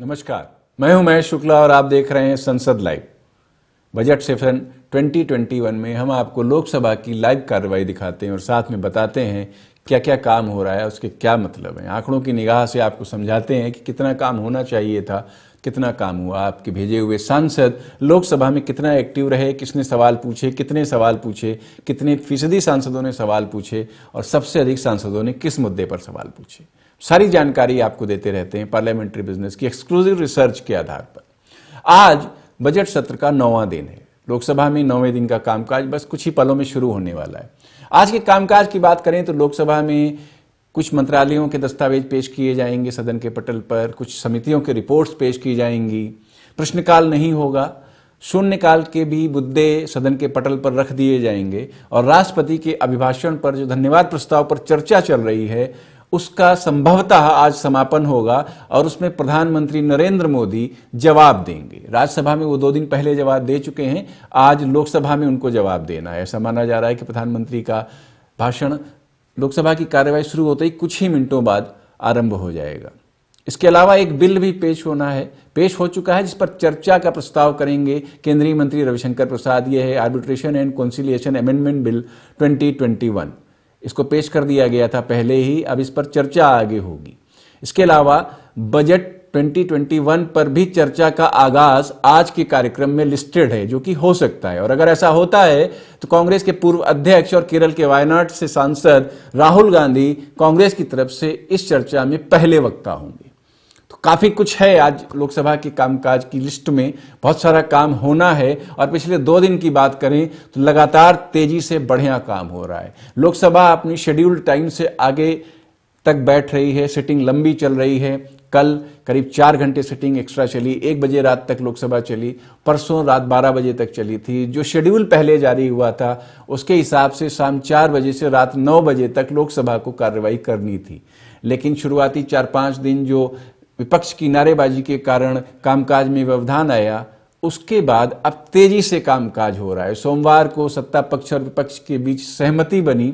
नमस्कार, मैं हूं महेश शुक्ला और आप देख रहे हैं संसद लाइव। बजट सेशन 2021 में हम आपको लोकसभा की लाइव कार्रवाई दिखाते हैं और साथ में बताते हैं क्या क्या काम हो रहा है, उसके क्या मतलब है। आंकड़ों की निगाह से आपको समझाते हैं कि कितना काम होना चाहिए था, कितना काम हुआ। आपके भेजे हुए सांसद लोकसभा में कितना एक्टिव रहे, किसने सवाल पूछे, कितने सवाल पूछे, कितने फीसदी सांसदों ने सवाल पूछे और सबसे अधिक सांसदों ने किस मुद्दे पर सवाल पूछे। सारी जानकारी आपको देते रहते हैं पार्लियामेंट्री बिजनेस की एक्सक्लूसिव रिसर्च के आधार पर। आज बजट सत्र का 9वां दिन है। लोकसभा में 9वें दिन का कामकाज बस कुछ ही पलों में शुरू होने वाला है। आज के कामकाज की बात करें तो लोकसभा में कुछ मंत्रालयों के दस्तावेज पेश किए जाएंगे सदन के पटल पर, कुछ समितियों के रिपोर्ट्स पेश की जाएंगी, प्रश्नकाल नहीं होगा, शून्यकाल के भी मुद्दे सदन के पटल पर रख दिए जाएंगे और राष्ट्रपति के अभिभाषण पर जो धन्यवाद प्रस्ताव पर चर्चा चल रही है उसका संभवतः आज समापन होगा और उसमें प्रधानमंत्री नरेंद्र मोदी जवाब देंगे। राज्यसभा में वो 2 दिन पहले जवाब दे चुके हैं, आज लोकसभा में उनको जवाब देना है। ऐसा माना जा रहा है कि प्रधानमंत्री का भाषण लोकसभा की कार्यवाही शुरू होते ही कुछ ही मिनटों बाद आरंभ हो जाएगा। इसके अलावा एक बिल भी पेश होना है, पेश हो चुका है, जिस पर चर्चा का प्रस्ताव करेंगे केंद्रीय मंत्री रविशंकर प्रसाद। ये है arbitration and conciliation amendment bill 2021। इसको पेश कर दिया गया था पहले ही, अब इस पर चर्चा आगे होगी। इसके अलावा बजट 2021 पर भी चर्चा का आगाज आज के कार्यक्रम में लिस्टेड है, जो कि हो सकता है। और अगर ऐसा होता है तो कांग्रेस के पूर्व अध्यक्ष और केरल के वायनाड से सांसद राहुल गांधी कांग्रेस की तरफ से इस चर्चा में पहले वक्ता होंगे। तो काफी कुछ है आज लोकसभा के कामकाज की लिस्ट में, बहुत सारा काम होना है। और पिछले 2 दिन की बात करें तो लगातार तेजी से बढ़िया काम हो रहा है। लोकसभा अपनी शेड्यूल्ड टाइम से आगे तक बैठ रही है, सिटिंग लंबी चल रही है। कल करीब 4 घंटे सिटिंग एक्स्ट्रा चली, 1 बजे रात तक लोकसभा चली, परसों रात 12 बजे तक चली थी। जो शेड्यूल पहले जारी हुआ था उसके हिसाब से शाम 4 बजे से रात 9 बजे तक लोकसभा को कार्रवाई करनी थी। लेकिन शुरुआती 4-5 दिन जो विपक्ष की नारेबाजी के कारण कामकाज में व्यवधान आया, उसके बाद अब तेजी से कामकाज हो रहा है। सोमवार को सत्ता पक्ष और विपक्ष के बीच सहमति बनी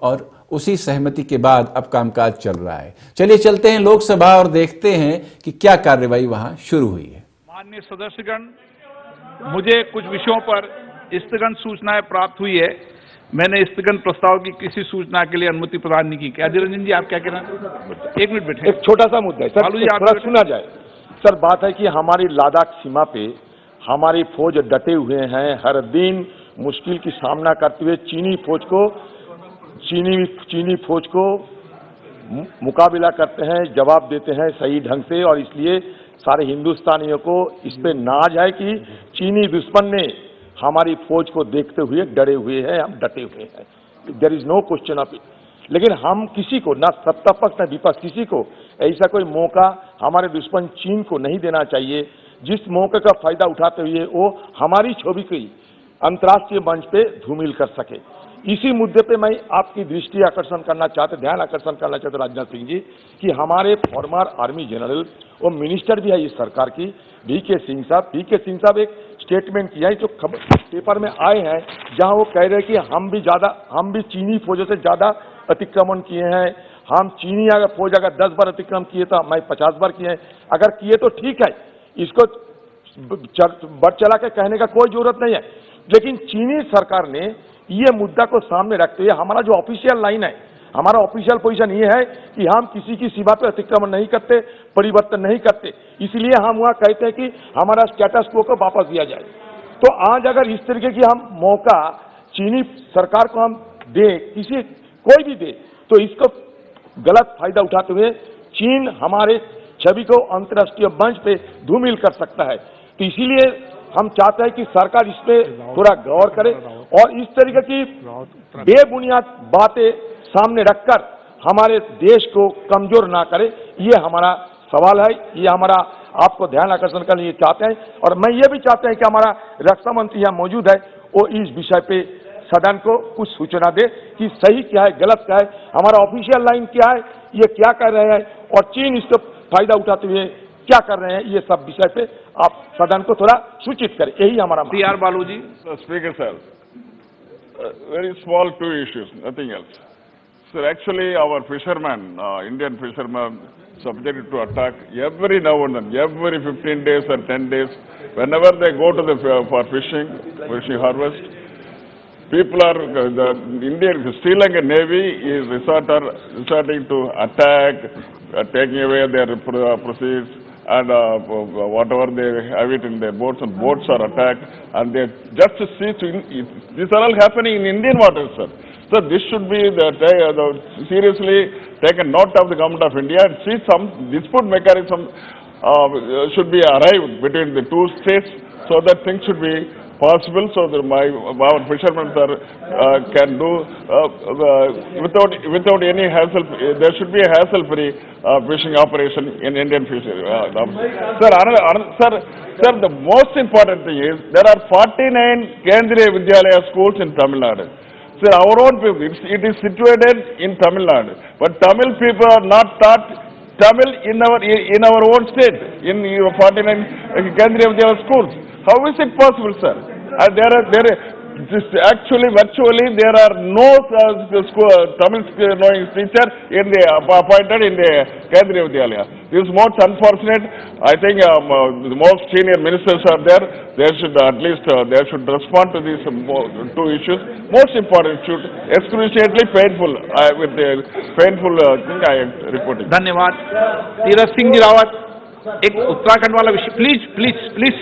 और उसी सहमति के बाद अब कामकाज चल रहा है। चलिए चलते हैं लोकसभा और देखते हैं कि क्या कार्रवाई वहां शुरू हुई है। माननीय सदस्यगण, मुझे कुछ विषयों पर स्थगन सूचनाएं प्राप्त हुई है। मैंने स्थगन प्रस्ताव की किसी सूचना के लिए अनुमति प्रदान नहीं की। अधीर रंजन जी, आप क्या कहना चाहते हैं? 1 मिनट बैठे। एक छोटा सा मुद्दा है सर, थोड़ा सुना जाए। सर, बात है कि हमारी लद्दाख सीमा पे हमारी फौज डटे हुए हैं, हर दिन मुश्किल की सामना करते हुए चीनी फौज को मुकाबला करते हैं, जवाब देते हैं सही ढंग से। और इसलिए सारे हिंदुस्तानियों को इस पे नाज है कि चीनी दुश्मन ने हमारी फौज को देखते हुए डरे हुए हैं, हम डटे हुए हैं। There is no question of it. लेकिन हम किसी को, ना सत्ता पक्ष न विपक्ष, किसी को ऐसा कोई मौका हमारे दुश्मन चीन को नहीं देना चाहिए जिस मौके का फायदा उठाते हुए वो हमारी छवि की अंतर्राष्ट्रीय मंच पे धूमिल कर सके। इसी मुद्दे पे मैं आपकी दृष्टि ध्यान आकर्षण करना चाहते राजनाथ सिंह जी कि हमारे फॉर्मर आर्मी जनरल और मिनिस्टर भी है इस सरकार की, वीके सिंह साहब एक स्टेटमेंट किया है जो पेपर में आए हैं, जहां वो कह रहे हैं कि हम भी चीनी फौजों से ज्यादा अतिक्रमण किए हैं। हम चीनी अगर फौज 10 बार अतिक्रमण किए तो मैं 50 बार किए हैं। अगर किए तो ठीक है, इसको बढ़ चला के कहने का कोई जरूरत नहीं है। लेकिन चीनी सरकार ने ये मुद्दा को सामने रखते हुए, हमारा जो ऑफिशियल लाइन है, हमारा ऑफिशियल पोजीशन ये है कि हम किसी की सीमा पे अतिक्रमण नहीं करते, परिवर्तन नहीं करते। इसलिए हम वहां कहते हैं कि हमारा स्टेटस क्वो को वापस दिया जाए। तो आज अगर इस तरीके की हम मौका चीनी सरकार को हम दे, कोई भी दे, तो इसको गलत फायदा उठाते हुए चीन हमारे छवि को अंतर्राष्ट्रीय मंच पे धूमिल कर सकता है। तो इसीलिए हम चाहते हैं कि सरकार इस पे थोड़ा गौर करे और इस तरीके की बेबुनियाद बातें सामने रखकर हमारे देश को कमजोर ना करे। ये हमारा सवाल है, ये हमारा आपको ध्यान आकर्षण करने लिए चाहते हैं। और मैं ये भी चाहते हैं कि हमारा रक्षा मंत्री यहाँ मौजूद है, वो इस विषय पे सदन को कुछ सूचना दे कि सही क्या है, गलत क्या है, हमारा ऑफिशियल लाइन क्या है, ये क्या कर रहे हैं और चीन इसका फायदा उठाते हुए क्या कर रहे हैं, ये सब विषय पे आप सदन को थोड़ा सूचित करें। यही हमारा टी.आर. बालू जी। Speaker sir, very small 2 issues, nothing else. Sir, actually our fishermen, Indian fishermen, subjected to attack every now and then, every 15 days or 10 days. Whenever they go to the for fishing harvest, people are the Indian Sri Lankan Navy is resorting to attack, taking away their proceeds and whatever they have it in their boats, and boats are attacked, and they just to see these are all happening in Indian waters, sir. So this should be seriously taken note of the government of India and see some dispute mechanism should be arrived between the two states so that things should be possible, so that our fishermen can do without any hassle. There should be a hassle-free fishing operation in Indian fishery. Sir, the most important thing is there are 49 Kendriya Vidyalaya schools in Tamil Nadu. Sir, our own people, it is situated in Tamil Nadu, but Tamil people are not taught Tamil in our own state, in 49 Kendriya Vidyalaya schools. How is it possible, sir? Actually, virtually, there are no Tamil knowing teacher appointed in the Kendriya Vidyalaya. This is most unfortunate. I think the most senior ministers are there. They should at least they should respond to these two issues. Most important issue, excruciatingly painful. With the painful thing I am reporting. धन्यवाद। तीरथ सिंह जी रावत, एक उत्तराखंड वाला विषय, please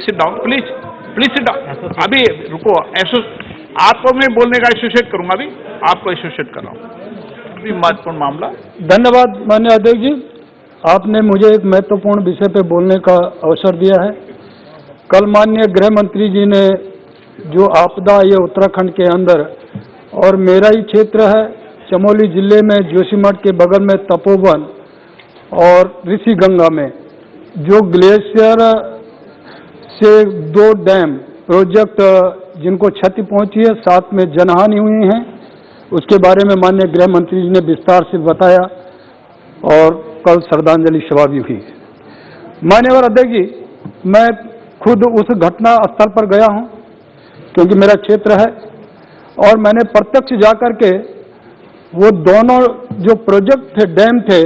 sit down, please sit down. अभी रुको, आपको मैं बोलने का एसोसिएट करूंगा, अभी आपको एसोसिएट कर रहा हूँ। अभी महत्वपूर्ण मामला। धन्यवाद माननीय अध्यक्ष जी, आपने मुझे एक महत्वपूर्ण विषय पे बोलने का अवसर दिया है। कल माननीय गृह मंत्री जी ने जो आपदा ये उत्तराखंड के अंदर, और मेरा ही क्षेत्र है चमोली जिले में जोशीमठ के बगल में तपोवन और ऋषि गंगा में जो ग्लेशियर से 2 डैम प्रोजेक्ट जिनको क्षति पहुंची है, साथ में जनहानि हुई है, उसके बारे में माननीय गृह मंत्री जी ने विस्तार से बताया और कल श्रद्धांजलि सभा भी हुई। माननीय अध्यक्ष जी, मैं खुद उस घटना स्थल पर गया हूं क्योंकि मेरा क्षेत्र है, और मैंने प्रत्यक्ष जाकर के वो दोनों जो प्रोजेक्ट थे, डैम थे,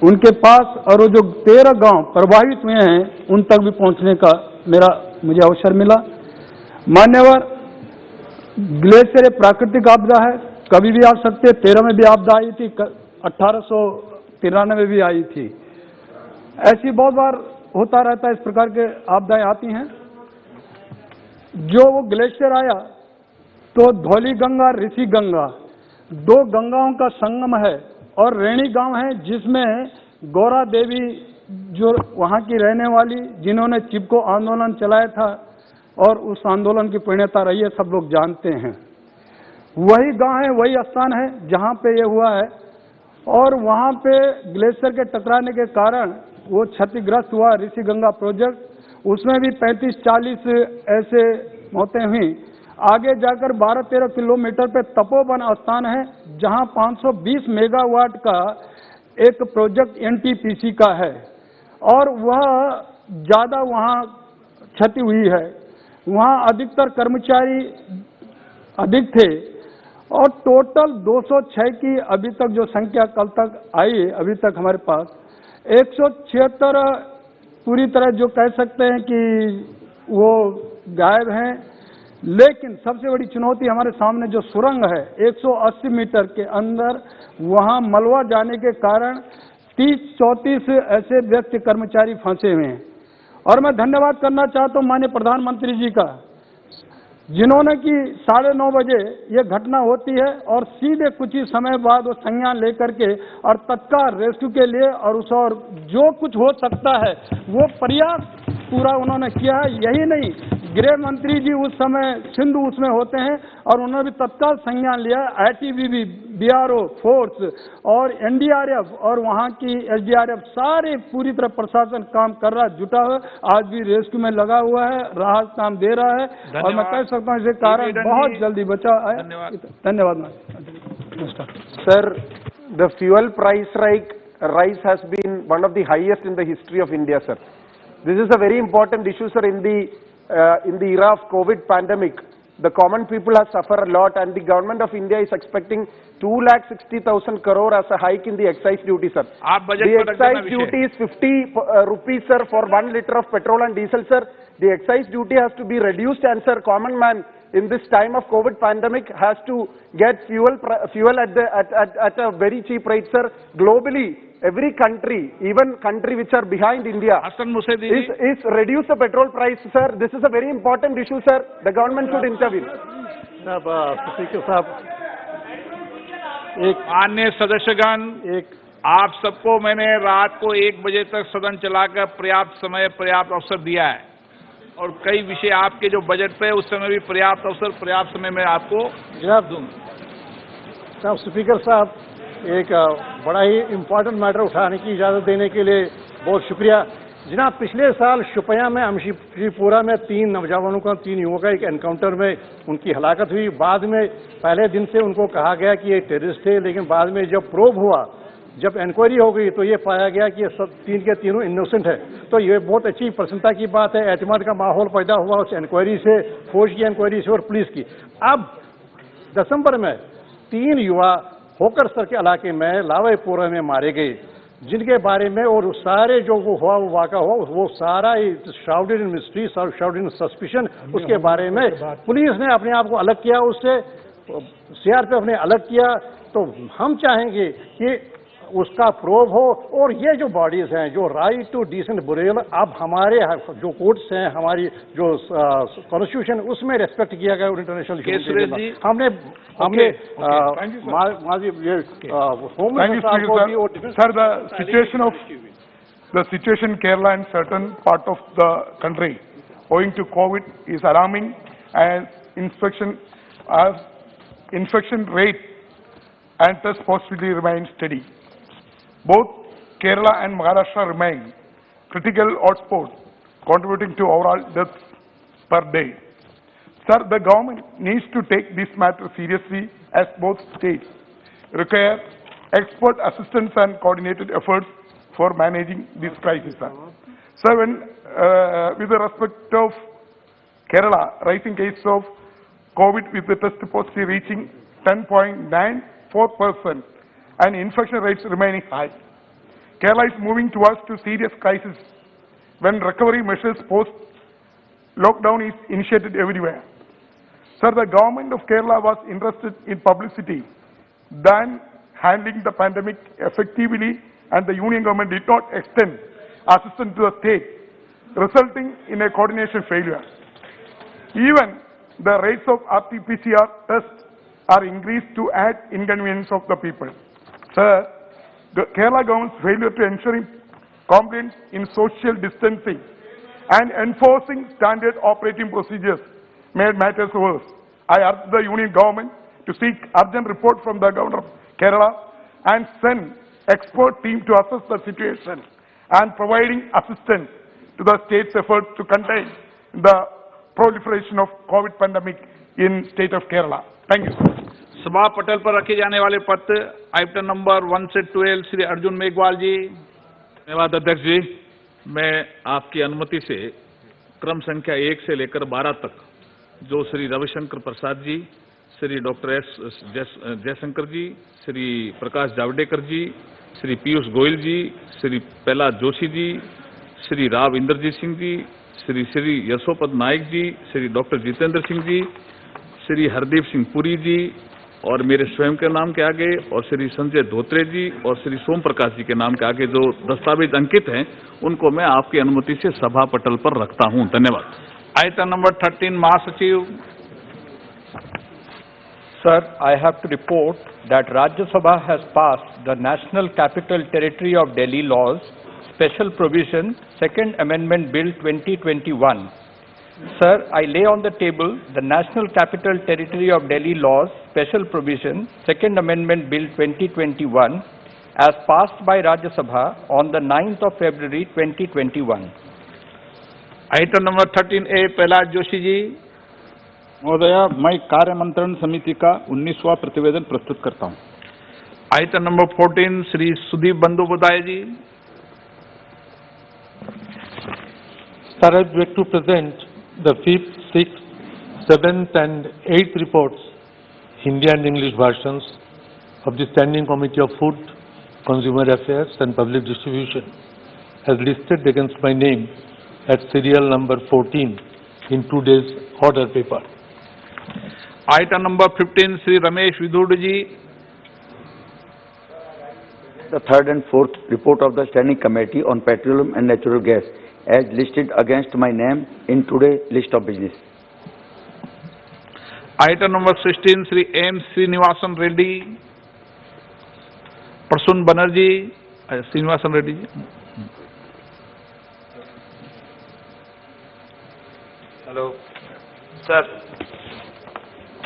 उनके पास और वो जो 13 गांव प्रभावित हुए हैं उन तक भी पहुंचने का मुझे अवसर मिला। मान्यवर, ग्लेशियर एक प्राकृतिक आपदा है, कभी भी आ सकते। 13 में भी आपदा आई थी, 1893 में भी आई थी। ऐसी बहुत बार होता रहता है, इस प्रकार के आपदाएं आती हैं। जो वो ग्लेशियर आया तो धौली गंगा, ऋषि गंगा 2 गंगाओं का संगम है, और रेणी गांव है जिसमें गौरा देवी जो वहां की रहने वाली, जिन्होंने चिपको आंदोलन चलाया था और उस आंदोलन की प्रणेता रही है, सब लोग जानते हैं। वही गांव है, वही स्थान है जहां पे ये हुआ है, और वहां पे ग्लेशियर के टकराने के कारण वो क्षतिग्रस्त हुआ ऋषि गंगा प्रोजेक्ट। उसमें भी 35-40 ऐसे मौतें हुई। आगे जाकर 12-13 किलोमीटर पे तपोवन स्थान है जहां 520 मेगावाट का एक प्रोजेक्ट एनटीपीसी का है, और वह ज्यादा वहां क्षति हुई है। वहां अधिकतर कर्मचारी अधिक थे, और टोटल 206 की अभी तक जो संख्या कल तक आई, अभी तक हमारे पास 176 पूरी तरह जो कह सकते हैं कि वो गायब हैं। लेकिन सबसे बड़ी चुनौती हमारे सामने जो सुरंग है 180 मीटर के अंदर, वहां मलबा जाने के कारण 30-34 ऐसे व्यक्ति कर्मचारी फंसे हुए हैं। और मैं धन्यवाद करना चाहता हूं माननीय प्रधानमंत्री जी का, जिन्होंने कि 9:30 बजे ये घटना होती है और सीधे कुछ ही समय बाद वो संज्ञान लेकर के और तत्काल रेस्क्यू के लिए और उस और जो कुछ हो सकता है वो प्रयास पूरा उन्होंने किया है। यही नहीं, गृह मंत्री जी उस समय सिंधु उसमें होते हैं और उन्होंने भी तत्काल संज्ञान लिया। आईटीबीपी, बीआरओ फोर्स और एनडीआरएफ और वहां की एसडीआरएफ सारे पूरी तरह प्रशासन काम कर रहा है, जुटा हुआ। आज भी रेस्क्यू में लगा हुआ है, राहत काम दे रहा है, और मैं कह सकता हूँ इसे कारण बहुत जल्दी बचा है। धन्यवाद। Sir, the fuel price rise has been one of the highest in the history of India, sir. This is a very important issue, sir, in the era of COVID pandemic. the common people have suffered a lot, and the government of India is expecting 2,60,000 crore as a hike in the excise duty, sir. The excise duty is 50 rupees, sir, for 1 liter of petrol and diesel, sir. The excise duty has to be reduced, and sir, common man in this time of COVID pandemic has to get fuel at a very cheap rate, sir. Globally, every country, even country which are behind India, is reduce the petrol price, sir. This is a very important issue, sir. The government should intervene. माननीय सदस्यगण, आप सबको मैंने रात को 1 बजे तक सदन चलाकर पर्याप्त समय, पर्याप्त अवसर दिया है, और कई विषय आपके जो बजट पे उस समय भी पर्याप्त अवसर, पर्याप्त समय में आपको जवाब दूंगा। साहब, स्पीकर साहब, एक बड़ा ही इम्पोर्टेंट मैटर उठाने की इजाज़त देने के लिए बहुत शुक्रिया। जनाब, पिछले साल शुपया में अमशीपुरा में 3 नौजवानों का, 3 युवकों का एक एनकाउंटर में उनकी हलाकत हुई। बाद में पहले दिन से उनको कहा गया कि ये टेररिस्ट थे, लेकिन बाद में जब प्रोब हुआ, जब इंक्वायरी हो गई, तो ये पाया गया कि ये सब 3 के तीनों इनोसेंट है। तो ये बहुत अच्छी प्रसन्नता की बात है, एतमाद का माहौल पैदा हुआ उस इंक्वायरी से, फौज की इंक्वायरी से और पुलिस की। अब दिसंबर में 3 युवा होकर सर के इलाके में लावेपुरा में मारे गए, जिनके बारे में और सारे जो वो हुआ, वो वाक़ा हुआ, वो सारा श्राउडेड इन मिस्ट्री, श्राउडेड इन सस्पिशन। उसके बारे में पुलिस ने अपने आप को अलग किया, उससे सीआरपीएफ ने अलग किया। तो हम चाहेंगे कि उसका प्रोब हो, और ये जो बॉडीज हैं, जो राइट टू डिसेंट बुरेल, अब हमारे जो कोर्ट्स हैं, हमारी जो कॉन्स्टिट्यूशन, उसमें रेस्पेक्ट किया गया इंटरनेशनल हमने Sir, the situation in Kerala and certain part of the country owing to COVID is alarming, and infection rate and test positivity remain steady. Both Kerala and Maharashtra remain critical hotspots, contributing to overall deaths per day. Sir, the government needs to take this matter seriously, as both states require expert assistance and coordinated efforts for managing this crisis. Sir, with the respect of Kerala, rising cases of COVID with the test positivity reaching 10.94% and infection rates remaining high, Kerala is moving towards to serious crisis when recovery measures post-lockdown is initiated everywhere. Sir, the government of Kerala was interested in publicity than handling the pandemic effectively, and the union government did not extend assistance to the state, resulting in a coordination failure. Even the rates of RT-PCR tests are increased to add inconvenience of the people. Sir, the Kerala government's failure to ensuring compliance in social distancing and enforcing standard operating procedures made matters worse. I urge the union government to seek urgent report from the governor of Kerala and send expert team to assess the situation and providing assistance to the state's efforts to contain the proliferation of COVID pandemic in state of Kerala. Thank you, sir. सभा पटल पर रखे जाने वाले पत्र item number 1 से 12 श्री अर्जुन मेघवाल जी। धन्यवाद अध्यक्ष जी। मैं आपकी अनुमति से क्रम संख्या 1 से लेकर 12 तक जो श्री रविशंकर प्रसाद जी, श्री डॉक्टर एस जयशंकर जी, श्री प्रकाश जावड़ेकर जी, श्री पीयूष गोयल जी, श्री प्रहलाद जोशी जी, श्री राव इंद्रजीत सिंह जी, श्री यशोपत नायक जी, श्री डॉक्टर जितेंद्र सिंह जी, श्री हरदीप सिंह पुरी जी और मेरे स्वयं के नाम के आगे, और श्री संजय धोत्रे जी और श्री सोम प्रकाश जी के नाम के आगे जो दस्तावेज अंकित हैं, उनको मैं आपकी अनुमति से सभा पटल पर रखता हूं। धन्यवाद। आइटम नंबर 13 महासचिव। Sir, I have to report that Rajya Sabha has passed the National Capital Territory of Delhi Laws Special Provision Second Amendment Bill 2021. Sir, I lay on the table the National Capital Territory of Delhi Laws Special Provision Second Amendment Bill 2021 as passed by Rajya Sabha on the 9th of February 2021. Item number 13A Prahlad Joshi ji. महोदया, मैं कार्य मंत्रण समिति का 19वां प्रतिवेदन प्रस्तुत करता हूं। Item number 14 Shri Sudip Bandyopadhyay ji. Sir, I beg to present the 5th, 6th, 7th and 8th reports, Hindi and English versions of the Standing Committee of Food, Consumer Affairs and Public Distribution as listed against my name at serial number 14 in today's order paper. Item number 15, Sri Ramesh Vidurji. The third and fourth report of the Standing Committee on Petroleum and Natural Gas as listed against my name in today's list of business. Item number 16, Sri M. Srinivasan Reddy. Prasun Banerjee, Srinivasan Reddy ji. Hello. Sir,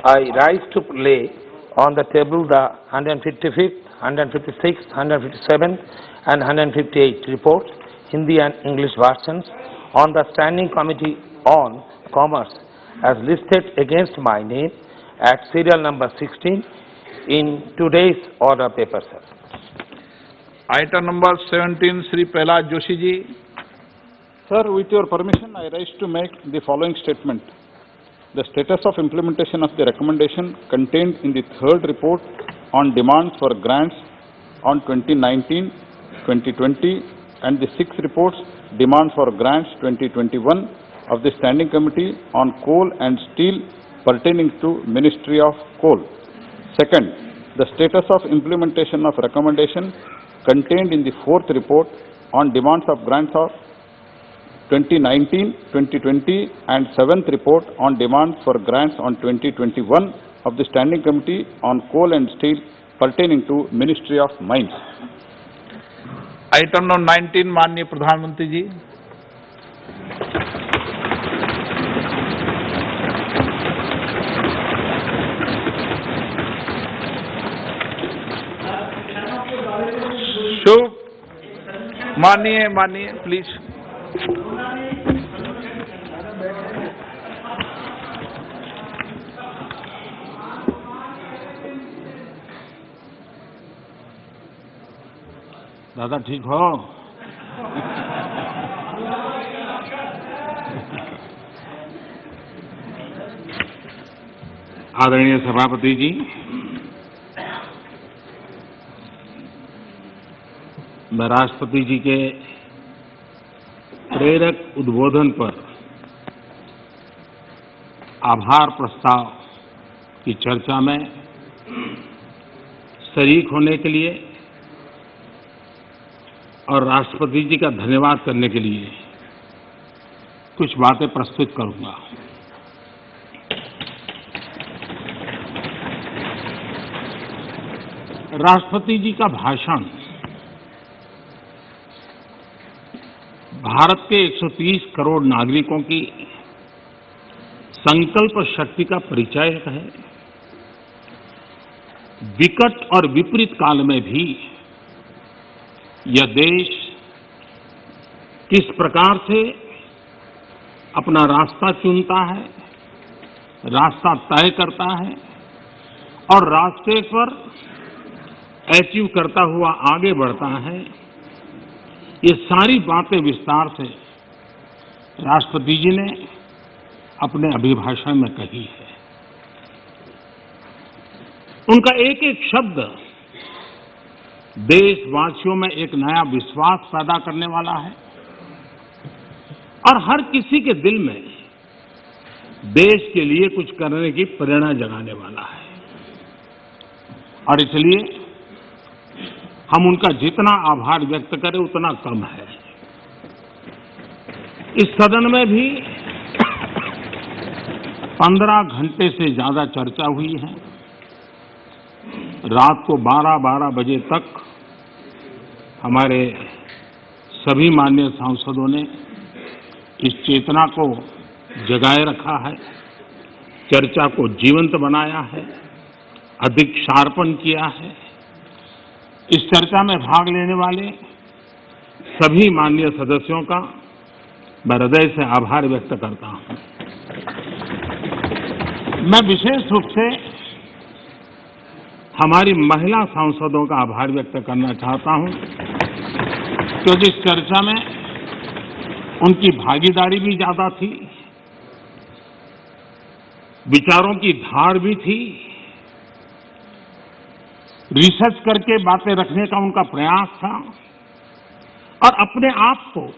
I rise to lay on the table the 155th, 156th, 157th and 158 reports, Hindi and English versions, on the Standing Committee on Commerce as listed against my name at serial number 16 in today's order paper, sir. Item number 17, Sri Prahlad Joshi ji. Sir, with your permission, I rise to make the following statement. The status of implementation of the recommendation contained in the third report on demands for grants on 2019-2020 and the sixth reports demands for grants 2021 of the Standing Committee on Coal and Steel pertaining to Ministry of Coal. Second, the status of implementation of recommendation contained in the fourth report on demands of grants of 2019-2020 and seventh report on demands for grants on 2021 of the Standing Committee on Coal and Steel pertaining to Ministry of Mines. Item number 19, माननीय प्रधानमंत्री जी. शुभ माननीय please. दादा ठीक हो? आदरणीय सभापति जी, मैं राष्ट्रपति जी के प्रेरक उद्बोधन पर आभार प्रस्ताव की चर्चा में शरीक होने के लिए और राष्ट्रपति जी का धन्यवाद करने के लिए कुछ बातें प्रस्तुत करूंगा। राष्ट्रपति जी का भाषण भारत के 130 करोड़ नागरिकों की संकल्प शक्ति का परिचायक है। विकट और विपरीत काल में भी यह देश किस प्रकार से अपना रास्ता चुनता है, रास्ता तय करता है और रास्ते पर अचीव करता हुआ आगे बढ़ता है, ये सारी बातें विस्तार से राष्ट्रपति जी ने अपने अभिभाषण में कही है। उनका एक एक शब्द देशवासियों में एक नया विश्वास पैदा करने वाला है और हर किसी के दिल में देश के लिए कुछ करने की प्रेरणा जगाने वाला है। और इसलिए हम उनका जितना आभार व्यक्त करें उतना कम है। इस सदन में भी 15 घंटे से ज्यादा चर्चा हुई है। रात को 12-12 बजे तक हमारे सभी माननीय सांसदों ने इस चेतना को जगाए रखा है, चर्चा को जीवंत बनाया है, अधिक शार्पन किया है। इस चर्चा में भाग लेने वाले सभी माननीय सदस्यों का मैं हृदय से आभार व्यक्त करता हूं। मैं विशेष रूप से हमारी महिला सांसदों का आभार व्यक्त करना चाहता हूं, क्योंकि इस चर्चा में उनकी भागीदारी भी ज्यादा थी विचारों की धार भी थी, रिसर्च करके बातें रखने का उनका प्रयास था और अपने आप को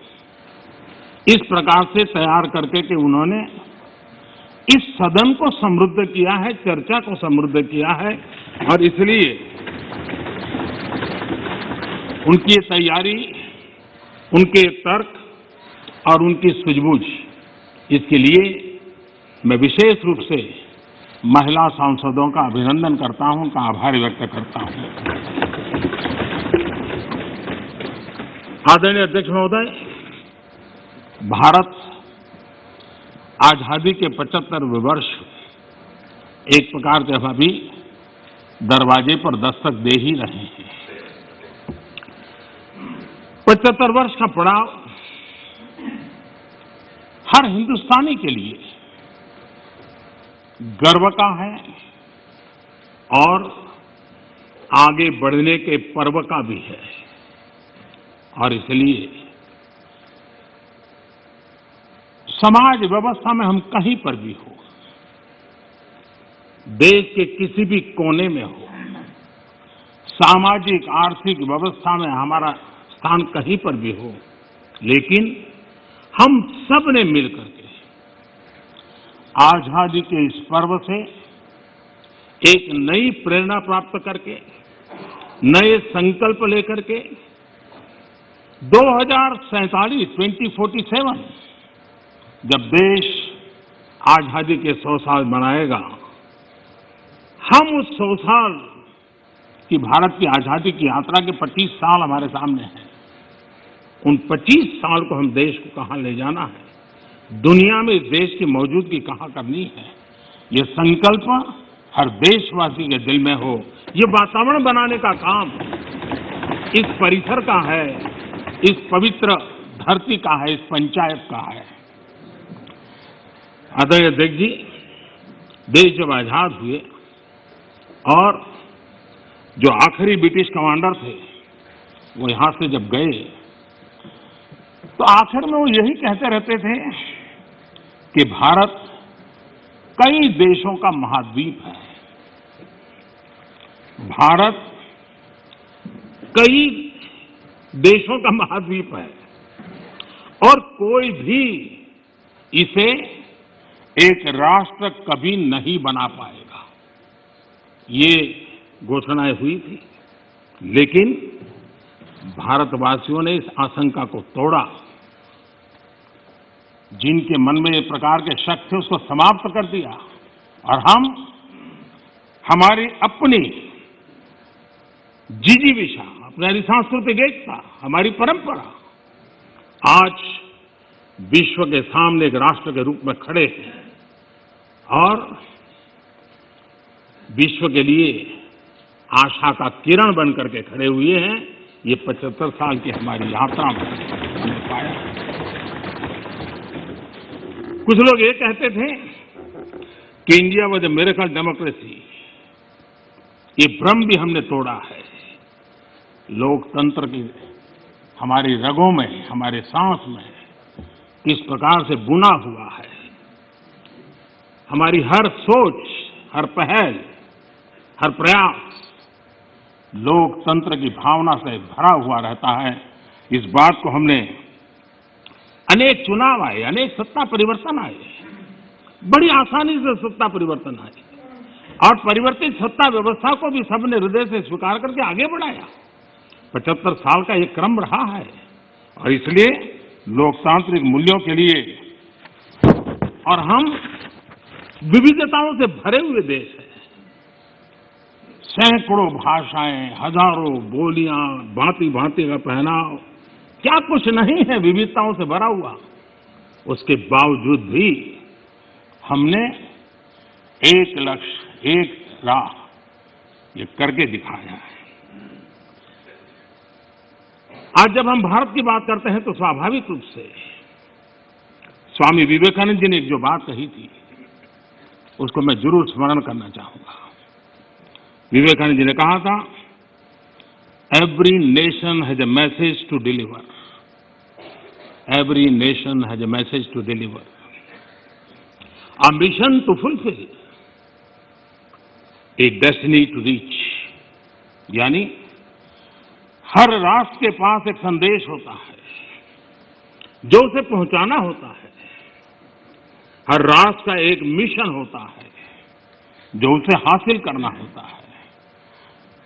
इस प्रकार से तैयार करके कि उन्होंने इस सदन को समृद्ध किया है, चर्चा को समृद्ध किया है और इसलिए उनकी तैयारी, उनके तर्क और उनकी सूझबूझ, इसके लिए मैं विशेष रूप से महिला सांसदों का अभिनंदन करता हूं, उनका आभार व्यक्त करता हूं। आदरणीय अध्यक्ष महोदय, भारत आजादी के 75वें वर्ष एक प्रकार से हम अभी दरवाजे पर दस्तक दे ही रहे हैं। 75 वर्ष का पड़ाव हर हिंदुस्तानी के लिए गर्व का है और आगे बढ़ने के पर्व का भी है और इसलिए समाज व्यवस्था में हम कहीं पर भी हो, देश के किसी भी कोने में हो, सामाजिक आर्थिक व्यवस्था में हमारा स्थान कहीं पर भी हो, लेकिन हम सब ने मिलकर के आजादी के इस पर्व से एक नई प्रेरणा प्राप्त करके, नए संकल्प लेकर के 2047 जब देश आजादी के 100 साल मनाएगा, हम उस 100 साल की भारत की आजादी की यात्रा के 25 साल हमारे सामने हैं। उन 25 साल को हम देश को कहां ले जाना है, दुनिया में इस देश की मौजूदगी कहां करनी है, ये संकल्प हर देशवासी के दिल में हो। ये वातावरण बनाने का काम इस परिसर का है, इस पवित्र धरती का है, इस पंचायत का है। आदरणीय अध्यक्ष जी, देश जब आजाद हुए और जो आखिरी ब्रिटिश कमांडर थे वो यहां से जब गए तो आखिर में वो यही कहते रहते थे कि भारत कई देशों का महाद्वीप है, भारत कई देशों का महाद्वीप है और कोई भी इसे एक राष्ट्र कभी नहीं बना पाएगा। ये घोषणाएं हुई थी, लेकिन भारतवासियों ने इस आशंका को तोड़ा। जिनके मन में एक प्रकार के शक थे उसको समाप्त कर दिया और हम हमारी अपनी जिजीविषा, अपनी सांस्कृतिक एकता, हमारी परंपरा आज विश्व के सामने एक राष्ट्र के रूप में खड़े हैं और विश्व के लिए आशा का किरण बन करके खड़े हुए हैं। ये 75 साल की हमारी यात्रा में हमने पाया। कुछ लोग ये कहते थे कि India was a miracle democracy. ये भ्रम भी हमने तोड़ा है। लोकतंत्र की हमारी रगों में, हमारे सांस में किस प्रकार से बुना हुआ है। हमारी हर सोच, हर पहल, हर प्रयास लोकतंत्र की भावना से भरा हुआ रहता है। इस बात को हमने अनेक चुनाव आए, अनेक सत्ता परिवर्तन आए, बड़ी आसानी से सत्ता परिवर्तन आए और परिवर्तित सत्ता व्यवस्था को भी सबने हृदय से स्वीकार करके आगे बढ़ाया। 75 साल का ये क्रम रहा है और इसलिए लोकतांत्रिक मूल्यों के लिए और हम विविधताओं से भरे हुए देश हैं। सैकड़ों भाषाएं, हजारों बोलियां, भांति भांति का पहनाव, क्या कुछ नहीं है विविधताओं से भरा हुआ। उसके बावजूद भी हमने एक लक्ष्य, एक राह ये करके दिखाया है। आज जब हम भारत की बात करते हैं तो स्वाभाविक रूप से स्वामी विवेकानंद जी ने जो बात कही थी उसको मैं जरूर स्मरण करना चाहूंगा। विवेकानंद जी ने कहा था, every nation has a message to deliver, every nation has a message to deliver. a mission to fulfill, a destiny to reach. यानी हर राष्ट्र के पास एक संदेश होता है जो उसे पहुंचाना होता है। हर राष्ट्र का एक मिशन होता है जो उसे हासिल करना होता है।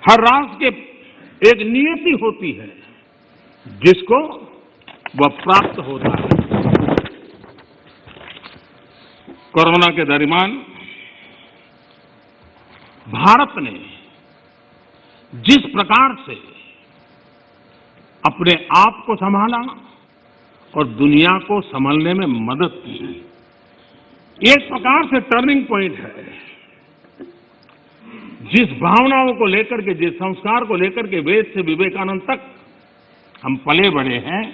हर राष्ट्र के एक नियति होती है जिसको वह प्राप्त होता है। कोरोना के दरमियान भारत ने जिस प्रकार से अपने आप को संभाला और दुनिया को संभालने में मदद की, एक प्रकार से टर्निंग पॉइंट है। जिस भावनाओं को लेकर के, जिस संस्कार को लेकर के वेद से विवेकानंद तक हम पले बढ़े हैं,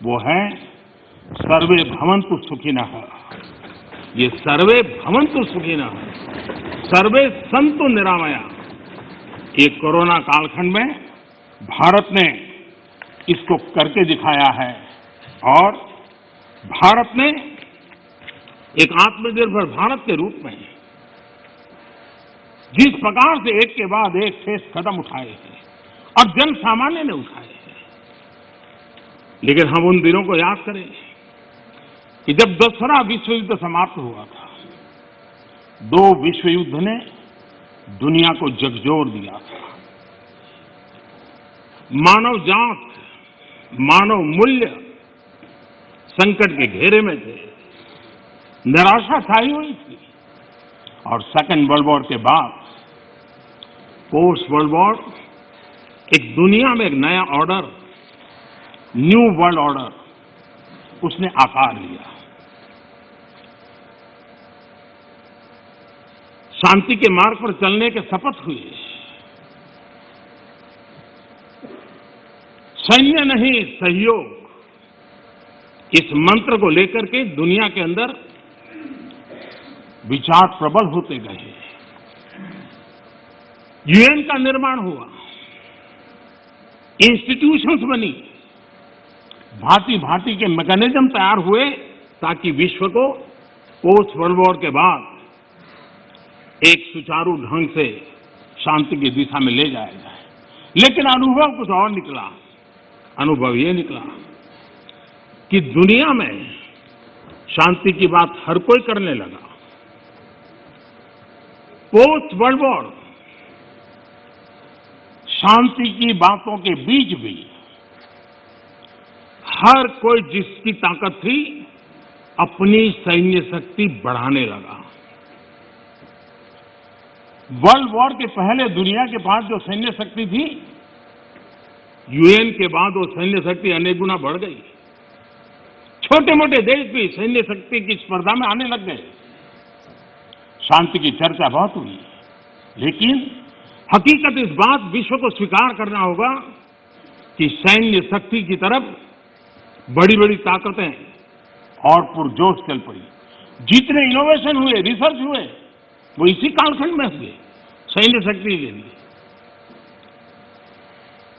वो है सर्वे भवन्तु सुखिनः। ये सर्वे भवन्तु सुखिनः, सर्वे सन्तु निरामया, ये कोरोना कालखंड में भारत ने इसको करके दिखाया है। और भारत ने एक आत्मनिर्भर भारत के रूप में जिस प्रकार से एक के बाद एक ठोस कदम उठाए हैं और जन सामान्य ने उठाए हैं, लेकिन हम उन दिनों को याद करें कि जब दूसरा विश्व युद्ध समाप्त हुआ था, दो विश्व युद्ध ने दुनिया को झकझोर दिया था। मानव जात, मानव मूल्य संकट के घेरे में थे, निराशा छाई हुई थी। और सेकेंड वर्ल्ड वॉर के बाद पोस्ट वर्ल्ड वॉर एक दुनिया में एक नया ऑर्डर, न्यू वर्ल्ड ऑर्डर, उसने आकार लिया। शांति के मार्ग पर चलने के शपथ हुए। सैन्य नहीं, सहयोग, इस मंत्र को लेकर के दुनिया के अंदर विचार प्रबल होते गए। यूएन का निर्माण हुआ, इंस्टीट्यूशंस बनी, भांति भांति के मैकेनिज्म तैयार हुए ताकि विश्व को पोस्ट वर्ल्ड वॉर के बाद एक सुचारू ढंग से शांति की दिशा में ले जाया जाए। लेकिन अनुभव कुछ और निकला। अनुभव ये निकला कि दुनिया में शांति की बात हर कोई करने लगा। पोस्ट वर्ल्ड वॉर शांति की बातों के बीच भी हर कोई जिसकी ताकत थी अपनी सैन्य शक्ति बढ़ाने लगा। वर्ल्ड वॉर के पहले दुनिया के पास जो सैन्य शक्ति थी, यूएन के बाद वो सैन्य शक्ति अनेक गुना बढ़ गई। छोटे मोटे देश भी सैन्य शक्ति की स्पर्धा में आने लग गए। शांति की चर्चा बहुत हुई, लेकिन हकीकत इस बात विश्व को स्वीकार करना होगा कि सैन्य शक्ति की तरफ बड़ी बड़ी ताकतें और पुरजोश चल पड़ी। जितने इनोवेशन हुए, रिसर्च हुए, वो इसी कालखंड में हुए सैन्य शक्ति के लिए।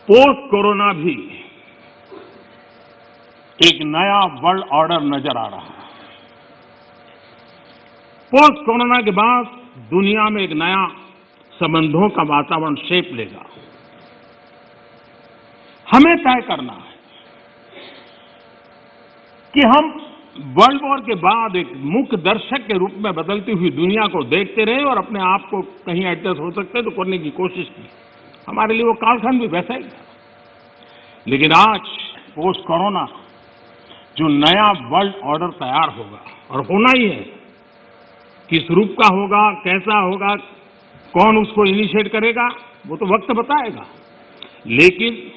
पोस्ट कोरोना भी एक नया वर्ल्ड ऑर्डर नजर आ रहा है। पोस्ट कोरोना के बाद दुनिया में एक नया संबंधों का वातावरण शेप लेगा। हमें तय करना है कि हम वर्ल्ड वॉर के बाद एक मुख्य दर्शक के रूप में बदलती हुई दुनिया को देखते रहे और अपने आप को कहीं एडजस्ट हो सकते तो करने की कोशिश की। हमारे लिए वो कालखंड भी वैसा ही था। लेकिन आज पोस्ट कोरोना जो नया वर्ल्ड ऑर्डर तैयार होगा, और होना ही है, किस रूप का होगा, कैसा होगा, कौन उसको इनिशिएट करेगा, वो तो वक्त बताएगा। लेकिन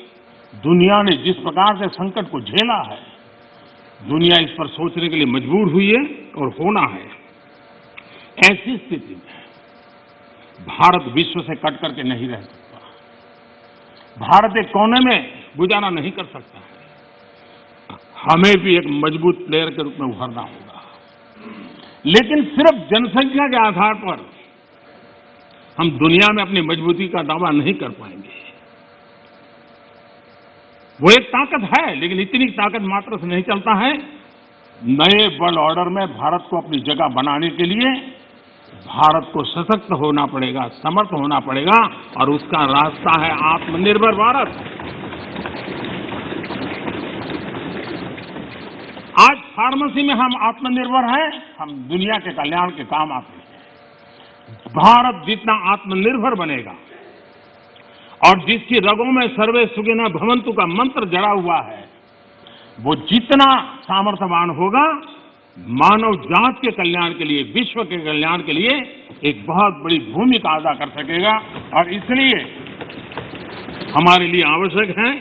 दुनिया ने जिस प्रकार से संकट को झेला है, दुनिया इस पर सोचने के लिए मजबूर हुई है और होना है। ऐसी स्थिति में भारत विश्व से कट करके नहीं रह सकता। भारत एक कोने में गुजारा नहीं कर सकता है। हमें भी एक मजबूत प्लेयर के रूप में उभरना होगा। लेकिन सिर्फ जनसंख्या के आधार पर हम दुनिया में अपनी मजबूती का दावा नहीं कर पाएंगे। वो एक ताकत है, लेकिन इतनी ताकत मात्र से नहीं चलता है। नए वर्ल्ड ऑर्डर में भारत को अपनी जगह बनाने के लिए भारत को सशक्त होना पड़ेगा, समर्थ होना पड़ेगा, और उसका रास्ता है आत्मनिर्भर भारत। आज फार्मेसी में हम आत्मनिर्भर हैं, हम दुनिया के कल्याण के काम आते हैं। भारत जितना आत्मनिर्भर बनेगा और जिसकी रगों में सर्वे सुखिनः भवन्तु का मंत्र जड़ा हुआ है, वो जितना सामर्थ्यवान होगा, मानव जात के कल्याण के लिए, विश्व के कल्याण के लिए एक बहुत बड़ी भूमिका अदा कर सकेगा। और इसलिए हमारे लिए आवश्यक है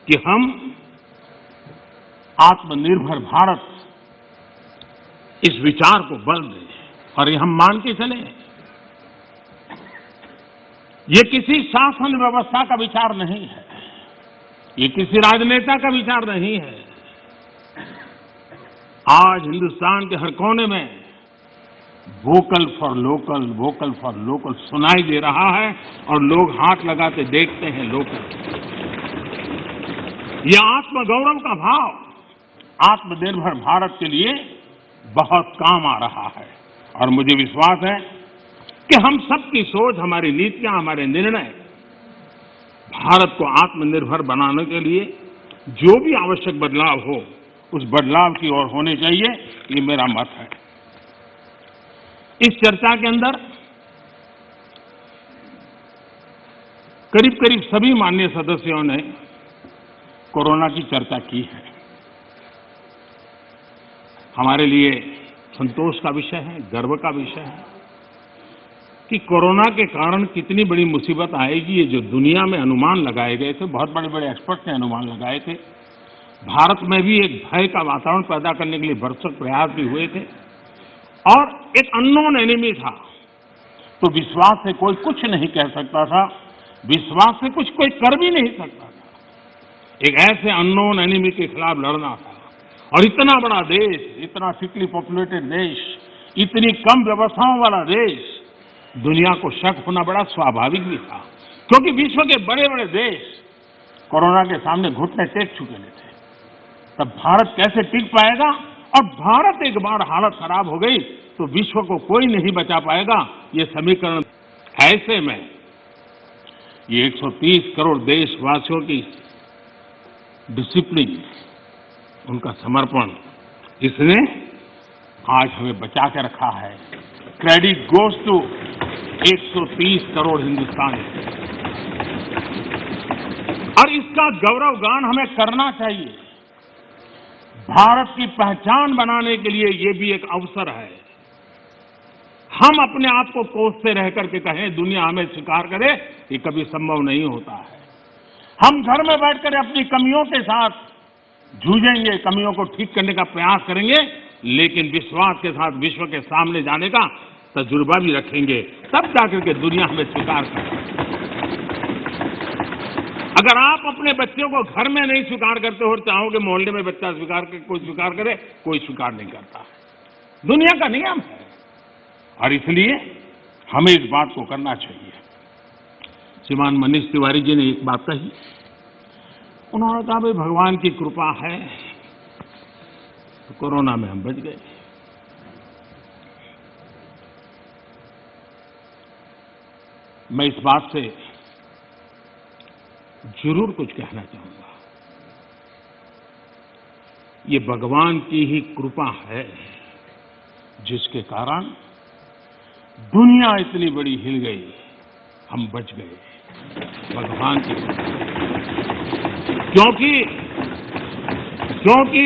कि हम आत्मनिर्भर भारत इस विचार को बल दें, और ये हम मान के चलें। ये किसी शासन व्यवस्था का विचार नहीं है, ये किसी राजनेता का विचार नहीं है। आज हिंदुस्तान के हर कोने में वोकल फॉर लोकल सुनाई दे रहा है, और लोग हाथ लगाते देखते हैं लोकल। ये आत्मगौरव का भाव आत्मनिर्भर भारत के लिए बहुत काम आ रहा है। और मुझे विश्वास है कि हम सबकी सोच, हमारी नीतियां, हमारे निर्णय भारत को आत्मनिर्भर बनाने के लिए जो भी आवश्यक बदलाव हो, उस बदलाव की ओर होने चाहिए, ये मेरा मत है। इस चर्चा के अंदर करीब करीब सभी माननीय सदस्यों ने कोरोना की चर्चा की है। हमारे लिए संतोष का विषय है, गर्व का विषय है कि कोरोना के कारण कितनी बड़ी मुसीबत आएगी। ये जो दुनिया में अनुमान लगाए गए थे, बहुत बड़े बड़े एक्सपर्ट ने अनुमान लगाए थे, भारत में भी एक भय का वातावरण पैदा करने के लिए भरसक प्रयास भी हुए थे, और एक अननोन एनिमी था, तो विश्वास से कोई कुछ नहीं कह सकता था, विश्वास से कुछ कोई कर भी नहीं सकता था। एक ऐसे अननोन एनिमी के खिलाफ लड़ना था, और इतना बड़ा देश, इतना थिकली पॉपुलेटेड देश, इतनी कम व्यवस्थाओं वाला देश, दुनिया को शक होना बड़ा स्वाभाविक भी था, क्योंकि विश्व के बड़े बड़े देश कोरोना के सामने घुटने टेक चुके थे। तब भारत कैसे टिक पाएगा? और भारत एक बार हालत खराब हो गई तो विश्व को कोई नहीं बचा पाएगा, ये समीकरण। ऐसे में ये 130 करोड़ देशवासियों की डिसिप्लिन, उनका समर्पण, इसने आज हमें बचा के रखा है। क्रेडिट गोज टू 130 करोड़ हिंदुस्तानी, और इसका गौरव गान हमें करना चाहिए। भारत की पहचान बनाने के लिए ये भी एक अवसर है। हम अपने आप को कोसते रह करके कहें दुनिया हमें स्वीकार करे, ये कभी संभव नहीं होता है। हम घर में बैठकर अपनी कमियों के साथ जूझेंगे, कमियों को ठीक करने का प्रयास करेंगे, लेकिन विश्वास के साथ विश्व के सामने जाने का तजुर्बा भी रखेंगे, तब जाकर के दुनिया हमें स्वीकार करेगी। अगर आप अपने बच्चों को घर में नहीं स्वीकार करते हो और चाहोगे मोहल्ले में बच्चा स्वीकार करे, कोई स्वीकार करे, कोई स्वीकार नहीं करता। दुनिया का नियम है, और इसलिए हमें इस बात को करना चाहिए। श्रीमान मनीष तिवारी जी ने एक बात कही, उन्होंने कहा भाई भगवान की कृपा है तो कोरोना में हम बच गए। मैं इस बात से जरूर कुछ कहना चाहूंगा। ये भगवान की ही कृपा है जिसके कारण दुनिया इतनी बड़ी हिल गई, हम बच गए। भगवान की कृपा, क्योंकि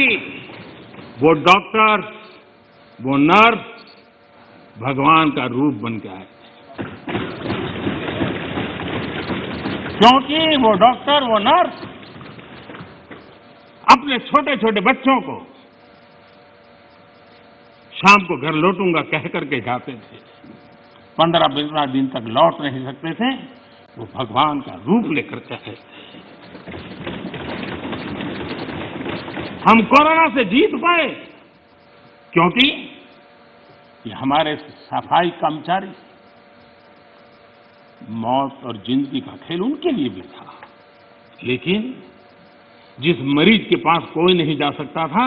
वो डॉक्टर, वो नर्स भगवान का रूप बन के आए। क्योंकि वो डॉक्टर, वो नर्स अपने छोटे छोटे बच्चों को शाम को घर लौटूंगा कह करके जाते थे, 15-20 दिन तक लौट नहीं सकते थे, वो भगवान का रूप लेकर के आए। हम कोरोना से जीत पाए क्योंकि ये हमारे सफाई कर्मचारी, मौत और जिंदगी का खेल उनके लिए भी था, लेकिन जिस मरीज के पास कोई नहीं जा सकता था,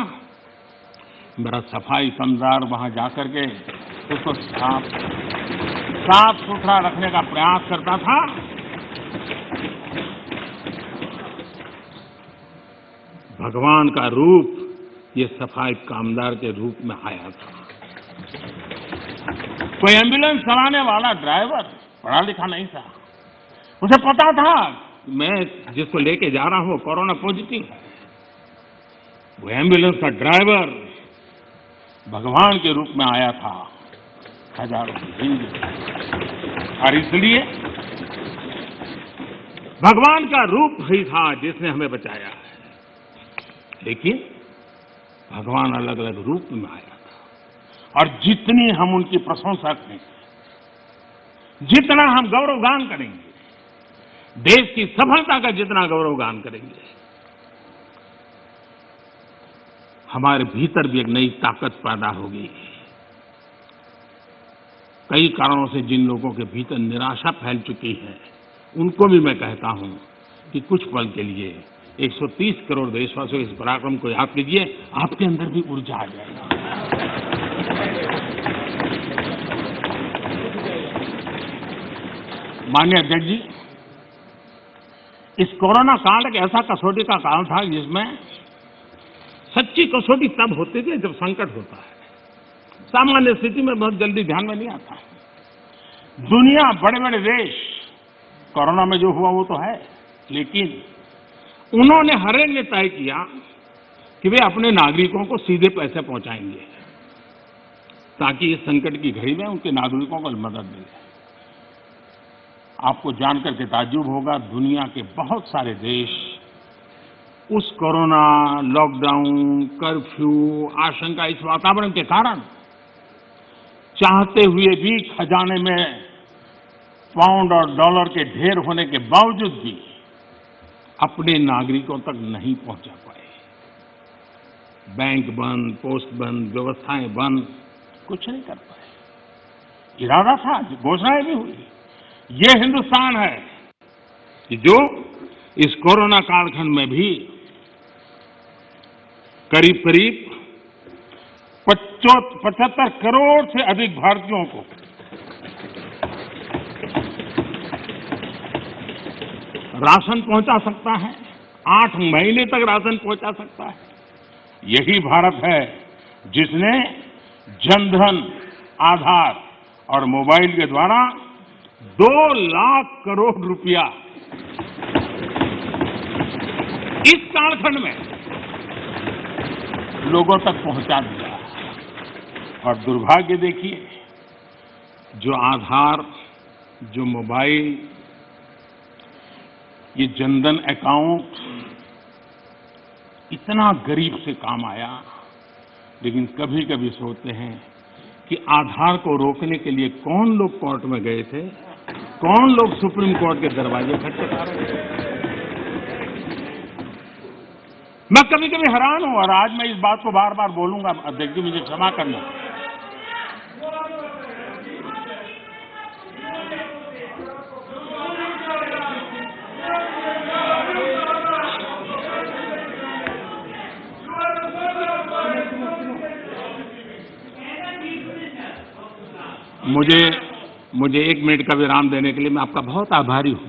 मेरा सफाई कामगार वहां जाकर के उसको साफ सुथरा रखने का प्रयास करता था। भगवान का रूप ये सफाई कामगार के रूप में आया था। कोई एम्बुलेंस चलाने वाला ड्राइवर पढ़ा लिखा नहीं था, उसे पता था मैं जिसको लेके जा रहा हूं कोरोना पॉजिटिव है। वो एम्बुलेंस का ड्राइवर भगवान के रूप में आया था हजारों की जिंदगी, और इसलिए भगवान का रूप ही था जिसने हमें बचाया है। लेकिन भगवान अलग अलग रूप में आया था, और जितनी हम उनकी प्रशंसा करेंगे, जितना हम गौरवगान करेंगे, देश की सफलता का जितना गौरवगान करेंगे, हमारे भीतर भी एक नई ताकत पैदा होगी। कई कारणों से जिन लोगों के भीतर निराशा फैल चुकी है, उनको भी मैं कहता हूं कि कुछ पल के लिए 130 करोड़ देशवासियों के इस पराक्रम को याद कीजिए, आपके अंदर भी ऊर्जा आ जाएगी। माननीय अध्यक्ष जी, इस कोरोना काल एक ऐसा कसौटी का काल था जिसमें सच्ची कसौटी तब होती थी जब संकट होता है। सामान्य स्थिति में बहुत जल्दी ध्यान में नहीं आता। दुनिया, बड़े बड़े देश, कोरोना में जो हुआ वो तो है, लेकिन उन्होंने हर एक ने तय किया कि वे अपने नागरिकों को सीधे पैसे पहुंचाएंगे ताकि इस संकट की घड़ी में उनके नागरिकों को मदद मिले। आपको जानकर के ताज्जुब होगा, दुनिया के बहुत सारे देश उस कोरोना, लॉकडाउन, कर्फ्यू, आशंका, इस वातावरण के कारण चाहते हुए भी खजाने में पाउंड और डॉलर के ढेर होने के बावजूद भी अपने नागरिकों तक नहीं पहुंचा पाए। बैंक बंद, पोस्ट बंद, व्यवस्थाएं बंद, कुछ नहीं कर पाए। इरादा था, घोषणाएं भी हुई। ये हिंदुस्तान है कि जो इस कोरोना कालखंड में भी करीब करीब 75 करोड़ से अधिक भारतीयों को राशन पहुंचा सकता है, 8 महीने तक राशन पहुंचा सकता है। यही भारत है जिसने जनधन, आधार और मोबाइल के द्वारा 2 लाख करोड़ रुपया इस कालखंड में लोगों तक पहुंचा दिया। और दुर्भाग्य देखिए, जो आधार, जो मोबाइल, ये जनधन अकाउंट इतना गरीब से काम आया, लेकिन कभी कभी सोचते हैं कि आधार को रोकने के लिए कौन लोग कोर्ट में गए थे, कौन लोग सुप्रीम कोर्ट के दरवाजे खटखटा रहे थे। मैं कभी कभी हैरान हूं, और आज मैं इस बात को बार बार बोलूंगा, अध्यक्ष जी मुझे क्षमा करना। मुझे 1 मिनट का विराम देने के लिए मैं आपका बहुत आभारी हूं।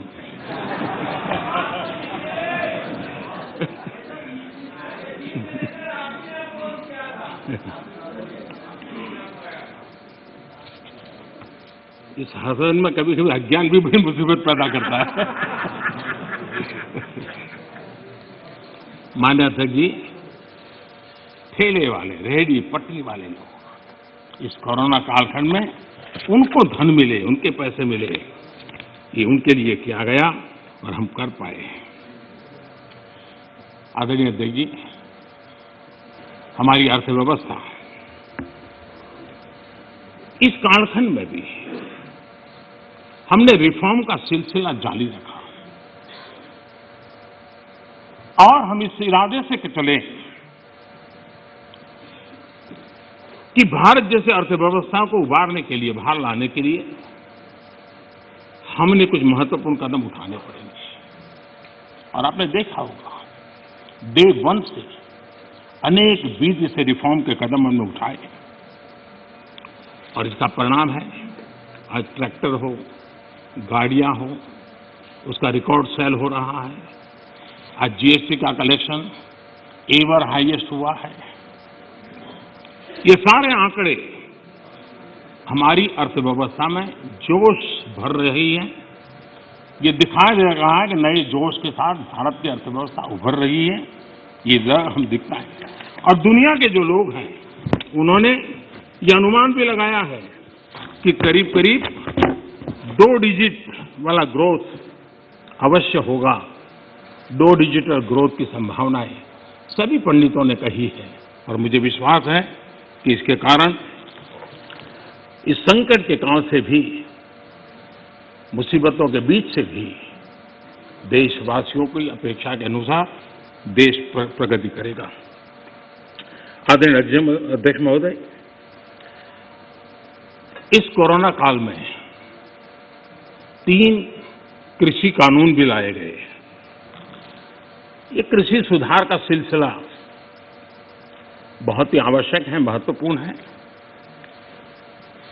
इस हसन में कभी कभी अज्ञान भी बड़ी मुसीबत पैदा करता है। माननीय अध्यक्ष जी, ठेले वाले, रेहड़ी पटरी वाले लोग इस कोरोना कालखंड में उनको धन मिले, उनके पैसे मिले, ये उनके लिए किया गया और हम कर पाए। आदरणीय अध्यक्ष जी, हमारी अर्थव्यवस्था इस कालखंड में भी हमने रिफॉर्म का सिलसिला जारी रखा, और हम इस इरादे से चले कि भारत जैसे अर्थव्यवस्था को उबारने के लिए, बाहर लाने के लिए हमने कुछ महत्वपूर्ण कदम उठाने पड़ेंगे। और आपने देखा होगा, डे 1 से अनेक विधि से रिफॉर्म के कदम हमने उठाए और इसका परिणाम है आज ट्रैक्टर हो, गाड़ियां हो, उसका रिकॉर्ड सेल हो रहा है। आज जीएसटी का कलेक्शन एवर हाईएस्ट हुआ है। ये सारे आंकड़े हमारी अर्थव्यवस्था में जोश भर रही है। ये दिखाई दे रहा है कि नए जोश के साथ भारत की अर्थव्यवस्था उभर रही है। ये हम दिखता है और दुनिया के जो लोग हैं उन्होंने ये अनुमान भी लगाया है कि करीब करीब 2 डिजिट वाला ग्रोथ अवश्य होगा। 2 डिजिटल ग्रोथ की संभावनाएं सभी पंडितों ने कही है और मुझे विश्वास है कि इसके कारण इस संकट के काल से भी, मुसीबतों के बीच से भी देशवासियों की अपेक्षा के अनुसार देश प्रगति करेगा। आदरणीय अध्यक्ष महोदय, इस कोरोना काल में 3 कृषि कानून भी लाए गए। ये कृषि सुधार का सिलसिला बहुत ही आवश्यक है, महत्वपूर्ण है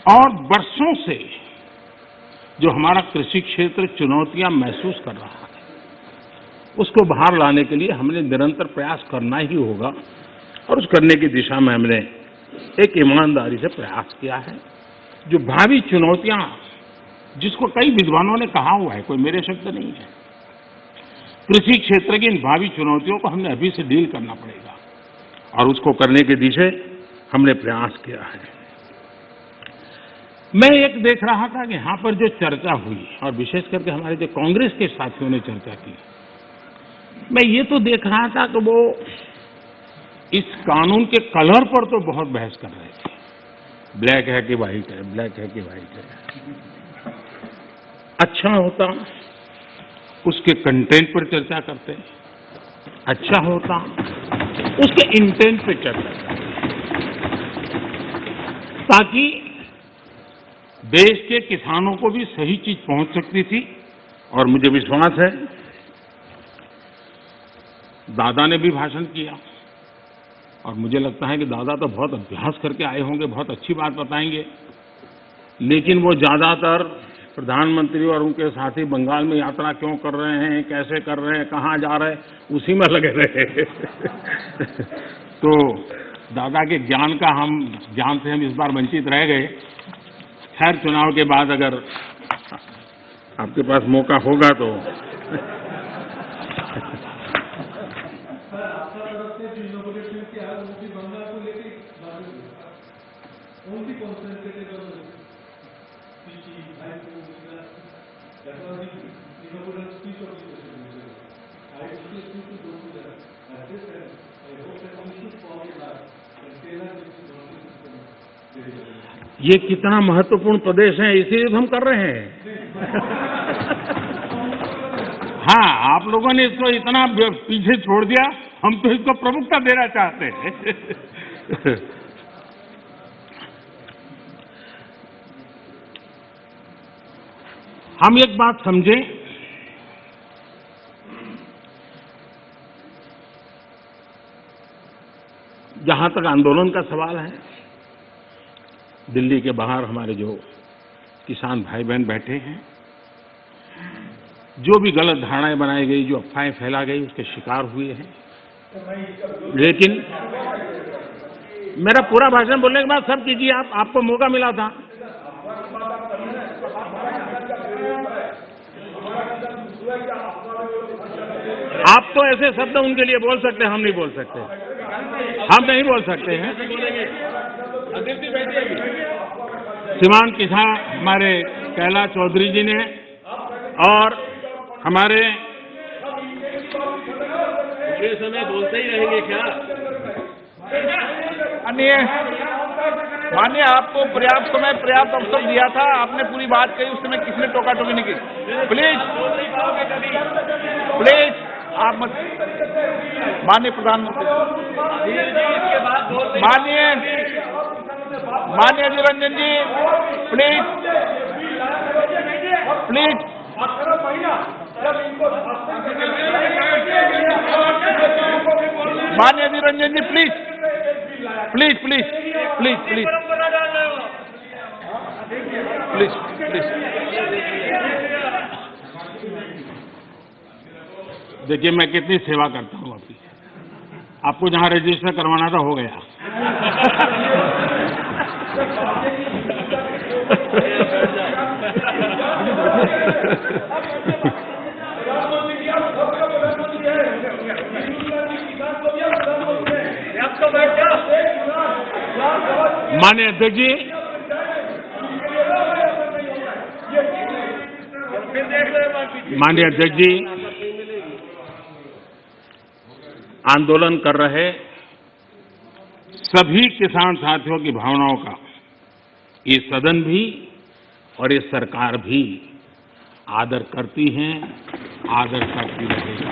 और वर्षों से जो हमारा कृषि क्षेत्र चुनौतियां महसूस कर रहा है उसको बाहर लाने के लिए हमने निरंतर प्रयास करना ही होगा और उस करने की दिशा में हमने एक ईमानदारी से प्रयास किया है। जो भावी चुनौतियां, जिसको कई विद्वानों ने कहा हुआ है, कोई मेरे शब्द नहीं है, कृषि क्षेत्र की इन भावी चुनौतियों को हमने अभी से डील करना पड़ेगा और उसको करने के दिशे हमने प्रयास किया है। मैं एक देख रहा था कि यहां पर जो चर्चा हुई और विशेष करके हमारे जो कांग्रेस के साथियों ने चर्चा की, मैं ये तो देख रहा था कि वो इस कानून के कलर पर तो बहुत बहस कर रहे थे। ब्लैक है कि व्हाइट है, ब्लैक है कि व्हाइट है। अच्छा होता उसके कंटेंट पर चर्चा करते, अच्छा होता उसके इंटेंट पर चर्चा करते, ताकि देश के किसानों को भी सही चीज पहुंच सकती थी। और मुझे विश्वास है दादा ने भी भाषण किया और मुझे लगता है कि दादा तो बहुत अभ्यास करके आए होंगे, बहुत अच्छी बात बताएंगे, लेकिन वो ज्यादातर प्रधानमंत्री और उनके साथी बंगाल में यात्रा क्यों कर रहे हैं, कैसे कर रहे हैं, कहाँ जा रहे हैं, उसी में लगे रहे। तो दादा के ज्ञान से हम इस बार वंचित रह गए। खैर, चुनाव के बाद अगर आपके पास मौका होगा तो ये कितना महत्वपूर्ण प्रदेश है, इसीलिए हम कर रहे हैं। हाँ, आप लोगों ने इसको इतना पीछे छोड़ दिया, हम तो इसको प्रमुखता देना चाहते हैं। हम एक बात समझें, जहां तक आंदोलन का सवाल है, दिल्ली के बाहर हमारे जो किसान भाई बहन बैठे हैं, जो भी गलत धारणाएं बनाई गई, जो अफवाहें फैला गई, उसके शिकार हुए हैं। लेकिन मेरा पूरा भाषण बोलने के बाद सब कीजिए, आपको मौका मिला था। आप तो ऐसे शब्द उनके लिए बोल सकते हैं, हम नहीं बोल सकते, हम नहीं बोल सकते हैं। श्रीमान किसान हमारे कैलाश चौधरी जी ने और हमारे ये समय बोलते ही रहेंगे क्या? माननीय, आपको पर्याप्त समय, पर्याप्त अवसर दिया था, आपने पूरी बात कही, उस समय किसने टोका टोकी नहीं की। प्लीज आप मत। माननीय प्रधानमंत्री, माननीय अधीर रंजन जी, प्लीज। माननीय Adhir Ranjan ji please please please please please please please. देखिए मैं कितनी सेवा करता हूँ आपकी। आपको जहाँ रजिस्टर करवाना था हो गया। माननीय अध्यक्ष जी, माननीय अध्यक्ष जी, आंदोलन कर रहे सभी किसान साथियों की भावनाओं का ये सदन भी और ये सरकार भी आदर करती हैं, आदर करती रहेगी।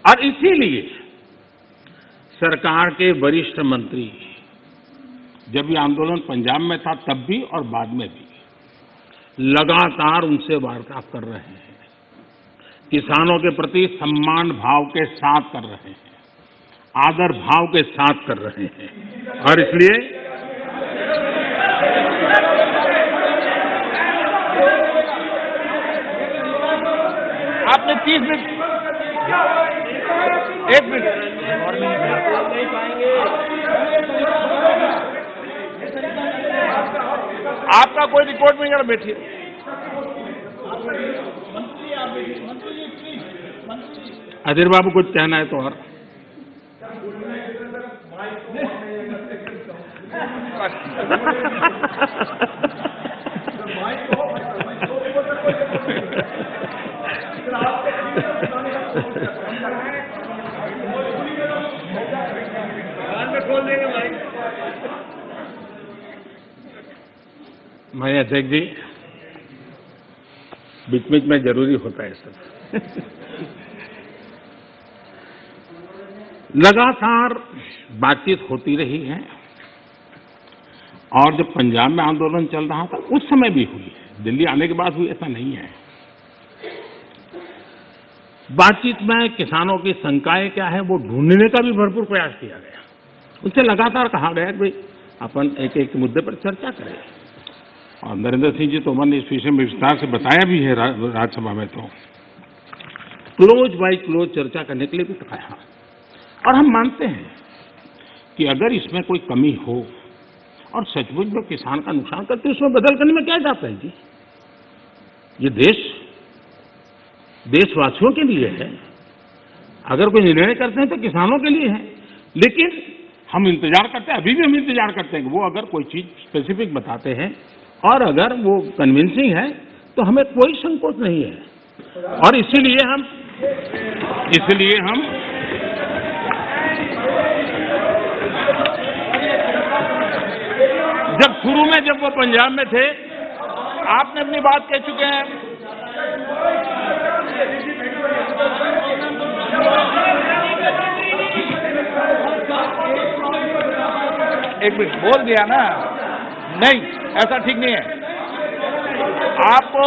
और इसीलिए सरकार के वरिष्ठ मंत्री जब ये आंदोलन पंजाब में था तब भी और बाद में भी लगातार उनसे वार्ता कर रहे हैं, किसानों के प्रति सम्मान भाव के साथ कर रहे हैं, आदर भाव के साथ कर रहे हैं। और इसलिए आपने 30 मिनट, एक मिनट, आपका कोई रिकॉर्ड नहीं कर, बैठिए। अधीर बाबू कुछ कहना है तो और माननीय अध्यक्ष जी, बीच बीच में जरूरी होता है सब। लगातार बातचीत होती रही है और जब पंजाब में आंदोलन चल रहा था उस समय भी हुई है, दिल्ली आने के बाद हुई ऐसा नहीं है। बातचीत में किसानों की शंकाएं क्या है वो ढूंढने का भी भरपूर प्रयास किया गया। उनसे लगातार कहा गया कि भाई अपन एक एक मुद्दे पर चर्चा करें। और नरेंद्र सिंह जी तोमर ने इस विषय में विस्तार से बताया भी है राज्यसभा में, तो क्लोज बाय क्लोज चर्चा करने के लिए भी कहा। और हम मानते हैं कि अगर इसमें कोई कमी हो और सचमुच में किसान का नुकसान करते उसमें बदल करने में क्या जाता है जी। ये देशवासियों के लिए है, अगर कोई निर्णय करते हैं तो किसानों के लिए है। लेकिन हम इंतजार करते हैं, अभी भी हम इंतजार करते हैं कि वो अगर कोई चीज स्पेसिफिक बताते हैं और अगर वो कन्विंसिंग है तो हमें कोई संकोच नहीं है। और इसीलिए हम शुरू में जब वो पंजाब में थे, आपने अपनी बात कह चुके हैं। एक मिनट बोल दिया ना, नहीं ऐसा ठीक नहीं है। आपको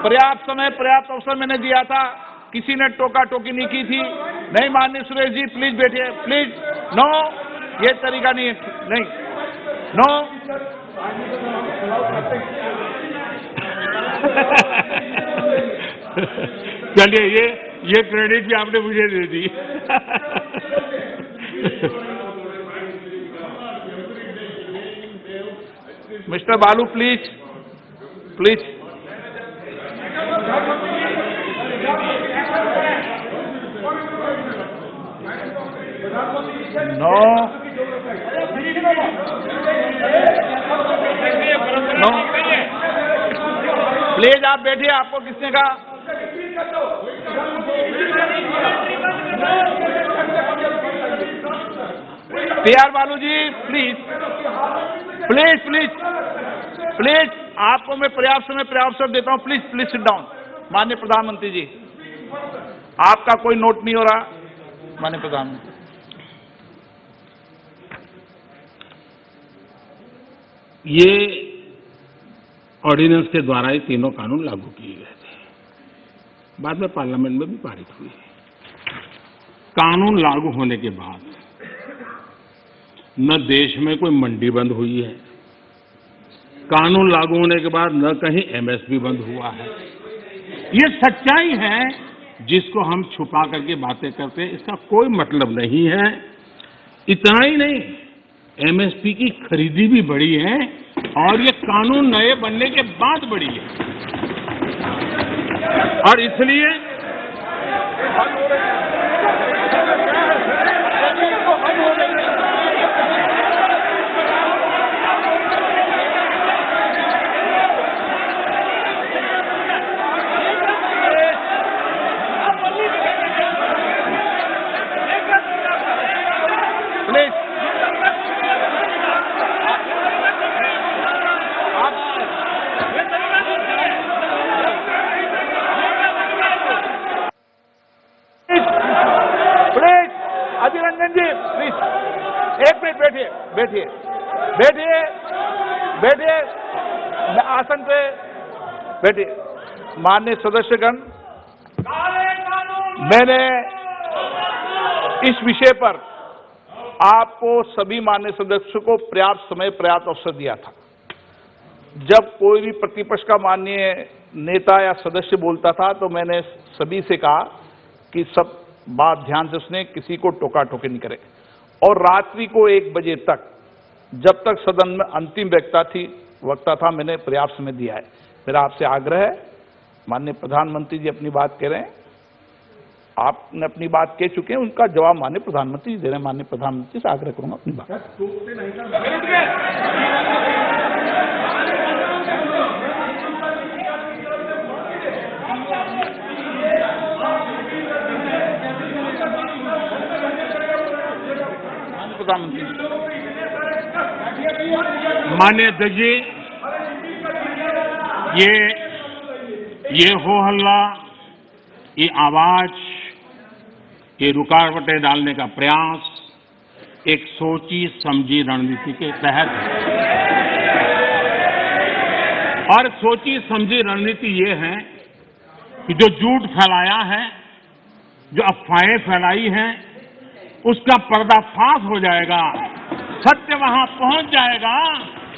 पर्याप्त समय पर्याप्त अवसर मैंने दिया था, किसी ने टोका टोकी नहीं की थी। नहीं माननीय सुरेश जी प्लीज बैठिए, प्लीज। नो, ये तरीका नहीं है, नहीं, नो। चलिए ये क्रेडिट भी आपने मुझे दे दी। Mister Balu please please. No no please आप बैठिए, आपको किसने कहा? PR Balu ji please please please please, आपको मैं पर्याप्त समय पर्याप्त अवसर देता हूं। Please please sit down. माननीय प्रधानमंत्री जी, आपका कोई नोट नहीं हो रहा। माननीय प्रधानमंत्री, ये ऑर्डिनेंस के द्वारा ये तीनों कानून लागू किए गए थे। बाद में पार्लियामेंट में भी पारित हुई। कानून लागू होने के बाद न देश में कोई मंडी बंद हुई है, कानून लागू होने के बाद न कहीं एमएसपी बंद हुआ है। ये सच्चाई है जिसको हम छुपा करके बातें करते हैं, इसका कोई मतलब नहीं है। इतना ही नहीं, एमएसपी की खरीदी भी बढ़ी है और ये कानून नए बनने के बाद बढ़ी है। और इसलिए रंजन जी प्लीज एक मिनट बैठिए बैठिए बैठिए बैठिए आसन पे बैठिए। माननीय सदस्यगण, मैंने इस विषय पर आपको सभी माननीय सदस्यों को पर्याप्त समय पर्याप्त अवसर दिया था। जब कोई भी प्रतिपक्ष का माननीय नेता या सदस्य बोलता था तो मैंने सभी से कहा कि सब बात ध्यान से सुने, किसी को टोका टोकी नहीं करे। और रात्रि को 1 बजे तक, जब तक सदन में अंतिम वक्ता था, मैंने पर्याप्त समय दिया है। मेरा आपसे आग्रह है, माननीय प्रधानमंत्री जी अपनी बात कह रहे हैं, आपने अपनी बात कह चुके हैं, उनका जवाब माननीय प्रधानमंत्री जी दे रहे हैं। माननीय प्रधानमंत्री से आग्रह करूंगा अपनी बात। प्रधानमंत्री माननीय अध्यक्ष जी, ये हो हल्ला, ये आवाज, ये रुकावटें डालने का प्रयास एक सोची समझी रणनीति के तहत है। और सोची समझी रणनीति ये है कि जो झूठ फैलाया है, जो अफवाहें फैलाई हैं, उसका पर्दाफाश हो जाएगा, सत्य वहां पहुंच जाएगा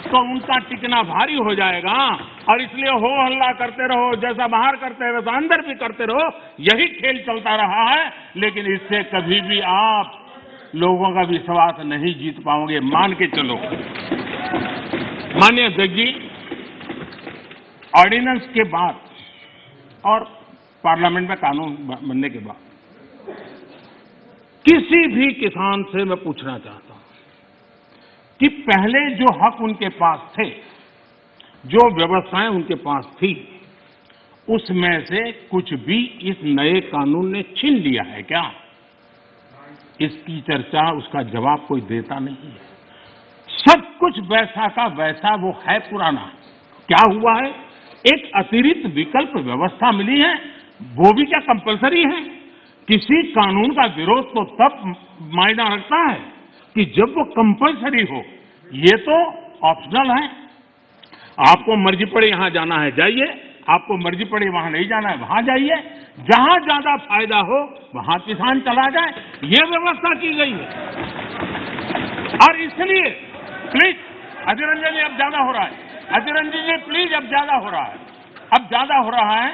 तो उनका टिकना भारी हो जाएगा। और इसलिए हो हल्ला करते रहो, जैसा बाहर करते हैं वैसा अंदर भी करते रहो, यही खेल चलता रहा है। लेकिन इससे कभी भी आप लोगों का विश्वास नहीं जीत पाओगे, मान के चलो। माननीय अध्यक्ष जी, ऑर्डिनेंस के बाद और पार्लियामेंट में कानून बनने के बाद किसी भी किसान से मैं पूछना चाहता हूं कि पहले जो हक उनके पास थे, जो व्यवस्थाएं उनके पास थी, उसमें से कुछ भी इस नए कानून ने छीन लिया है क्या? इसकी चर्चा, उसका जवाब कोई देता नहीं है। सब कुछ वैसा का वैसा वो है पुराना। क्या हुआ है? एक अतिरिक्त विकल्प व्यवस्था मिली है, वो भी क्या कंपलसरी है? किसी कानून का विरोध तो तब मायना रखता है कि जब वो कंपलसरी हो। ये तो ऑप्शनल है। आपको मर्जी पड़े यहां जाना है जाइए, आपको मर्जी पड़े वहां नहीं जाना है वहां जाइए, जहां ज्यादा फायदा हो वहां किसान चला जाए, ये व्यवस्था की गई है। और इसलिए प्लीज अधीर रंजन जी, अब ज्यादा हो रहा है। अधीर रंजन जी प्लीज, अब ज्यादा हो रहा है, अब ज्यादा हो रहा है।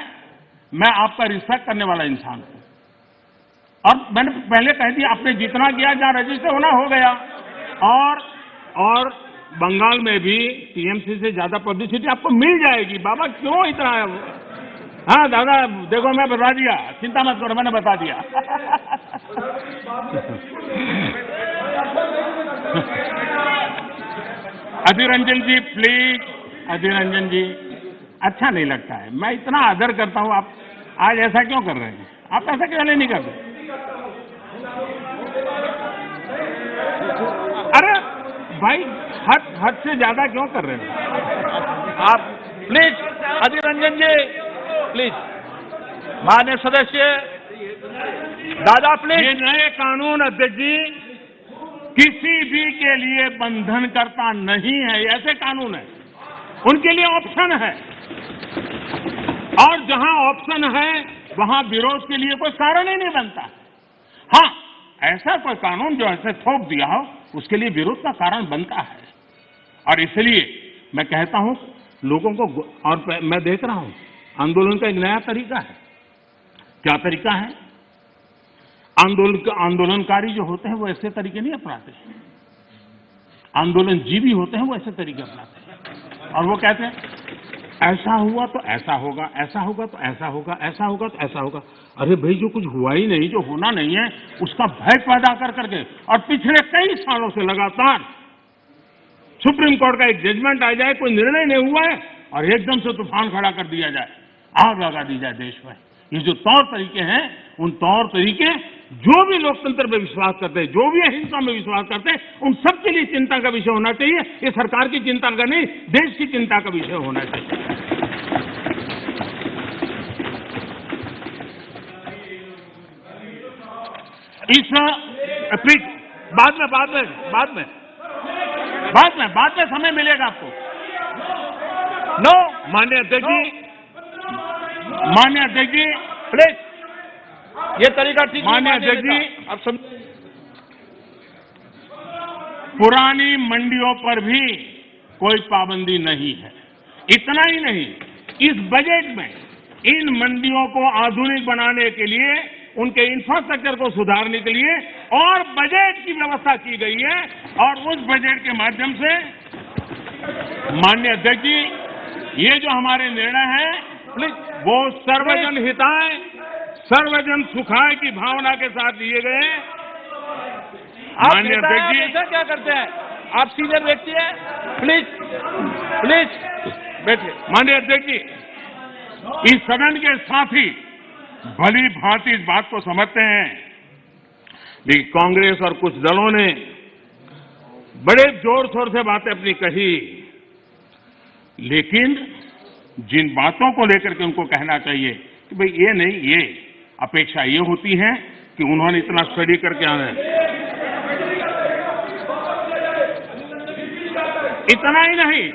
मैं आपका रिस्पेक्ट करने वाला इंसान हूं और मैंने पहले कह दिया, आपने जितना किया जहां रजिस्टर होना हो गया। और बंगाल में भी टीएमसी से ज्यादा पब्लिसिटी आपको मिल जाएगी। बाबा क्यों इतना है? हाँ दादा, देखो मैं बता दिया, चिंता मत करो, मैंने बता दिया। अधीर रंजन जी प्लीज, अधीर रंजन जी, अच्छा नहीं लगता है। मैं इतना आदर करता हूं, आप आज ऐसा क्यों कर रहे हैं? आप ऐसा क्यों नहीं कर रहे? अरे भाई, हद से ज्यादा क्यों कर रहे हैं आप? प्लीज अधीर रंजन जी प्लीज, माननीय सदस्य दादा प्लीज। ये नए कानून अध्यक्ष जी किसी भी के लिए बंधन करता नहीं है। ऐसे कानून है, उनके लिए ऑप्शन है, और जहां ऑप्शन है वहां विरोध के लिए कोई कारण ही नहीं बनता। हाँ, ऐसा कोई कानून जो ऐसे थोप दिया हो उसके लिए विरोध का कारण बनता है। और इसलिए मैं कहता हूं लोगों को, और मैं देख रहा हूं आंदोलन का एक नया तरीका है। क्या तरीका है? आंदोलनकारी जो होते हैं वो ऐसे तरीके नहीं अपनाते हैं। आंदोलन जीवी होते हैं वो ऐसे तरीके अपनाते हैं और वो कहते हैं ऐसा हुआ तो ऐसा होगा, ऐसा होगा तो ऐसा होगा, ऐसा होगा तो ऐसा होगा। अरे भाई, जो कुछ हुआ ही नहीं, जो होना नहीं है, उसका भय पैदा कर करके, और पिछले कई सालों से लगातार सुप्रीम कोर्ट का एक जजमेंट आ जाए, कोई निर्णय नहीं हुआ है और एकदम से तूफान खड़ा कर दिया जाए, आग लगा दी जाए देश में। ये जो तौर तरीके हैं, उन तौर तरीके जो भी लोकतंत्र में विश्वास करते हैं, जो भी अहिंसा में विश्वास करते हैं, उन सबके लिए चिंता का विषय होना चाहिए। ये सरकार की चिंता का नहीं, देश की चिंता का विषय होना चाहिए। इस बाद में समय मिलेगा आपको। नो, माननीय अध्यक्ष जी, प्लीज, ये तरीका ठीक नहीं। माननीय अध्यक्ष जी, अब सब पुरानी मंडियों पर भी कोई पाबंदी नहीं है। इतना ही नहीं, इस बजट में इन मंडियों को आधुनिक बनाने के लिए, उनके इंफ्रास्ट्रक्चर को सुधारने के लिए और बजट की व्यवस्था की गई है। और उस बजट के माध्यम से माननीय अध्यक्ष जी, ये जो हमारे निर्णय हैं वो सर्वजन हिताय, सर्वजन सुखाय की भावना के साथ लिए गए। माननीय अध्यक्ष जी, ऐसा क्या करते हैं? आप सीनियर व्यक्ति हैं, प्लीज बैठिए। माननीय अध्यक्ष जी, इस सदन के साथी भली भांति इस बात को समझते हैं कि कांग्रेस और कुछ दलों ने बड़े जोर शोर से बातें अपनी कही, लेकिन जिन बातों को लेकर के उनको कहना चाहिए कि भाई ये नहीं, ये अपेक्षा ये होती है कि उन्होंने इतना स्टडी करके आना है। इतना ही नहीं,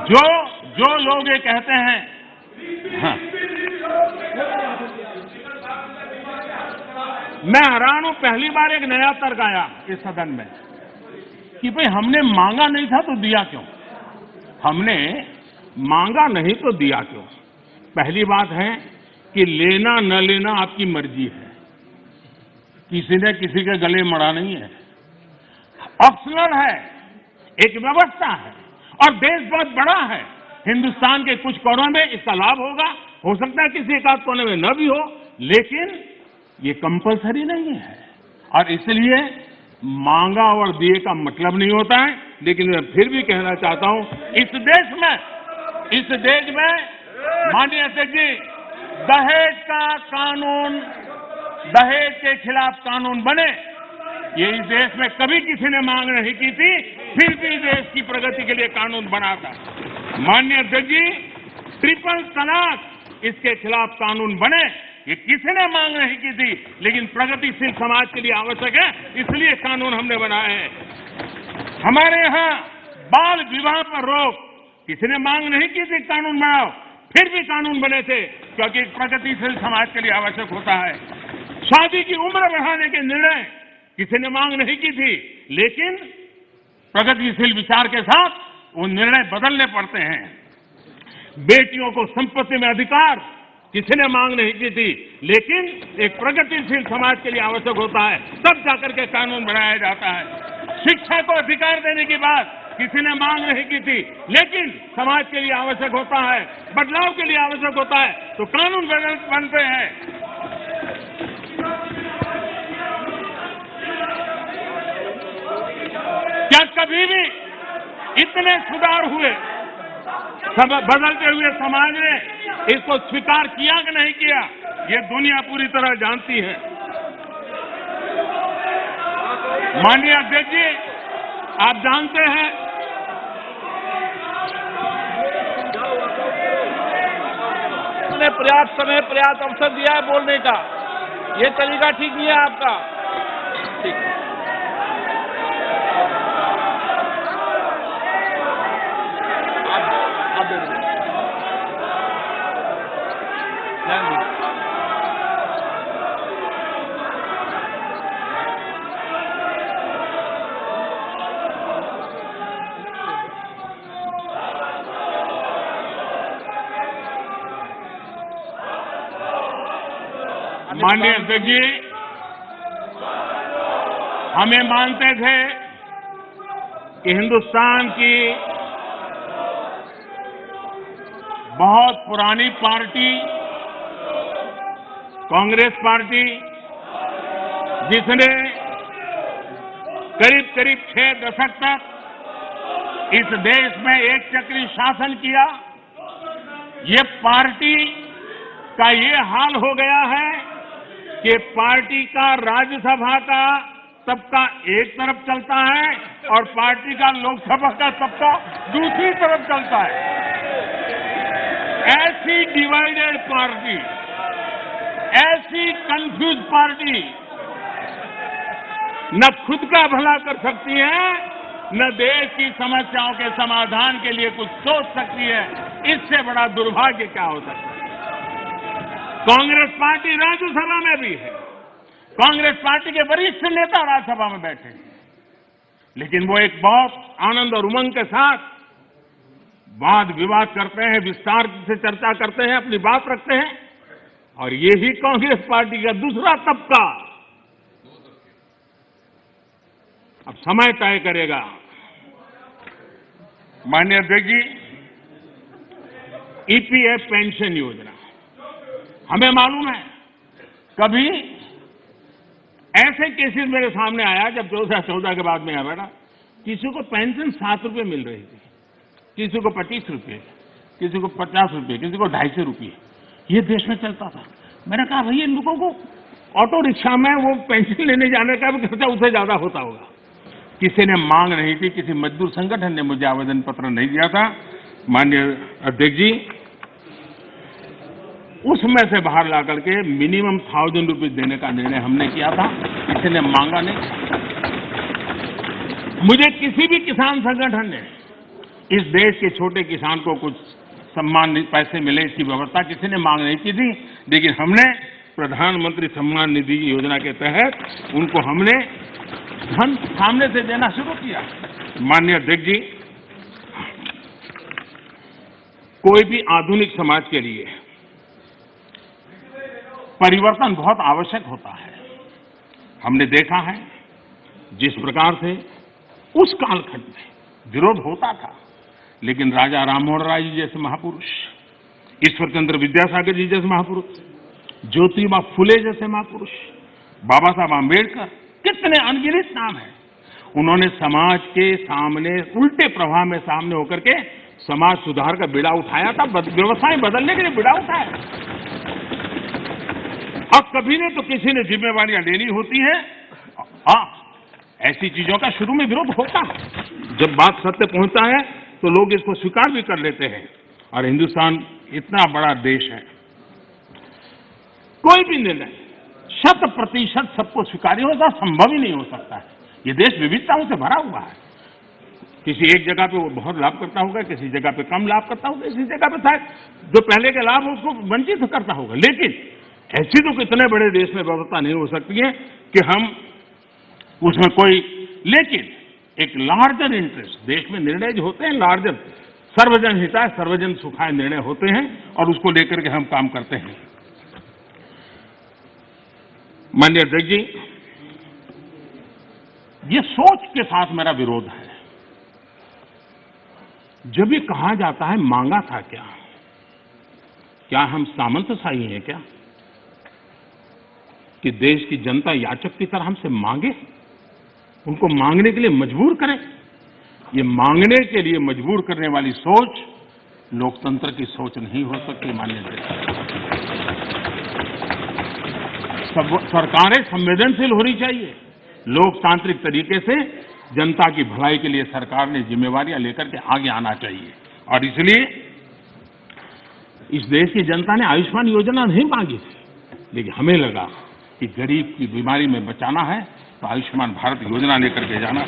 जो लोग ये कहते हैं, हाँ, मैं हैरान हूं, पहली बार एक नया तर्क आया इस सदन में कि भाई हमने मांगा नहीं था तो दिया क्यों? हमने मांगा नहीं तो दिया क्यों? पहली बात है कि लेना न लेना आपकी मर्जी है, किसी ने किसी के गले मड़ा नहीं है, ऑप्शनल है, एक व्यवस्था है और देश बहुत बड़ा है। हिंदुस्तान के कुछ कोनों में इसका लाभ होगा, हो सकता है किसी एक आध कोने में न भी हो, लेकिन ये कंपलसरी नहीं है। और इसलिए मांगा और दिए का मतलब नहीं होता है। लेकिन मैं फिर भी कहना चाहता हूं, इस देश में माननीय अध्यक्ष जी, दहेज का कानून, दहेज के खिलाफ कानून बने, ये इस देश में कभी किसी ने मांग नहीं की थी, फिर भी देश की प्रगति के लिए कानून बना था। माननीय अध्यक्ष जी, ट्रिपल तलाक, इसके खिलाफ कानून बने, ये किसी ने मांग नहीं की थी, लेकिन प्रगतिशील समाज के लिए आवश्यक है, इसलिए कानून हमने बनाए हैं। हमारे यहाँ बाल विवाह पर रोक, किसी ने मांग नहीं की थी कानून बनाओ, फिर भी कानून बने थे, क्योंकि प्रगतिशील समाज के लिए आवश्यक होता है। शादी की उम्र बढ़ाने के निर्णय किसी ने मांग नहीं की थी, लेकिन प्रगतिशील विचार के साथ वो निर्णय बदलने पड़ते हैं। बेटियों को संपत्ति में अधिकार किसी ने मांग नहीं की थी, लेकिन एक प्रगतिशील समाज के लिए आवश्यक होता है, तब जाकर के कानून बनाया जाता है। शिक्षा को अधिकार देने की बात किसी ने मांग नहीं की थी, लेकिन समाज के लिए आवश्यक होता है, बदलाव के लिए आवश्यक होता है, तो कानून बनते हैं। क्या कभी भी इतने सुधार हुए, सब बदलते हुए समाज ने इसको स्वीकार किया कि नहीं किया, ये दुनिया पूरी तरह जानती है। माननीय अध्यक्ष जी, आप जानते हैं ने पर्याप्त समय, पर्याप्त अवसर दिया है बोलने का, ये तरीका ठीक नहीं है आपका। ठीक, माननीय अध्यक्ष जी, हमें मानते थे कि हिंदुस्तान की बहुत पुरानी पार्टी कांग्रेस पार्टी, जिसने करीब करीब 6 दशक तक इस देश में एक चक्री शासन किया, ये पार्टी का ये हाल हो गया है कि पार्टी का राज्यसभा का सबका एक तरफ चलता है और पार्टी का लोकसभा का सबका दूसरी तरफ चलता है। ऐसी डिवाइडेड पार्टी, ऐसी कंफ्यूज पार्टी न खुद का भला कर सकती है, न देश की समस्याओं के समाधान के लिए कुछ सोच सकती है। इससे बड़ा दुर्भाग्य क्या हो सकता है? कांग्रेस पार्टी राज्यसभा में भी है, कांग्रेस पार्टी के वरिष्ठ नेता राज्यसभा में बैठे हैं, लेकिन वो एक बहुत आनंद और उमंग के साथ वाद विवाद करते हैं, विस्तार से चर्चा करते हैं, अपनी बात रखते हैं। और यही कांग्रेस पार्टी का दूसरा तबका अब समय तय करेगा। माननीय अध्यक्ष जी, ईपीएफ पेंशन योजना, हमें मालूम है कभी ऐसे केसेस मेरे सामने आया जब 2014 के बाद में आया बेटा, किसी को पेंशन 7 रुपये मिल रही थी, किसी को 25 रुपये, किसी को 50 रुपये, किसी को 250 रुपये, ये देश में चलता था। मैंने कहा भैया इन लोगों को ऑटो रिक्शा में वो पेंशन लेने जाने का भी खर्चा उससे ज्यादा होता होगा। किसी ने मांग नहीं थी, किसी मजदूर संगठन ने मुझे आवेदन पत्र नहीं दिया था। माननीय अध्यक्ष जी, उसमें से बाहर ला करके मिनिमम 1000 रुपये देने का निर्णय हमने किया था, किसी ने मांगा नहीं। मुझे किसी भी किसान संगठन ने इस देश के छोटे किसान को कुछ सम्मान पैसे मिले इसकी व्यवस्था किसी ने मांग नहीं की थी, लेकिन हमने प्रधानमंत्री सम्मान निधि योजना के तहत उनको हमने धन सामने से देना शुरू किया। माननीय अध्यक्ष जी, कोई भी आधुनिक समाज के लिए परिवर्तन बहुत आवश्यक होता है। हमने देखा है जिस प्रकार से उस कालखंड में विरोध होता था, लेकिन राजा राममोहन राय जी जैसे महापुरुष, ईश्वर चंद्र विद्यासागर जी जैसे महापुरुष, ज्योतिबा फुले जैसे महापुरुष, बाबा साहब आम्बेडकर, कितने अनगिनत नाम हैं। उन्होंने समाज के सामने उल्टे प्रवाह में सामने होकर के समाज सुधार का बीड़ा उठाया था, व्यवस्थाएं बदलने के लिए बीड़ा उठाया। अब कभी ने तो किसी ने जिम्मेवारियां लेनी होती है। हाँ, ऐसी चीजों का शुरू में विरोध होता है, जब बात सत्य पहुंचता है तो लोग इसको स्वीकार भी कर लेते हैं। और हिंदुस्तान इतना बड़ा देश है, कोई भी निर्णय 100% सबको स्वीकार्य होगा संभव ही नहीं हो सकता है। ये देश विविधताओं से भरा हुआ है। किसी एक जगह पे वो बहुत लाभ करता होगा, किसी जगह पे कम लाभ करता होगा, किसी जगह पे शायद जो पहले के लाभ उसको वंचित करता होगा। लेकिन ऐसी तो कितने बड़े देश में व्यवस्था नहीं हो सकती है कि हम उसमें कोई, लेकिन एक लार्जर इंटरेस्ट, देश में निर्णय जो होते हैं लार्जर, सर्वजन हिताय सर्वजन सुखाय निर्णय होते हैं और उसको लेकर के हम काम करते हैं। माननीय अध्यक्ष जी, ये सोच के साथ मेरा विरोध है। जब ये कहा जाता है मांगा था क्या हम सामंतशाही हैं क्या कि देश की जनता याचक की तरह हमसे मांगे, उनको मांगने के लिए मजबूर करें? ये मांगने के लिए मजबूर करने वाली सोच लोकतंत्र की सोच नहीं हो सकती। माननीय सरकारें संवेदनशील होनी चाहिए। लोकतांत्रिक तरीके से जनता की भलाई के लिए सरकार ने जिम्मेवारियां लेकर के आगे आना चाहिए। और इसलिए इस देश की जनता ने आयुष्मान योजना नहीं मांगी थी, लेकिन हमें लगा कि गरीब की बीमारी में बचाना है तो आयुष्मान भारत योजना लेकर के जाना।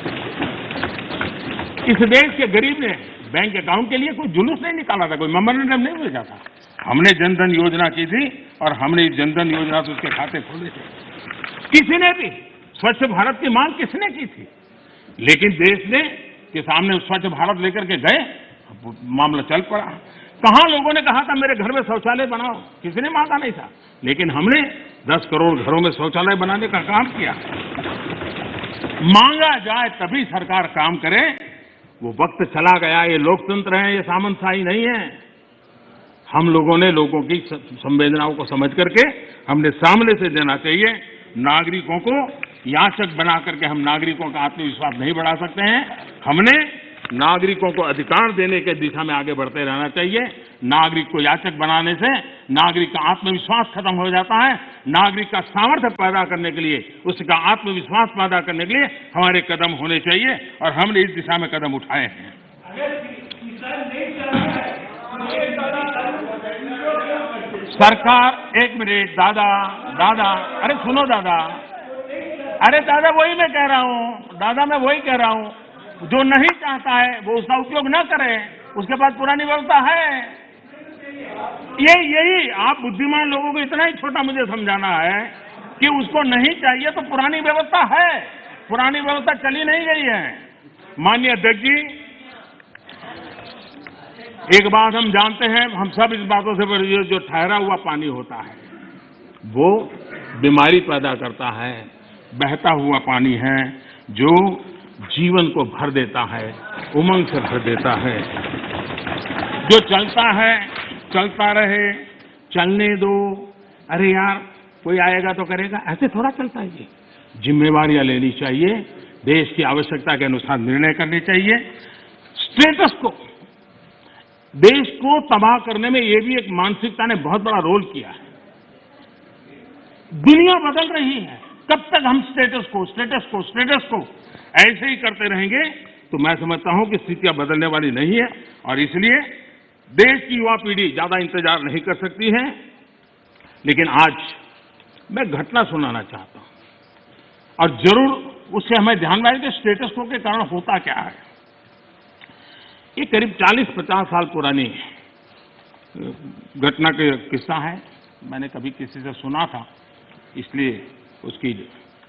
इस देश के गरीब ने बैंक अकाउंट के लिए कोई जुलूस नहीं निकाला था, कोई मेमोरेंडम नहीं भेजा था। हमने जनधन योजना की थी और हमने जनधन योजना से उसके खाते खोले थे। किसी ने भी स्वच्छ भारत की मांग किसने की थी? लेकिन देश ने के सामने स्वच्छ भारत लेकर के गए, मामला चल पड़ा। कहां लोगों ने कहा था मेरे घर में शौचालय बनाओ? किसी ने मांगा नहीं था, लेकिन हमने 10 करोड़ घरों में शौचालय बनाने का काम किया। मांगा जाए तभी सरकार काम करे, वो वक्त चला गया। ये लोकतंत्र है, ये सामंतशाही नहीं है। हम लोगों ने लोगों की संवेदनाओं को समझ करके हमने सामने से देना चाहिए। नागरिकों को याचक बना करके हम नागरिकों का आत्मविश्वास नहीं बढ़ा सकते हैं। हमने नागरिकों को अधिकार देने के दिशा में आगे बढ़ते रहना चाहिए। नागरिक को याचक बनाने से नागरिक का आत्मविश्वास खत्म हो जाता है। नागरिक का सामर्थ्य पैदा करने के लिए, उसका आत्मविश्वास पैदा करने के लिए हमारे कदम होने चाहिए और हमने इस दिशा में कदम उठाए हैं। सरकार, एक मिनट दादा, अरे सुनो दादा, अरे दादा वही मैं कह रहा हूँ, दादा मैं वही कह रहा हूँ, जो नहीं चाहता है वो उसका उपयोग न करे, उसके पास पुरानी व्यवस्था है। यही आप बुद्धिमान लोगों को इतना ही छोटा मुझे समझाना है कि उसको नहीं चाहिए तो पुरानी व्यवस्था है, पुरानी व्यवस्था चली नहीं गई है। माननीय अध्यक्ष जी, एक बात हम जानते हैं, हम सब इस बातों से, जो ठहरा हुआ पानी होता है वो बीमारी पैदा करता है। बहता हुआ पानी है जो जीवन को भर देता है, उमंग से भर देता है। जो चलता है चलता रहे, चलने दो, अरे यार कोई आएगा तो करेगा, ऐसे थोड़ा चलता है। ये जिम्मेवारियां लेनी चाहिए, देश की आवश्यकता के अनुसार निर्णय करने चाहिए। स्टेटस को, देश को तबाह करने में ये भी एक मानसिकता ने बहुत बड़ा रोल किया है। दुनिया बदल रही है, कब तक हम स्टेटस को ऐसे ही करते रहेंगे तो मैं समझता हूं कि स्थितियां बदलने वाली नहीं है। और इसलिए देश की युवा पीढ़ी ज्यादा इंतजार नहीं कर सकती है। लेकिन आज मैं घटना सुनाना चाहता हूं और जरूर उससे हमें ध्यान में आए कि स्टेटस को के कारण होता क्या है। ये करीब 40-50 साल पुरानी घटना का किस्सा है। मैंने कभी किसी से सुना था, इसलिए उसकी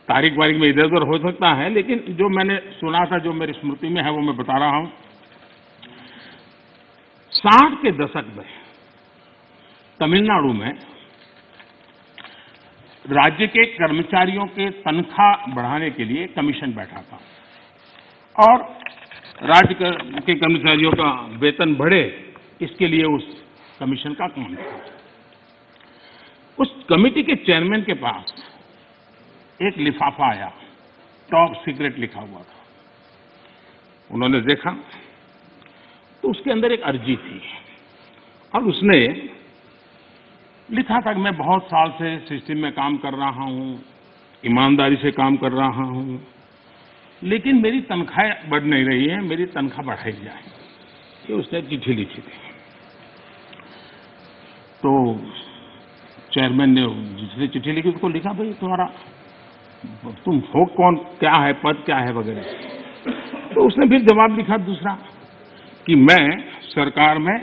तारीख वारीख में इधर उधर हो सकता है, लेकिन जो मैंने सुना था, जो मेरी स्मृति में है, वो मैं बता रहा हूं। 60 के दशक में तमिलनाडु में राज्य के कर्मचारियों के तनख्वाह बढ़ाने के लिए कमीशन बैठा था और राज्य के कर्मचारियों का वेतन बढ़े, इसके लिए उस कमीशन का काम था। उस कमेटी के चेयरमैन के पास एक लिफाफा आया, टॉप सीक्रेट लिखा हुआ था। उन्होंने देखा तो उसके अंदर एक अर्जी थी और उसने लिखा था कि मैं बहुत साल से सिस्टम में काम कर रहा हूं, ईमानदारी से काम कर रहा हूं, लेकिन मेरी तनख्वाह बढ़ नहीं रही है, मेरी तनख्वाह बढ़ाई जाए। ये उसने चिट्ठी लिखी थी। तो चेयरमैन ने जिसने चिट्ठी लिखी उसको लिखा, भाई तुम हो कौन, क्या है पद, क्या है वगैरह। तो उसने फिर जवाब लिखा दूसरा कि मैं सरकार में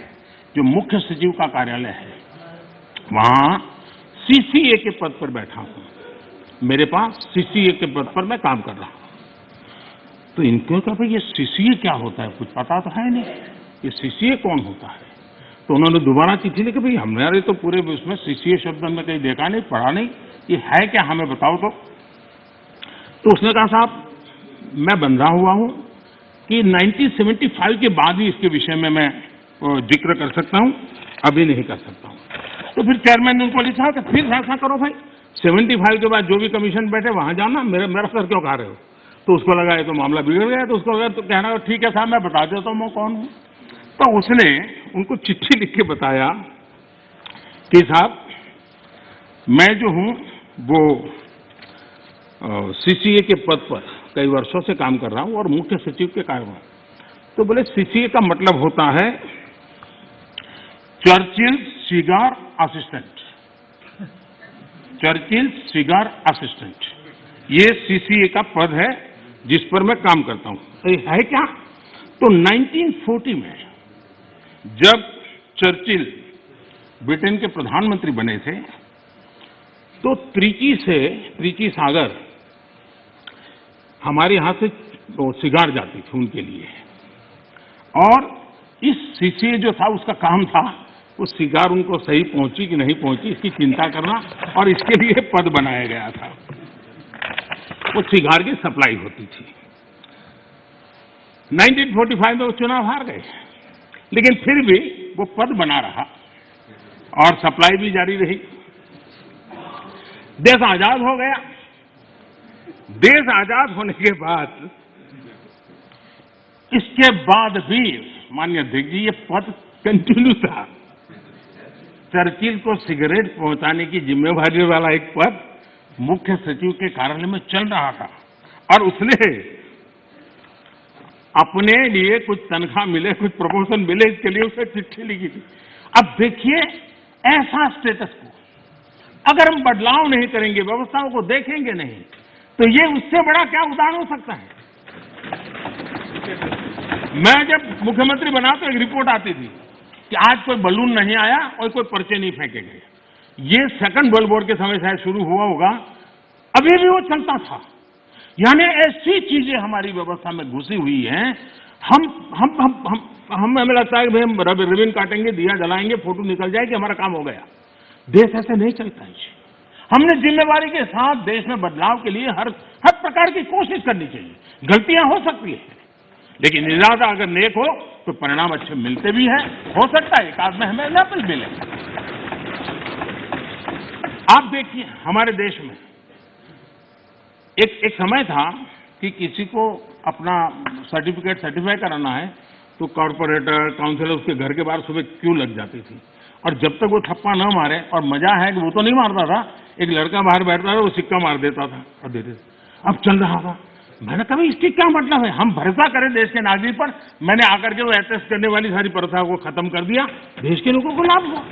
जो मुख्य सचिव का कार्यालय है वहां सीसीए के पद पर बैठा हूं, मेरे पास सीसीए के पद पर मैं काम कर रहा हूं। तो इनको कहा भाई ये सीसीए क्या होता है, कुछ पता तो है नहीं, ये सीसीए कौन होता है। तो उन्होंने दोबारा चिट्ठी लिखी, भाई हमारे तो पूरे उसमें सीसीए शब्द हमने कहीं देखा नहीं, पढ़ा नहीं, ये है क्या, हमें बताओ। तो उसने कहा साहब मैं बंधा हुआ हूं कि 1975 के बाद ही इसके विषय में मैं जिक्र कर सकता हूं, अभी नहीं कर सकता हूं। तो फिर चेयरमैन ने उनको लिखा कि फिर ऐसा करो भाई, 75 के बाद जो भी कमीशन बैठे वहां जाना, मेरा सर क्यों खा रहे हो। तो उसको लगा ये तो मामला बिगड़ गया। तो उसको लगा तो कहना ठीक है साहब मैं बता देता हूं मैं कौन हूं। तो उसने उनको चिट्ठी लिख के बताया कि साहब मैं जो हूं वो सीसीए के पद पर कई वर्षों से काम कर रहा हूं और मुख्य सचिव के कार्यभार। तो बोले सीसीए का मतलब होता है Churchill cigar assistant, Churchill cigar assistant, ये सीसीए का पद है जिस पर मैं काम करता हूं। है क्या? तो 1940 में जब चर्चिल ब्रिटेन के प्रधानमंत्री बने थे तो त्रिची सागर हमारे यहां से सिगार जाती थी उनके लिए, और इस सीसीए जो था उसका काम था वो सिगार उनको सही पहुंची कि नहीं पहुंची इसकी चिंता करना, और इसके लिए पद बनाया गया था। वो सिगार की सप्लाई होती थी। 1945 में वो चुनाव हार गए, लेकिन फिर भी वो पद बना रहा और सप्लाई भी जारी रही। देश आजाद हो गया। देश आजाद होने के बाद इसके बाद भी माननीय अध्यक्ष जी ये पद कंटिन्यू था। चर्चिल को सिगरेट पहुंचाने की जिम्मेवारी वाला एक पद मुख्य सचिव के कार्यालय में चल रहा था, और उसने अपने लिए कुछ तनख्वाह मिले, कुछ प्रमोशन मिले, इसके लिए उसे चिट्ठी लिखी थी। अब देखिए ऐसा स्टेटस को अगर हम बदलाव नहीं करेंगे, व्यवस्थाओं को देखेंगे नहीं, तो ये उससे बड़ा क्या उदाहरण हो सकता है। मैं जब मुख्यमंत्री बना तो एक रिपोर्ट आती थी कि आज कोई बलून नहीं आया और कोई पर्चे नहीं फेंके गए। ये सेकंड वर्ल्ड वॉर के समय शायद शुरू हुआ होगा, अभी भी वो चलता था। यानी ऐसी चीजें हमारी व्यवस्था में घुसी हुई हैं। हमें लगता है कि भाई हम रिबन काटेंगे, दिया जलाएंगे, फोटो निकल जाएगी, हमारा काम हो गया। देश ऐसे नहीं चलता है। हमने जिम्मेवारी के साथ देश में बदलाव के लिए हर प्रकार की कोशिश करनी चाहिए। गलतियां हो सकती है, लेकिन इरादा अगर नेक हो तो परिणाम अच्छे मिलते भी हैं। हो सकता है एक आध में हमें एग्जाम्पल मिले। आप देखिए हमारे देश में एक समय था कि किसी को अपना सर्टिफिकेट सर्टिफाई कराना है तो कॉर्पोरेटर, काउंसिलर उसके घर के बाहर सुबह क्यू लग जाती थी, और जब तक वो थप्पा न मारे, और मजा है कि वो तो नहीं मारता था, एक लड़का बाहर बैठता था, वो सिक्का मार देता था और देते थे। अब चल रहा था। मैंने कहा इसकी क्या मतलब है, हम भरोसा करें देश के नागरिक पर। मैंने आकर के वो अटेस्ट करने वाली सारी प्रथा को खत्म कर दिया, देश के लोगों को लाभ हुआ।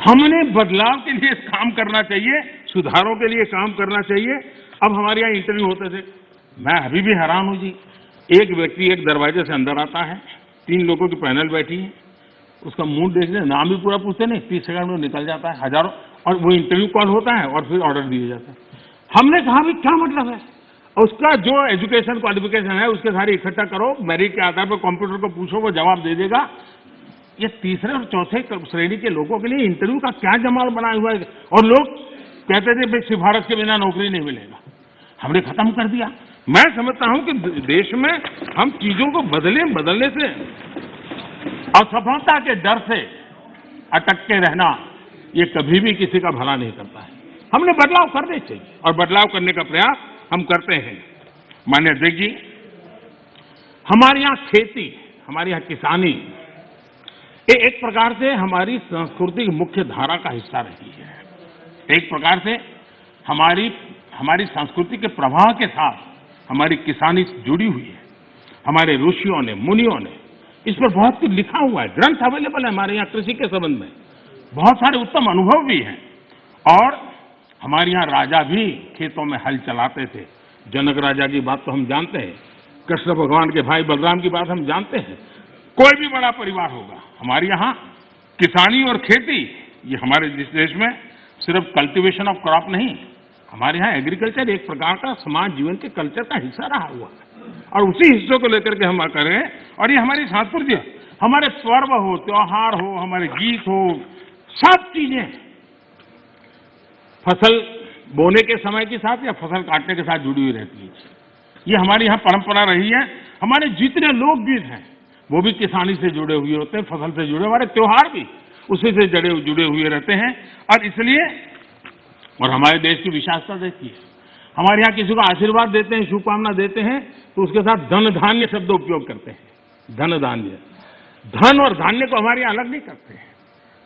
हमने बदलाव के लिए काम करना चाहिए, सुधारों के लिए काम करना चाहिए। अब हमारे यहाँ इंटरव्यू होते थे, मैं अभी भी हैरान हूं जी। एक व्यक्ति एक दरवाजे से अंदर आता है, 3 लोगों की पैनल बैठी है, उसका मुंह देखने नाम भी पूरा पूछते नहीं, 30 सेकंड में निकल जाता है हजारों, और वो इंटरव्यू कॉल होता है और फिर ऑर्डर दिए जाता है। हमने कहा भी क्या मतलब है, उसका जो एजुकेशन क्वालिफिकेशन है उसके सारे इकट्ठा करो, मेरिट के आधार पर कंप्यूटर को पूछो, वो जवाब दे देगा। ये तीसरे और चौथे श्रेणी के लोगों के लिए इंटरव्यू का क्या जमाल बनाया हुआ है। और लोग कहते थे भाई सिफारिश के बिना नौकरी नहीं मिलेगा, हमने खत्म कर दिया। मैं समझता हूं कि देश में हम चीजों को बदलने से, असफलता के डर से अटक के रहना, ये कभी भी किसी का भला नहीं करता है। हमने बदलाव करने चाहिए, और बदलाव करने का प्रयास हम करते हैं। माननीय अध्यक्ष जी, हमारे यहाँ खेती, हमारे यहाँ किसानी एक प्रकार से हमारी संस्कृति की मुख्य धारा का हिस्सा रही है। एक प्रकार से हमारी संस्कृति के प्रवाह के साथ हमारी किसानी जुड़ी हुई है। हमारे ऋषियों ने, मुनियों ने इस पर बहुत कुछ लिखा हुआ है, ग्रंथ अवेलेबल है हमारे यहाँ कृषि के संबंध में, बहुत सारे उत्तम अनुभव भी हैं। और हमारे यहाँ राजा भी खेतों में हल चलाते थे। जनक राजा की बात तो हम जानते हैं, कृष्ण भगवान के भाई बलराम की बात हम जानते हैं। कोई भी बड़ा परिवार होगा, हमारे यहाँ किसानी और खेती, ये हमारे देश में सिर्फ कल्टीवेशन ऑफ क्रॉप नहीं, हमारे यहाँ एग्रीकल्चर एक प्रकार का समाज जीवन के कल्चर का हिस्सा रहा हुआ है, और उसी हिस्से को लेकर के हम करें। और ये हमारी संस्कृति, हमारे पर्व हो, त्योहार हो, हमारे गीत हो, सब चीजें फसल बोने के समय के साथ या फसल काटने के साथ जुड़ी हुई रहती है। ये हमारी यहाँ परंपरा रही है। हमारे जितने लोकगीत हैं वो भी किसानी से जुड़े हुए होते हैं, फसल से जुड़े। हमारे त्योहार भी उसी से जुड़े हुए रहते हैं। और इसलिए, और हमारे देश की विशालता देखिए, हमारे यहाँ किसी को आशीर्वाद देते हैं, शुभकामना देते हैं, तो उसके साथ धन धान्य शब्द उपयोग करते हैं। धन धान्य, धन और धान्य को हमारे यहाँ अलग नहीं करते हैं।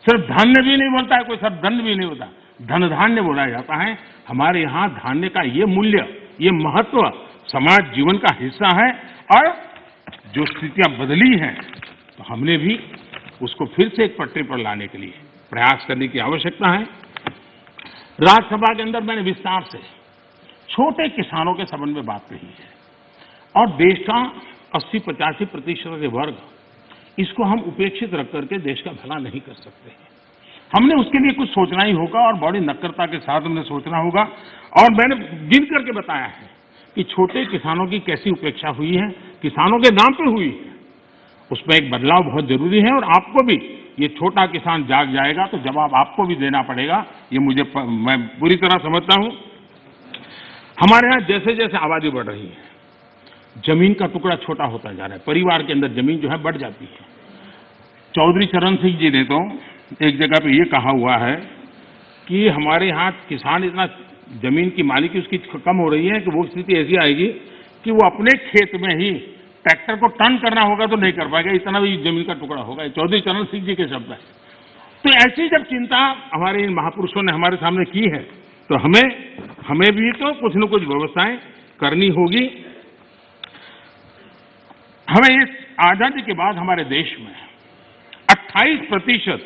सिर्फ धान्य भी नहीं बोलता है कोई, सिर्फ धन भी नहीं होता, धन धान्य बोला जाता है। हमारे यहाँ धान्य का ये मूल्य, ये महत्व समाज जीवन का हिस्सा है। और जो स्थितियां बदली हैं, तो हमने भी उसको फिर से एक पटरी पर लाने के लिए प्रयास करने की आवश्यकता है। राज्यसभा के अंदर मैंने विस्तार से छोटे किसानों के संबंध में बात कही है, और देश का 80-85% वर्ग इसको हम उपेक्षित रख करके देश का भला नहीं कर सकते हैं। हमने उसके लिए कुछ सोचना ही होगा और बड़ी नक्करता के साथ हमने सोचना होगा। और मैंने गिन करके बताया है कि छोटे किसानों की कैसी उपेक्षा हुई है, किसानों के नाम पे हुई है। उसमें एक बदलाव बहुत जरूरी है और आपको भी ये छोटा किसान जाग जाएगा तो जवाब आपको भी देना पड़ेगा। ये मैं पूरी तरह समझता हूं। हमारे यहाँ जैसे जैसे आबादी बढ़ रही है, जमीन का टुकड़ा छोटा होता जा रहा है, परिवार के अंदर जमीन जो है बढ़ जाती है। चौधरी चरण सिंह जी ने तो एक जगह पे ये कहा हुआ है कि हमारे यहाँ किसान इतना जमीन की मालिकी उसकी कम हो रही है कि वो स्थिति ऐसी आएगी कि वो अपने खेत में ही ट्रैक्टर को टर्न करना होगा तो नहीं कर पाएगा, इतना भी जमीन का टुकड़ा होगा। चौधरी चरण सिंह जी के शब्द है। तो ऐसी जब चिंता हमारे इन महापुरुषों ने हमारे सामने की है तो हमें भी तो कुछ न कुछ व्यवस्थाएं करनी होगी। हमें इस आजादी के बाद हमारे देश में 28%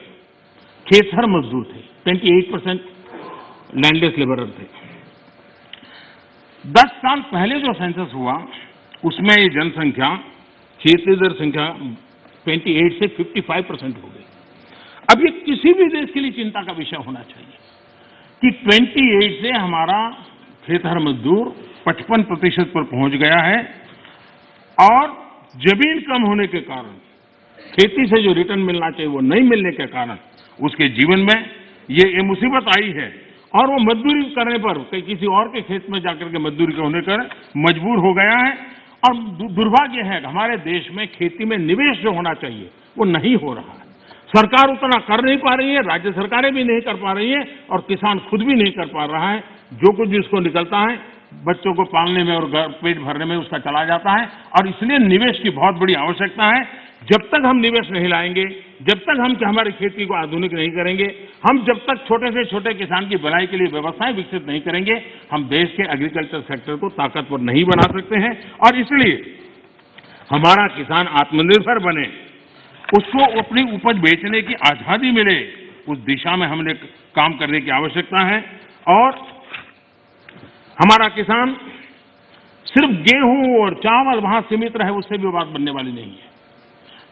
खेतहर मजदूर थे, 28% लैंडलेस लेबरर थे। 10 साल पहले जो सेंसस हुआ उसमें ये जनसंख्या खेतीहर संख्या 28 से 55% हो गई। अब ये किसी भी देश के लिए चिंता का विषय होना चाहिए कि 28 से हमारा खेतहर मजदूर 55% पर पहुंच गया है और जमीन कम होने के कारण खेती से जो रिटर्न मिलना चाहिए वो नहीं मिलने के कारण उसके जीवन में ये मुसीबत आई है और वो मजदूरी करने पर किसी और के खेत में जाकर के मजदूरी होने पर मजबूर हो गया है। और दुर्भाग्य है कि हमारे देश में खेती में निवेश जो होना चाहिए वो नहीं हो रहा है। सरकार उतना कर नहीं पा रही है, राज्य सरकारें भी नहीं कर पा रही है और किसान खुद भी नहीं कर पा रहा है। जो कुछ भी उसको निकलता है बच्चों को पालने में और पेट भरने में उसका चला जाता है और इसलिए निवेश की बहुत बड़ी आवश्यकता है। जब तक हम निवेश नहीं लाएंगे, जब तक हम हमारी खेती को आधुनिक नहीं करेंगे, हम जब तक छोटे से छोटे किसान की भलाई के लिए व्यवस्थाएं विकसित नहीं करेंगे, हम देश के एग्रीकल्चर सेक्टर को ताकतवर नहीं बना सकते हैं। और इसलिए हमारा किसान आत्मनिर्भर बने, उसको अपनी उपज बेचने की आजादी मिले, उस दिशा में हमने काम करने की आवश्यकता है। और हमारा किसान सिर्फ गेहूं और चावल वहां सीमित रहे उससे भी बात बनने वाली नहीं है।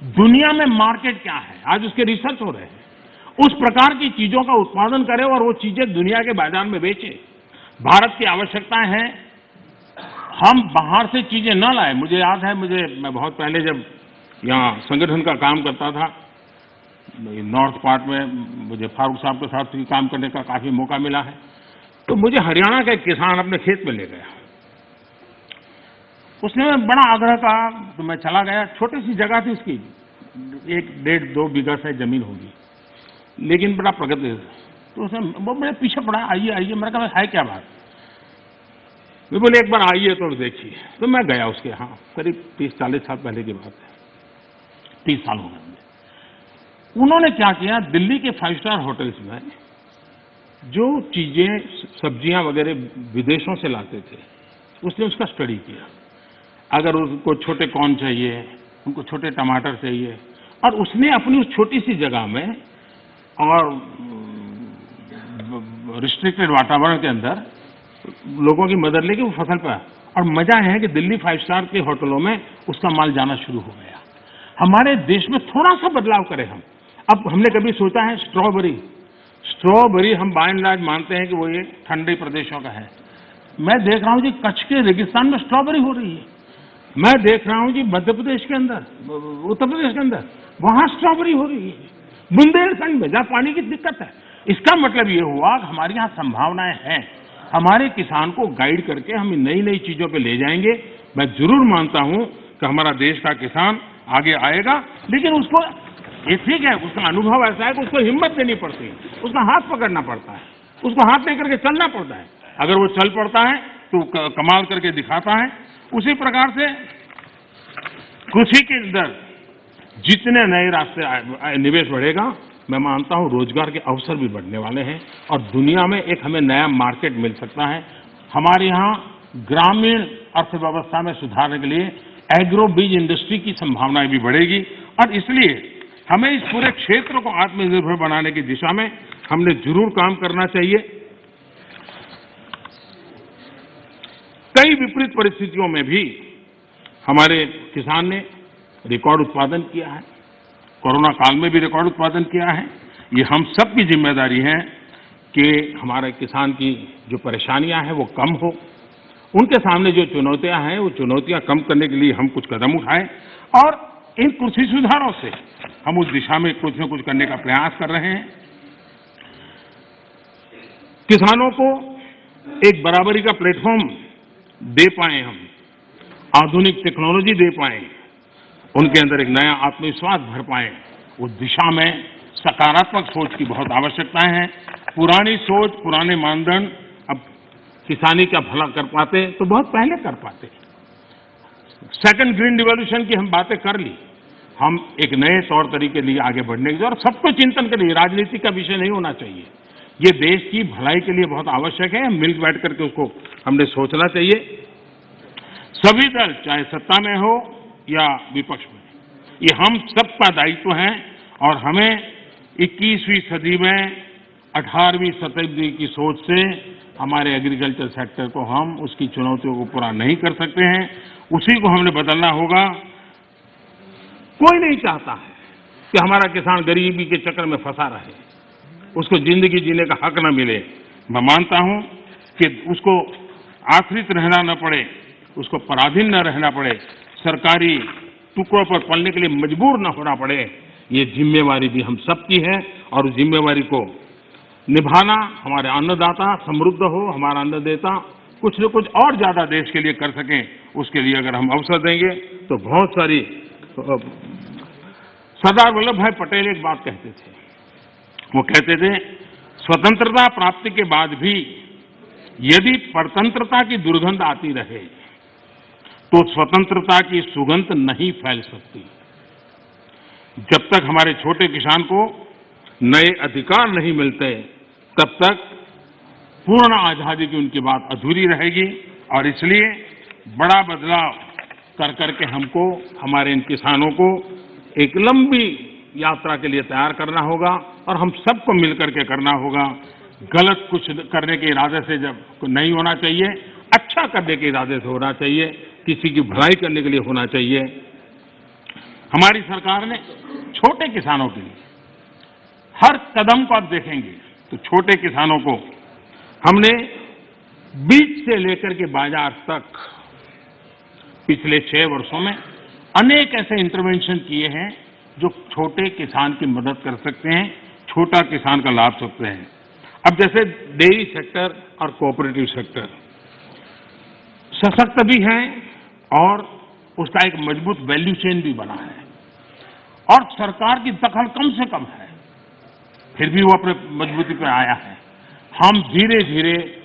दुनिया में मार्केट क्या है, आज उसके रिसर्च हो रहे हैं। उस प्रकार की चीजों का उत्पादन करें और वो चीजें दुनिया के बाजार में बेचें। भारत की आवश्यकताएं हैं, हम बाहर से चीजें न लाएं। मुझे याद है, मैं बहुत पहले जब यहाँ संगठन का काम करता था नॉर्थ पार्ट में, मुझे फारूक साहब के साथ काम करने का काफी मौका मिला है। तो मुझे हरियाणा का एक किसान अपने खेत में ले गया, उसने बड़ा आग्रह कहा तो मैं चला गया। छोटी सी जगह थी उसकी, 1-1.5-2 बीघा से जमीन होगी, लेकिन बड़ा प्रगति। तो उसने वो मेरे पीछे पड़ा, आइए आइए। मैंने कहा है क्या बात? वे बोले एक बार आइए तो देखिए। तो मैं गया उसके यहाँ, करीब 30-40 साल पहले की बात है, 30 साल हो गए। उन्होंने क्या किया, दिल्ली के 5 स्टार होटल्स में जो चीजें सब्जियां वगैरह विदेशों से लाते थे उसने उसका स्टडी किया। अगर उनको छोटे कॉर्न चाहिए, उनको छोटे टमाटर चाहिए, और उसने अपनी उस छोटी सी जगह में और रिस्ट्रिक्टेड वातावरण के अंदर लोगों की मदद लेके वो फसल पाया। और मजा है कि दिल्ली 5 स्टार के होटलों में उसका माल जाना शुरू हो गया। हमारे देश में थोड़ा सा बदलाव करें हम। अब हमने कभी सोचा है स्ट्रॉबेरी हम बाय एंड लार्ज मानते हैं कि वो ये ठंडे प्रदेशों का है। मैं देख रहा हूं जी कच्छ के रेगिस्तान में स्ट्रॉबेरी हो रही है। मैं देख रहा हूं जी मध्य प्रदेश के अंदर, उत्तर प्रदेश के अंदर वहां स्ट्रॉबेरी हो रही है, बुंदेलखंड में जहां पानी की दिक्कत है। इसका मतलब ये हुआ कि हमारे यहाँ संभावनाएं हैं। हमारे किसान को गाइड करके हम नई नई चीजों पे ले जाएंगे। मैं जरूर मानता हूं कि हमारा देश का किसान आगे आएगा, लेकिन उसको ये ठीक है, उसका अनुभव ऐसा है कि उसको हिम्मत देनी पड़ती है, उसका हाथ पकड़ना पड़ता है, उसको हाथ लेकर के चलना पड़ता है। अगर वो चल पड़ता है तो कमाल करके दिखाता है। उसी प्रकार से कृषि के अंदर जितने नए रास्ते निवेश बढ़ेगा, मैं मानता हूं रोजगार के अवसर भी बढ़ने वाले हैं और दुनिया में एक हमें नया मार्केट मिल सकता है। हमारे यहाँ ग्रामीण अर्थव्यवस्था में सुधारने के लिए एग्रो बीज इंडस्ट्री की संभावनाएं भी बढ़ेगी और इसलिए हमें इस पूरे क्षेत्र को आत्मनिर्भर बनाने की दिशा में हमने जरूर काम करना चाहिए। कई विपरीत परिस्थितियों में भी हमारे किसान ने रिकॉर्ड उत्पादन किया है। कोरोना काल में भी रिकॉर्ड उत्पादन किया है। ये हम सब की जिम्मेदारी है कि हमारे किसान की जो परेशानियां हैं वो कम हो, उनके सामने जो चुनौतियां हैं वो चुनौतियां कम करने के लिए हम कुछ कदम उठाएं और इन कृषि सुधारों से हम उस दिशा में कुछ न कुछ करने का प्रयास कर रहे हैं। किसानों को एक बराबरी का प्लेटफॉर्म दे पाए, हम आधुनिक टेक्नोलॉजी दे पाए, उनके अंदर एक नया आत्मविश्वास भर पाए, उस दिशा में सकारात्मक सोच की बहुत आवश्यकता है। पुरानी सोच, पुराने मानदंड अब किसानी का भला कर पाते तो बहुत पहले कर पाते। सेकंड ग्रीन रिवॉल्यूशन की हम बातें कर ली, हम एक नए तौर तरीके लिए आगे बढ़ने की, और सबको चिंतन के लिए, राजनीति का विषय नहीं होना चाहिए, ये देश की भलाई के लिए बहुत आवश्यक है। मिल बैठ करके उसको हमने सोचना चाहिए। सभी दल चाहे सत्ता में हो या विपक्ष में, ये हम सबका दायित्व है और हमें 21वीं सदी में 18वीं शताब्दी की सोच से हमारे एग्रीकल्चर सेक्टर को हम उसकी चुनौतियों को पूरा नहीं कर सकते हैं, उसी को हमने बदलना होगा। कोई नहीं चाहता है कि हमारा किसान गरीबी के चक्कर में फंसा रहे, उसको जिंदगी जीने का हक न मिले। मैं मानता हूं कि उसको आश्रित रहना न पड़े, उसको पराधीन न रहना पड़े, सरकारी टुकड़ों पर पलने के लिए मजबूर न होना पड़े, ये जिम्मेवारी भी हम सबकी है और उस जिम्मेवारी को निभाना, हमारे अन्नदाता समृद्ध हो, हमारा अन्नदाता कुछ न कुछ और ज्यादा देश के लिए कर सकें, उसके लिए अगर हम अवसर देंगे तो बहुत सारी। सरदार वल्लभ भाई पटेल एक बात कहते थे, वो कहते थे स्वतंत्रता प्राप्ति के बाद भी यदि परतंत्रता की दुर्गंध आती रहे तो स्वतंत्रता की सुगंध नहीं फैल सकती। जब तक हमारे छोटे किसान को नए अधिकार नहीं मिलते तब तक पूर्ण आजादी की उनकी बात अधूरी रहेगी, और इसलिए बड़ा बदलाव कर करके हमको हमारे इन किसानों को एक लंबी यात्रा के लिए तैयार करना होगा और हम सबको मिलकर के करना होगा। गलत कुछ करने के इरादे से जब नहीं होना चाहिए, अच्छा करने के इरादे से होना चाहिए, किसी की भलाई करने के लिए होना चाहिए। हमारी सरकार ने छोटे किसानों के लिए हर कदम को आप देखेंगे तो छोटे किसानों को हमने बीज से लेकर के बाजार तक पिछले 6 वर्षों में अनेक ऐसे इंटरवेंशन किए हैं जो छोटे किसान की मदद कर सकते हैं, छोटा किसान का लाभ सकते हैं। अब जैसे डेयरी सेक्टर और कोऑपरेटिव सेक्टर सशक्त भी है और उसका एक मजबूत वैल्यू चेन भी बना है और सरकार की दखल कम से कम है, फिर भी वो अपने मजबूती पर आया है। हम धीरे धीरे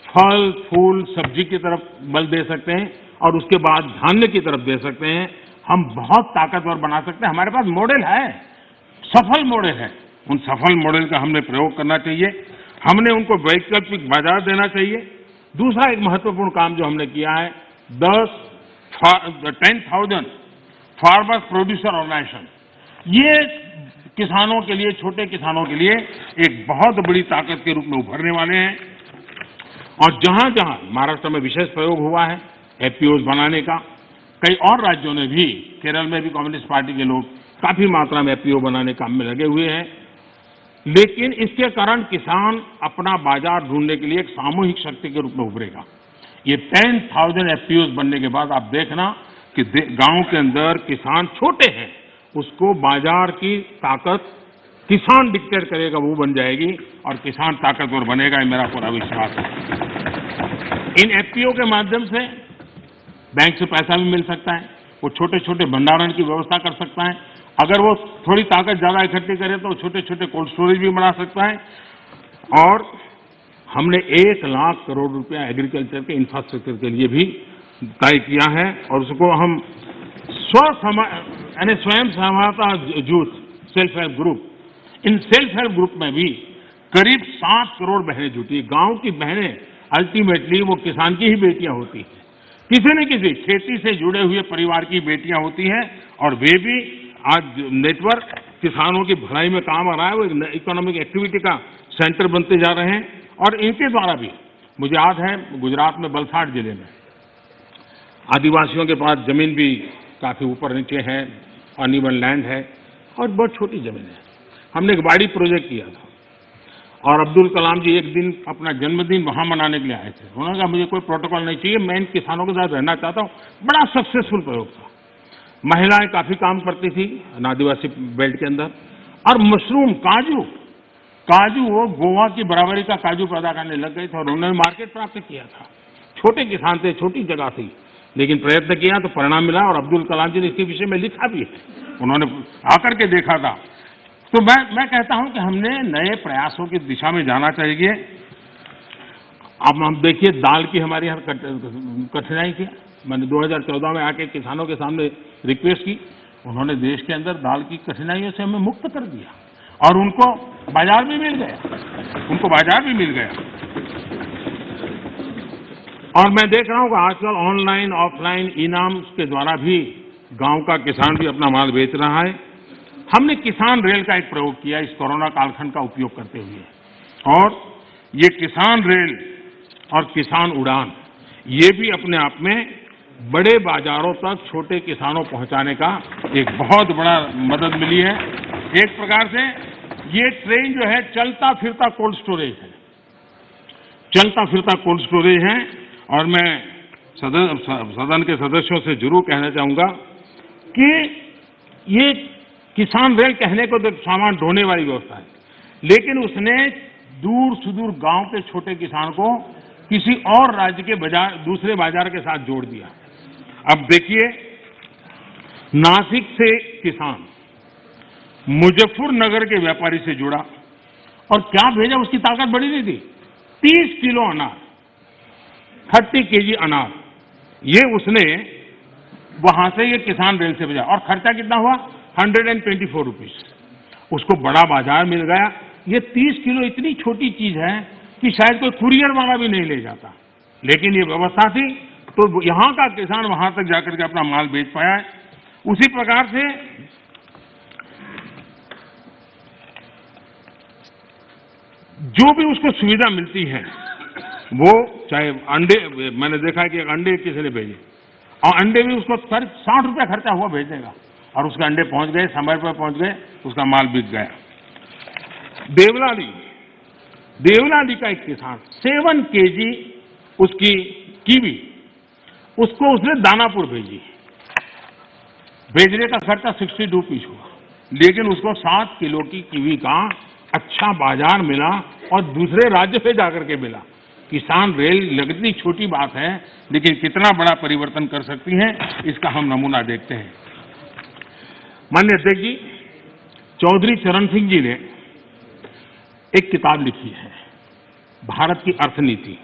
फल, फूल, सब्जी की तरफ बल दे सकते हैं और उसके बाद धान्य की तरफ दे सकते हैं। हम बहुत ताकतवर बना सकते हैं, हमारे पास मॉडल है, सफल मॉडल है। उन सफल मॉडल का हमने प्रयोग करना चाहिए, हमने उनको वैकल्पिक बाजार देना चाहिए। दूसरा एक महत्वपूर्ण काम जो हमने किया है, 10,000 फार्मर्स प्रोड्यूसर ऑर्गेनाइजेशन, ये किसानों के लिए, छोटे किसानों के लिए एक बहुत बड़ी ताकत के रूप में उभरने वाले हैं। और जहां जहां महाराष्ट्र में विशेष प्रयोग हुआ है एफपीओज बनाने का, कई और राज्यों ने भी, केरल में भी कम्युनिस्ट पार्टी के लोग काफी मात्रा में एफपीओ बनाने काम में लगे हुए हैं। लेकिन इसके कारण किसान अपना बाजार ढूंढने के लिए एक सामूहिक शक्ति के रूप में उभरेगा। ये 10,000 एफपीओज बनने के बाद आप देखना कि गांव के अंदर किसान छोटे हैं, उसको बाजार की ताकत किसान डिक्टेट करेगा, वो बन जाएगी और किसान ताकतवर बनेगा, ये मेरा पूरा विश्वास है। इन एफपीओ के माध्यम से बैंक से पैसा भी मिल सकता है, वो छोटे छोटे भंडारण की व्यवस्था कर सकता है, अगर वो थोड़ी ताकत ज्यादा इकट्ठी करे तो छोटे छोटे कोल्ड स्टोरेज भी बना सकता है। और हमने 1 लाख करोड़ रुपया एग्रीकल्चर के इंफ्रास्ट्रक्चर के लिए भी तय किया है और उसको हम स्वयं सहायता जूथ, सेल्फ हेल्प ग्रुप, इन सेल्फ हेल्प ग्रुप में भी करीब 7 करोड़ बहनें जुटी। गांव की बहनें अल्टीमेटली वो किसान की ही बेटियां होती हैं, किसी न किसी खेती से जुड़े हुए परिवार की बेटियां होती हैं और वे भी आज नेटवर्क किसानों की भलाई में काम आ रहा है, वो एक इकोनॉमिक एक्टिविटी का सेंटर बनते जा रहे हैं। और इनके द्वारा भी, मुझे याद है गुजरात में वलसाड जिले में आदिवासियों के पास जमीन भी काफी ऊपर नीचे है, अनइवन लैंड है, और बहुत छोटी जमीन है। हमने एक बाड़ी प्रोजेक्ट किया था और अब्दुल कलाम जी एक दिन अपना जन्मदिन वहां मनाने के लिए आए थे। उन्होंने कहा मुझे कोई प्रोटोकॉल नहीं चाहिए, मैं इन किसानों के साथ रहना चाहता हूँ। बड़ा सक्सेसफुल प्रयोग था। महिलाएं काफी काम करती थी आदिवासी बेल्ट के अंदर, और मशरूम, काजू वो गोवा की बराबरी का काजू पैदा करने लग गए थे और उन्होंने मार्केट प्राप्त किया था। छोटे किसान थे, छोटी जगह थी, लेकिन प्रयत्न किया तो परिणाम मिला। और अब्दुल कलाम जी ने इसके विषय में लिखा भी है, उन्होंने आकर के देखा था। तो मैं कहता हूं कि हमने नए प्रयासों की दिशा में जाना चाहिए। अब हम देखिए, दाल की हमारे यहाँ कठिनाई थी। मैंने 2014 में आके किसानों के सामने रिक्वेस्ट की, उन्होंने देश के अंदर दाल की कठिनाइयों से हमें मुक्त कर दिया और उनको बाजार भी मिल गया, और मैं देख रहा हूं कि आजकल ऑनलाइन ऑफलाइन इनाम के द्वारा भी गांव का किसान भी अपना माल बेच रहा है। हमने किसान रेल का एक प्रयोग किया इस कोरोना कालखंड का उपयोग करते हुए, और ये किसान रेल और किसान उड़ान, ये भी अपने आप में बड़े बाजारों तक छोटे किसानों पहुंचाने का एक बहुत बड़ा मदद मिली है। एक प्रकार से ये ट्रेन जो है चलता फिरता कोल्ड स्टोरेज है। और मैं सदन के सदस्यों से जरूर कहना चाहूंगा कि ये किसान रेल कहने को तो सामान ढोने वाली व्यवस्था है, लेकिन उसने दूर सुदूर गांव के छोटे किसान को किसी और राज्य के बाजार, दूसरे बाजार के साथ जोड़ दिया। अब देखिए, नासिक से किसान मुजफ्फरनगर के व्यापारी से जुड़ा और क्या भेजा, उसकी ताकत बड़ी नहीं थी। 30 किलो अनार, 30 केजी अनार, ये उसने वहां से ये किसान रेल से भेजा, और खर्चा कितना हुआ, 124 रुपीज। उसको बड़ा बाजार मिल गया। ये 30 किलो इतनी छोटी चीज है कि शायद कोई कुरियर वाला भी नहीं ले जाता, लेकिन ये व्यवस्था थी तो यहां का किसान वहां तक जाकर के अपना माल बेच पाया है। उसी प्रकार से जो भी उसको सुविधा मिलती है, वो चाहे अंडे, मैंने देखा है कि अंडे किसी ने भेजे और अंडे भी उसको 60 रुपया खर्चा हुआ भेजने का, और उसके अंडे पहुंच गए, समय पर पहुंच गए, उसका माल बिक गया। देवलाली का एक किसान 7 केजी उसकी कीवी, उसको उसने दानापुर भेजी। भेजने का खर्चा 60 रुपीज हुआ, लेकिन उसको 7 किलो की कीवी का अच्छा बाजार मिला और दूसरे राज्य पे जाकर के मिला। किसान रेल लगती छोटी बात है, लेकिन कितना बड़ा परिवर्तन कर सकती है, इसका हम नमूना देखते हैं। माननीय अध्यक्ष जी, चौधरी चरण सिंह जी ने एक किताब लिखी है, भारत की अर्थनीति।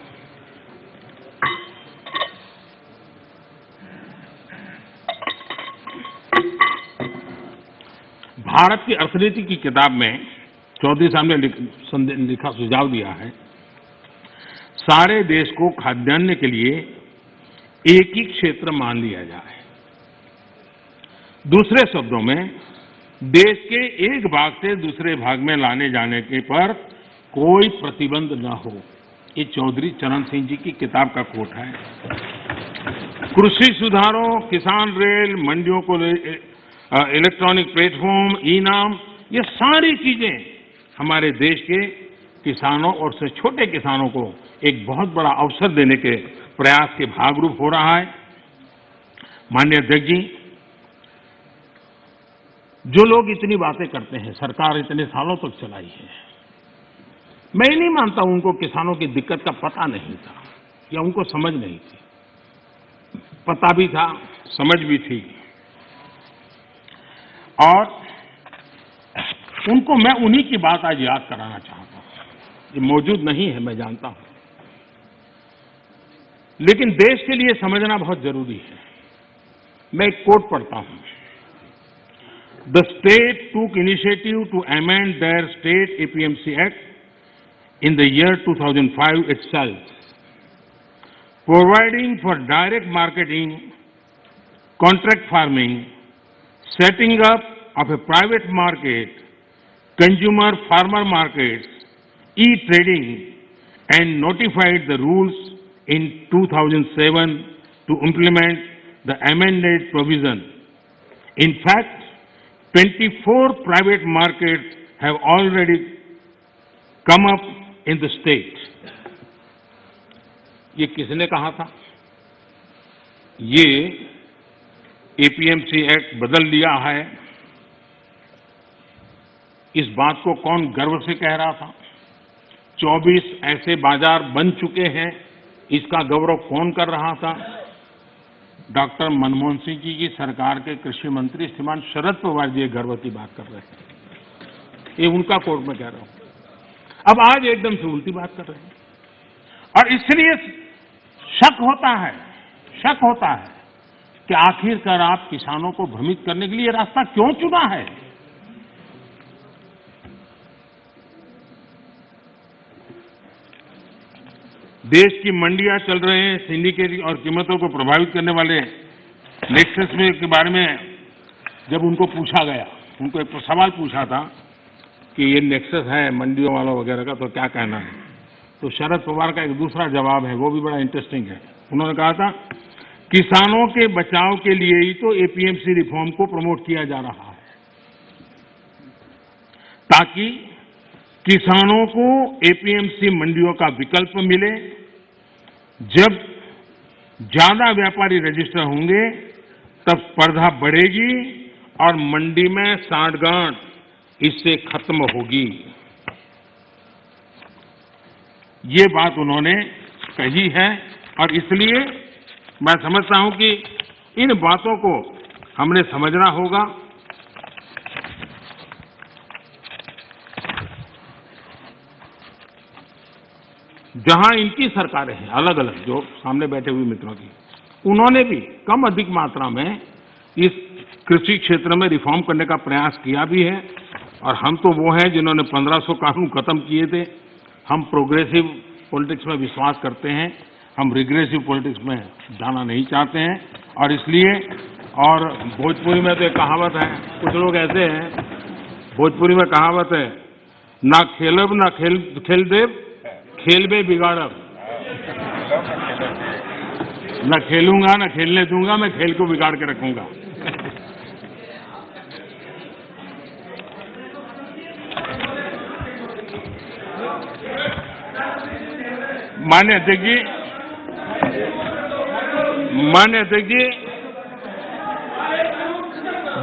भारत की अर्थनीति की किताब में चौधरी साहब ने लिखा, सुझाव दिया है, सारे देश को खाद्यान्न के लिए एक ही क्षेत्र मान लिया जाए। दूसरे शब्दों में, देश के एक भाग से दूसरे भाग में लाने जाने के पर कोई प्रतिबंध न हो। ये चौधरी चरण सिंह जी की किताब का कोट है। कृषि सुधारों, किसान रेल, मंडियों को इलेक्ट्रॉनिक प्लेटफॉर्म, ई-नाम, ये सारी चीजें हमारे देश के किसानों और से छोटे किसानों को एक बहुत बड़ा अवसर देने के प्रयास के भागरूप हो रहा है। माननीय अध्यक्ष जी, जो लोग इतनी बातें करते हैं, सरकार इतने सालों तक चलाई है, मैं नहीं मानता उनको किसानों की दिक्कत का पता नहीं था या उनको समझ नहीं थी। पता भी था, समझ भी थी, और उनको मैं उन्हीं की बात आज याद कराना चाहता हूं। ये मौजूद नहीं है, मैं जानता हूं, लेकिन देश के लिए समझना बहुत जरूरी है। मैं एक कोट पढ़ता हूं। The state took initiative to amend their state APMC act in the year 2005 itself, providing for direct marketing, contract farming, setting up of a private market, consumer farmer markets, e-trading, and notified the rules in 2007 to implement the amended provision. In fact, 24 private markets have already come up in the state. ये किसने कहा था? ये APMC act बदल लिया है। इस बात को कौन गर्व से कह रहा था? 24 ऐसे बाजार बन चुके हैं, इसका गौरव कौन कर रहा था? डॉक्टर मनमोहन सिंह जी की सरकार के कृषि मंत्री श्रीमान शरद पवार जी गर्व की बात कर रहे हैं। ये उनका कोर्ट में कह रहा हूं। अब आज एकदम से उल्टी बात कर रहे हैं, और इसलिए शक होता है कि आखिरकार आप किसानों को भ्रमित करने के लिए रास्ता क्यों चुना है? देश की मंडियां चल रहे हैं, सिंडिकेट और कीमतों को प्रभावित करने वाले नेक्सस में के बारे में जब उनको पूछा गया, उनको एक सवाल पूछा था कि ये नेक्सस है मंडियों वालों वगैरह का, तो क्या कहना है? तो शरद पवार का एक दूसरा जवाब है, वो भी बड़ा इंटरेस्टिंग है। उन्होंने कहा था, किसानों के बचाव के लिए ही तो एपीएमसी रिफॉर्म को प्रमोट किया जा रहा है, ताकि किसानों को एपीएमसी मंडियों का विकल्प मिले। जब ज्यादा व्यापारी रजिस्टर होंगे तब स्पर्धा बढ़ेगी और मंडी में सांठगांठ इससे खत्म होगी। ये बात उन्होंने कही है, और इसलिए मैं समझता हूं कि इन बातों को हमने समझना होगा। जहां इनकी सरकारें हैं अलग अलग, जो सामने बैठे हुए मित्रों की, उन्होंने भी कम अधिक मात्रा में इस कृषि क्षेत्र में रिफॉर्म करने का प्रयास किया भी है। और हम तो वो हैं जिन्होंने 1500 कानून खत्म किए थे। हम प्रोग्रेसिव पॉलिटिक्स में विश्वास करते हैं, हम रिग्रेसिव पॉलिटिक्स में जाना नहीं चाहते हैं। और इसलिए, और भोजपुरी में तो एक कहावत है, कुछ लोग ऐसे हैं, भोजपुरी में कहावत है, ना खेलब ना खेल देव, खेल में बिगाड़ब। न खेलूंगा न खेलने दूंगा, मैं खेल को बिगाड़ के रखूंगा। माननीय अध्यक्ष जी,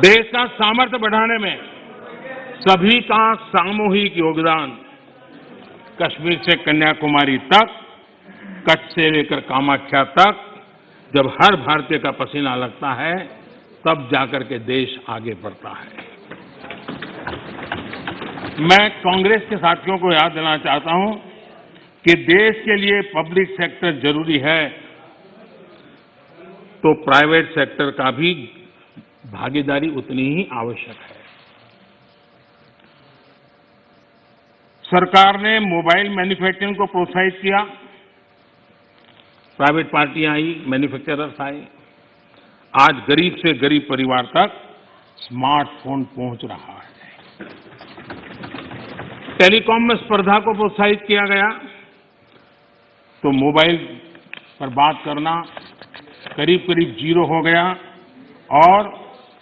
देश का सामर्थ्य बढ़ाने में सभी का सामूहिक योगदान, कश्मीर से कन्याकुमारी तक, कच्छ से लेकर कामाख्या तक, जब हर भारतीय का पसीना लगता है तब जाकर के देश आगे बढ़ता है। मैं कांग्रेस के साथियों को याद दिलाना चाहता हूं कि देश के लिए पब्लिक सेक्टर जरूरी है, तो प्राइवेट सेक्टर का भी भागीदारी उतनी ही आवश्यक है। सरकार ने मोबाइल मैन्युफैक्चरिंग को प्रोत्साहित किया, प्राइवेट पार्टियां आई, मैन्युफैक्चरर्स आए। आज गरीब से गरीब परिवार तक स्मार्टफोन पहुंच रहा है। टेलीकॉम में स्पर्धा को प्रोत्साहित किया गया, तो मोबाइल पर बात करना करीब करीब 0 हो गया, और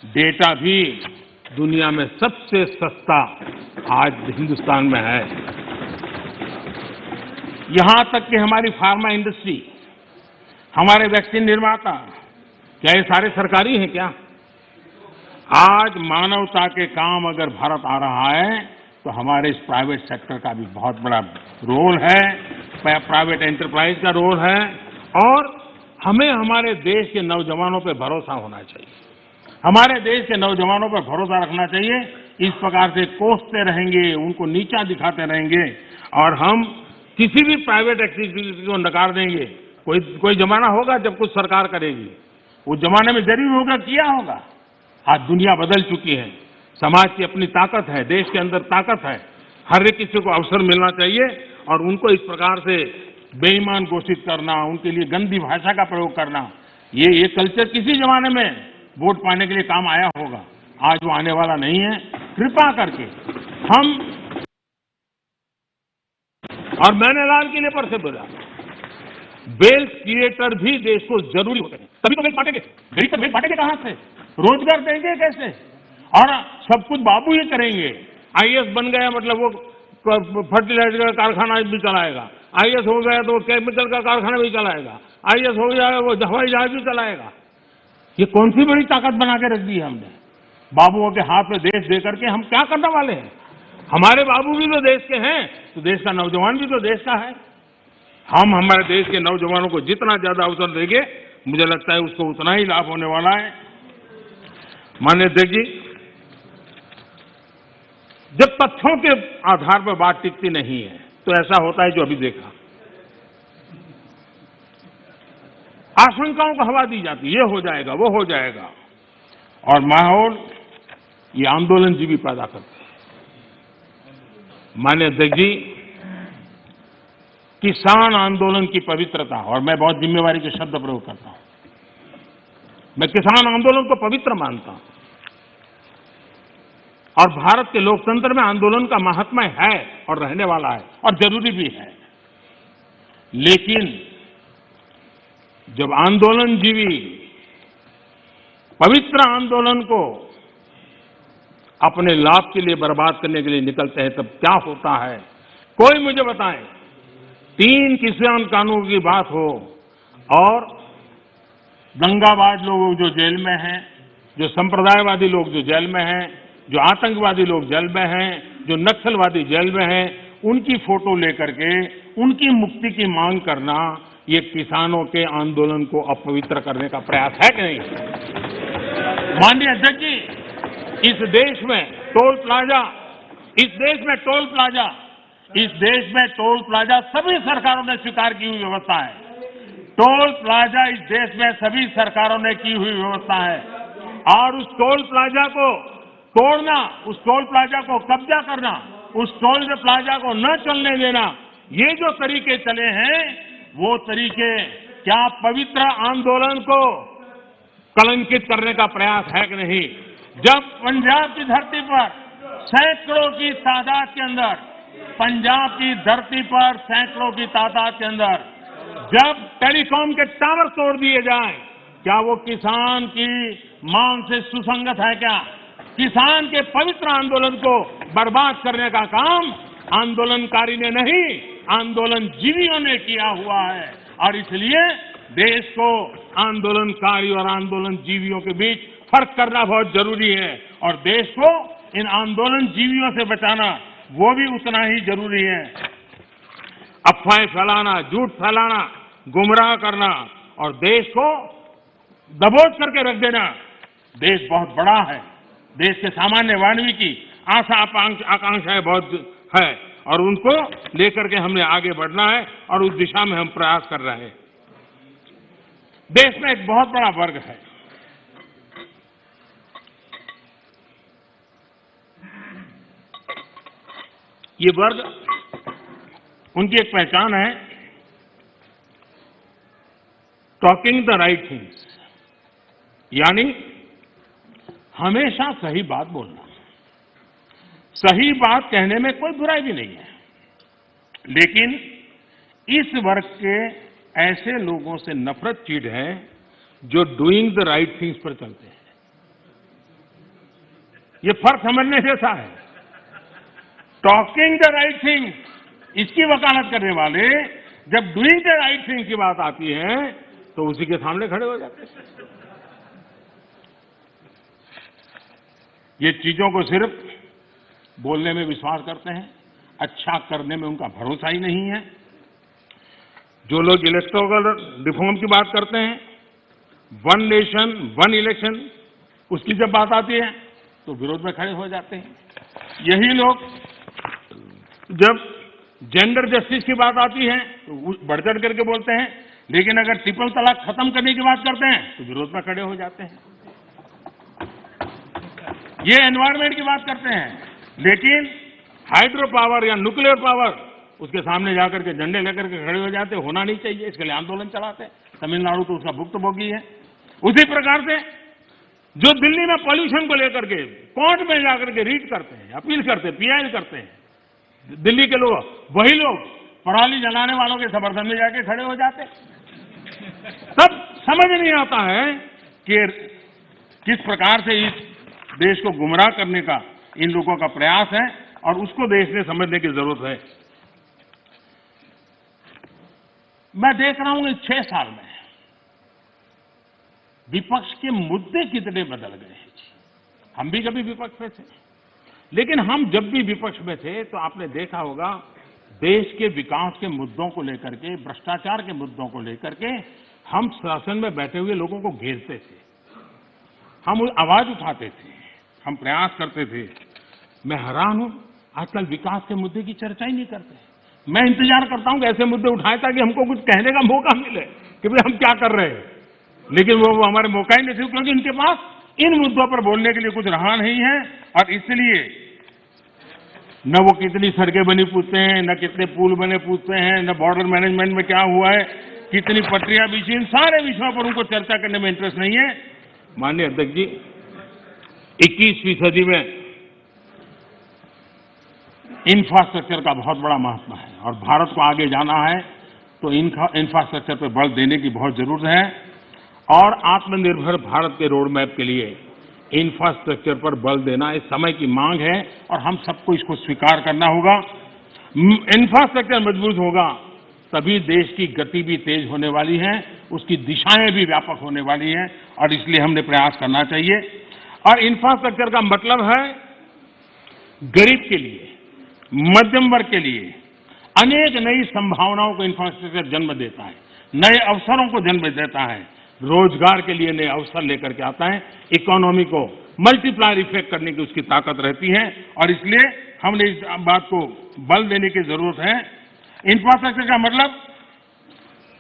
डेटा भी दुनिया में सबसे सस्ता आज हिंदुस्तान में है। यहां तक कि हमारी फार्मा इंडस्ट्री, हमारे वैक्सीन निर्माता, क्या ये सारे सरकारी हैं क्या? आज मानवता के काम अगर भारत आ रहा है तो हमारे इस प्राइवेट सेक्टर का भी बहुत बड़ा रोल है, प्राइवेट एंटरप्राइज का रोल है। और हमें हमारे देश के नौजवानों पर भरोसा होना चाहिए, हमारे देश के नौजवानों पर भरोसा रखना चाहिए। इस प्रकार से कोसते रहेंगे, उनको नीचा दिखाते रहेंगे, और हम किसी भी प्राइवेट एक्टिविटी को नकार देंगे। कोई जमाना होगा जब कुछ सरकार करेगी, उस जमाने में जरूर होगा, किया होगा। आज दुनिया बदल चुकी है, समाज की अपनी ताकत है, देश के अंदर ताकत है। हर एक किसी को अवसर मिलना चाहिए, और उनको इस प्रकार से बेईमान घोषित करना, उनके लिए गंदी भाषा का प्रयोग करना, ये कल्चर किसी जमाने में वोट पाने के लिए काम आया होगा, आज वो आने वाला नहीं है। कृपा करके हम, और मैंने लाल किले पर से बोला, वेल्थ क्रिएटर भी देश को जरूरी होते हैं, तभी तो वेल्थ बांटेंगे। गरीब तक वेल्थ बांटेंगे कहां से? रोजगार देंगे कैसे? और सब कुछ बाबू ही करेंगे। आईएएस बन गया मतलब वो फर्टिलाइजर का कारखाना भी चलाएगा, आईएएस हो गया तो वो केमिकल का कारखाना भी चलाएगा, आईएएस हो गया वो हवाई जहाज भी चलाएगा। ये कौन सी बड़ी ताकत बना के रख दी है हमने? बाबुओं के हाथ में देश दे करके हम क्या करने वाले हैं? हमारे बाबू भी तो देश के हैं, तो देश का नौजवान भी तो देश का है। हम हमारे देश के नौजवानों को जितना ज्यादा अवसर देंगे, मुझे लगता है उसको उतना ही लाभ होने वाला है। माननीय अध्यक्ष जी, जब तथ्यों के आधार पर बात टिकती नहीं है तो ऐसा होता है जो अभी देखा, आशंकाओं को हवा दी जाती, ये हो जाएगा वो हो जाएगा, और माहौल ये आंदोलन जी भी पैदा करते हैं। माननीय अध्यक्ष जी, किसान आंदोलन की पवित्रता, और मैं बहुत जिम्मेवारी के शब्द प्रयोग करता हूं, मैं किसान आंदोलन को पवित्र मानता हूं और भारत के लोकतंत्र में आंदोलन का महात्म्य है और रहने वाला है और जरूरी भी है। लेकिन जब आंदोलनजीवी पवित्र आंदोलन को अपने लाभ के लिए बर्बाद करने के लिए निकलते हैं, तब क्या होता है? कोई मुझे बताएं। 3 किसान कानून की बात हो और दंगाबाज लोग जो जेल में हैं, जो संप्रदायवादी लोग जो जेल में हैं, जो आतंकवादी लोग जेल में हैं, जो नक्सलवादी जेल में हैं, उनकी फोटो लेकर के उनकी मुक्ति की मांग करना, ये किसानों के आंदोलन को अपवित्र करने का प्रयास है कि नहीं? माननीय अध्यक्ष जी, इस देश में टोल प्लाजा सभी सरकारों ने स्वीकार की हुई व्यवस्था है। टोल प्लाजा इस देश में सभी सरकारों ने की हुई व्यवस्था है, और उस टोल प्लाजा को तोड़ना, उस टोल प्लाजा को कब्जा करना, उस टोल प्लाजा को न चलने देना, ये जो तरीके चले हैं, वो तरीके क्या पवित्र आंदोलन को कलंकित करने का प्रयास है कि नहीं? जब पंजाब की धरती पर सैकड़ों की तादाद के अंदर, पंजाब की धरती पर सैकड़ों की तादाद के अंदर जब टेलीकॉम के टावर तोड़ दिए जाएं, क्या वो किसान की मांग से सुसंगत है? क्या किसान के पवित्र आंदोलन को बर्बाद करने का काम आंदोलनकारी ने नहीं, आंदोलनजीवियों ने किया हुआ है। और इसलिए देश को आंदोलनकारी और आंदोलनजीवियों के बीच फर्क करना बहुत जरूरी है, और देश को इन आंदोलनजीवियों से बचाना वो भी उतना ही जरूरी है। अफवाहें फैलाना, झूठ फैलाना, गुमराह करना और देश को दबोच करके रख देना, देश बहुत बड़ा है, देश के सामान्य मानवी की आशा आकांक्षाएं बहुत है, और उनको लेकर के हमने आगे बढ़ना है, और उस दिशा में हम प्रयास कर रहे हैं। देश में एक बहुत बड़ा वर्ग है, ये वर्ग, उनकी एक पहचान है, टॉकिंग द राइट थिंग्स, यानी हमेशा सही बात बोलना। सही बात कहने में कोई बुराई भी नहीं है, लेकिन इस वर्ग के ऐसे लोगों से नफरत चीड़ है जो डूइंग द राइट थिंग्स पर चलते हैं। ये फर्क समझने जैसा है। टॉकिंग द राइट थिंग्स, इसकी वकालत करने वाले जब डूइंग द राइट थिंग्स की बात आती है तो उसी के सामने खड़े हो जाते हैं। ये चीजों को सिर्फ बोलने में विश्वास करते हैं, अच्छा करने में उनका भरोसा ही नहीं है। जो लोग इलेक्टोरल रिफॉर्म की बात करते हैं, 1 नेशन 1 इलेक्शन, उसकी जब बात आती है तो विरोध में खड़े हो जाते हैं। यही लोग जब जेंडर जस्टिस की बात आती है तो बढ़ चढ़ करके बोलते हैं, लेकिन अगर ट्रिपल तलाक खत्म करने की बात करते हैं तो विरोध में खड़े हो जाते हैं। ये एनवायरमेंट की बात करते हैं, लेकिन हाइड्रो पावर या न्यूक्लियर पावर, उसके सामने जाकर के झंडे लेकर के खड़े हो जाते। होना नहीं चाहिए, इसके लिए आंदोलन चलाते। तमिलनाडु तो उसका भुक्तभोगी है। उसी प्रकार से जो दिल्ली में पॉल्यूशन को लेकर के कोर्ट में जाकर के रीट करते हैं, अपील करते हैं, पीआई करते हैं, दिल्ली के लोग, वही लोग पराली जलाने वालों के समर्थन में जाके खड़े हो जाते। तब समझ नहीं आता है कि किस प्रकार से इस देश को गुमराह करने का इन लोगों का प्रयास है और उसको देश ने समझने की जरूरत है। मैं देख रहा हूं इस 6 साल में विपक्ष के मुद्दे कितने बदल गए हैं। हम भी कभी विपक्ष में थे, लेकिन हम जब भी विपक्ष में थे तो आपने देखा होगा देश के विकास के मुद्दों को लेकर के, भ्रष्टाचार के मुद्दों को लेकर के हम शासन में बैठे हुए लोगों को घेरते थे, हम आवाज उठाते थे, हम प्रयास करते थे। मैं हैरान हूं, आजकल विकास के मुद्दे की चर्चा ही नहीं करते। मैं इंतजार करता हूं कि ऐसे मुद्दे उठाए ताकि हमको कुछ कहने का मौका मिले कि भाई हम क्या कर रहे हैं, लेकिन वो हमारे मौका ही नहीं थे, क्योंकि इनके पास इन मुद्दों पर बोलने के लिए कुछ रहा नहीं है। और इसलिए न वो कितनी सड़कें बनी पूछते हैं, न कितने पुल बने पूछते हैं, न बॉर्डर मैनेजमेंट में क्या हुआ है, कितनी पटरियां बिछी, इन सारे विषयों पर उनको चर्चा करने में इंटरेस्ट नहीं है। माननीय अध्यक्ष जी, 21वीं सदी में इंफ्रास्ट्रक्चर का बहुत बड़ा महत्व है और भारत को आगे जाना है तो इंफ्रास्ट्रक्चर पर बल देने की बहुत जरूरत है। और आत्मनिर्भर भारत के रोड मैप के लिए इंफ्रास्ट्रक्चर पर बल देना इस समय की मांग है और हम सबको इसको स्वीकार करना होगा। इंफ्रास्ट्रक्चर मजबूत होगा तभी देश की गति भी तेज होने वाली है, उसकी दिशाएं भी व्यापक होने वाली हैं और इसलिए हमने प्रयास करना चाहिए। और इंफ्रास्ट्रक्चर का मतलब है गरीब के लिए, मध्यम वर्ग के लिए अनेक नई संभावनाओं को इंफ्रास्ट्रक्चर जन्म देता है, नए अवसरों को जन्म देता है, रोजगार के लिए नए अवसर लेकर के आता है, इकोनॉमी को मल्टीप्लायर इफेक्ट करने की उसकी ताकत रहती है और इसलिए हमने इस बात को बल देने की जरूरत है। इंफ्रास्ट्रक्चर का मतलब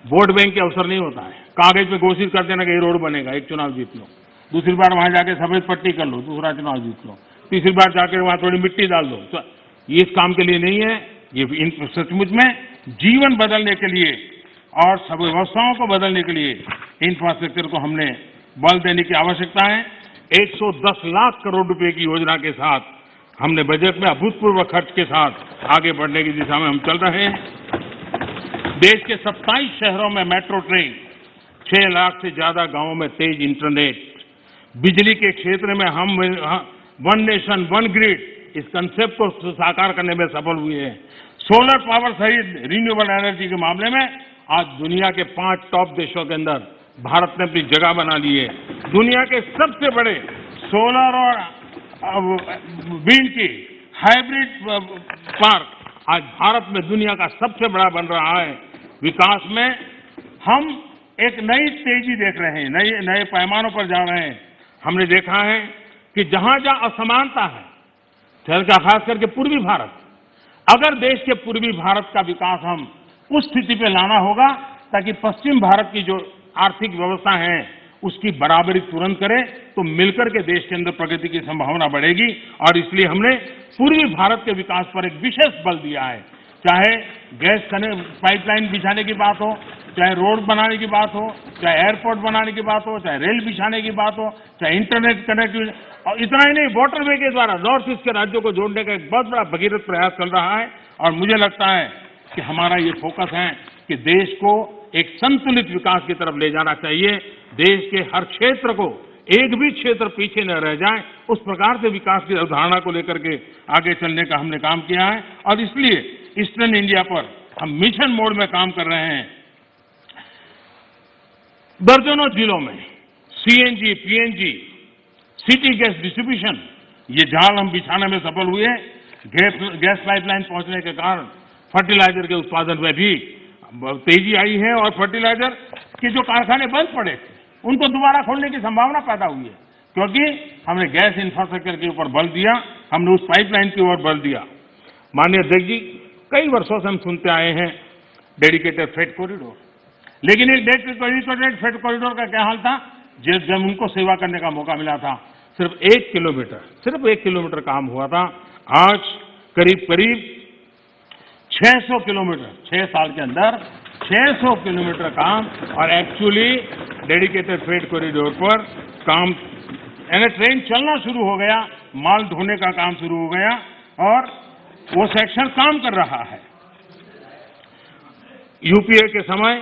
वोट बैंक के अवसर नहीं होता है, कागज पे घोषित कर देना कि ये रोड बनेगा, एक चुनाव जीत लो, दूसरी बार वहां जाके सफेद पट्टी कर लो, दूसरा चुनाव जीत लो, तीसरी बार जाकर वहां थोड़ी मिट्टी डाल दो। तो ये इस काम के लिए नहीं है, ये सचमुच में जीवन बदलने के लिए और सब व्यवस्थाओं को बदलने के लिए इंफ्रास्ट्रक्चर को हमने बल देने की आवश्यकता है। 110 लाख करोड़ रुपए की योजना के साथ हमने बजट में अभूतपूर्व खर्च के साथ आगे बढ़ने की दिशा में हम चल रहे हैं। देश के 27 शहरों में मेट्रो ट्रेन, 6 लाख से ज्यादा गांवों में तेज इंटरनेट, बिजली के क्षेत्र में हम वन नेशन वन ग्रिड इस कंसेप्ट को साकार करने में सफल हुए हैं। सोलर पावर सहित रिन्यूएबल एनर्जी के मामले में आज दुनिया के 5 टॉप देशों के अंदर भारत ने अपनी जगह बना ली है। दुनिया के सबसे बड़े सोलर और विंड की हाइब्रिड पार्क आज भारत में दुनिया का सबसे बड़ा बन रहा है। विकास में हम एक नई तेजी देख रहे हैं, नए पैमानों पर जा रहे हैं। हमने देखा है कि जहां जहां असमानता है, खास करके पूर्वी भारत, अगर देश के पूर्वी भारत का विकास हम उस स्थिति पे लाना होगा ताकि पश्चिम भारत की जो आर्थिक व्यवस्था है उसकी बराबरी तुरंत करें तो मिलकर के देश के अंदर प्रगति की संभावना बढ़ेगी। और इसलिए हमने पूर्वी भारत के विकास पर एक विशेष बल दिया है, चाहे गैस पाइपलाइन बिछाने की बात हो, चाहे रोड बनाने की बात हो, चाहे एयरपोर्ट बनाने की बात हो, चाहे रेल बिछाने की बात हो, चाहे इंटरनेट कनेक्टिविटी, और इतना ही नहीं, वाटरवे के द्वारा नॉर्थ ईस्ट के राज्यों को जोड़ने का एक बहुत बड़ा भगीरथ प्रयास चल रहा है। और मुझे लगता है कि हमारा ये फोकस है कि देश को एक संतुलित विकास की तरफ ले जाना चाहिए। देश के हर क्षेत्र को, एक भी क्षेत्र पीछे न रह जाए, उस प्रकार से विकास की अवधारणा को लेकर के आगे चलने का हमने काम किया है। और इसलिए ईस्टर्न इंडिया पर हम मिशन मोड में काम कर रहे हैं। दर्जनों जिलों में CNG, PNG, city gas distribution, ये जाल हम बिछाने में सफल हुए। गैस पाइपलाइन पहुंचने के कारण फर्टिलाइजर के उत्पादन में भी तेजी आई है और फर्टिलाइजर के जो कारखाने बंद पड़े थे उनको दोबारा खोलने की संभावना पैदा हुई है, क्योंकि हमने गैस इंफ्रास्ट्रक्चर के ऊपर बल दिया, हमने उस पाइपलाइन की ओर बल दिया। माननीय अध्यक्ष जी, कई वर्षों से हम सुनते आए हैं डेडिकेटेड फ्रेट कॉरिडोर, लेकिन एक डेडिकेटेड फ्रेट कॉरिडोर का क्या हाल था? जब उनको सेवा करने का मौका मिला था, सिर्फ 1 किलोमीटर काम हुआ था। आज करीब 600 किलोमीटर, 6 साल के अंदर 600 किलोमीटर काम, और एक्चुअली डेडिकेटेड फ्रेट कॉरिडोर पर काम, यानी ट्रेन चलना शुरू हो गया, माल ढोने का काम शुरू हो गया और वो सेक्शन काम कर रहा है। यूपीए के समय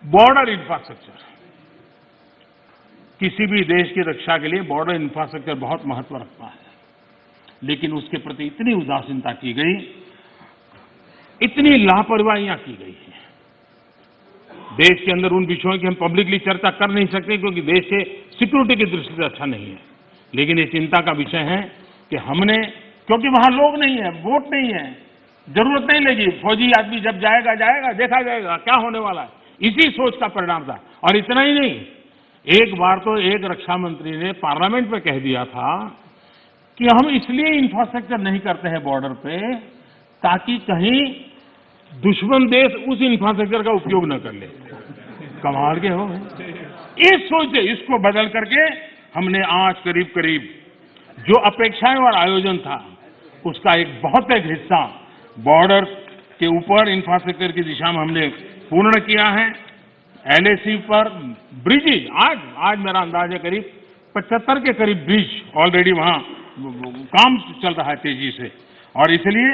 बॉर्डर इंफ्रास्ट्रक्चर, किसी भी देश की रक्षा के लिए बॉर्डर इंफ्रास्ट्रक्चर बहुत महत्व रखता है, लेकिन उसके प्रति इतनी उदासीनता की गई, इतनी लापरवाहियां की गई है। देश के अंदर उन विषयों की हम पब्लिकली चर्चा कर नहीं सकते क्योंकि देश के सिक्योरिटी की दृष्टि से अच्छा नहीं है, लेकिन ये चिंता का विषय है कि हमने, क्योंकि वहां लोग नहीं है, वोट नहीं है, जरूरत नहीं लगी, फौजी आदमी जब जाएगा जाएगा, देखा जाएगा क्या होने वाला है, इसी सोच का परिणाम था। और इतना ही नहीं, एक बार तो एक रक्षा मंत्री ने पार्लियामेंट में कह दिया था कि हम इसलिए इंफ्रास्ट्रक्चर नहीं करते हैं बॉर्डर पे ताकि कहीं दुश्मन देश उस इंफ्रास्ट्रक्चर का उपयोग न कर ले। कमाल के हो इस सोच से इसको बदल करके हमने आज करीब करीब जो अपेक्षाएं और आयोजन था उसका एक बहुत एक हिस्सा बॉर्डर के ऊपर इंफ्रास्ट्रक्चर की दिशा में हमने पूर्ण किया है। एलएसी पर ब्रिजेज, आज मेरा अंदाज है करीब 75 के करीब ब्रिज ऑलरेडी वहां काम चल रहा है तेजी से, और इसलिए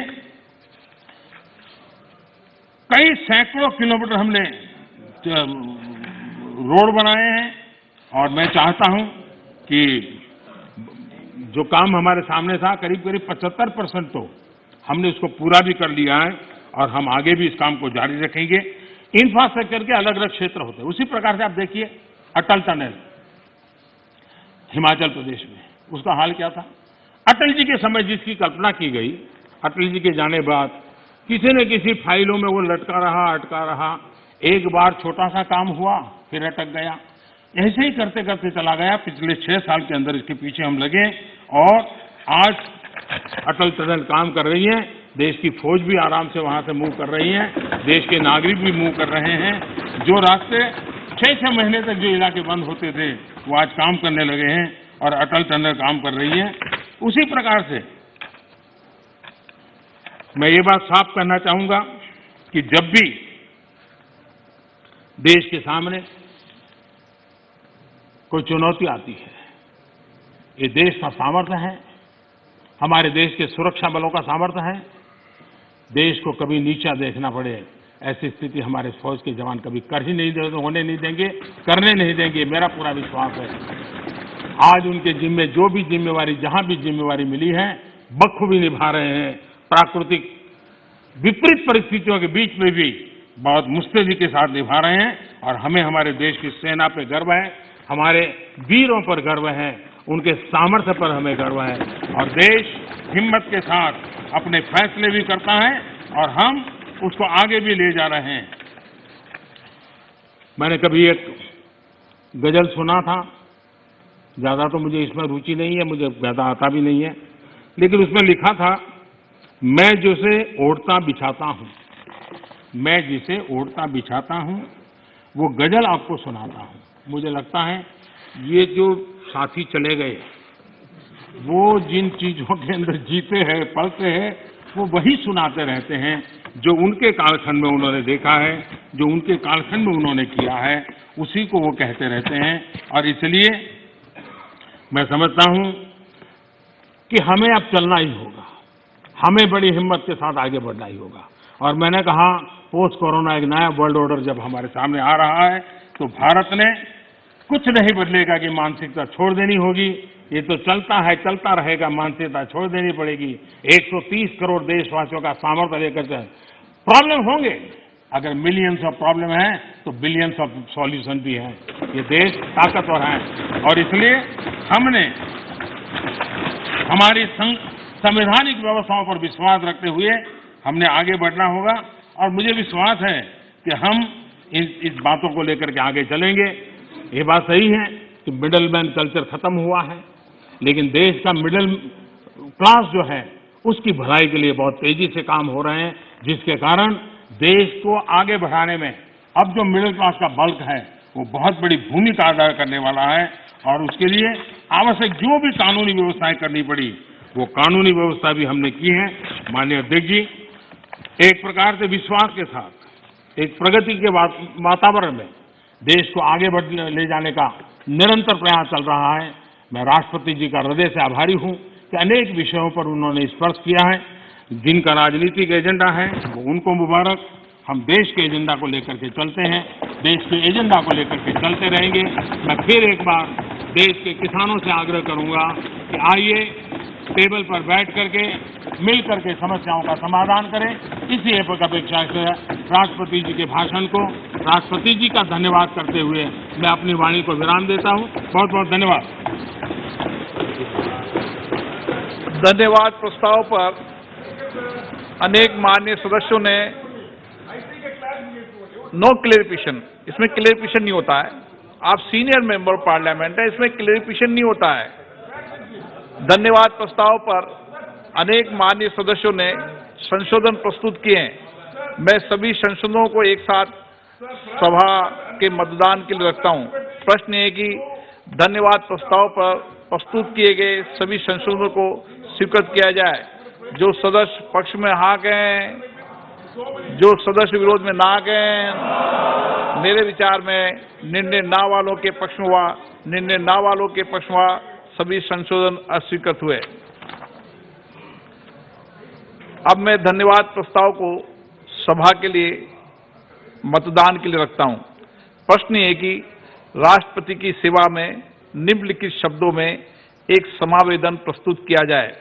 कई सैकड़ों किलोमीटर हमने रोड बनाए हैं। और मैं चाहता हूं कि जो काम हमारे सामने था करीब करीब 75% तो हमने उसको पूरा भी कर लिया है और हम आगे भी इस काम को जारी रखेंगे। इंफ्रास्ट्रक्चर के अलग अलग क्षेत्र होते हैं, उसी प्रकार से आप देखिए अटल टनल हिमाचल प्रदेश में, उसका हाल क्या था। अटल जी के समय जिसकी कल्पना की गई, अटल जी के जाने बाद किसी न किसी फाइलों में वो लटका रहा, अटका रहा, एक बार छोटा सा काम हुआ फिर अटक गया, ऐसे ही करते करते चला गया। पिछले 6 साल के अंदर इसके पीछे हम लगे और आज अटल टनल काम कर रही है। देश की फौज भी आराम से वहां से मूव कर रही है, देश के नागरिक भी मूव कर रहे हैं। जो रास्ते 6-6 महीने तक जो इलाके बंद होते थे वो आज काम करने लगे हैं और अटल टनल काम कर रही है। उसी प्रकार से मैं ये बात साफ करना चाहूंगा कि जब भी देश के सामने कोई चुनौती आती है, ये देश का सामर्थ्य है, हमारे देश के सुरक्षा बलों का सामर्थ्य है। देश को कभी नीचा देखना पड़े ऐसी स्थिति हमारे फौज के जवान कभी कर ही नहीं देंगे, होने नहीं देंगे, करने नहीं देंगे, मेरा पूरा विश्वास है। आज उनके जिम्मे जो भी जिम्मेवारी, जहां भी जिम्मेवारी मिली है, बखूबी निभा रहे हैं। प्राकृतिक विपरीत परिस्थितियों के बीच में भी बहुत मुस्तैदी के साथ निभा रहे हैं और हमें हमारे देश की सेना पे गर्व है, हमारे वीरों पर गर्व है, उनके सामर्थ्य पर हमें गर्व है। और देश हिम्मत के साथ अपने फैसले भी करता है और हम उसको आगे भी ले जा रहे हैं। मैंने कभी एक गजल सुना था, ज्यादा तो मुझे इसमें रुचि नहीं है, मुझे ज्यादा आता भी नहीं है, लेकिन उसमें लिखा था, मैं जिसे ओढ़ता बिछाता हूं, मैं जिसे ओढ़ता बिछाता हूं, वो गजल आपको सुनाता हूं। मुझे लगता है ये जो साथी चले गए वो जिन चीजों के अंदर जीते हैं, पलते हैं, वो वही सुनाते रहते हैं जो उनके कालखंड में उन्होंने देखा है, जो उनके कालखंड में उन्होंने किया है, उसी को वो कहते रहते हैं। और इसलिए मैं समझता हूं कि हमें अब चलना ही होगा, हमें बड़ी हिम्मत के साथ आगे बढ़ना ही होगा। और मैंने कहा पोस्ट कोरोना एक नया वर्ल्ड ऑर्डर जब हमारे सामने आ रहा है तो भारत ने कुछ नहीं बदलेगा कि मानसिकता छोड़ देनी होगी। ये तो चलता है, चलता रहेगा, मानसिकता छोड़ देनी पड़ेगी। 130 करोड़ देशवासियों का सामर्थ्य लेकर चल। प्रॉब्लम होंगे, अगर मिलियंस ऑफ प्रॉब्लम है तो बिलियंस ऑफ सॉल्यूशन भी है। ये देश ताकतवर है और इसलिए हमने हमारी संवैधानिक व्यवस्थाओं पर विश्वास रखते हुए हमने आगे बढ़ना होगा। और मुझे विश्वास है कि हम इस बातों को लेकर के आगे चलेंगे। ये बात सही है कि मिडिल मैन कल्चर खत्म हुआ है, लेकिन देश का मिडिल क्लास जो है उसकी भलाई के लिए बहुत तेजी से काम हो रहे हैं, जिसके कारण देश को आगे बढ़ाने में अब जो मिडिल क्लास का बल्क है वो बहुत बड़ी भूमिका अदा करने वाला है। और उसके लिए आवश्यक जो भी कानूनी व्यवस्थाएं करनी पड़ी वो कानूनी व्यवस्था भी हमने की है। माननीय अध्यक्ष जी, एक प्रकार से विश्वास के साथ एक प्रगति के वातावरण में देश को आगे ले जाने का निरंतर प्रयास चल रहा है। मैं राष्ट्रपति जी का हृदय से आभारी हूं कि अनेक विषयों पर उन्होंने स्पर्श किया है। जिनका राजनीतिक एजेंडा है वो उनको मुबारक। हम देश के एजेंडा को लेकर के चलते हैं, देश के एजेंडा को लेकर के चलते रहेंगे। मैं फिर एक बार देश के किसानों से आग्रह करूंगा कि आइए टेबल पर बैठ करके मिल करके समस्याओं का समाधान करें। इसी अपेक्षा से राष्ट्रपति जी के भाषण को राष्ट्रपति जी का धन्यवाद करते हुए मैं अपनी वाणी को विराम देता हूं। बहुत बहुत धन्यवाद। धन्यवाद प्रस्ताव पर अनेक माननीय सदस्यों ने नो क्लेरिफिकेशन, इसमें क्लेरिफिकेशन नहीं होता है। आप सीनियर मेंबर पार्लियामेंट है, इसमें क्लेरिफिकेशन नहीं होता है। धन्यवाद प्रस्ताव पर अनेक माननीय सदस्यों ने संशोधन प्रस्तुत किए हैं। मैं सभी संशोधनों को एक साथ सभा के मतदान के लिए रखता हूं। प्रश्न है कि धन्यवाद प्रस्ताव पर प्रस्तुत किए गए सभी संशोधनों को स्वीकृत किया जाए। जो सदस्य पक्ष में हाँ कहें, जो सदस्य विरोध में ना कहें। मेरे विचार में निर्णय ना वालों के पक्ष में हुआ, निर्णय ना वालों के पक्ष में हुआ, सभी संशोधन अस्वीकृत हुए। अब मैं धन्यवाद प्रस्ताव को सभा के लिए मतदान के लिए रखता हूं। प्रश्न ये है कि राष्ट्रपति की सेवा में निम्नलिखित शब्दों में एक समावेदन प्रस्तुत किया जाए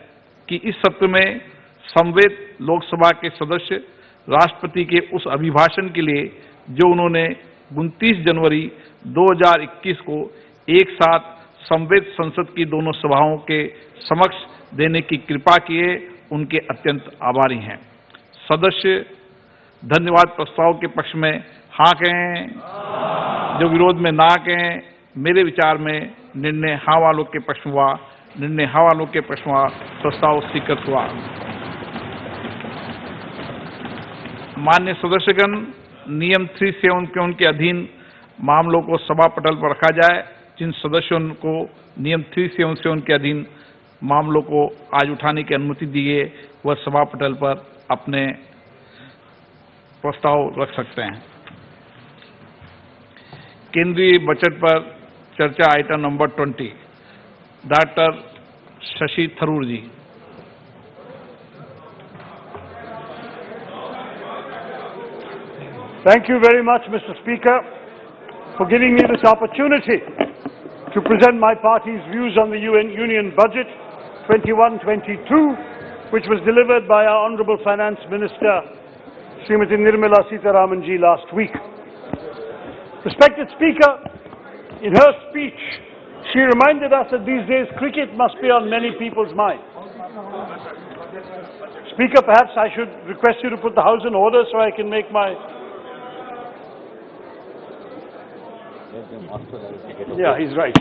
कि इस सत्र में समवेत लोकसभा के सदस्य राष्ट्रपति के उस अभिभाषण के लिए जो उन्होंने 29 जनवरी 2021 को एक साथ समवेत संसद की दोनों सभाओं के समक्ष देने की कृपा किए, उनके अत्यंत आभारी हैं। सदस्य धन्यवाद प्रस्ताव के पक्ष में हाँ कहें, जो विरोध में ना कहें। मेरे विचार में निर्णय हाँ वालों के पक्ष में हुआ, निर्णय हाँ वालों के पक्ष में हुआ, प्रस्ताव स्वीकृत हुआ। मान्य सदस्यगण, नियम 371 के अधीन मामलों को सभा पटल पर रखा जाए। जिन सदस्यों को नियम 377 के अधीन मामलों को आज उठाने की अनुमति दी है, वह सभा पटल पर अपने प्रस्ताव रख सकते हैं। केंद्रीय बजट पर चर्चा item number 20, doctor Shashi Tharoor ji. Thank you very much, Mr. Speaker, for giving me this opportunity to present my party's views on the Union Budget 21-22, which was delivered by our Honourable Finance Minister, Srimati Nirmala Sitharaman ji, last week. Respected Speaker, in her speech, she reminded us that these days cricket must be on many people's minds. Speaker, perhaps I should request you to put the House in order so I can make my... Yeah, he's right.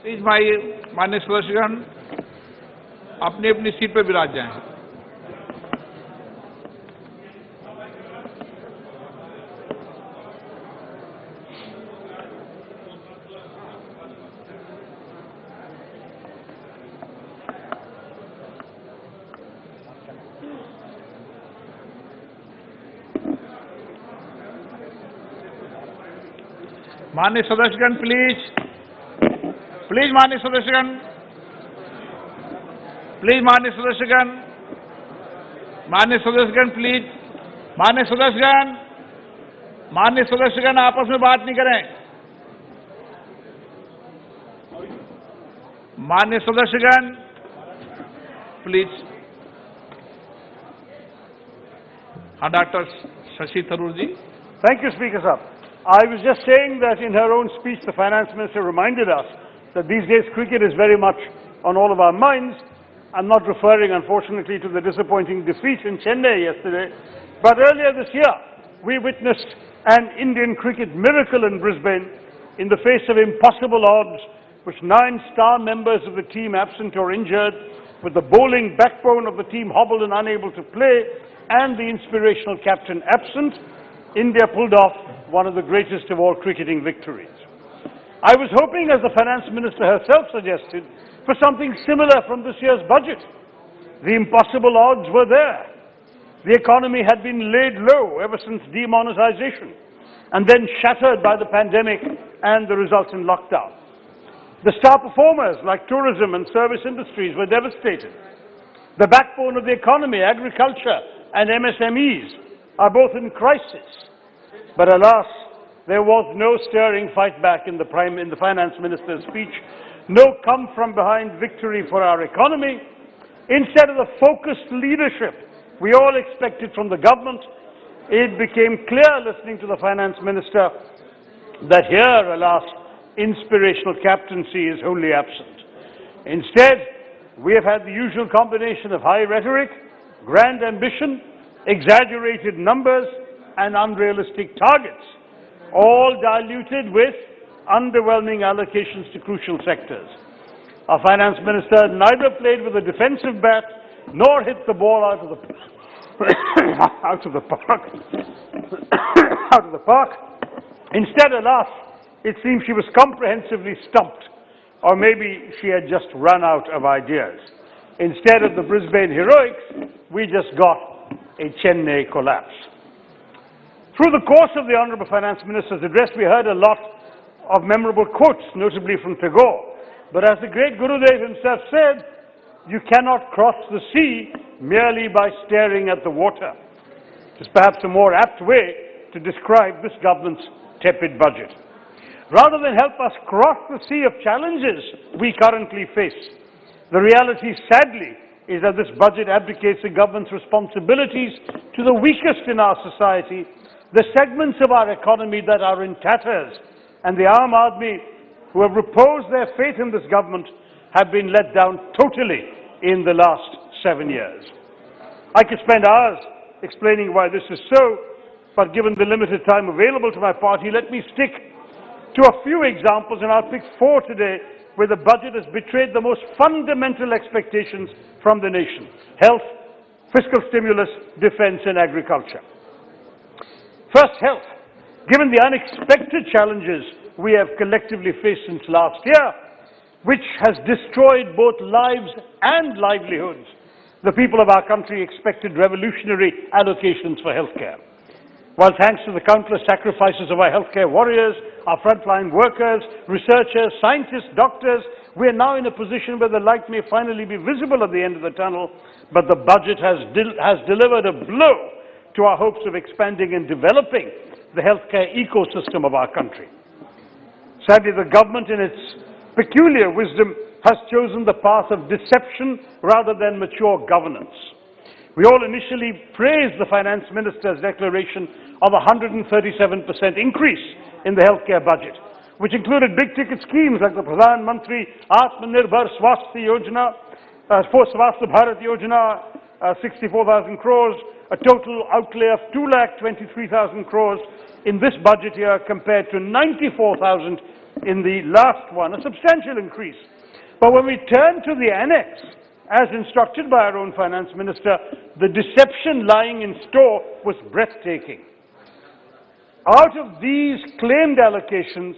Please माननीय सदस्यगण अपनी अपनी seat पर विराज जाएं। माननीय सदस्यगण please माननीय सदस्यगण, please माननीय सदस्यगण, माननीय सदस्यगण प्लीज, माननीय सदस्यगण आपस में बात नहीं करें। माननीय सदस्यगण प्लीज। हाँ, doctor Shashi Tharoor ji. Thank you, Speaker Sahab. I was just saying that in her own speech, the Finance Minister reminded us that these days cricket is very much on all of our minds. I'm not referring, unfortunately, to the disappointing defeat in Chennai yesterday, but earlier this year, we witnessed an Indian cricket miracle in Brisbane in the face of impossible odds, with 9 star members of the team absent or injured, with the bowling backbone of the team hobbled and unable to play, and the inspirational captain absent. India pulled off one of the greatest of all cricketing victories. I was hoping, as the Finance Minister herself suggested, for something similar from this year's budget. The impossible odds were there. The economy had been laid low ever since demonetization, and then shattered by the pandemic and the resultant lockdown. The star performers like tourism and service industries were devastated. The backbone of the economy, agriculture and MSMEs, are both in crisis. But alas, there was no stirring fight back in the Finance Minister's speech, no come from behind victory for our economy. Instead of the focused leadership we all expected from the government, it became clear listening to the Finance Minister that here, alas, inspirational captaincy is wholly absent. Instead, we have had the usual combination of high rhetoric, grand ambition, exaggerated numbers, and unrealistic targets, all diluted with underwhelming allocations to crucial sectors. Our Finance Minister neither played with a defensive bat nor hit the ball out of the park. Instead, alas, it seems she was comprehensively stumped, or maybe she had just run out of ideas. Instead of the Brisbane heroics, we just got a Chennai collapse. Through the course of the Honourable Finance Minister's address, we heard a lot of memorable quotes, notably from Tagore. But as the great Gurudev himself said, you cannot cross the sea merely by staring at the water. It is perhaps a more apt way to describe this government's tepid budget. Rather than help us cross the sea of challenges we currently face, the reality, sadly, is that this budget abdicates the government's responsibilities to the weakest in our society, the segments of our economy that are in tatters, and the Aam Aadmi who have reposed their faith in this government have been let down totally in the last 7 years. I could spend hours explaining why this is so, but given the limited time available to my party, let me stick to a few examples, and I'll pick 4 today where the budget has betrayed the most fundamental expectations from the nation: health, fiscal stimulus, defense, and agriculture. First, health. Given the unexpected challenges we have collectively faced since last year, which has destroyed both lives and livelihoods, the people of our country expected revolutionary allocations for healthcare. While thanks to the countless sacrifices of our healthcare warriors, our frontline workers, researchers, scientists, doctors, we are now in a position where the light may finally be visible at the end of the tunnel, but the budget has delivered a blow to our hopes of expanding and developing the healthcare ecosystem of our country. Sadly, the government, in its peculiar wisdom, has chosen the path of deception rather than mature governance. We all initially praised the Finance Minister's declaration of a 137% increase in the healthcare budget, which included big-ticket schemes like the Parliamentary Atmanirbhar Swasthya Yojana, Swasthya Bharat Yojana, 64,000 crores, a total outlay of 2,23,000 crores in this budget year compared to 94,000 in the last one, a substantial increase. But when we turn to the annex, as instructed by our own Finance Minister, the deception lying in store was breathtaking. Out of these claimed allocations,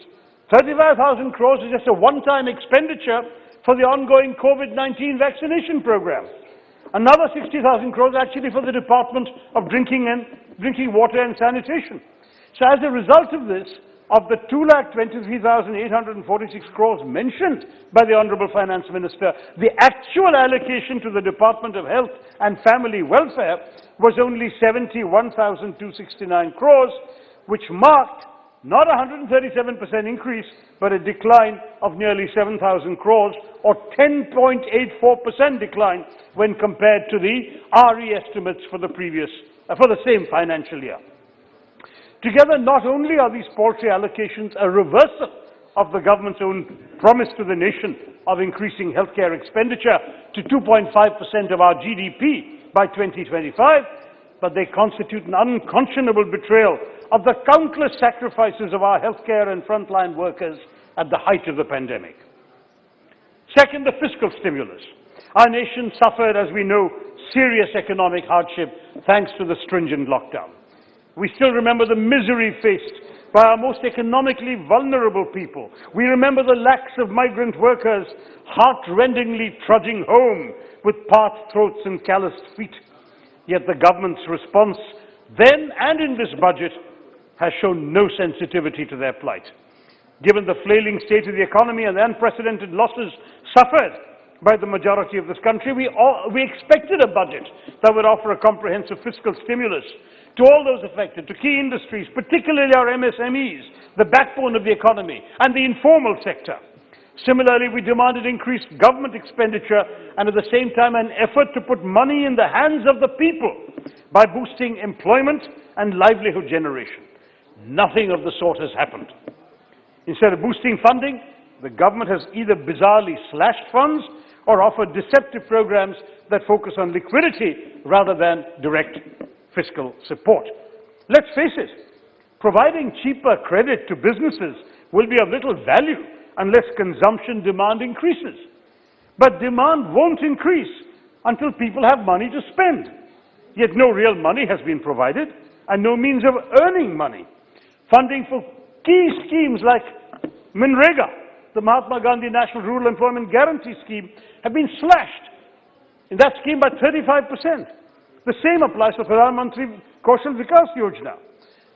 35,000 crores is just a one-time expenditure for the ongoing COVID-19 vaccination program. Another 60,000 crores actually for the Department of Drinking Water and Sanitation. So as a result of this, of the 2,23,846 crores mentioned by the Honourable Finance Minister, the actual allocation to the Department of Health and Family Welfare was only 71,269 crores, which marked not a 137% increase, but a decline of nearly 7,000 crores, or 10.84% decline when compared to the RE estimates for the same financial year. Together, not only are these paltry allocations a reversal of the government's own promise to the nation of increasing healthcare expenditure to 2.5% of our GDP by 2025, but they constitute an unconscionable betrayal of the countless sacrifices of our healthcare and frontline workers at the height of the pandemic. Second, the fiscal stimulus. Our nation suffered, as we know, serious economic hardship thanks to the stringent lockdown. We still remember the misery faced by our most economically vulnerable people. We remember the lakhs of migrant workers heart-rendingly trudging home with parched throats and calloused feet. Yet the government's response then and in this budget has shown no sensitivity to their plight. Given the flailing state of the economy and the unprecedented losses suffered by the majority of this country, we expected a budget that would offer a comprehensive fiscal stimulus to all those affected, to key industries, particularly our MSMEs, the backbone of the economy, and the informal sector. Similarly, we demanded increased government expenditure and at the same time an effort to put money in the hands of the people by boosting employment and livelihood generation. Nothing of the sort has happened. Instead of boosting funding, the government has either bizarrely slashed funds or offered deceptive programs that focus on liquidity rather than direct fiscal support. Let's face it, providing cheaper credit to businesses will be of little value unless consumption demand increases. But demand won't increase until people have money to spend. Yet no real money has been provided and no means of earning money. Funding for key schemes like Manrega, the Mahatma Gandhi National Rural Employment Guarantee Scheme, have been slashed in that scheme by 35%. The same applies to Parliamentary Kaushal Vikas Yojana.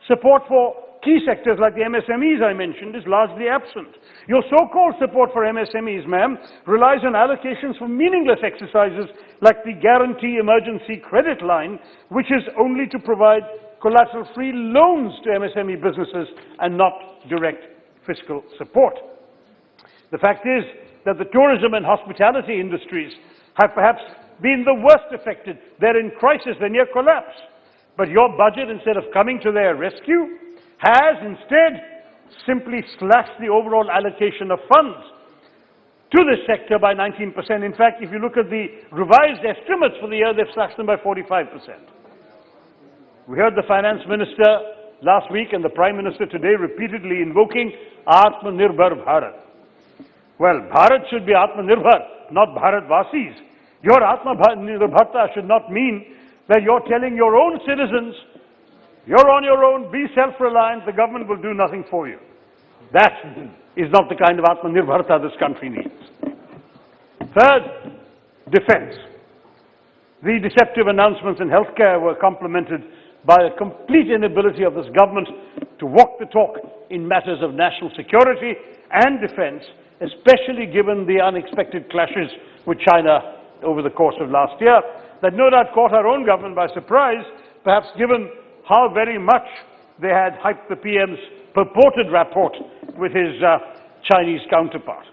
Support for key sectors like the MSMEs I mentioned is largely absent. Your so-called support for MSMEs, ma'am, relies on allocations for meaningless exercises like the Guarantee Emergency Credit Line, which is only to provide collateral-free loans to MSME businesses and not direct fiscal support. The fact is that the tourism and hospitality industries have perhaps been the worst affected. They're in crisis, they're near collapse. But your budget, instead of coming to their rescue, has instead simply slashed the overall allocation of funds to this sector by 19%. In fact, if you look at the revised estimates for the year, they've slashed them by 45%. We heard the finance minister last week and the prime minister today repeatedly invoking Atmanirbhar Bharat. Well, Bharat should be Atmanirbhar, not Bharatvasis. Your Atmanirbharta should not mean that you're telling your own citizens, you're on your own, be self-reliant, the government will do nothing for you. That is not the kind of Atmanirbharta this country needs. Third, defense. The deceptive announcements in healthcare were complemented by a complete inability of this government to walk the talk in matters of national security and defense, especially given the unexpected clashes with China over the course of last year, that no doubt caught our own government by surprise, perhaps given how very much they had hyped the PM's purported rapport with his Chinese counterpart.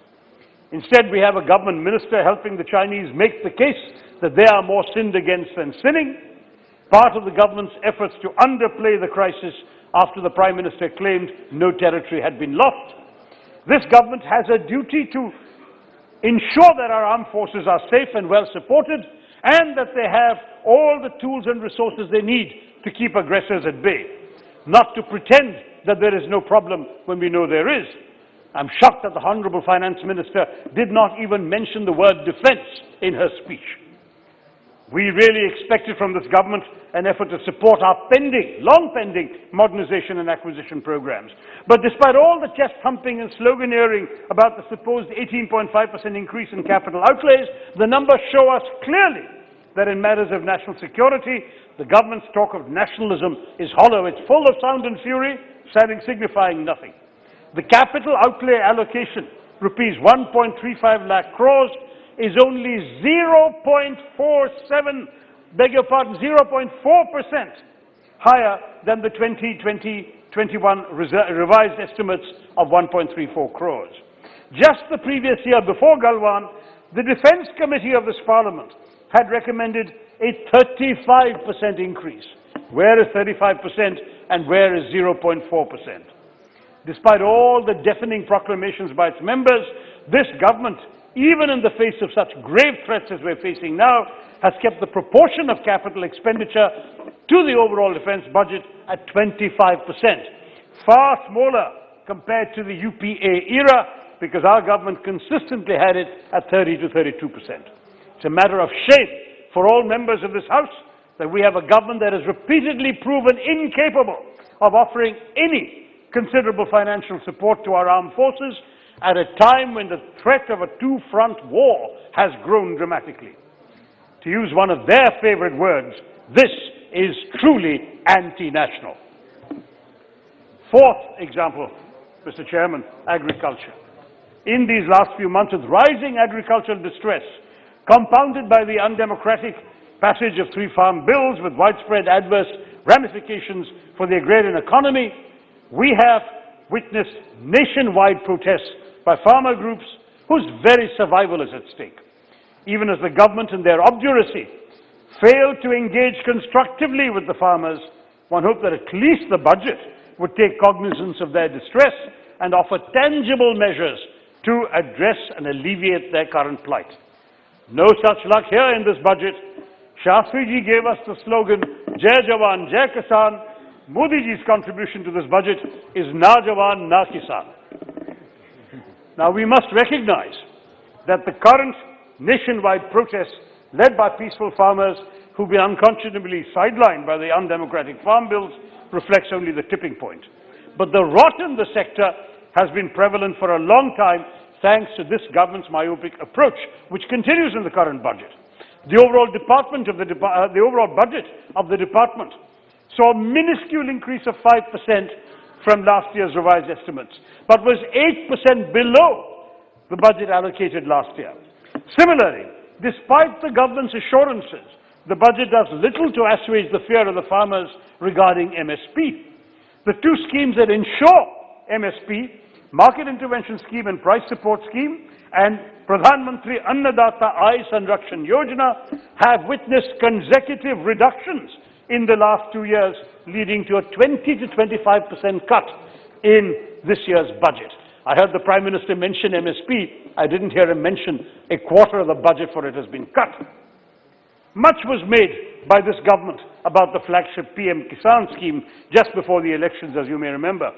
Instead, we have a government minister helping the Chinese make the case that they are more sinned against than sinning, part of the government's efforts to underplay the crisis after the Prime Minister claimed no territory had been lost. This government has a duty to ensure that our armed forces are safe and well supported and that they have all the tools and resources they need to keep aggressors at bay, not to pretend that there is no problem when we know there is. I'm shocked that the Honorable Finance Minister did not even mention the word defense in her speech. We really expected from this government an effort to support our pending, long-pending modernization and acquisition programs. But despite all the chest-thumping and sloganeering about the supposed 18.5% increase in capital outlays, the numbers show us clearly that in matters of national security, the government's talk of nationalism is hollow. It's full of sound and fury, signifying nothing. The capital outlay allocation, rupees 1.35 lakh crores, is only 0.47, 0.4% higher than the 2020-21 revised estimates of 1.34 crores. Just the previous year, before Galwan, the Defence Committee of this Parliament had recommended a 35% increase. Where is 35% and where is 0.4%? Despite all the deafening proclamations by its members, this government, even in the face of such grave threats as we're facing now, has kept the proportion of capital expenditure to the overall defense budget at 25%, far smaller compared to the UPA era, because our government consistently had it at 30 to 32%. It's a matter of shame for all members of this House that we have a government that has repeatedly proven incapable of offering any considerable financial support to our armed forces at a time when the threat of a two-front war has grown dramatically. To use one of their favorite words, this is truly anti-national. Fourth example, Mr. Chairman, agriculture. In these last few months, with rising agricultural distress, compounded by the undemocratic passage of 3 farm bills with widespread adverse ramifications for the agrarian economy. We have witnessed nationwide protests by farmer groups whose very survival is at stake. Even as the government in their obduracy failed to engage constructively with the farmers, one hoped that at least the budget would take cognizance of their distress and offer tangible measures to address and alleviate their current plight. No such luck here in this budget. Shastri ji gave us the slogan, Jai Jawan, Jai Kisan. Modi ji's contribution to this budget is Na Jawan, Na Kisan. Now we must recognize that the current nationwide protests led by peaceful farmers who've been unconscionably sidelined by the undemocratic farm bills reflects only the tipping point. But the rot in the sector has been prevalent for a long time thanks to this government's myopic approach, which continues in the current budget. The overall budget of the department saw a minuscule increase of 5% from last year's revised estimates, but was 8% below the budget allocated last year. Similarly, despite the government's assurances, the budget does little to assuage the fear of the farmers regarding MSP. The two schemes that ensure MSP, Market Intervention Scheme and Price Support Scheme, and Parliamentary Annadata Aay Sanrakshan Yojana, have witnessed consecutive reductions in the last 2 years, leading to a 20 to 25% cut in this year's budget. I heard the Prime Minister mention MSP. I didn't hear him mention a quarter of the budget for it has been cut. Much was made by this government about the flagship PM Kisan scheme just before the elections, as you may remember.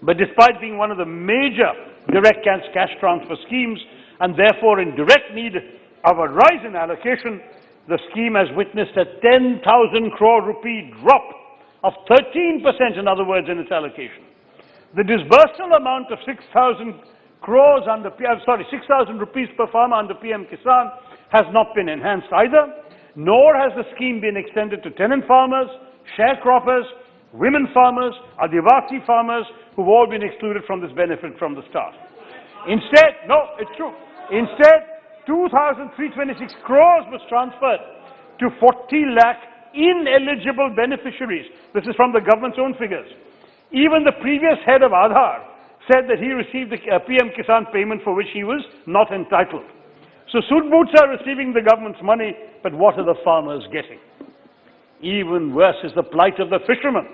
But despite being one of the major direct cash transfer schemes and therefore in direct need of a rise in allocation, the scheme has witnessed a 10,000 crore rupee drop of 13%, in other words, in its allocation. The disbursal amount of 6,000 crores under 6,000 rupees per farmer under PM Kisan has not been enhanced either, nor has the scheme been extended to tenant farmers, sharecroppers, women farmers, Adivasi farmers, who've all been excluded from this benefit from the start. Instead, no, it's true. Instead, 2,326 crores was transferred to 40 lakh ineligible beneficiaries. This is from the government's own figures. Even the previous head of Aadhaar said that he received the PM Kisan payment for which he was not entitled. So Sudboots are receiving the government's money, but what are the farmers getting? Even worse is the plight of the fishermen.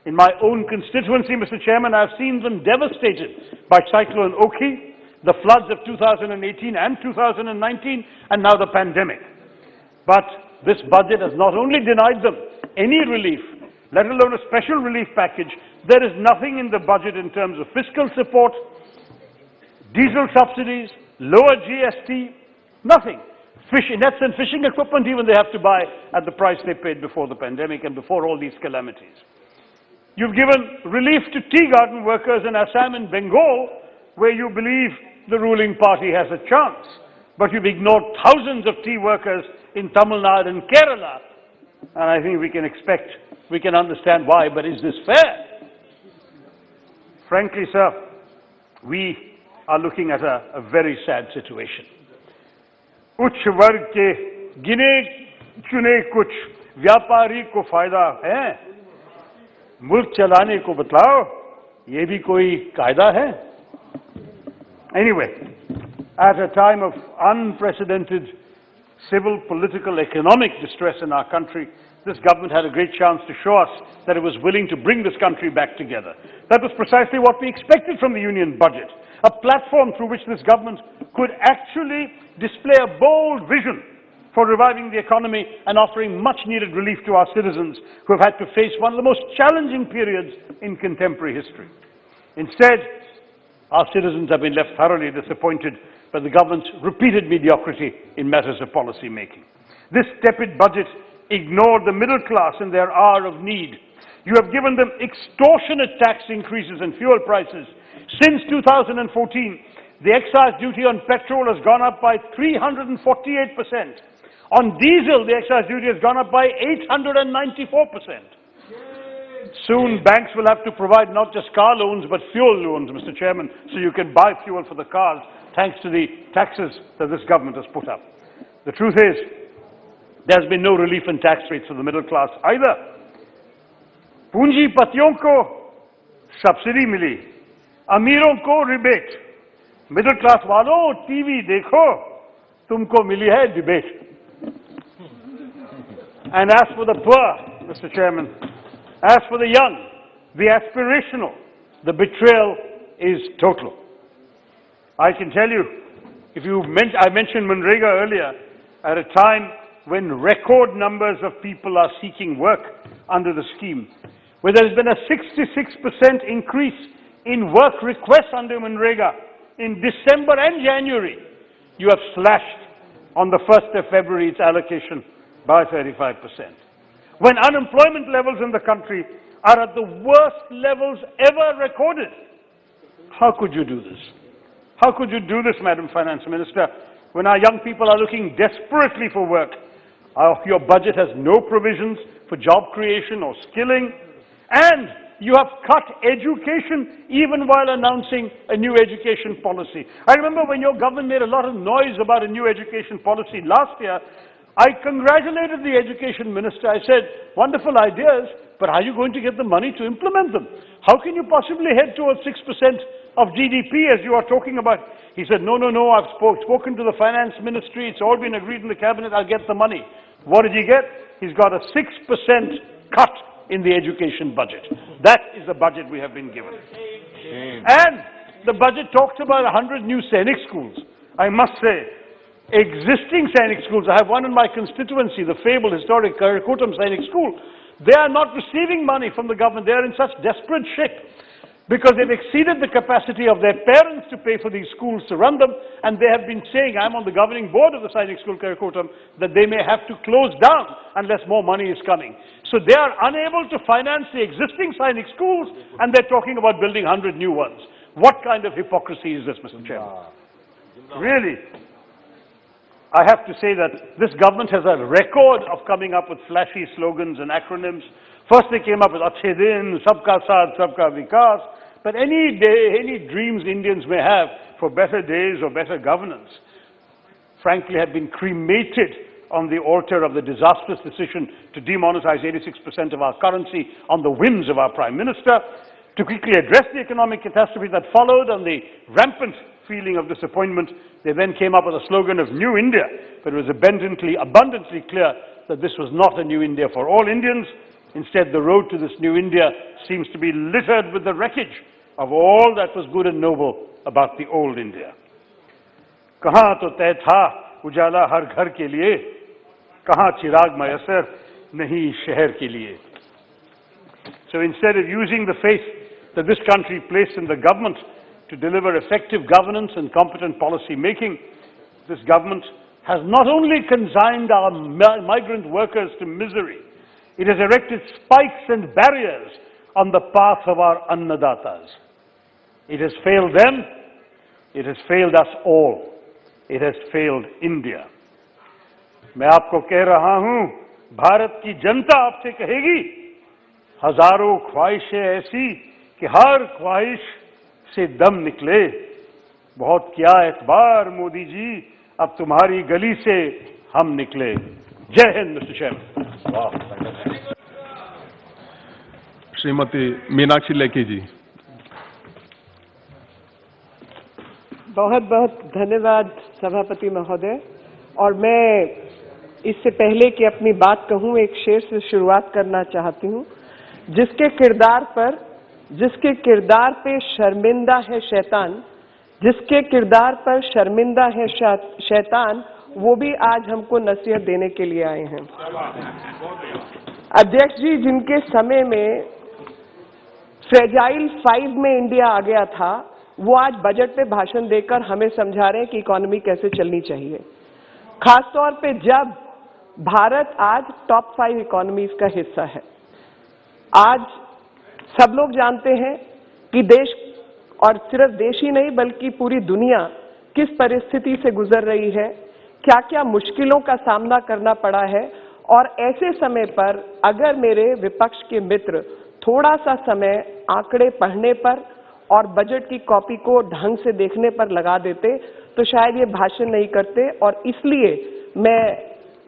In my own constituency, Mr. Chairman, I've seen them devastated by Cyclone Oki, the floods of 2018 and 2019, and now the pandemic. But this budget has not only denied them any relief, let alone a special relief package. There is nothing in the budget in terms of fiscal support, diesel subsidies, lower GST, nothing. Nets and fishing equipment even they have to buy at the price they paid before the pandemic and before all these calamities. You've given relief to tea garden workers in Assam and Bengal, where you believe the ruling party has a chance. But you've ignored thousands of tea workers in Tamil Nadu and Kerala. And I think we can understand why, but is this fair? Frankly, sir, we are looking at a very sad situation. उच्च वर्ग के गिने चुने कुछ व्यापारी को फायदा है, मुल्क चलाने को बतलाओ, ये भी कोई कायदा है? Anyway, at a time of unprecedented civil, political, economic distress in our country, this government had a great chance to show us that it was willing to bring this country back together. That was precisely what we expected from the union budget, a platform through which this government could actually display a bold vision for reviving the economy and offering much-needed relief to our citizens who have had to face one of the most challenging periods in contemporary history. Instead, our citizens have been left thoroughly disappointed by the government's repeated mediocrity in matters of policy making. This tepid budget ignored the middle class in their hour of need. You have given them extortionate tax increases and fuel prices. Since 2014, the excise duty on petrol has gone up by 348%. On diesel, the excise duty has gone up by 894%. Soon, banks will have to provide not just car loans, but fuel loans, Mr. Chairman, so you can buy fuel for the cars, thanks to the taxes that this government has put up. The truth is, There's been no relief in tax rates for the middle class either. पूंजीपतियों को subsidy मिली, अमीरों को rebate, middle class वालों TV देखो, तुमको मिली है debate. And as for the poor, Mr. Chairman, as for the young, the aspirational, the betrayal is total. I can tell you, I mentioned Manrega earlier, at a time when record numbers of people are seeking work under the scheme, where there has been a 66% increase in work requests under Manrega in December and January. You have slashed on the 1st of February its allocation by 35%. When unemployment levels in the country are at the worst levels ever recorded. How could you do this? How could you do this, Madam Finance Minister, when our young people are looking desperately for work? Your budget has no provisions for job creation or skilling, and you have cut education even while announcing a new education policy. I remember when your government made a lot of noise about a new education policy last year, I congratulated the education minister. I said, wonderful ideas, but are you going to get the money to implement them? How can you possibly head towards 6% of GDP as you are talking about? He said, no, I've spoken to the finance ministry, it's all been agreed in the cabinet, I'll get the money. What did he get? He's got a 6% cut in the education budget. That is the budget we have been given. And the budget talks about 100 new Sainik schools. I must say, existing Sainik schools, I have one in my constituency, the fabled historic Karakotam Sainik School, they are not receiving money from the government. They are in such desperate shape because they've exceeded the capacity of their parents to pay for these schools to run them, and they have been saying, I'm on the governing board of the Sainik School Karakotam, that they may have to close down unless more money is coming. So they are unable to finance the existing Sainik schools, and they're talking about building 100 new ones. What kind of hypocrisy is this, Mr. Chairman? Really? I have to say that this government has a record of coming up with flashy slogans and acronyms. First they came up with Achhe Din, Sabka Saath, Sabka Vikas. But any day, any dreams Indians may have for better days or better governance, frankly, have been cremated on the altar of the disastrous decision to demonetize 86% of our currency on the whims of our Prime Minister. To quickly address the economic catastrophe that followed on the rampant feeling of disappointment, they then came up with a slogan of New India, but it was abundantly clear that this was not a new India for all Indians. Instead, the road to this new India seems to be littered with the wreckage of all that was good and noble about the old India. Kahan to तय था उजाला हर घर के लिए, kahan चिराग मयसर नहीं शहर के लिए. So instead of using the faith that this country placed in the government to deliver effective governance and competent policy making, this government has not only consigned our migrant workers to misery, it has erected spikes and barriers on the path of our annadatas. It has failed them, it has failed us all, it has failed India. मैं आपको कह रहा हूं, भारत की जनता आपसे कहेगी, हजारों ख्वाहिशें ऐसी कि हर ख्वाहिश से दम निकले. बहुत किया एतबार मोदी जी, अब तुम्हारी गली से हम निकले. जय हिंद, मिस्टर चेयरमैन. श्रीमती मीनाक्षी लेखी जी. बहुत बहुत धन्यवाद सभापति महोदय. और मैं इससे पहले कि अपनी बात कहूं, एक शेर से शुरुआत करना चाहती हूं. जिसके किरदार पे शर्मिंदा है शैतान, जिसके किरदार पर शर्मिंदा है शैतान, वो भी आज हमको नसीहत देने के लिए आए हैं. अध्यक्ष जी, जिनके समय में फ्रेजाइल 5 में इंडिया आ गया था, वो आज बजट पे भाषण देकर हमें समझा रहे हैं कि इकोनॉमी कैसे चलनी चाहिए. खासतौर पे जब भारत आज टॉप 5 इकोनॉमीज का हिस्सा है. आज सब लोग जानते हैं कि देश, और सिर्फ देश ही नहीं बल्कि पूरी दुनिया किस परिस्थिति से गुजर रही है, क्या क्या मुश्किलों का सामना करना पड़ा है. और ऐसे समय पर अगर मेरे विपक्ष के मित्र थोड़ा सा समय आंकड़े पढ़ने पर और बजट की कॉपी को ढंग से देखने पर लगा देते तो शायद ये भाषण नहीं करते. और इसलिए मैं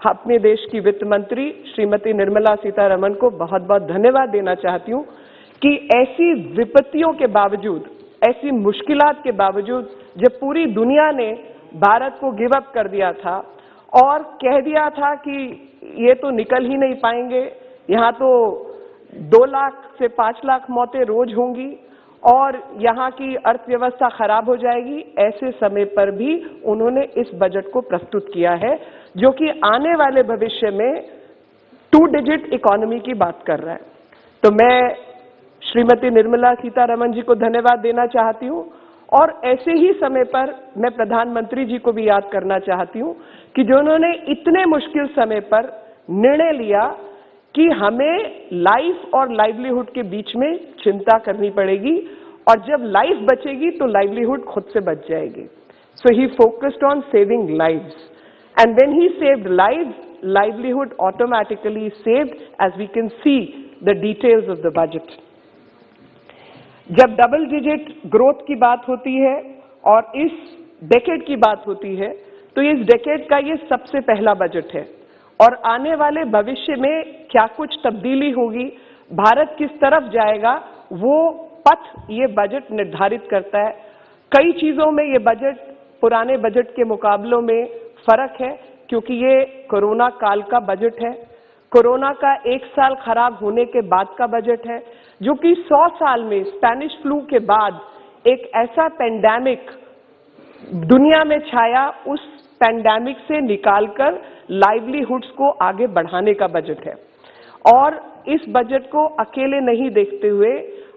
अपने देश की वित्त मंत्री श्रीमती निर्मला सीतारमण को बहुत बहुत धन्यवाद देना चाहती हूँ कि ऐसी विपत्तियों के बावजूद, ऐसी मुश्किलात के बावजूद, जब पूरी दुनिया ने भारत को गिव अप कर दिया था और कह दिया था कि ये तो निकल ही नहीं पाएंगे, यहाँ तो 2 लाख से 5 लाख मौतें रोज होंगी और यहाँ की अर्थव्यवस्था खराब हो जाएगी, ऐसे समय पर भी उन्होंने इस बजट को प्रस्तुत किया है जो कि आने वाले भविष्य में 2 डिजिट इकोनॉमी की बात कर रहा है। तो मैं श्रीमती निर्मला सीतारमण जी को धन्यवाद देना चाहती हूँ और ऐसे ही समय पर मैं प्रधानमंत्री जी को भी याद करना चाहती हूँ कि जिन्होंने इतने मुश्किल समय पर निर्णय लिया कि हमें लाइफ और लाइवलीहुड के बीच में चिंता करनी पड़ेगी और जब लाइफ बचेगी तो लाइवलीहुड खुद से बच जाएगी। So he focused on saving lives and when he saved lives, livelihood automatically saved, as we can see the details of the budget. जब डबल डिजिट ग्रोथ की बात होती है और इस डेकेड की बात होती है तो इस डेकेड का ये सबसे पहला बजट है और आने वाले भविष्य में क्या कुछ तब्दीली होगी, भारत किस तरफ जाएगा, वो पथ ये बजट निर्धारित करता है। कई चीजों में ये बजट पुराने बजट के मुकाबलों में फर्क है क्योंकि ये कोरोना काल का बजट है, कोरोना का 1 साल खराब होने के बाद का बजट है जो कि 100 साल में स्पेनिश फ्लू के बाद एक ऐसा पेंडेमिक दुनिया में छाया, उस पेंडेमिक से निकालकर लाइवलीहुड्स को आगे बढ़ाने का बजट है। और इस बजट को अकेले नहीं देखते हुए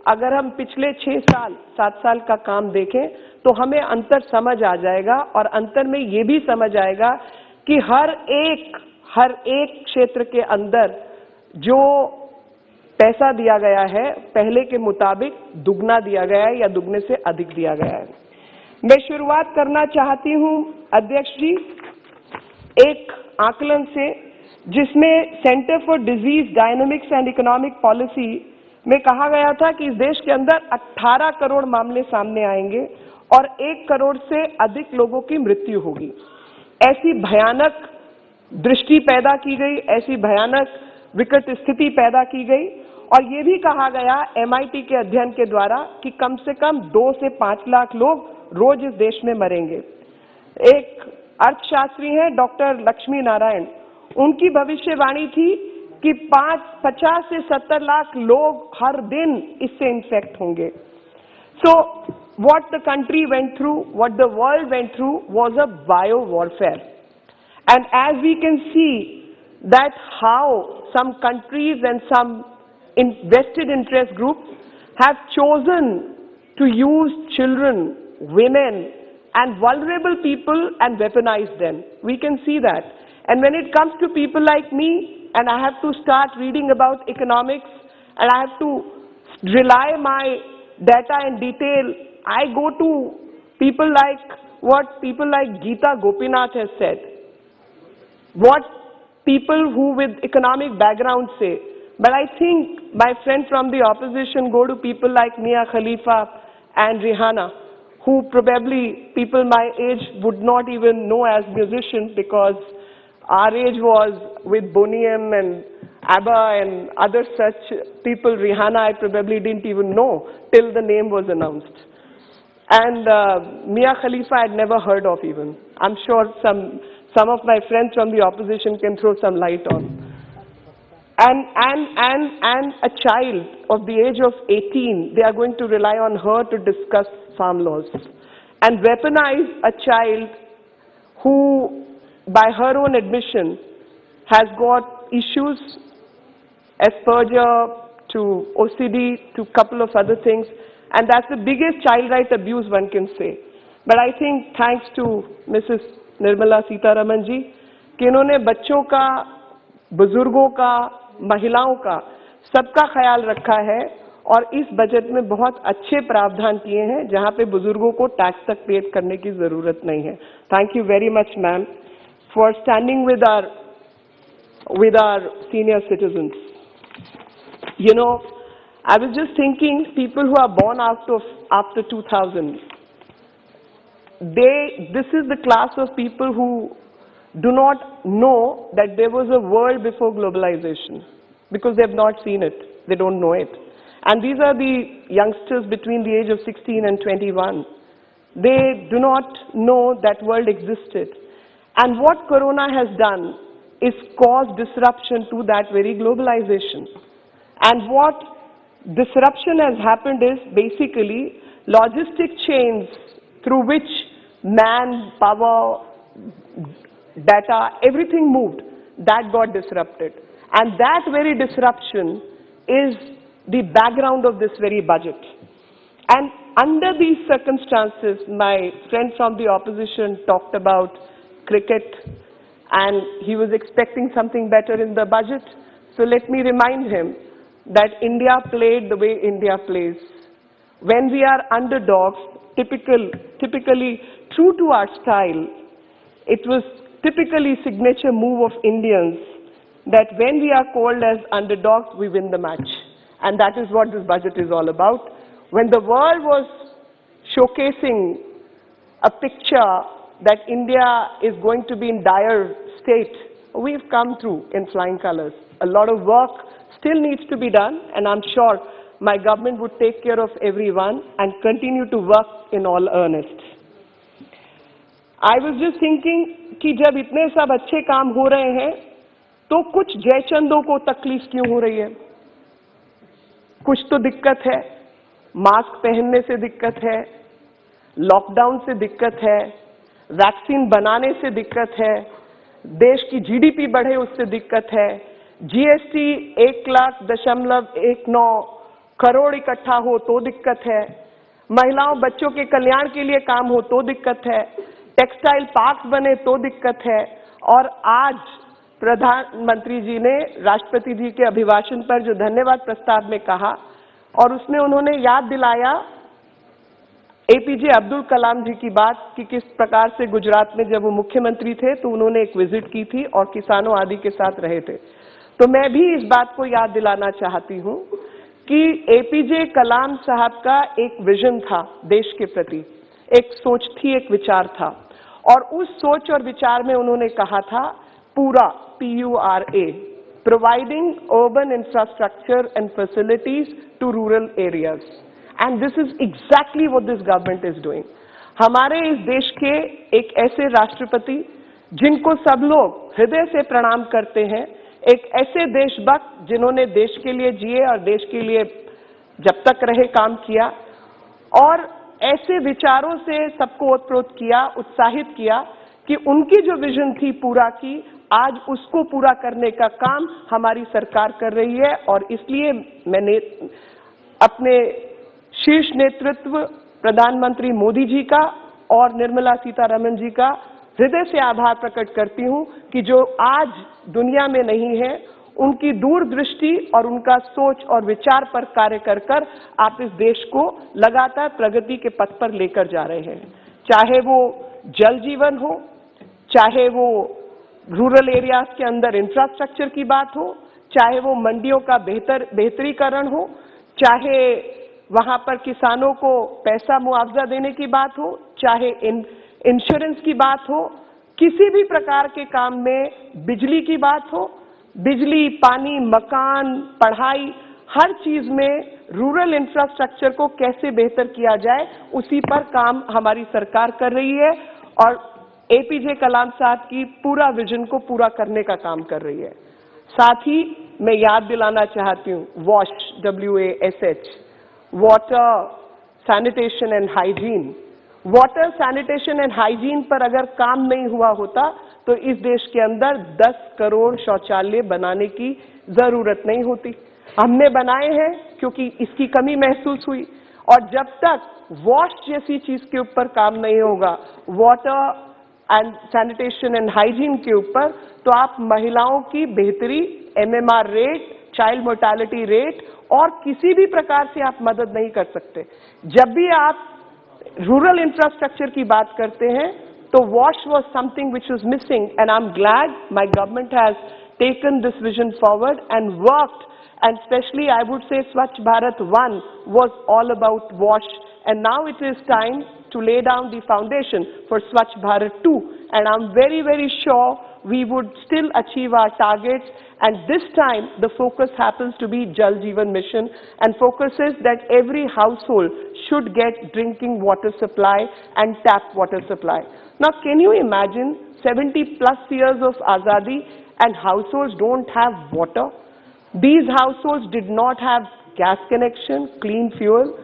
अगर हम पिछले 6 साल 7 साल का काम देखें तो हमें अंतर समझ आ जाएगा और अंतर में ये भी समझ आएगा कि हर एक क्षेत्र के अंदर जो पैसा दिया गया है पहले के मुताबिक दुगना दिया गया है या दुगने से अधिक दिया गया है। मैं शुरुआत करना चाहती हूं अध्यक्ष जी एक आकलन से जिसमें centre for disease dynamics and economic policy में कहा गया था कि इस देश के अंदर 18 करोड़ मामले सामने आएंगे और 1 करोड़ से अधिक लोगों की मृत्यु होगी। ऐसी भयानक दृष्टि पैदा की गई, ऐसी भयानक विकट स्थिति पैदा की गई और ये भी कहा गया MIT के अध्ययन के द्वारा कि कम से कम 2 से 5 लाख लोग रोज इस देश में मरेंगे। एक अर्थशास्त्री हैं डॉक्टर लक्ष्मी नारायण, उनकी भविष्यवाणी थी कि 50 से 70 लाख लोग हर दिन इससे इन्फेक्ट होंगे। सो what the country went through, what the world went through was a bio warfare. And as we can see that how some countries and some vested interest groups have chosen to use children, women and vulnerable people and weaponize them. We can see that. And when it comes to people like me and I have to start reading about economics and I have to rely my data in detail, I go to people like what people like Geeta Gopinath has said, what people who with economic background say. But I think my friend from the opposition go to people like Mia Khalifa and Rihanna, who probably people my age would not even know as musicians because our age was with Boney M and ABBA and other such people. Rihanna I probably didn't even know till the name was announced. And Mia Khalifa I had never heard of even. I'm sure some of my friends from the opposition can throw some light on. And a child of the age of 18, they are going to rely on her to discuss farm laws and weaponize a child who, by her own admission, has got issues, Asperger to OCD to a couple of other things, and that's the biggest child right abuse one can say. But I think thanks to Mrs. Nirmala Sitharaman ji, कि इन्होंने बच्चों का, बुजुर्गों का, महिलाओं का सबका ख्याल रखा है और इस बजट में बहुत अच्छे प्रावधान किए हैं जहां पे बुजुर्गों को टैक्स तक पे करने की जरूरत नहीं है। Thank you very much ma'am for standing with our senior citizens. You know, I was just thinking people who are born after 2000, this is the class of people who do not know that there was a world before globalization because they have not seen it. They don't know it. And these are the youngsters between the age of 16 and 21. They do not know that world existed. And what Corona has done is caused disruption to that very globalization. And what disruption has happened is basically logistic chains through which man, power, data, everything moved, that got disrupted. And that very disruption is the background of this very budget. And under these circumstances, my friend from the opposition talked about cricket, and he was expecting something better in the budget. So let me remind him that India played the way India plays. When we are underdogs, typically true to our style, it was typically signature move of Indians that when we are called as underdogs, we win the match. And that is what this budget is all about. When the world was showcasing a picture that India is going to be in dire state, we've come through in flying colors. A lot of work still needs to be done, and I'm sure my government would take care of everyone and continue to work in all earnest. I was just thinking कि जब इतने सब अच्छे काम हो रहे हैं, तो कुछ जयचंदों को तकलीफ क्यों हो रही है? कुछ तो दिक्कत है, मास्क पहनने से दिक्कत है, लॉकडाउन से दिक्कत है, वैक्सीन बनाने से दिक्कत है, देश की जीडीपी बढ़े उससे दिक्कत है, जीएसटी 1,19 करोड़ इकट्ठा हो तो दिक्कत है, महिलाओं बच्चों के कल्याण के लिए काम हो तो दिक्कत है, टेक्सटाइल पार्क बने तो दिक्कत है। और आज प्रधानमंत्री जी ने राष्ट्रपति जी के अभिभाषण पर जो धन्यवाद प्रस्ताव में कहा, और उसमें उन्होंने याद दिलाया एपीजे अब्दुल कलाम जी की बात कि किस प्रकार से गुजरात में जब वो मुख्यमंत्री थे तो उन्होंने एक विजिट की थी और किसानों आदि के साथ रहे थे। तो मैं भी इस बात को याद दिलाना चाहती हूं कि एपीजे कलाम साहब का एक विजन था देश के प्रति, एक सोच थी, एक विचार था, और उस सोच और विचार में उन्होंने कहा था पूरा PURA, providing urban infrastructure and facilities to rural areas. And this is exactly what this government is doing. हमारे इस देश के एक ऐसे राष्ट्रपति जिनको सब लोग हृदय से प्रणाम करते हैं, एक ऐसे देशभक्त जिन्होंने देश के लिए जिए और देश के लिए जब तक रहे काम किया, और ऐसे विचारों से सबको ओतप्रोत किया, उत्साहित किया कि उनकी जो विजन थी पूरा की, आज उसको पूरा करने का काम हमारी सरकार कर रही है। और इसलिए मैंने अपने शीर्ष नेतृत्व प्रधानमंत्री मोदी जी का और निर्मला सीतारमण जी का हृदय से आभार प्रकट करती हूं कि जो आज दुनिया में नहीं है, उनकी दूरदृष्टि और उनका सोच और विचार पर कार्य कर आप इस देश को लगातार प्रगति के पथ पर लेकर जा रहे हैं। चाहे वो जल जीवन हो, चाहे वो रूरल एरियाज के अंदर इंफ्रास्ट्रक्चर की बात हो, चाहे वो मंडियों का बेहतरीकरण हो, चाहे वहां पर किसानों को पैसा मुआवजा देने की बात हो, चाहे इंश्योरेंस की बात हो, किसी भी प्रकार के काम में बिजली की बात हो, बिजली, पानी, मकान, पढ़ाई, हर चीज में रूरल इंफ्रास्ट्रक्चर को कैसे बेहतर किया जाए, उसी पर काम हमारी सरकार कर रही है और एपीजे कलाम साहब की पूरा विजन को पूरा करने का काम कर रही है। साथ ही मैं याद दिलाना चाहती हूँ WASH, WASH, water sanitation and hygiene. Water sanitation and hygiene पर अगर काम नहीं हुआ होता तो इस देश के अंदर 10 करोड़ शौचालय बनाने की जरूरत नहीं होती। हमने बनाए हैं क्योंकि इसकी कमी महसूस हुई, और जब तक वॉश जैसी चीज के ऊपर काम नहीं होगा, water and sanitation and hygiene के ऊपर, तो आप महिलाओं की बेहतरी, MMR rate, child mortality rate और किसी भी प्रकार से आप मदद नहीं कर सकते। जब भी आप रूरल इंफ्रास्ट्रक्चर की बात करते हैं तो wash was something which was missing, and I am glad my government has taken this vision forward and worked, and especially I would say Swachh Bharat 1 was all about wash and now it is time to lay down the foundation for Swachh Bharat 2, and I'm very, very sure we would still achieve our targets, and this time the focus happens to be Jal Jeevan Mission, and focuses that every household should get drinking water supply and tap water supply. Now can you imagine 70 plus years of Azadi and households don't have water? These households did not have gas connection, clean fuel.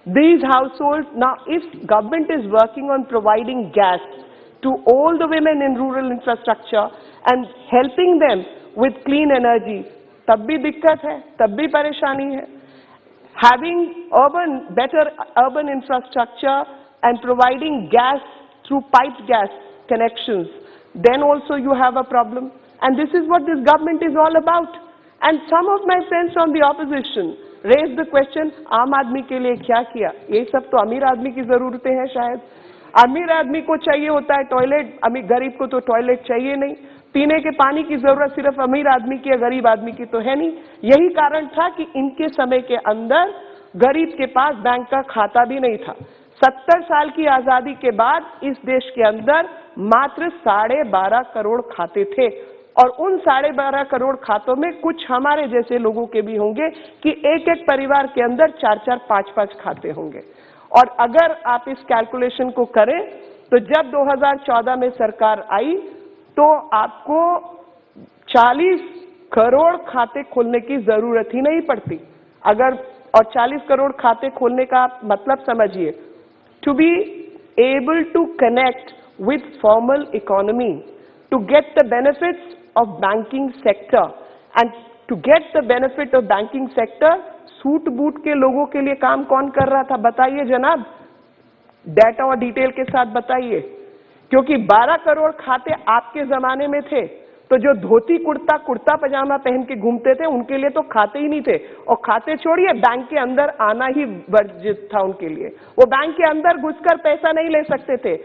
These households, now if government is working on providing gas to all the women in rural infrastructure and helping them with clean energy, tab bhi dikkat hai, tab bhi pareshani hai. Having better urban infrastructure and providing gas through piped gas connections, then also you have a problem. And this is what this government is all about. And some of my friends from the opposition raised the question, आम आदमी के लिए क्या किया? ये सब तो अमीर आदमी की जरूरतें हैं शायद. अमीर आदमी को चाहिए होता है टॉयलेट, अमीर गरीब को तो टॉयलेट चाहिए नहीं. पीने के पानी की जरूरत सिर्फ अमीर आदमी की या गरीब आदमी की तो है नहीं. यही कारण था कि इनके समय के अंदर गरीब के पास बैंक का खाता भी नहीं था. 70 साल की आजादी के बाद इस देश के अंदर मात्र 12.5 करोड़ खाते थे, और उन 12.5 करोड़ खातों में कुछ हमारे जैसे लोगों के भी होंगे कि एक एक परिवार के अंदर 4-4, 5-5 खाते होंगे. और अगर आप इस कैलकुलेशन को करें तो जब 2014 में सरकार आई तो आपको 40 करोड़ खाते खोलने की जरूरत ही नहीं पड़ती. अगर और 40 करोड़ खाते खोलने का आप मतलब समझिए, to be able to connect with formal economy, to get the benefits of banking sector, and to get the benefit of banking sector, suit boot के लोगों के लिए काम कौन कर रहा था बताइए जनाब, डेटा और डिटेल के साथ बताइए. क्योंकि 12 करोड़ खाते आपके जमाने में थे, तो जो धोती कुर्ता कुर्ता पजामा पहन के घूमते थे उनके लिए तो खाते ही नहीं थे. और खाते छोड़िए, बैंक के अंदर आना ही वर्जित था उनके लिए. वो बैंक के अंदर घुसकर पैसा नहीं ले सकते थे.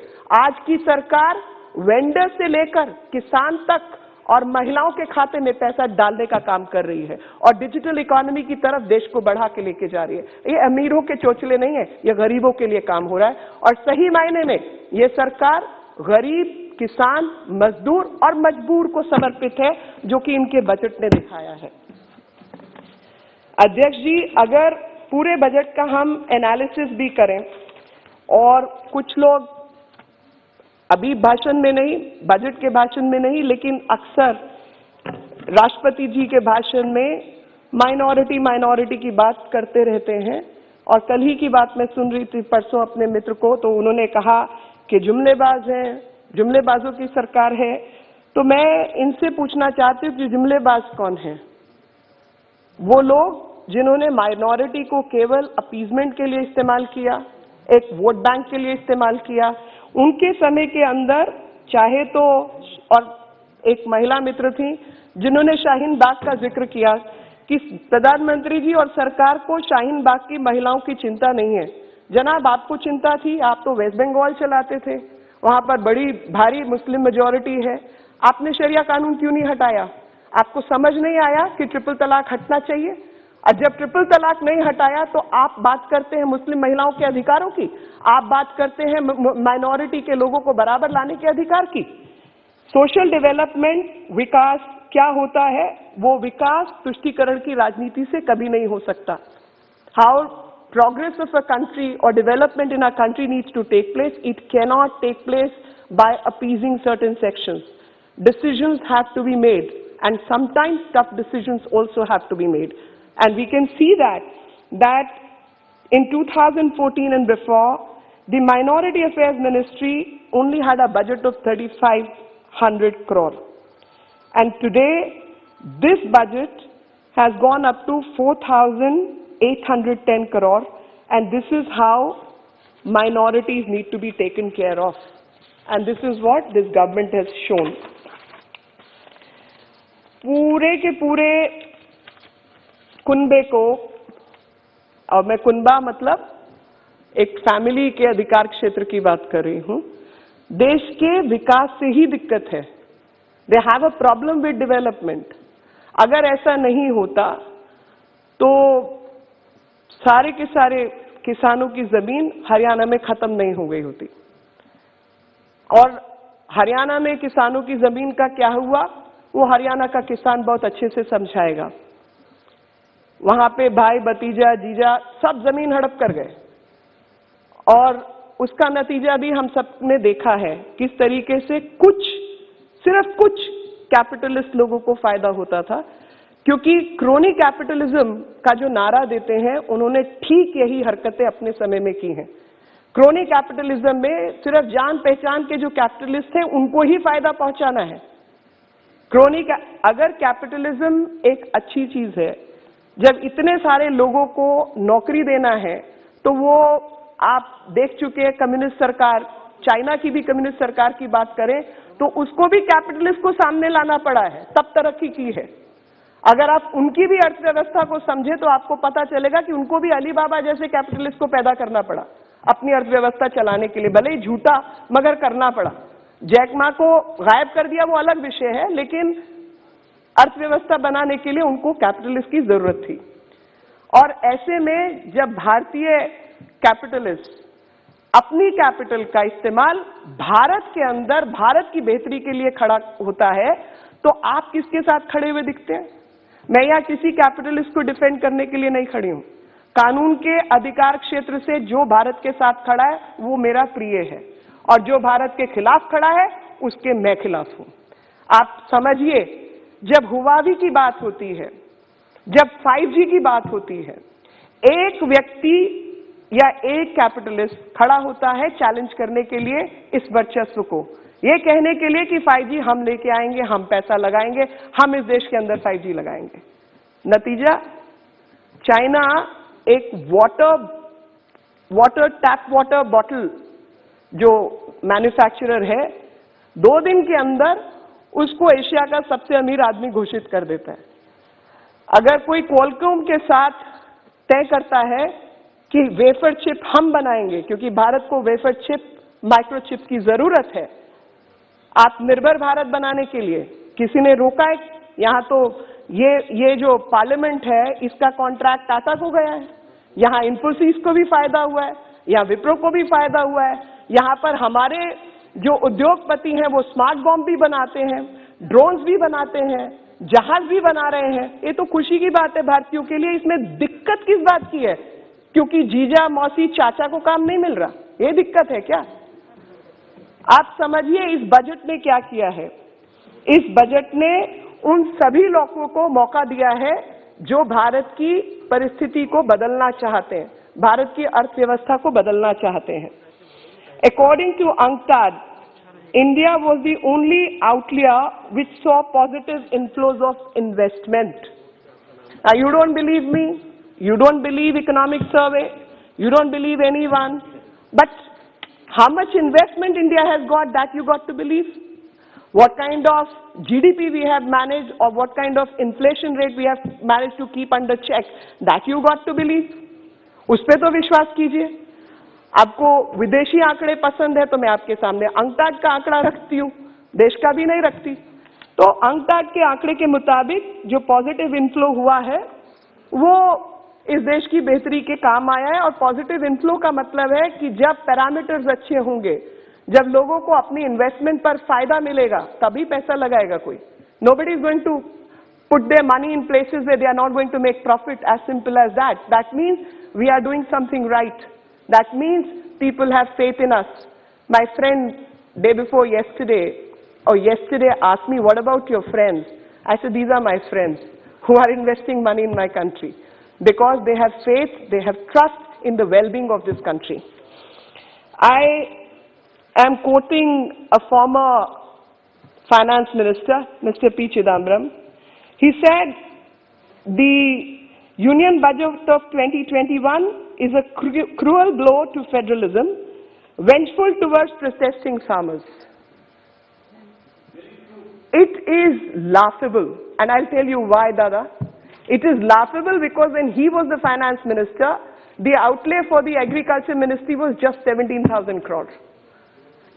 आज की सरकार वेंडर से लेकर किसान तक और महिलाओं के खाते में पैसा डालने का काम कर रही है और डिजिटल इकोनॉमी की तरफ देश को बढ़ा के लेके जा रही है. ये अमीरों के चोचले नहीं है, ये गरीबों के लिए काम हो रहा है. और सही मायने में ये सरकार गरीब, किसान, मजदूर और मजबूर को समर्पित है, जो कि इनके बजट ने दिखाया है. अध्यक्ष जी, अगर पूरे बजट का हम एनालिसिस भी करें, और कुछ लोग अभी भाषण में नहीं, बजट के भाषण में नहीं, लेकिन अक्सर राष्ट्रपति जी के भाषण में माइनॉरिटी की बात करते रहते हैं. और कल ही की बात मैं सुन रही थी परसों अपने मित्र को, तो उन्होंने कहा कि जुमलेबाज हैं, जुमलेबाजों की सरकार है. तो मैं इनसे पूछना चाहती हूँ कि जुमलेबाज कौन है? वो लोग जिन्होंने माइनॉरिटी को केवल अपीजमेंट के लिए इस्तेमाल किया, एक वोट बैंक के लिए इस्तेमाल किया. उनके समय के अंदर चाहे तो, और एक महिला मित्र थी जिन्होंने शाहीन बाग का जिक्र किया कि प्रधानमंत्री जी और सरकार को शाहीन बाग की महिलाओं की चिंता नहीं है. जनाब, आपको चिंता थी, आप तो वेस्ट बंगाल चलाते थे, वहां पर बड़ी भारी मुस्लिम मेजॉरिटी है. आपने शरिया कानून क्यों नहीं हटाया? आपको समझ नहीं आया कि ट्रिपल तलाक हटना चाहिए? और जब ट्रिपल तलाक नहीं हटाया तो आप बात करते हैं मुस्लिम महिलाओं के अधिकारों की, आप बात करते हैं माइनॉरिटी के लोगों को बराबर लाने के अधिकार की. सोशल डेवलपमेंट, विकास क्या होता है? वो विकास तुष्टीकरण की राजनीति से कभी नहीं हो सकता. How progress of a country or development in a country needs to take place, it cannot take place by appeasing certain sections. Decisions have to be made, and sometimes tough decisions also have to be made. And we can see that in 2014 and before, the Minority Affairs Ministry only had a budget of 3,500 crore. And today, this budget has gone up to 4,810 crore, and this is how minorities need to be taken care of. And this is what this government has shown. पूरे के पूरे कुनबे को, और मैं कुनबा मतलब एक family के अधिकार क्षेत्र की बात कर रही हूं, देश के विकास से ही दिक्कत है. They have a problem with development. अगर ऐसा नहीं होता तो सारे के सारे किसानों की जमीन हरियाणा में खत्म नहीं हो गई होती। और हरियाणा में किसानों की जमीन का क्या हुआ, वो हरियाणा का किसान बहुत अच्छे से समझाएगा। वहां पे भाई, भतीजा, जीजा सब जमीन हड़प कर गए और उसका नतीजा भी हम सब ने देखा है, किस तरीके से सिर्फ कुछ कैपिटलिस्ट लोगों को फायदा होता था। क्योंकि क्रोनी कैपिटलिज्म का जो नारा देते हैं, उन्होंने ठीक यही हरकतें अपने समय में की हैं। क्रोनी कैपिटलिज्म में सिर्फ जान पहचान के जो कैपिटलिस्ट हैं, उनको ही फायदा पहुंचाना है। अगर कैपिटलिज्म एक अच्छी चीज है, जब इतने सारे लोगों को नौकरी देना है, तो वो आप देख चुके हैं कम्युनिस्ट सरकार, चाइना की भी कम्युनिस्ट सरकार की बात करें तो उसको भी कैपिटलिस्ट को सामने लाना पड़ा है, तब तरक्की की है। अगर आप उनकी भी अर्थव्यवस्था को समझे तो आपको पता चलेगा कि उनको भी अलीबाबा जैसे कैपिटलिस्ट को पैदा करना पड़ा अपनी अर्थव्यवस्था चलाने के लिए, भले ही झूठा मगर करना पड़ा। जैक मा को गायब कर दिया वो अलग विषय है, लेकिन अर्थव्यवस्था बनाने के लिए उनको कैपिटलिस्ट की जरूरत थी। और ऐसे में जब भारतीय कैपिटलिस्ट अपनी कैपिटल का इस्तेमाल भारत के अंदर भारत की बेहतरी के लिए खड़ा होता है, तो आप किसके साथ खड़े हुए दिखते हैं? मैं यहां किसी कैपिटलिस्ट को डिफेंड करने के लिए नहीं खड़ी हूं। कानून के अधिकार क्षेत्र से जो भारत के साथ खड़ा है वो मेरा प्रिय है, और जो भारत के खिलाफ खड़ा है उसके मैं खिलाफ हूं। आप समझिए, जब हुवावी की बात होती है, जब 5G की बात होती है, एक व्यक्ति या एक कैपिटलिस्ट खड़ा होता है चैलेंज करने के लिए इस वर्चस्व को, ये कहने के लिए कि 5G हम लेके आएंगे, हम पैसा लगाएंगे, हम इस देश के अंदर 5G लगाएंगे। नतीजा, चाइना एक टैप वाटर बॉटल जो मैन्युफैक्चरर है, 2 दिन के अंदर उसको एशिया का सबसे अमीर आदमी घोषित कर देता है। अगर कोई क्वालकॉम के साथ तय करता है कि वेफर चिप हम बनाएंगे, क्योंकि भारत को वेफर चिप, माइक्रोचिप की जरूरत है आत्मनिर्भर भारत बनाने के लिए, किसी ने रोका है? यहां तो ये जो पार्लियामेंट है, इसका कॉन्ट्रैक्ट टाटा को गया है, यहां इन्फोसिस को भी फायदा हुआ है, यहां विप्रो को भी फायदा हुआ है। यहां पर हमारे जो उद्योगपति हैं वो स्मार्ट बॉम्ब भी बनाते हैं, ड्रोन्स भी बनाते हैं, जहाज भी बना रहे हैं। ये तो खुशी की बात है भारतीयों के लिए। इसमें दिक्कत किस बात की है? क्योंकि जीजा, मौसी, चाचा को काम नहीं मिल रहा, ये दिक्कत है क्या? आप समझिए इस बजट ने क्या किया है। इस बजट ने उन सभी लोगों को मौका दिया है जो भारत की परिस्थिति को बदलना चाहते हैं, भारत की अर्थव्यवस्था को बदलना चाहते हैं। According to UNCTAD, India was the only outlier which saw positive inflows of investment. Now, you don't believe me, you don't believe economic survey, you don't believe anyone, but how much investment India has got, that you got to believe. What kind of GDP we have managed, or what kind of inflation rate we have managed to keep under check, that you got to believe. उस पे तो विश्वास कीजिए। आपको विदेशी आंकड़े पसंद है तो मैं आपके सामने अंकटाड का आंकड़ा रखती हूं, देश का भी नहीं रखती। तो अंकटाड के आंकड़े के मुताबिक जो पॉजिटिव इनफ्लो हुआ है वो इस देश की बेहतरी के काम आया है। और पॉजिटिव इनफ्लो का मतलब है कि जब पैरामीटर्स अच्छे होंगे, जब लोगों को अपनी इन्वेस्टमेंट पर फायदा मिलेगा, तभी पैसा लगाएगा कोई। Nobody is going to put their money in places where they are not going to make profit, as simple as that. That means we are doing something right. That means people have faith in us. My friend day before yesterday asked me, what about your friends? I said, these are my friends who are investing money in my country because they have faith, they have trust in the well-being of this country. I am quoting a former finance minister, Mr. P. Chidambaram. He said, the Union budget of 2021 is a cruel blow to federalism, vengeful towards protesting farmers. It is laughable, and I'll tell you why, Dada. It is laughable because when he was the finance minister, the outlay for the agriculture ministry was just 17,000 crores.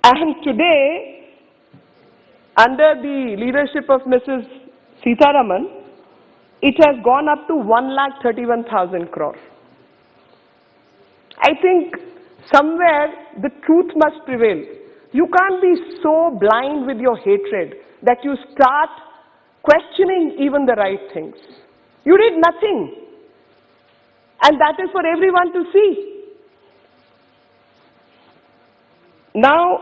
And today, under the leadership of Mrs. Sitharaman, it has gone up to 1,31,000 crores. I think somewhere the truth must prevail. You can't be so blind with your hatred that you start questioning even the right things. You did nothing. And that is for everyone to see. Now,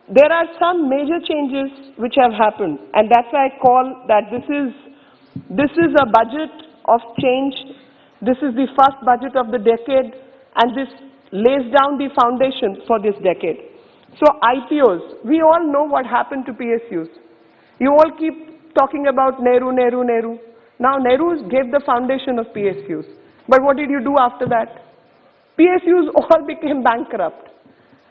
there are some major changes which have happened, and that's why I call that this is a budget of change. This is the first budget of the decade, and this lays down the foundation for this decade. So IPOs, we all know what happened to PSUs. You all keep talking about Nehru, Nehru, Nehru. Now Nehru gave the foundation of PSUs. But what did you do after that? PSUs all became bankrupt.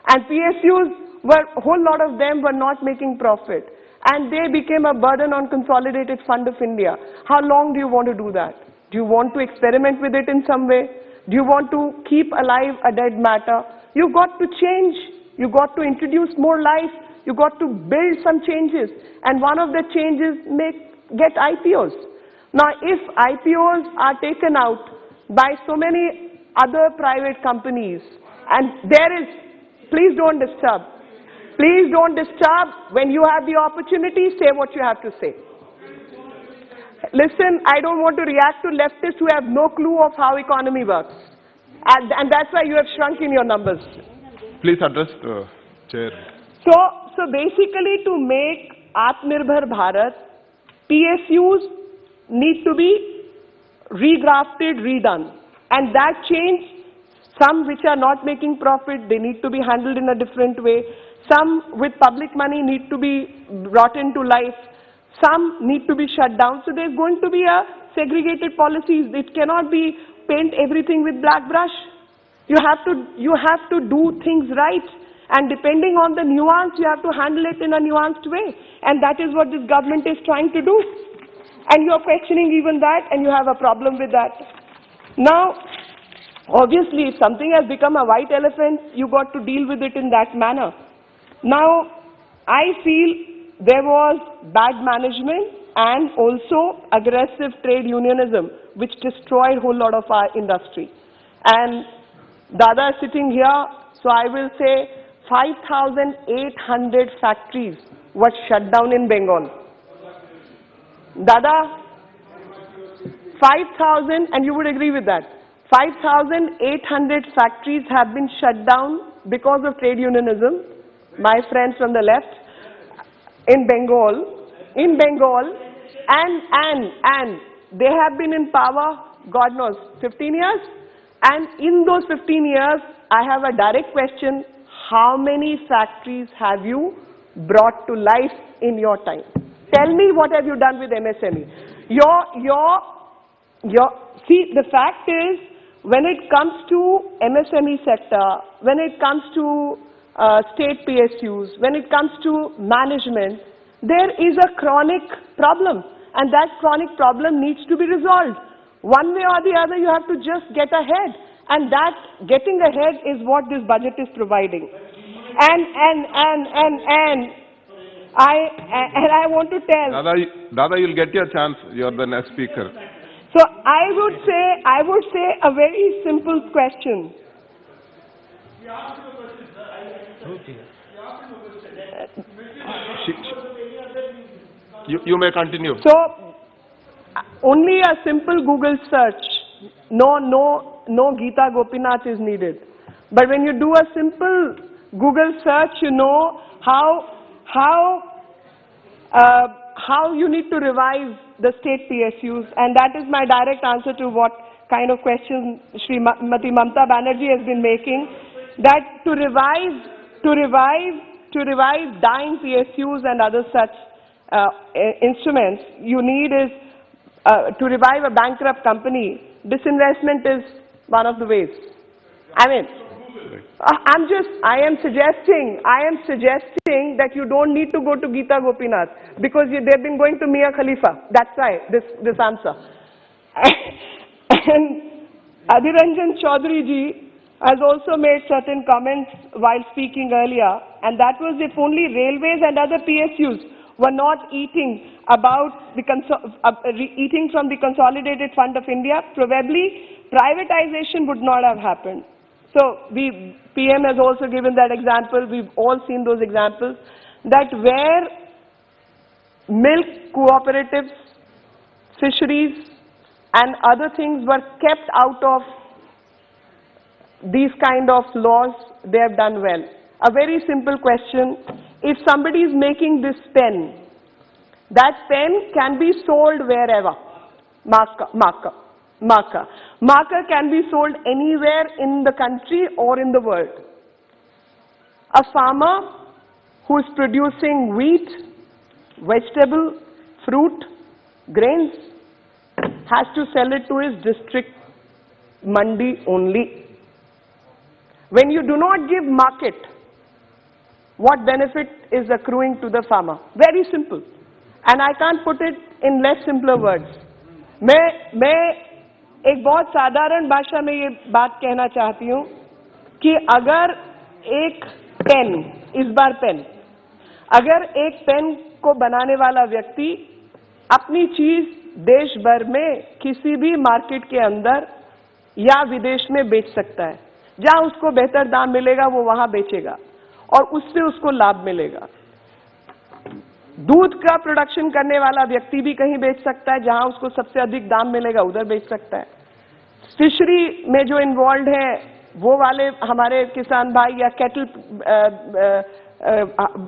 And PSUs a whole lot of them were not making profit. And they became a burden on Consolidated Fund of India. How long do you want to do that? Do you want to experiment with it in some way? Do you want to keep alive a dead matter? You've got to change. You've got to introduce more life. You've got to build some changes. And one of the changes get IPOs. Now, if IPOs are taken out by so many other private companies, and there is, please don't disturb. Please don't disturb. When you have the opportunity, say what you have to say. Listen, I don't want to react to leftists who have no clue of how economy works. And that's why you have shrunk in your numbers. Please address the chair. So basically, to make Atmanirbhar Bharat, PSUs need to be regrafted, redone. And that change, some which are not making profit, they need to be handled in a different way. Some with public money need to be brought into life. Some need to be shut down. So there's going to be a segregated policies. It cannot be paint everything with black brush. You have to do things right. And depending on the nuance, you have to handle it in a nuanced way. And that is what this government is trying to do. And you're questioning even that, and you have a problem with that. Now, obviously, if something has become a white elephant, you got to deal with it in that manner. Now, I feel there was bad management and also aggressive trade unionism, which destroyed a whole lot of our industry. And Dada is sitting here, so I will say 5,800 factories were shut down in Bengal. Dada, 5,000, and you would agree with that, 5,800 factories have been shut down because of trade unionism. My friends from the left, in Bengal, and they have been in power, God knows, 15 years. And in those 15 years, I have a direct question: how many factories have you brought to life in your time? Tell me, what have you done with MSME? See, the fact is, when it comes to MSME sector, when it comes to state PSUs, when it comes to management, there is a chronic problem, and that chronic problem needs to be resolved. One way or the other, you have to just get ahead, and that getting ahead is what this budget is providing. And I want to tell Dada, you'll get your chance. You're the next speaker. So I would say a very simple question. You may continue. So only a simple Google search. No Geeta Gopinath is needed. But when you do a simple Google search, you know how you need to revive the state PSUs, and that is my direct answer to what kind of questions Srimati Mamata Banerjee has been making. That to revive dying PSUs and other such instruments, you need is to revive a bankrupt company. Disinvestment is one of the ways. I mean, I am suggesting that you don't need to go to Geeta Gopinath, because they've been going to Mia Khalifa. That's why this answer. And Adhiranjan Chaudhary ji has also made certain comments while speaking earlier, and that was, if only railways and other PSUs were not eating eating from the Consolidated Fund of India, probably privatization would not have happened. So PM has also given that example. We've all seen those examples, that where milk cooperatives, fisheries and other things were kept out of these kind of laws, they have done well. A very simple question: if somebody is making this pen, that pen can be sold wherever. Marker can be sold anywhere in the country or in the world. A farmer who is producing wheat, vegetable, fruit, grains, has to sell it to his district mandi only. When you do not give market, what benefit is accruing to the farmer? Very simple. And I can't put it in less simpler words. मैं एक बहुत साधारण भाषा में ये बात कहना चाहती हूँ कि अगर एक पेन, इस बार पेन, अगर एक पेन को बनाने वाला व्यक्ति अपनी चीज देश भर में किसी भी मार्केट के अंदर या विदेश में बेच सकता है, जहां उसको बेहतर दाम मिलेगा वो वहां बेचेगा और उससे उसको लाभ मिलेगा। दूध का प्रोडक्शन करने वाला व्यक्ति भी कहीं बेच सकता है, जहां उसको सबसे अधिक दाम मिलेगा उधर बेच सकता है। फिशरी में जो इन्वॉल्व है वो वाले हमारे किसान भाई या कैटल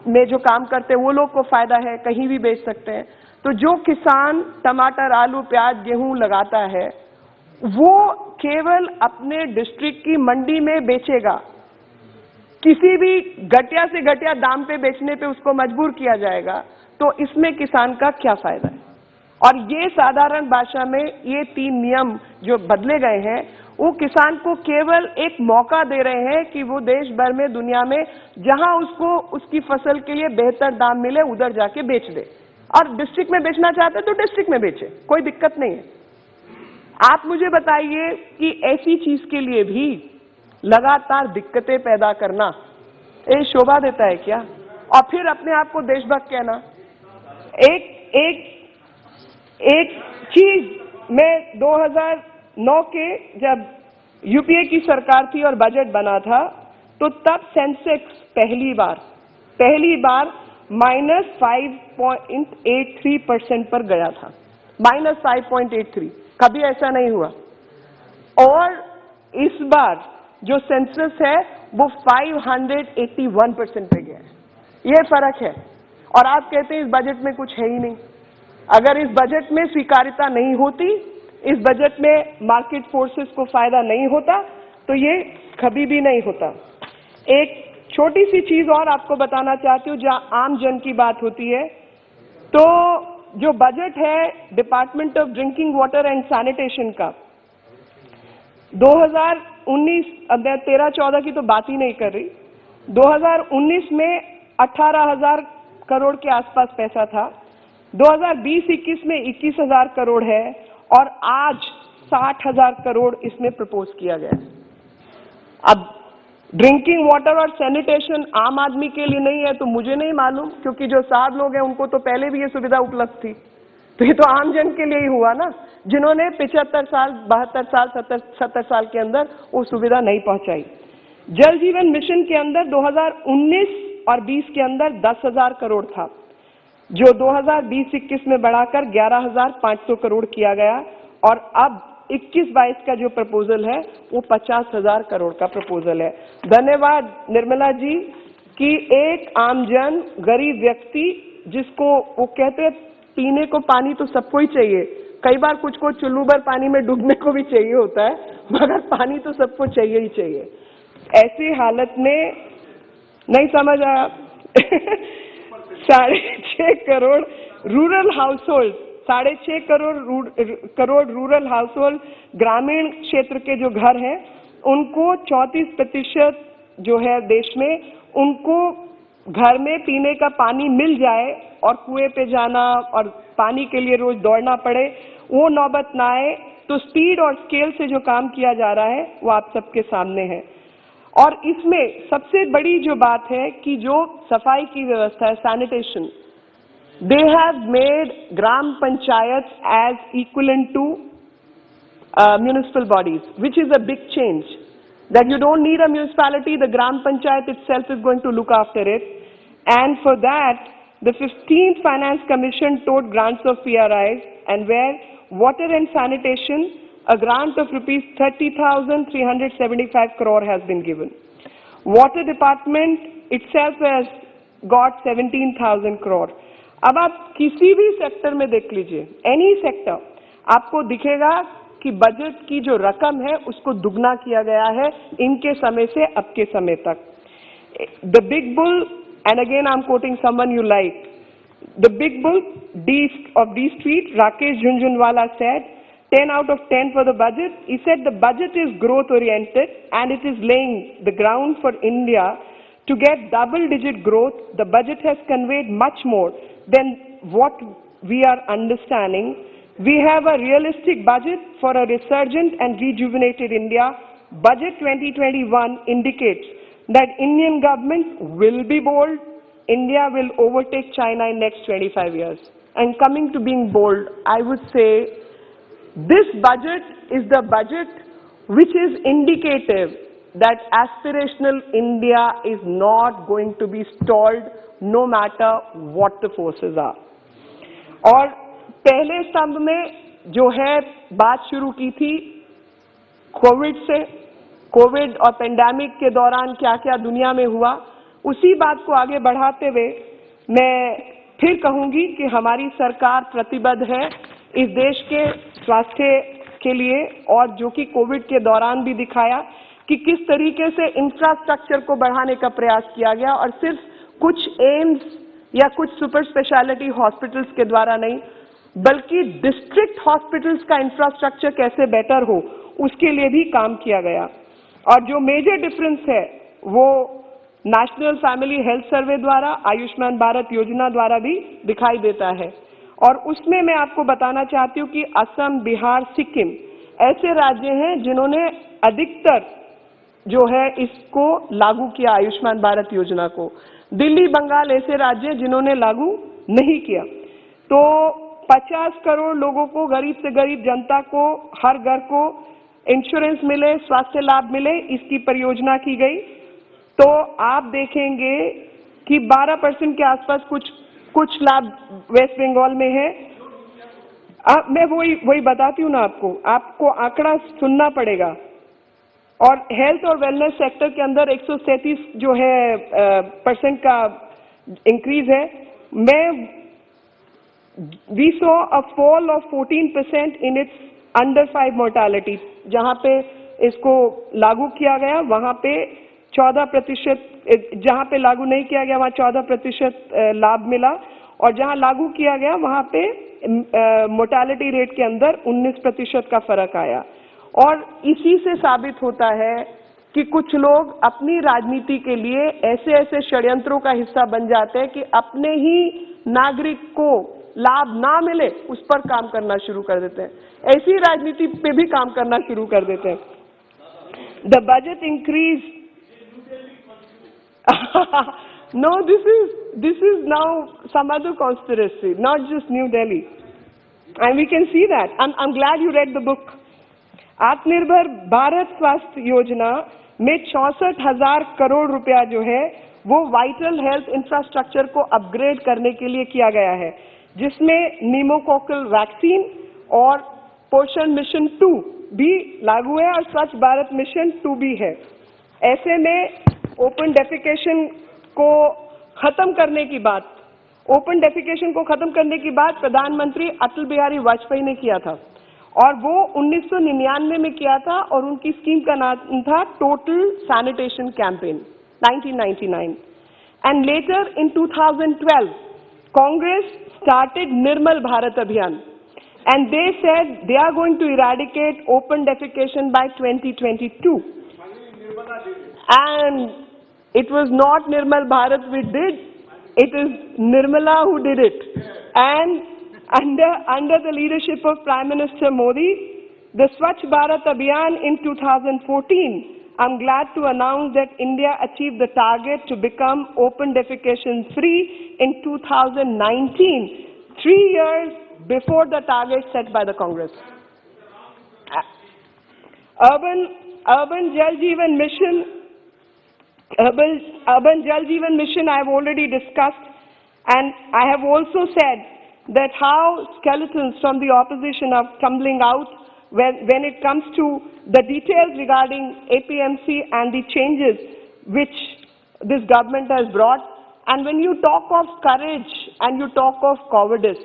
में जो काम करते हैं वो लोग को फायदा है, कहीं भी बेच सकते हैं। तो जो किसान टमाटर, आलू, प्याज, गेहूं लगाता है वो केवल अपने डिस्ट्रिक्ट की मंडी में बेचेगा। किसी भी घटिया से घटिया दाम पे बेचने पे उसको मजबूर किया जाएगा, तो इसमें किसान का क्या फायदा है? और ये साधारण भाषा में ये 3 नियम जो बदले गए हैं वो किसान को केवल एक मौका दे रहे हैं कि वो देश भर में, दुनिया में जहां उसको उसकी फसल के लिए बेहतर दाम मिले उधर जाके बेच दे। और डिस्ट्रिक्ट में बेचना चाहते तो डिस्ट्रिक्ट में बेचे, कोई दिक्कत नहीं है। आप मुझे बताइए कि ऐसी चीज के लिए भी लगातार दिक्कतें पैदा करना ये शोभा देता है क्या? और फिर अपने आप को देशभक्त कहना। एक चीज मैं 2009 के जब यूपीए की सरकार थी और बजट बना था तो तब सेंसेक्स पहली बार -5.83% पर गया था। -5.83, कभी ऐसा नहीं हुआ। और इस बार जो सेंसस है वो 581% पे गया है। ये फर्क है। और आप कहते हैं इस बजट में कुछ है ही नहीं। अगर इस बजट में स्वीकार्यता नहीं होती, इस बजट में मार्केट फोर्सेस को फायदा नहीं होता, तो ये कभी भी नहीं होता। एक छोटी सी चीज और आपको बताना चाहती हूँ, जहां आम जन की बात होती है, तो जो बजट है department of drinking water and sanitation का 2019, अब 13-14 की तो बात ही नहीं कर रही, 2019 में 18,000 करोड़ के आसपास पैसा था, 2020-21 में 21,000 करोड़ है और आज 60,000 करोड़ इसमें प्रपोज किया गया है। अब ड्रिंकिंग वाटर और सैनिटेशन आम आदमी के लिए नहीं है तो मुझे नहीं मालूम, क्योंकि जो साहब लोग हैं उनको तो पहले भी ये सुविधा उपलब्ध थी। तो ये तो आम जन के लिए ही हुआ ना, जिन्होंने 75 साल, 72 साल, 70 साल के अंदर वो सुविधा नहीं पहुंचाई। जल जीवन मिशन के अंदर 2019 और 20 के अंदर 10,000 करोड़ था, जो 2020-21 में बढ़ाकर 11,500 करोड़ किया गया और अब 21-22 का जो प्रपोजल है वो 50,000 करोड़ का प्रपोजल है। धन्यवाद निर्मला जी कि एक आमजन गरीब व्यक्ति, जिसको वो कहते हैं पीने को पानी तो सबको ही चाहिए, कई बार कुछ को चुल्लू भर पानी में डूबने को भी चाहिए होता है, मगर पानी तो सबको चाहिए ही चाहिए। ऐसी हालत में नहीं समझ आया 6.5 crore rural household, 6.5 crore rural household, ग्रामीण क्षेत्र के जो घर हैं उनको 34% जो है देश में, उनको घर में पीने का पानी मिल जाए और कुएं पे जाना और पानी के लिए रोज दौड़ना पड़े, वो नौबत ना आए। तो स्पीड और स्केल से जो काम किया जा रहा है वो आप सबके सामने है। और इसमें सबसे बड़ी जो बात है कि जो सफाई की व्यवस्था है, sanitation, they have made gram panchayats as equivalent to municipal bodies, which is a big change. that you don't need a municipality, the Gram Panchayat itself is going to look after it. And for that, the 15th Finance Commission toward grants of PRIs, and where water and sanitation, a grant of rupees 30,375 crore has been given. Water Department itself has got 17,000 crore. अब आप किसी भी sector में देख लीजिए, any sector, आपको दिखेगा कि बजट की जो रकम है उसको दुगना किया गया है इनके समय से अब के समय तक. The big bull, and again I'm quoting someone you like, the big bull of D Street, Rakesh Jhunjhunwala said, 10 out of 10 for the budget. He said the budget is growth oriented and it is laying the ground for India to get double-digit growth. The budget has conveyed much more than what we are understanding. We have a realistic budget for a resurgent and rejuvenated India. Budget 2021 indicates that Indian government will be bold. India will overtake China in next 25 years. And coming to being bold, I would say this budget is the budget which is indicative that aspirational India is not going to be stalled no matter what the forces are. और पहले स्तंभ में जो है बात शुरू की थी कोविड से, कोविड और पेंडेमिक के दौरान क्या क्या दुनिया में हुआ, उसी बात को आगे बढ़ाते हुए मैं फिर कहूंगी कि हमारी सरकार प्रतिबद्ध है इस देश के स्वास्थ्य के लिए, और जो कि कोविड के दौरान भी दिखाया कि किस तरीके से इंफ्रास्ट्रक्चर को बढ़ाने का प्रयास किया गया, और सिर्फ कुछ एम्स या कुछ सुपर स्पेशलिटी हॉस्पिटल्स के द्वारा नहीं, बल्कि डिस्ट्रिक्ट हॉस्पिटल्स का इंफ्रास्ट्रक्चर कैसे बेटर हो उसके लिए भी काम किया गया. और जो मेजर डिफरेंस है वो नेशनल फैमिली हेल्थ सर्वे द्वारा, आयुष्मान भारत योजना द्वारा भी दिखाई देता है. और उसमें मैं आपको बताना चाहती हूँ कि असम, बिहार, सिक्किम ऐसे राज्य हैं जिन्होंने अधिकतर जो है इसको लागू किया, आयुष्मान भारत योजना को. दिल्ली, बंगाल ऐसे राज्य जिन्होंने लागू नहीं किया. तो 50 करोड़ लोगों को, गरीब से गरीब जनता को, हर घर को इंश्योरेंस मिले, स्वास्थ्य लाभ मिले, इसकी परियोजना की गई. तो आप देखेंगे कि 12% के आसपास कुछ लाभ वेस्ट बंगाल में है. मैं वही बताती हूँ ना आपको आंकड़ा सुनना पड़ेगा. और हेल्थ और वेलनेस सेक्टर के अंदर 137 जो है % का इंक्रीज है. We saw a fall of 14% in its under 5 mortality. जहाँ पे इसको लागू किया गया वहाँ पे 14%, जहाँ पे लागू नहीं किया गया वहाँ 14% लाभ मिला, और जहाँ लागू किया गया वहाँ पे मोर्टेलिटी रेट के अंदर 19% का फर्क आया. और इसी से साबित होता है कि कुछ लोग अपनी राजनीति के लिए ऐसे ऐसे षड्यंत्रों का हिस्सा बन जाते हैं कि अपने ही नागरिक को लाभ ना मिले उस पर काम करना शुरू कर देते हैं, ऐसी राजनीति पे भी काम करना शुरू कर देते हैं. The budget increase no, this is now some other conspiracy, not just New Delhi, and we can see that. I'm glad you read the book. आत्मनिर्भर भारत स्वास्थ्य योजना में 64,000 करोड़ रुपया जो है वो वाइटल हेल्थ इंफ्रास्ट्रक्चर को अपग्रेड करने के लिए किया गया है, जिसमें निमोकोकल वैक्सीन और पोषण मिशन 2 भी लागू है और स्वच्छ भारत मिशन 2 भी है. ऐसे में ओपन डेफिकेशन को खत्म करने की बात, प्रधानमंत्री अटल बिहारी वाजपेयी ने किया था, और वो 1999 में किया था, और उनकी स्कीम का नाम था total sanitation campaign 1999. And later in 2012 Congress started Nirmal Bharat Abhiyan, and they said they are going to eradicate open defecation by 2022. And it was not Nirmal Bharat we did, it is Nirmala who did it. And under the leadership of Prime Minister Modi, the Swachh Bharat Abhiyan in 2014, I'm glad to announce that India achieved the target to become open defecation free in 2019, 3 years before the target set by the Congress. Urban Jal Jeevan Mission I have already discussed, and I have also said that how skeletons from the opposition are tumbling out when it comes to the details regarding APMC and the changes which this government has brought. And when you talk of courage and you talk of cowardice,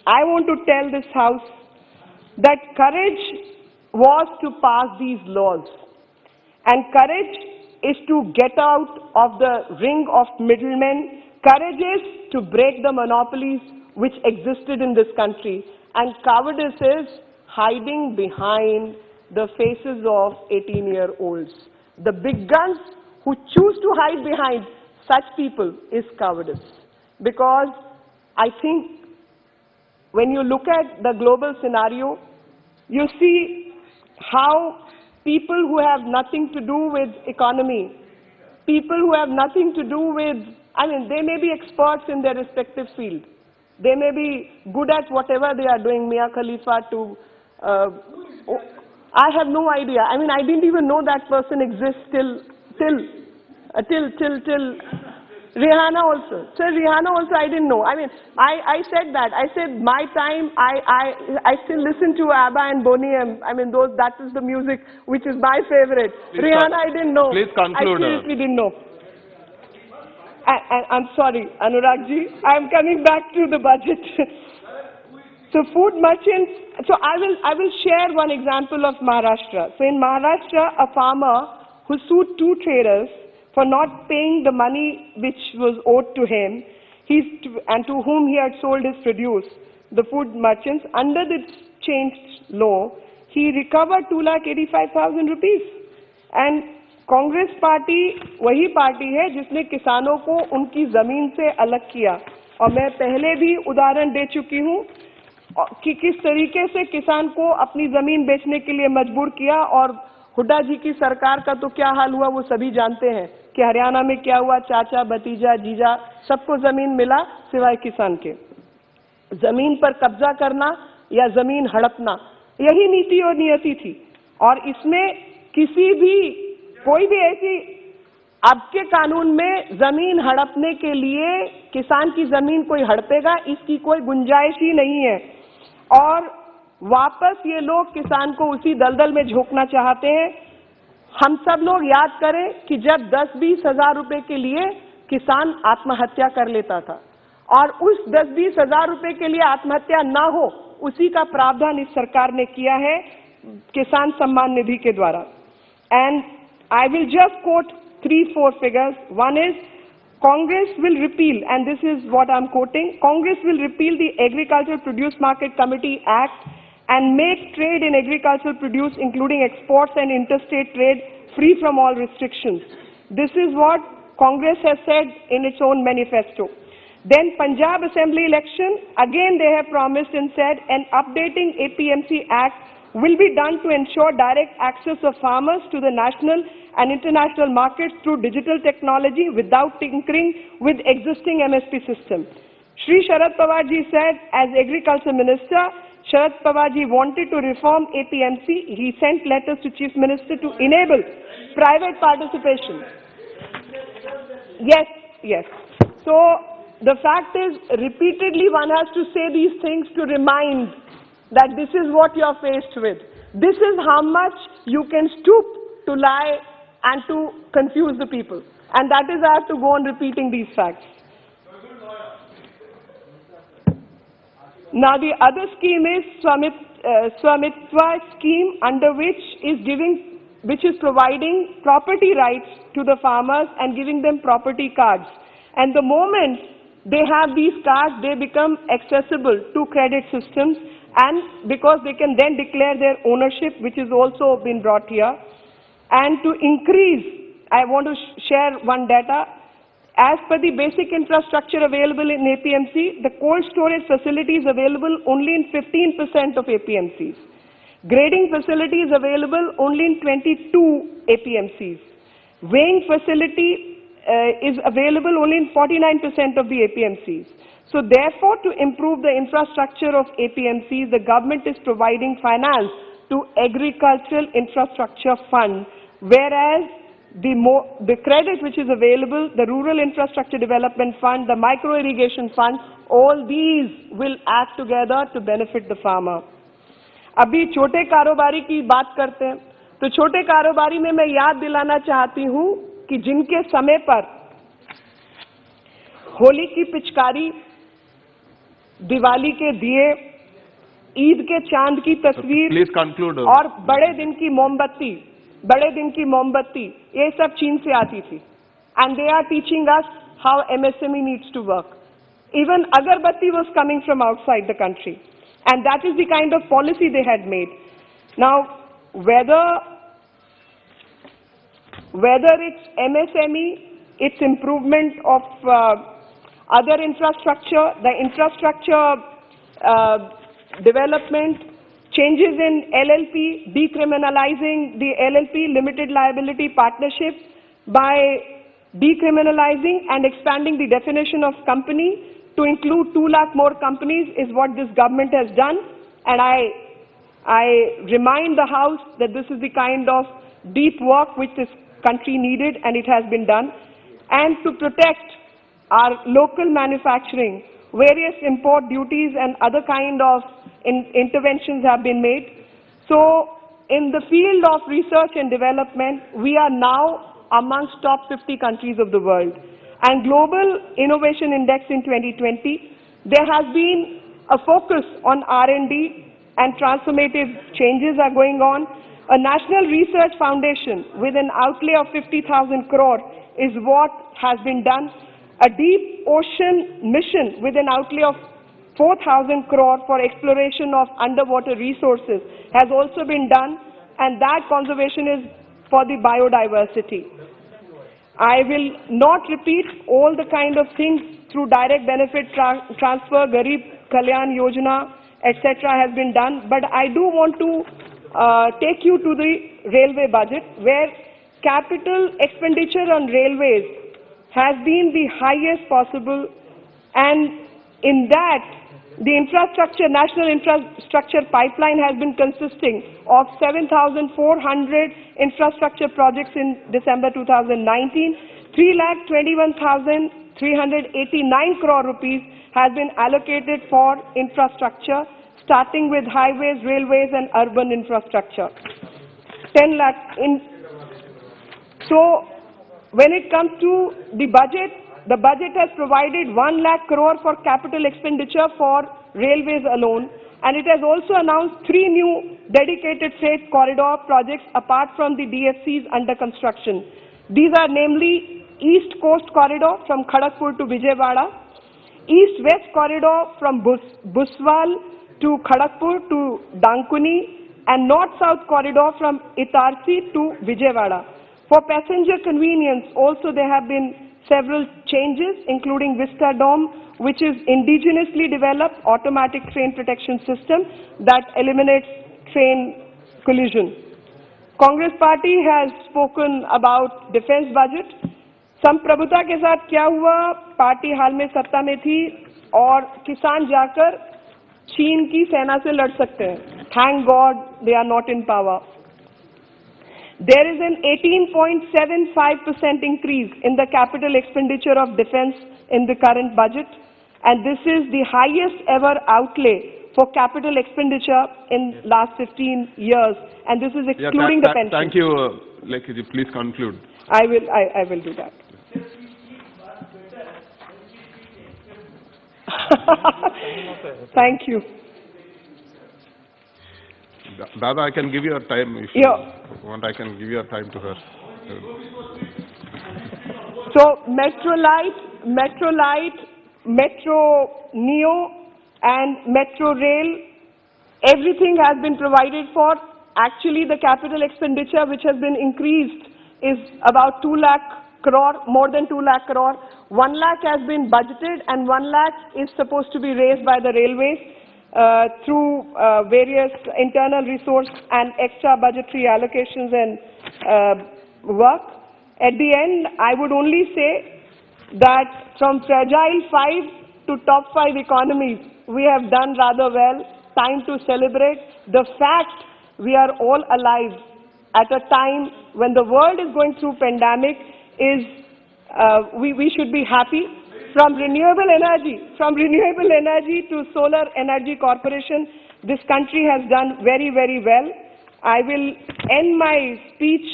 I want to tell this House that courage was to pass these laws, and courage is to get out of the ring of middlemen. Courage is to break the monopolies which existed in this country, and cowardice is hiding behind the faces of 18-year-olds. The big guns who choose to hide behind such people is cowardice. Because I think when you look at the global scenario, you see how people who have nothing to do with economy, people who have nothing to do with, I mean, they may be experts in their respective field. They may be good at whatever they are doing, Mia Khalifa to, I have no idea. I mean, I didn't even know that person exists till Rihanna also. So Rihanna also I didn't know. I mean, I said that. I said my time, I still listen to ABBA and Boney M. I mean, that is the music which is my favorite. Please Rihanna I didn't know. Please conclude. I seriously didn't know. I'm sorry, Anurag ji. I'm coming back to the budget. So food merchants, so I will share one example of Maharashtra. So in Maharashtra, a farmer who sued 2 traders for not paying the money which was owed to him, and to whom he had sold his produce, the food merchants, under the changed law, he recovered 2,85,000 rupees. And Congress party वही party है जिसने किसानों को उनकी जमीन से अलग किया, और मैं पहले भी उदाहरण दे चुकी हूँ कि किस तरीके से किसान को अपनी जमीन बेचने के लिए मजबूर किया। और हुड्डा जी की सरकार का तो क्या हाल हुआ वो सभी जानते हैं कि हरियाणा में क्या हुआ, चाचा भतीजा जीजा सबको जमीन मिला सिवाय किसान के। जमीन पर कब्जा करना या जमीन हड़पना, यही नीति और नियति थी। और इसमें किसी भी कोई भी ऐसी अब के कानून में जमीन हड़पने के लिए किसान की जमीन कोई हड़पेगा, इसकी कोई गुंजाइश ही नहीं है। और वापस ये लोग किसान को उसी दलदल में झोंकना चाहते हैं। हम सब लोग याद करें कि जब 10-20 हजार रुपए के लिए किसान आत्महत्या कर लेता था, और उस 10-20 हजार रुपए के लिए आत्महत्या ना हो, उसी का प्रावधान इस सरकार ने किया है किसान सम्मान निधि के द्वारा। And I will just quote 3-4 figures. One is, Congress will repeal, and this is what I'm quoting, Congress will repeal the Agricultural Produce Market Committee Act and make trade in agricultural produce, including exports and interstate trade, free from all restrictions. This is what Congress has said in its own manifesto. Then Punjab Assembly election, again they have promised and said an updating APMC Act will be done to ensure direct access of farmers to the national and international markets through digital technology without tinkering with existing MSP system. Shri Sharad Pawar ji said, as Agriculture Minister, Sharad Pawar ji wanted to reform APMC. He sent letters to Chief Minister to enable private participation. Yes. So the fact is, repeatedly one has to say these things to remind that this is what you are faced with. This is how much you can stoop to lie and to confuse the people. And that is, I have to go on repeating these facts. Now the other scheme is Swamitva scheme, under which is providing property rights to the farmers and giving them property cards. And the moment they have these cards, they become accessible to credit systems, and because they can then declare their ownership, which is also been brought here. And to increase, I want to share one data. As per the basic infrastructure available in APMC, the cold storage facility is available only in 15% of APMCs. Grading facility is available only in 22 APMCs. Weighing facility is available only in 49% of the APMCs. So therefore, to improve the infrastructure of APMCs, the government is providing finance to Agricultural Infrastructure Fund, whereas the credit which is available, the Rural Infrastructure Development Fund, the Micro Irrigation Fund, all these will act together to benefit the farmer. अभी छोटे कारोबारी की बात करते हैं, तो छोटे कारोबारी में मैं याद दिलाना चाहती हूं कि जिनके समय पर होली की पिचकारी, दिवाली के दिए, ईद के चांद की तस्वीर और बड़े दिन की मोमबत्ती, ये सब चीन से आती थी. And they are teaching us how MSME needs to work. Even agarbatti was coming from outside the country. And that is the kind of policy they had made. Now, whether it's MSME, its improvement of other infrastructure, the infrastructure development, changes in LLP, decriminalizing the LLP, limited liability partnership, by decriminalizing and expanding the definition of company to include 2 lakh more companies is what this government has done. And I remind the House that this is the kind of deep work which this country needed, and it has been done. And to protect our local manufacturing, various import duties and other kind of interventions have been made. So in the field of research and development, we are now amongst top 50 countries of the world. And Global Innovation Index in 2020, there has been a focus on R&D and transformative changes are going on. A National Research Foundation with an outlay of 50,000 crore is what has been done. A deep ocean mission with an outlay of 4,000 crore for exploration of underwater resources has also been done, and that conservation is for the biodiversity. I will not repeat all the kind of things through direct benefit transfer, Garib Kalyan Yojana, etc. has been done, but I do want to take you to the railway budget, where capital expenditure on railways has been the highest possible, and in that the national infrastructure pipeline has been consisting of 7,400 infrastructure projects in December 2019. 3,21,389 crore rupees has been allocated for infrastructure, starting with highways, railways and urban infrastructure. 10 lakh in. So when it comes to the budget has provided 1 lakh crore for capital expenditure for railways alone, and it has also announced 3 new dedicated freight corridor projects apart from the DFCs under construction. These are namely East Coast Corridor from Kharagpur to Vijayawada, East-West Corridor from Buswal to Kharagpur to Dankuni, and North-South Corridor from Itarsi to Vijayawada. For passenger convenience, also there have been several changes, including Vista Dome, which is indigenously developed automatic train protection system that eliminates train collision. Congress party has spoken about defense budget. संप्रभुता के साथ क्या हुआ? Party हाल में सत्ता में थी और किसान जाकर चीन की सेना से लड़ सकते हैं. Thank God they are not in power. There is an 18.75% increase in the capital expenditure of defense in the current budget, and this is the highest ever outlay for capital expenditure in last 15 years, and this is excluding the pension. Thank you, Lekhi. Please conclude. I will do that. Thank you. Dada, I can give you a time if you want. I can give you a time to her. So Metrolite, Metro Neo and Metro Rail, everything has been provided for. Actually, the capital expenditure which has been increased is about 2 lakh crore, more than 2 lakh crore. 1 lakh has been budgeted and 1 lakh is supposed to be raised by the railways through various internal resource and extra budgetary allocations and work. At the end, I would only say that from fragile 5 to top 5 economies, we have done rather well. Time to celebrate. The fact we are all alive at a time when the world is going through pandemic is we should be happy. From renewable energy to solar energy corporation, this country has done very, very well. I will end my speech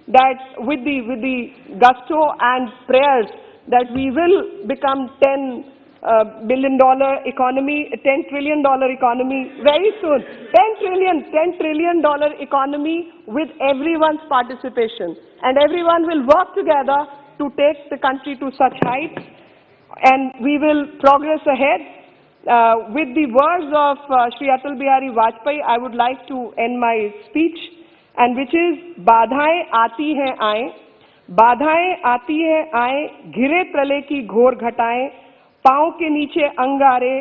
that with the gusto and prayers that we will become $10 billion economy, $10 trillion economy very soon. $10 trillion economy with everyone's participation, and everyone will work together to take the country to such heights, and we will progress ahead. With the words of Shri Atal Bihari Vajpayee, I would like to end my speech, and which is, बाधाएं आती हैं आए, बाधाएं आती हैं आए, घिरे प्रलय की घोर घटाएं, पांव के नीचे अंगारे,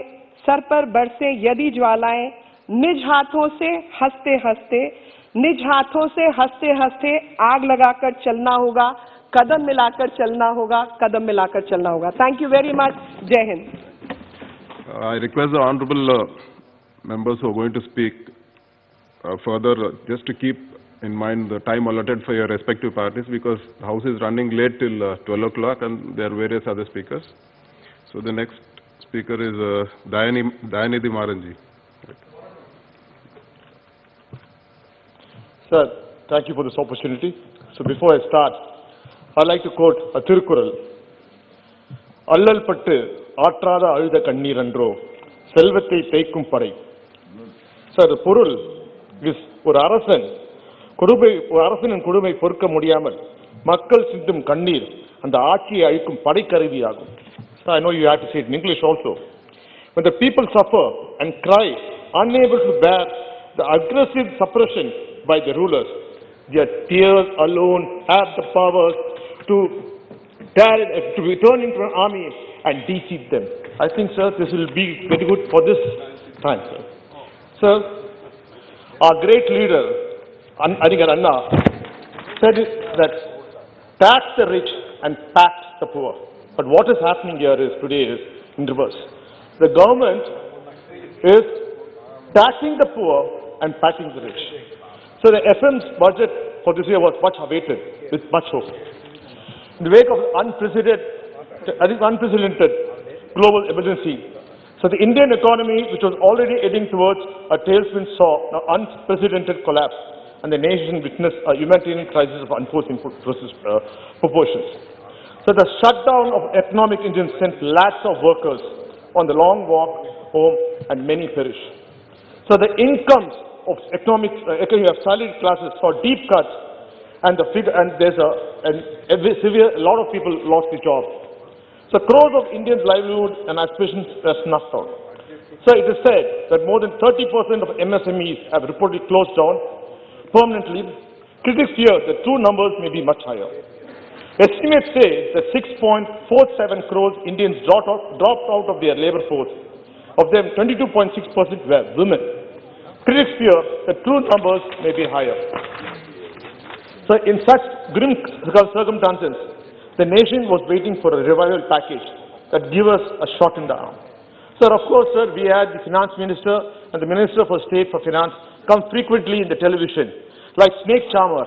सर पर बरसे यदि ज्वालाएं, निज हाथों से हंसते हंसते, निज हाथों से हंसते हंसते आग लगाकर चलना होगा, कदम मिलाकर चलना होगा, कदम मिलाकर चलना होगा. Thank you very much. जय Hind. I request the honorable members who are going to speak further just to keep in mind the time allotted for your respective parties, because the House is running late till 12 o'clock and there are various other speakers. So the next speaker is Dayanidhi Maranji. Sir, thank you for this opportunity. So before I start, I'd like to quote a Thirukural. Allal pattu ஆற்றாத அழுத கண்ணீர் என்றோ செல்வத்தை தேய்க்கும் படை. Sir, பொருள் ஒரு அரசனின் கொடுமை பொறுக்க முடியாமல் மக்கள் சிந்தும் கண்ணீர் அந்த ஆட்சியை அழிக்கும் படைக்கருவியாகும். I know you have to say it in English also. When the people suffer and cry, unable to bear the aggressive suppression by the rulers, their tears alone have the power to turn into an army and defeat them. I think, sir, this will be very good for this time, sir. Sir, our great leader, Adigar Anna, said that tax the rich and tax the poor. But what is happening here today is in reverse. The government is taxing the poor and taxing the rich. So the FM's budget for this year was much awaited, with much hope. In the wake of unprecedented global emergency, so the Indian economy, which was already heading towards a tailspin, saw an unprecedented collapse, and the nation witnessed a humanitarian crisis of unforeseen proportions. So the shutdown of economic engines sent lakhs of workers on the long walk home, and many perished. So the incomes of salaried classes saw deep cuts, and there's a lot of people lost their jobs. So crores of Indians' livelihood and aspirations were snuffed out. So it is said that more than 30% of MSMEs have reportedly closed down permanently. Critics fear that true numbers may be much higher. Estimates say that 6.47 crores Indians dropped out of their labor force. Of them, 22.6% were women. Critics fear that true numbers may be higher. So in such grim circumstances, the nation was waiting for a revival package that give us a shot in the arm. Sir, of course, sir, we had the finance minister and the minister for state for finance come frequently in the television, like snake charmer.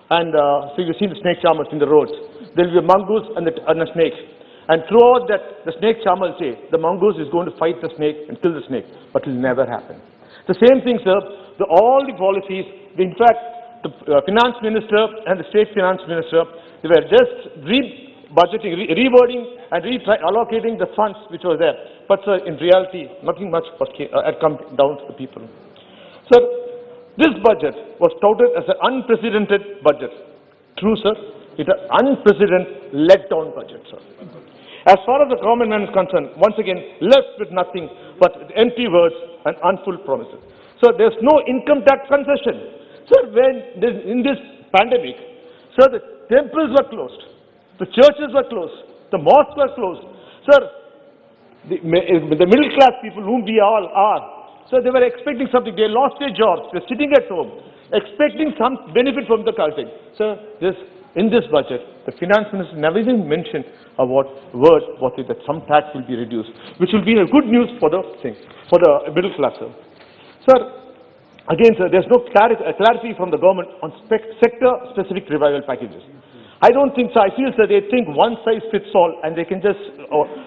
And so you've seen the snake charmers in the roads. There will be a mongoose and a snake. And throughout that, the snake charmer will say, the mongoose is going to fight the snake and kill the snake, but it will never happen. The same thing, sir, all the policies, in fact, the finance minister and the state finance minister, they were just rewording and allocating the funds which were there. But sir, in reality, nothing much had come down to the people. Sir, this budget was touted as an unprecedented budget. True, sir. It's an unprecedented let-down budget, sir. As far as the common man is concerned, once again, left with nothing but empty words and unfulfilled promises. So there's no income tax concession. Sir, in this pandemic, sir, the temples were closed, the churches were closed, the mosques were closed. Sir, the middle class people whom we all are, so they were expecting something. They lost their jobs. They're sitting at home, expecting some benefit from the country. Sir, in this budget, the finance minister never even mentioned about that some tax will be reduced, which will be a good news for the middle class. Sir, Again, sir, there's no clarity from the government on sector-specific revival packages. I don't think so. I feel, sir, they think one size fits all and they can just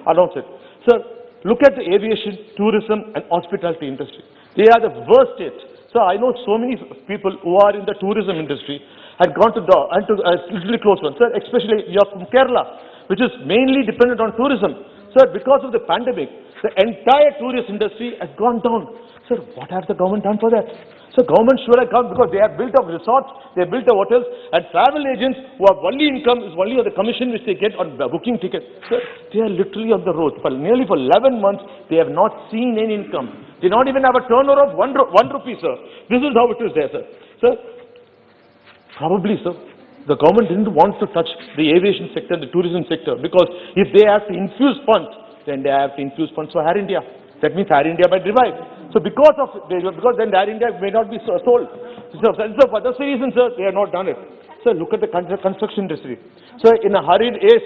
announce it. Sir, look at the aviation, tourism and hospitality industry. They are the worst hit. So I know so many people who are in the tourism industry had gone to literally close one. Sir, especially you are from Kerala, which is mainly dependent on tourism. Sir, because of the pandemic, the entire tourist industry has gone down. Sir, what has the government done for that? So government should have come because they have built up resorts, they have built up hotels, and travel agents who have only income is only on the commission which they get on booking tickets. Sir, they are literally on the road. For nearly 11 months, they have not seen any income. They don't even have a turnover of one rupee, sir. This is how it is there, sir. Sir, probably, sir, the government didn't want to touch the aviation sector, the tourism sector, because if they have to infuse funds, then they have to infuse funds for Air India. That means Air India might revive. So because then Air India may not be sold. So for that's the reason, sir, they have not done it. Sir, look at the construction industry. So in a hurried haste,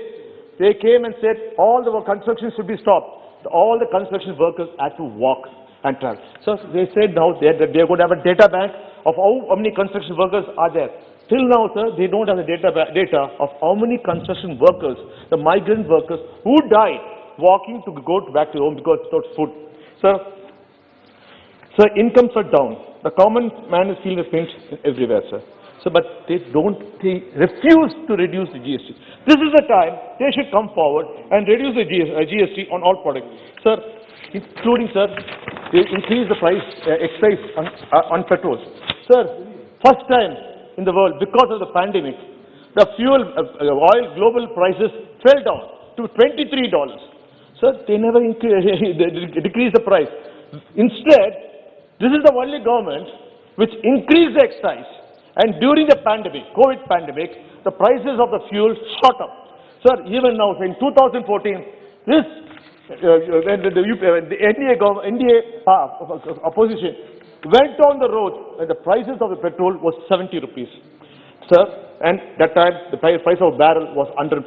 they came and said all the construction should be stopped. All the construction workers had to walk and travel. So they said now they are going to have a data bank of how many construction workers are there. Till now, sir, they don't have the data of how many construction workers, the migrant workers who died walking to go back to home because without food. Sir, incomes are down. The common man is feeling the pinch everywhere, sir. So, but they refuse to reduce the GST. This is the time they should come forward and reduce the GST on all products. Sir, including, sir, they increase the price, excise on petrol. Sir, first time in the world, because of the pandemic, the fuel, oil global prices fell down to $23. Sir, they never decreased the price. Instead, this is the only government which increased the excise. And during the pandemic, COVID pandemic, the prices of the fuel shot up. Sir, even now, in 2014, this, when the NDA opposition went on the road, and the prices of the petrol was 70 rupees. Sir, and that time, the price of a barrel was $140.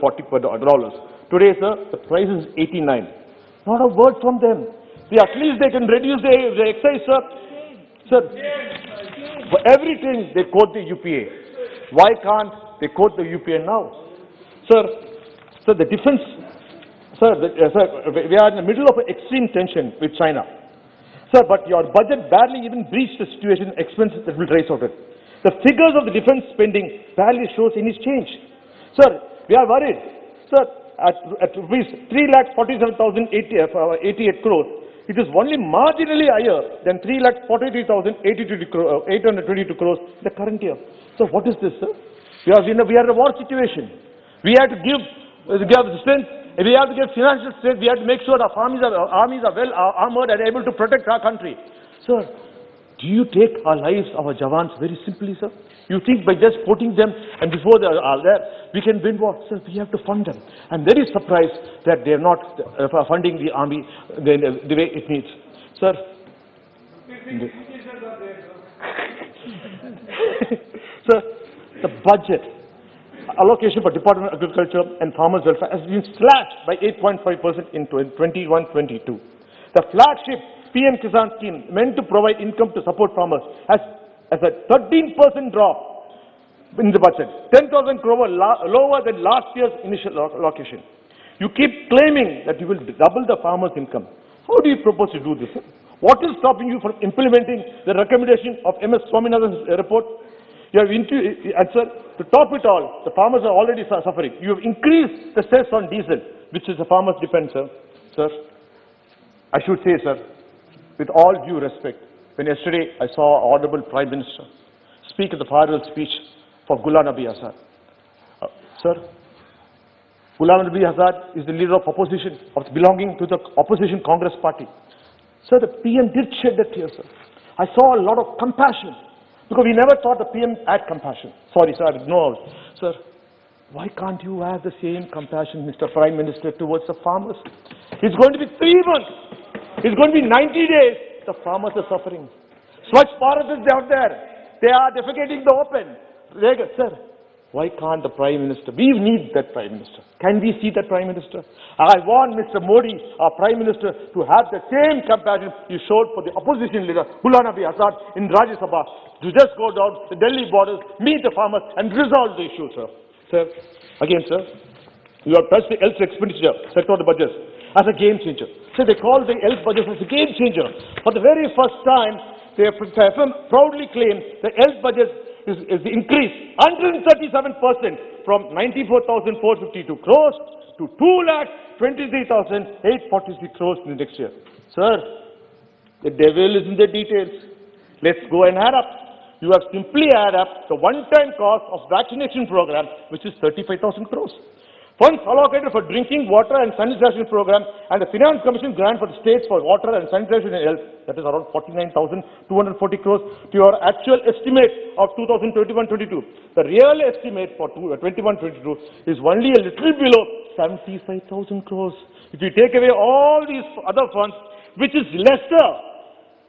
Today, sir, the price is 89. Not a word from them. See, at least they can reduce the excise, sir. Sir, for everything they quote the UPA. Why can't they quote the UPA now? Sir, the defense, sir, we are in the middle of an extreme tension with China. Sir, but your budget barely even breached the situation expenses that will rise out of it. The figures of the defense spending barely shows any change. Sir, we are worried. Sir, at rupees 3,47,088 crores, it is only marginally higher than 3,43,822 crores in the current year. So what is this, sir? We are in a war situation. We have to give strength. We have to give financial strength. We have to make sure our armies are well armored and able to protect our country. Sir, do you take our lives, our Jawans, very simply, sir? You think by just quoting them and before they are there, we can win war? Sir, we have to fund them. I'm very surprised that they are not funding the army the way it needs. Sir, sir, the budget allocation for Department of Agriculture and Farmers Welfare has been slashed by 8.5% in 21-22. The flagship PM Kisan scheme meant to provide income to support farmers has a 13% drop in the budget, 10,000 crore lower than last year's initial allocation. You keep claiming that you will double the farmers' income. How do you propose to do this? What is stopping you from implementing the recommendation of MS Swaminathan's report? You have sir, to top it all, the farmers are already suffering. You have increased the cess on diesel, which is the farmers' defense, sir. Sir, I should say, sir, with all due respect, when yesterday I saw our Honorable Prime Minister speak at the farewell speech for Ghulam Nabi Azad. Sir, Ghulam Nabi Azad is the leader of opposition, belonging to the opposition Congress party. Sir, the PM did shed a tear, sir. I saw a lot of compassion, because we never thought the PM had compassion. Sorry, sir, I didn't know. Sir, why can't you have the same compassion, Mr. Prime Minister, towards the farmers? It's going to be 3 months. It's going to be 90 days. The farmers are suffering. Swachh Bharat is out there. They are defecating the open. Sir, Why can't the Prime Minister? We need that Prime Minister. Can we see that Prime Minister? I want Mr. Modi, our Prime Minister, to have the same compassion he showed for the opposition leader, Ghulam Nabi Azad, in Rajya Sabha, to just go down the Delhi borders, meet the farmers, and resolve the issue, sir. Sir, again, sir, you have touched the health expenditure sector of the budget as a game changer. So they call the health budget as a game changer. For the very first time, they have proudly claimed the health budget is increased 137% from 94,452 crores to 2,23,843 crores in the next year. Sir, the devil is in the details. Let's go and add up. You have simply add up the one-time cost of vaccination program, which is 35,000 crores. Funds allocated for drinking water and sanitation program and the Finance Commission grant for the states for water and sanitation and health, that is around 49,240 crores to your actual estimate of 2021-22. The real estimate for 21-22 is only a little below 75,000 crores. If you take away all these other funds, which is lesser,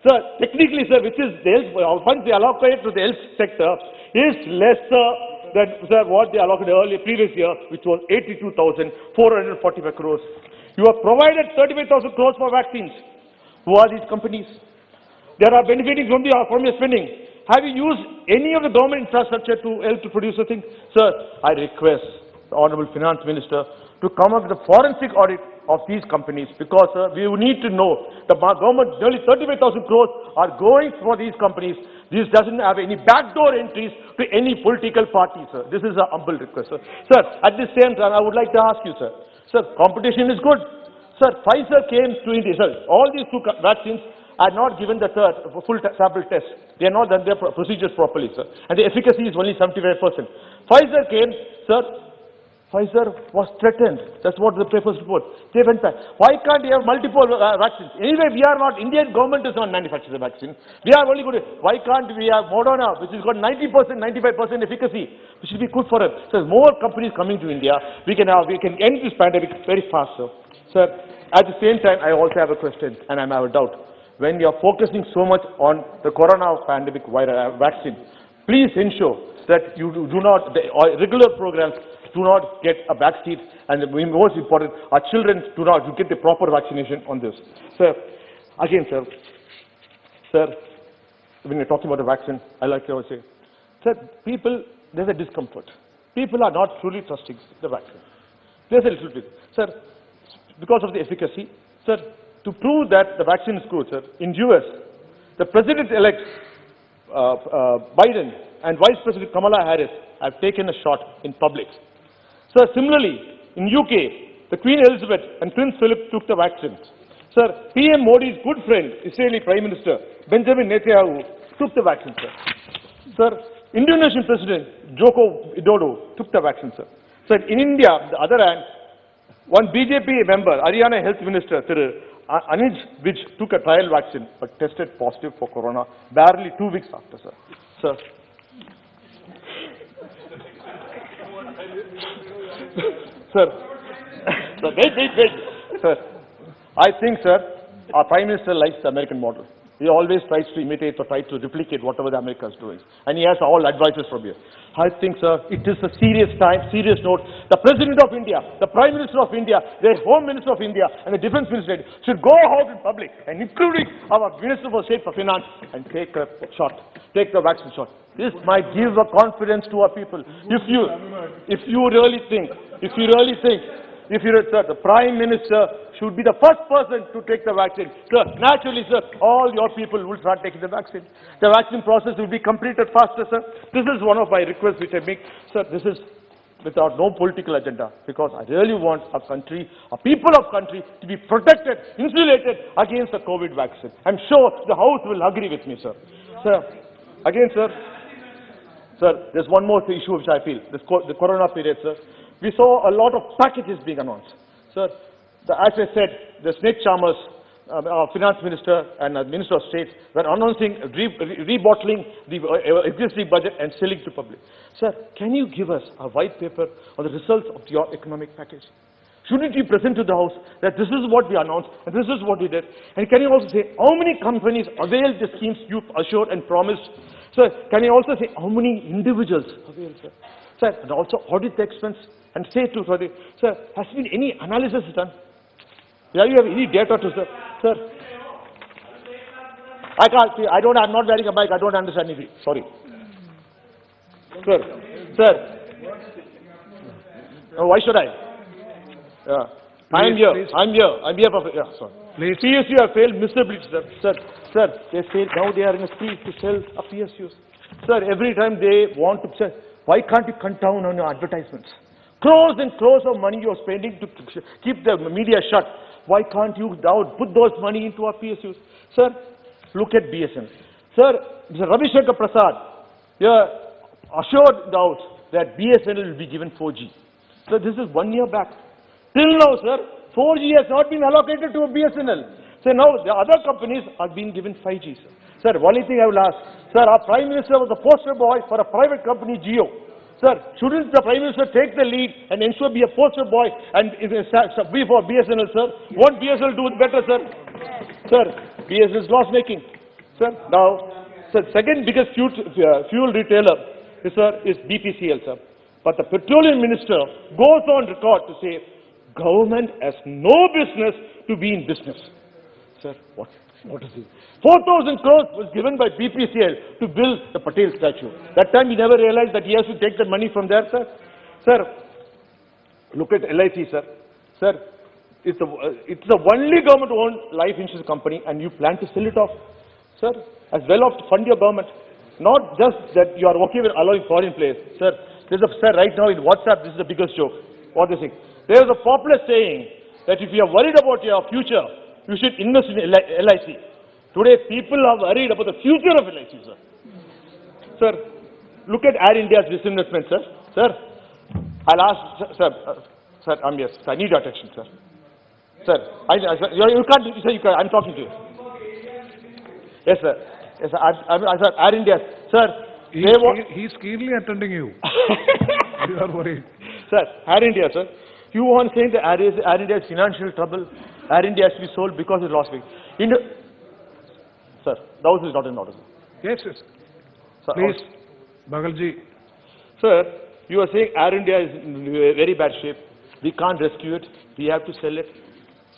sir, technically, sir, which is the health, funds they allocate to the health sector is lesser than what they allocated earlier, previous year, which was 82,445 crores. You have provided 35,000 crores for vaccines. Who are these companies? They are benefiting from your spending. Have you used any of the government infrastructure to help to produce a thing? Sir, I request the Honorable Finance Minister to come up with a forensic audit of these companies, because we need to know the government, nearly 35,000 crores are going for these companies. This doesn't have any backdoor entries to any political party, sir. This is a humble request, sir. Sir, at the same time, I would like to ask you, sir. Sir, competition is good. Sir, Pfizer came to India, sir. All these two vaccines are not given the full sample test. They are not done their procedures properly, sir. And the efficacy is only 75%. Pfizer came, sir. Pfizer was threatened. That's what the papers report. They went back. Why can't they have multiple vaccines? Anyway, we are not, Indian government is not manufacturing the vaccine. We are only good. Why can't we have Moderna, which has got 90%, 95% efficacy, which will be good for us. So more companies coming to India, we can end this pandemic very fast, sir. Sir, at the same time, I also have a question, and I have a doubt. When you are focusing so much on the corona pandemic vaccine, please ensure that you do not, the regular programs do not get a backseat, and the most important, our children do not get the proper vaccination on this. Sir, again, sir, when you're talking about the vaccine, I like to say, sir, there's a discomfort. People are not truly trusting the vaccine. There's a little bit. Sir, because of the efficacy, sir, to prove that the vaccine is good, sir, in US, the President-elect Biden and Vice President Kamala Harris have taken a shot in public. Sir, similarly, in UK, the Queen Elizabeth and Prince Philip took the vaccine. Sir, PM Modi's good friend, Israeli Prime Minister Benjamin Netanyahu, took the vaccine, sir. Sir, Indonesian President Joko Widodo took the vaccine, sir. Sir, in India, on the other hand, one BJP member, Haryana Health Minister, Anij Vij, took a trial vaccine but tested positive for corona barely 2 weeks after, sir. Sir, sir, wait. Sir, I think, sir, our Prime Minister likes the American model. He always tries to imitate or try to replicate whatever the America is doing. And he has all advices from here. I think, sir, it is a serious note. The President of India, the Prime Minister of India, the Home Minister of India, and the Defense Minister should go out in public, and including our Minister for State for Finance, and take a shot, take the vaccine shot. This might give a confidence to our people. If you really think, sir, the Prime Minister should be the first person to take the vaccine. Sir, naturally, sir, all your people will start taking the vaccine. The vaccine process will be completed faster, sir. This is one of my requests which I make. Sir, this is without no political agenda, because I really want our country, our people of country, to be protected, insulated against the COVID vaccine. I'm sure the House will agree with me, sir. Sir, again, sir, there's one more issue which I feel, the corona period, sir. We saw a lot of packages being announced. Sir, as I said, the Snake Chalmers, our Finance Minister and Minister of State were announcing rebottling the existing budget and selling to public. Sir, can you give us a white paper on the results of your economic package? Shouldn't you present to the House that this is what we announced and this is what we did? And can you also say how many companies availed the schemes you assured and promised? Sir, can I also say how many individuals avail, sir? Sir, and also audit the expense and say to, sir, has been any analysis done? Yeah, you have any data to, sir? Sir, I can't see, I'm not wearing a mic, I don't understand anything, sorry. Sir, why should I? Yeah. I'm here for, yeah, sorry. Please. PSU have failed miserably, sir. Sir, they failed, now they are in a spree to sell a PSUs. Sir, every time they want to, sir, why can't you cut down on your advertisements? Crores and crores of money you're spending to keep the media shut. Why can't you now put those money into our PSUs? Sir, look at BSN. Sir, Mr. Ravi Shankar Prasad, yeah, assured doubt that BSNL will be given 4G. So this is 1 year back. Till now, sir, 4G has not been allocated to a BSNL. So now the other companies are being given 5G, sir. Sir, only thing I will ask, sir, our Prime Minister was a poster boy for a private company, Jio. Sir, shouldn't the Prime Minister take the lead and ensure be a poster boy and be for BSNL, sir? Won't BSNL do it better, sir? Sir, BSNL is loss making. Sir, now, sir, second biggest fuel retailer is BPCL, sir. But the petroleum minister goes on record to say, government has no business to be in business. Sir, what is it? 4,000 crores was given by BPCL to build the Patel statue. That time he never realized that he has to take the money from there, sir. Sir, look at LIC, sir. Sir, it's the only government-owned life insurance company and you plan to sell it off. Sir, as well off to fund your government. Not just that you are okay with allowing foreign players. Sir, sir, right now in WhatsApp, this is the biggest joke. What do you think? There is a popular saying that if you are worried about your future, you should invest in LIC. Today, people are worried about the future of LIC, sir. Sir, look at Air India's disinvestment, sir. Sir, I'll ask, sir, yes, I need your attention, sir. Sir, you can't, sir, you can't, I'm talking to you. Yes, sir. Yes, sir, sir, Air India, sir. He's keenly attending you. You are worried. Sir, Air India, sir. You want saying that Air India is financial trouble. Air India has to be sold because it lost weight. Sir, the house is not in order. Yes, yes. Sir, please, Bagalji. Sir, you are saying Air India is in very bad shape. We can't rescue it. We have to sell it.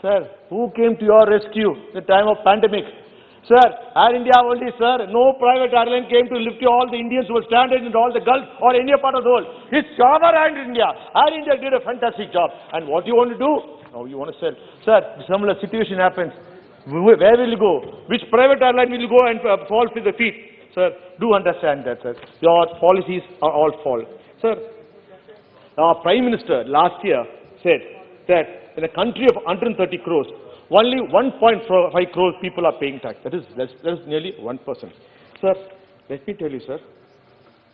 Sir, who came to your rescue at the time of pandemic? Sir, Air India only, sir. No private airline came to lift you all the Indians who were stranded in all the Gulf or any part of the world. It's our Air India. Air India did a fantastic job. And what do you want to do? Now you want to sell. Sir, similar situation happens. Where will you go? Which private airline will you go and fall to the feet? Sir, do understand that, sir. Your policies are all false. Sir, our Prime Minister last year said that in a country of 130 crores, only 1.5 crores people are paying tax. That is nearly 1%. Sir, let me tell you, sir,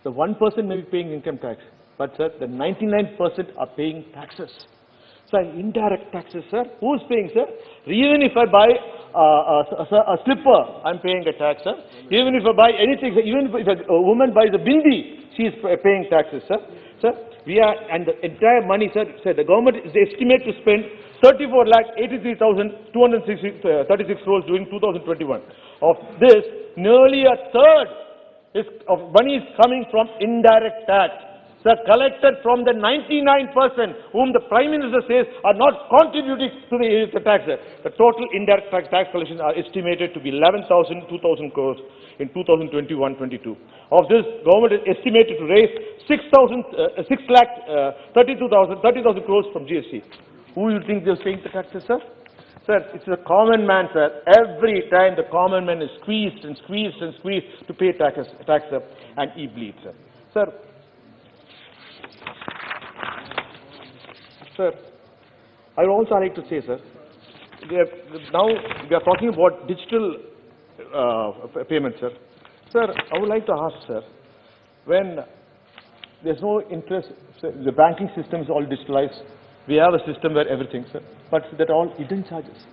the 1% may be paying income tax, but sir, the 99% are paying taxes. Sir, indirect taxes, sir. Who's paying, sir? Even if I buy a slipper, I'm paying a tax, sir. Even if I buy anything, even if a woman buys a bindi, she is paying taxes, sir. Sir, and the entire money, sir, the government is estimated to spend 34,83,236 crores during 2021. Of this, nearly a third of money is coming from indirect tax. Sir, collected from the 99% whom the Prime Minister says are not contributing to the tax. The total indirect tax collections are estimated to be 2,000 crores in 2021-22. Of this, government is estimated to raise 30,000 crores from GST. Who do you think they're paying the taxes, sir? Sir, it's the common man, sir. Every time the common man is squeezed and squeezed and squeezed to pay taxes, and he bleeds, sir. Sir, I would also like to say, sir, now we are talking about digital payments, sir. Sir, I would like to ask, sir, when there's no interest, sir, the banking system is all digitalized. We have a system where everything, sir, but that all hidden charges.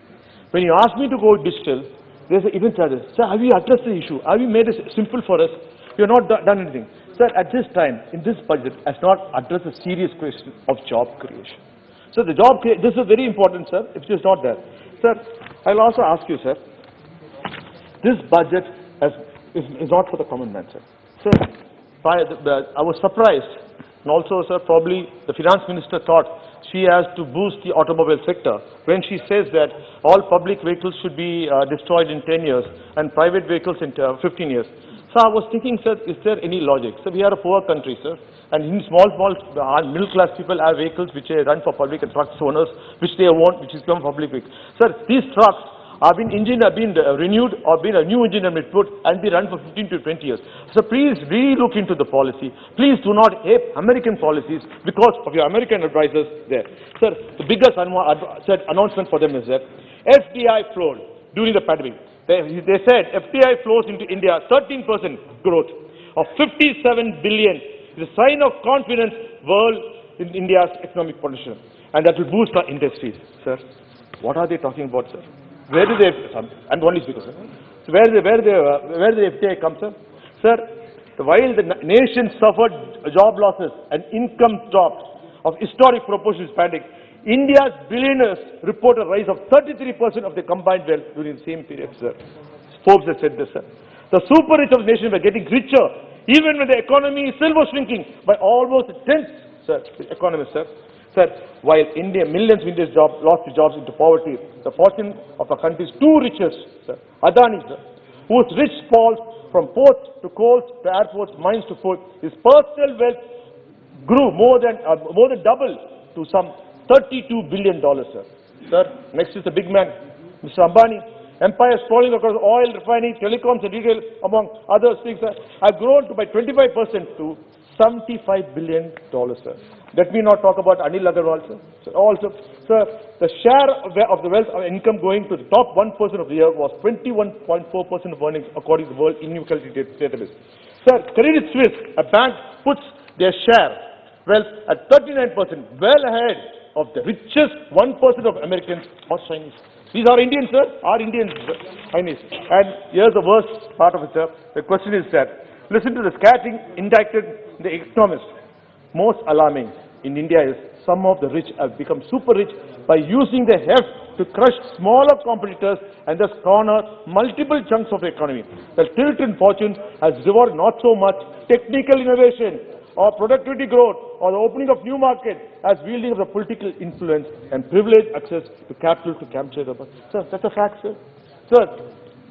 When you ask me to go digital, there's a hidden charges. Sir, have you addressed the issue? Have you made it simple for us? You have not done anything. Sir, at this time, in this budget, has not addressed the serious question of job creation. So the job creation, this is very important, sir, if it is not there. Sir, I'll also ask you, sir, this budget is not for the common man, sir. Sir, I was surprised. And also, sir, probably the finance minister thought she has to boost the automobile sector when she says that all public vehicles should be destroyed in 10 years and private vehicles in 15 years. So I was thinking, sir, is there any logic? So we are a poor country, sir, and in small middle-class people have vehicles which run for public and trucks owners, which they want, which is come public vehicles. Sir, these trucks have been renewed or been a new engine has been put and be run for 15 to 20 years. So please re-look into the policy. Please do not ape American policies because of your American advisors there. Sir, the biggest announcement for them is that FDI flowed during the pandemic. They said FDI flows into India 13% growth of 57 billion. It is a sign of confidence world in India's economic potential, and that will boost our industries. Sir, what are they talking about, sir? Where do they? And only speaker, sir. So where the FDI come, sir? Sir, while the nation suffered job losses and income drops of historic proportions pandemic, India's billionaires report a rise of 33% of their combined wealth during the same period, sir. Forbes has said this, sir. The super rich of the nation were getting richer, even when the economy still was shrinking by almost a tenth, sir, economists, sir. Sir, while millions of Indians lost their jobs into poverty, the fortune of our country's two richest, sir, Adani, sir, whose rich falls from ports to coals to airports, mines to food, his personal wealth grew more than double to some $32 billion, sir. Sir, next is the big man, Mr. Ambani. Empires sprawling across oil, refining, telecoms and retail, among other things, sir, have grown by 25% to $75 billion, sir. Let me not talk about Anil Agarwal, sir. Also, sir, the share of the wealth of income going to the top 1% of the year was 21.4% of earnings, according to the World Inequality Database. Sir, Credit Suisse, a bank, puts their share wealth at 39%, well ahead of the richest 1% of Americans or Chinese. These are Indians, sir, are Indians, Chinese. And here's the worst part of it, sir. The question is that, listen to the scattering indicted the economist. Most alarming in India is some of the rich have become super rich by using their heft to crush smaller competitors and thus corner multiple chunks of the economy. The tilt in fortune has rewarded not so much technical innovation or productivity growth or the opening of new markets as wielding of the political influence and privileged access to capital to capture the market. Sir, that's a fact, sir. Sir,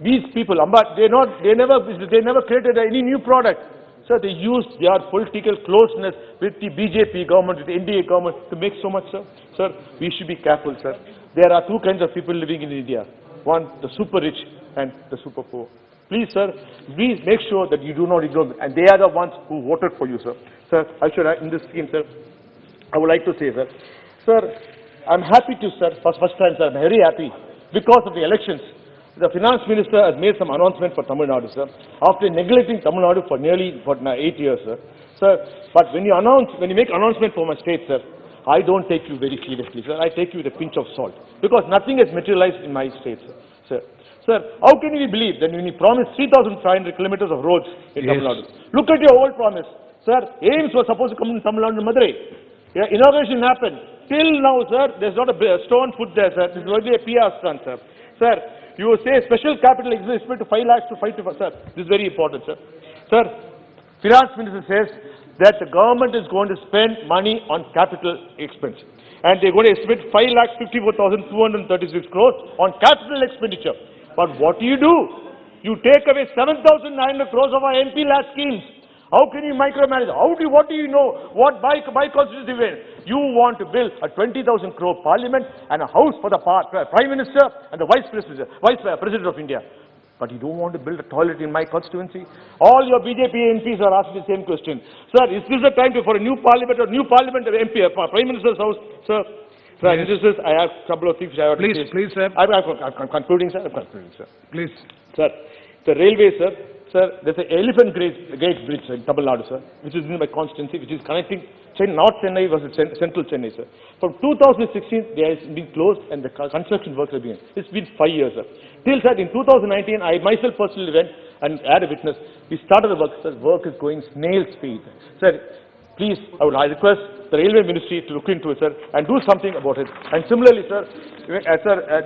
these people, they never created any new product. Sir, they used their political closeness with the BJP government, with the NDA government to make so much, sir. Sir, we should be careful, sir. There are two kinds of people living in India. One, the super rich and the super poor. Please, sir, please make sure that you do not ignore them. And they are the ones who voted for you, sir. Sir, in this scheme, sir, I would like to say, sir, I'm happy to, sir, first time, sir, I'm very happy because of the elections. The finance minister has made some announcement for Tamil Nadu, sir, after neglecting Tamil Nadu for nearly 8 years, sir. Sir, but when you make announcement for my state, sir, I don't take you very seriously, sir. I take you with a pinch of salt because nothing has materialized in my state, sir. Sir, how can we believe that when you promised 3,500 kilometers of roads in Tamil Nadu? Look at your old promise. Sir, AIMS was supposed to come in Tamil Nadu and Madurai. Yeah, inauguration happened. Till now, sir, there's not a stone put there, sir. This is only a PR stunt, sir. Sir, you say special capital investment to 5 lakhs to 5 to 5, sir. This is very important, sir. Sir, finance minister says that the government is going to spend money on capital expense. And they're going to estimate 5,54,236 crores on capital expenditure. But what do? You take away 7,900 crores of our MP LAT schemes. How can you micromanage? What do you know? What by constitutive way? You want to build a 20,000 crore parliament and a house for the Prime Minister and the Vice President of India. But you don't want to build a toilet in my constituency? All your BJP MPs are asking the same question. Sir, is this the time for a new parliament or MP, Prime Minister's house? Sir, I have a couple of things I have to say. Please, sir. I'm concluding, sir. Please. Sir, the railway, sir. Sir, there's an Elephant Gate Bridge in Tamil Nadu, sir, which is in my constituency, which is connecting North Chennai versus Central Chennai, sir. From 2016, they have been closed and the construction work has been. It's been 5 years, sir. Till, sir, in 2019, I myself personally went and had a witness. We started the work, sir. Work is going snail speed. Sir, please, I request the Railway Ministry to look into it, sir, and do something about it. And similarly, sir,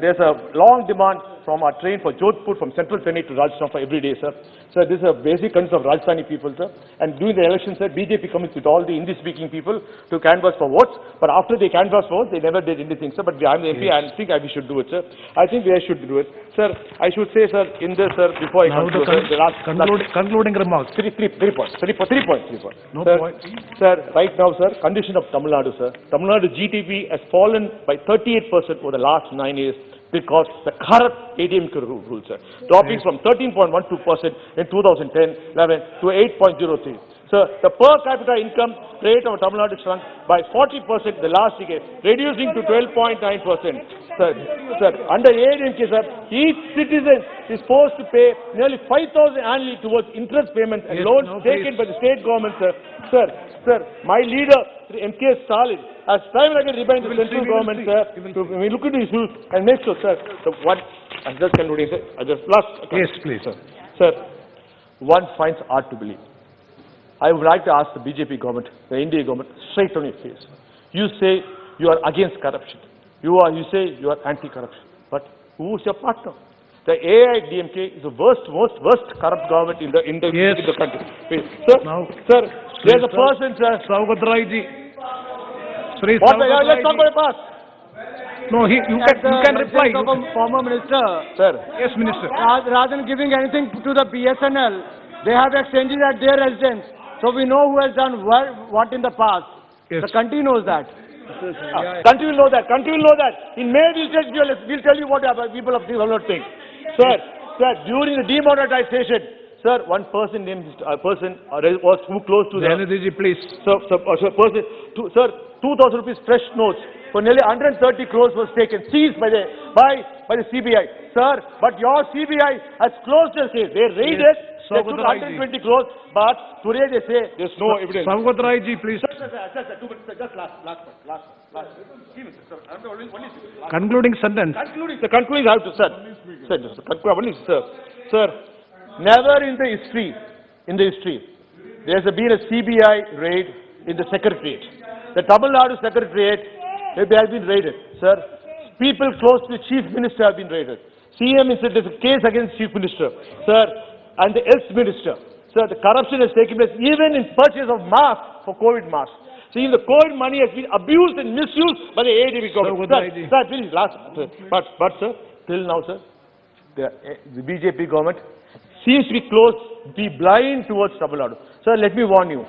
there's a long demand from our train for Jodhpur from Central Chennai to Rajasthan for every day, sir. Sir, this is a basic concern of Rajasthani people, sir. And during the election, sir, BJP comes with all the Hindi-speaking people to canvass for votes. But after they canvass for votes, they never did anything, sir. But I'm the MP, and I think we should do it, sir. I think we should do it. Sir, I should say, sir, in this, sir, before I conclude, sir, the last concluding remarks. Three points. No Sir, point. Sir, right now, sir, condition of Tamil Nadu, sir. Tamil Nadu GDP has fallen by 38% over the last 9 years because the corrupt ADMK rule, sir, dropping from 13.12% in 2010-11 to 8.03. Sir, the per capita income rate of Tamil Nadu shrunk by 40% in the last decade, reducing to 12.9%. Sir, under ADMK, sir, each citizen is forced to pay nearly 5,000 annually towards interest payments and loans taken by the state government, sir. Sir, my leader, MK Stalin, has time and again reminded the central government, sir, to look into issues and make sure, sir, I'm just concluding, sir, Yes, please. Sir, one finds hard to believe. I would like to ask the BJP government, the India government, straight on your face. You say you are against corruption. You say you are anti-corruption. But who is your partner? The AIDMK is the worst corrupt government in the country. Please. Sir, there's a person, sir. Saugadraiji. Let's talk about the past. No, you can reply. Former minister. Sir. Yes, Minister. Rather than giving anything to the BSNL, they have exchanges at their residence. So we know who has done what in the past. Yes. The country knows that. Country will know that. In May, we'll tell you what people of will not think. Sir, during the demonetization, sir, one person was too close to the... Janadiji, please. Sir, 2,000 rupees fresh notes for nearly 130 crores was taken, seized by the CBI. Sir, but your CBI has closed the case. They raided, they took 120 crores, but today they say there's no evidence. Saugadraiji, please. Sir, 2 minutes, sir, just last. Concluding sentence. Concluding, I have to, sir. Sir, never in the history, there has been a CBI raid in the Secretariat. The Tamil Nadu Secretariat, they have been raided. Sir, people close to the Chief Minister have been raided. CM said there's a case against Chief Minister. Sir, and the Health Minister. Sir, the corruption has taken place even in purchase of masks for COVID masks. See, the COVID money has been abused and misused by the ADB government. Sir, please, but sir, till now, sir, the BJP government seems to be blind towards Tamil Nadu. Sir, let me warn you.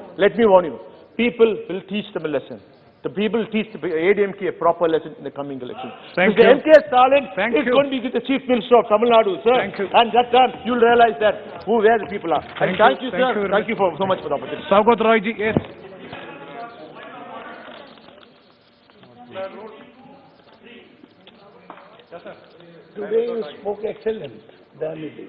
People will teach them a lesson. The people will teach the ADMK a proper lesson in the coming election. Thank you. MK Stalin is going to be the Chief Minister of Tamil Nadu, sir. Thank you. And that time, you'll realize that where the people are. Thank you, sir. Thank you so much for the opportunity. Saugadraiji, yes. Today you spoke excellent, Dhaniji.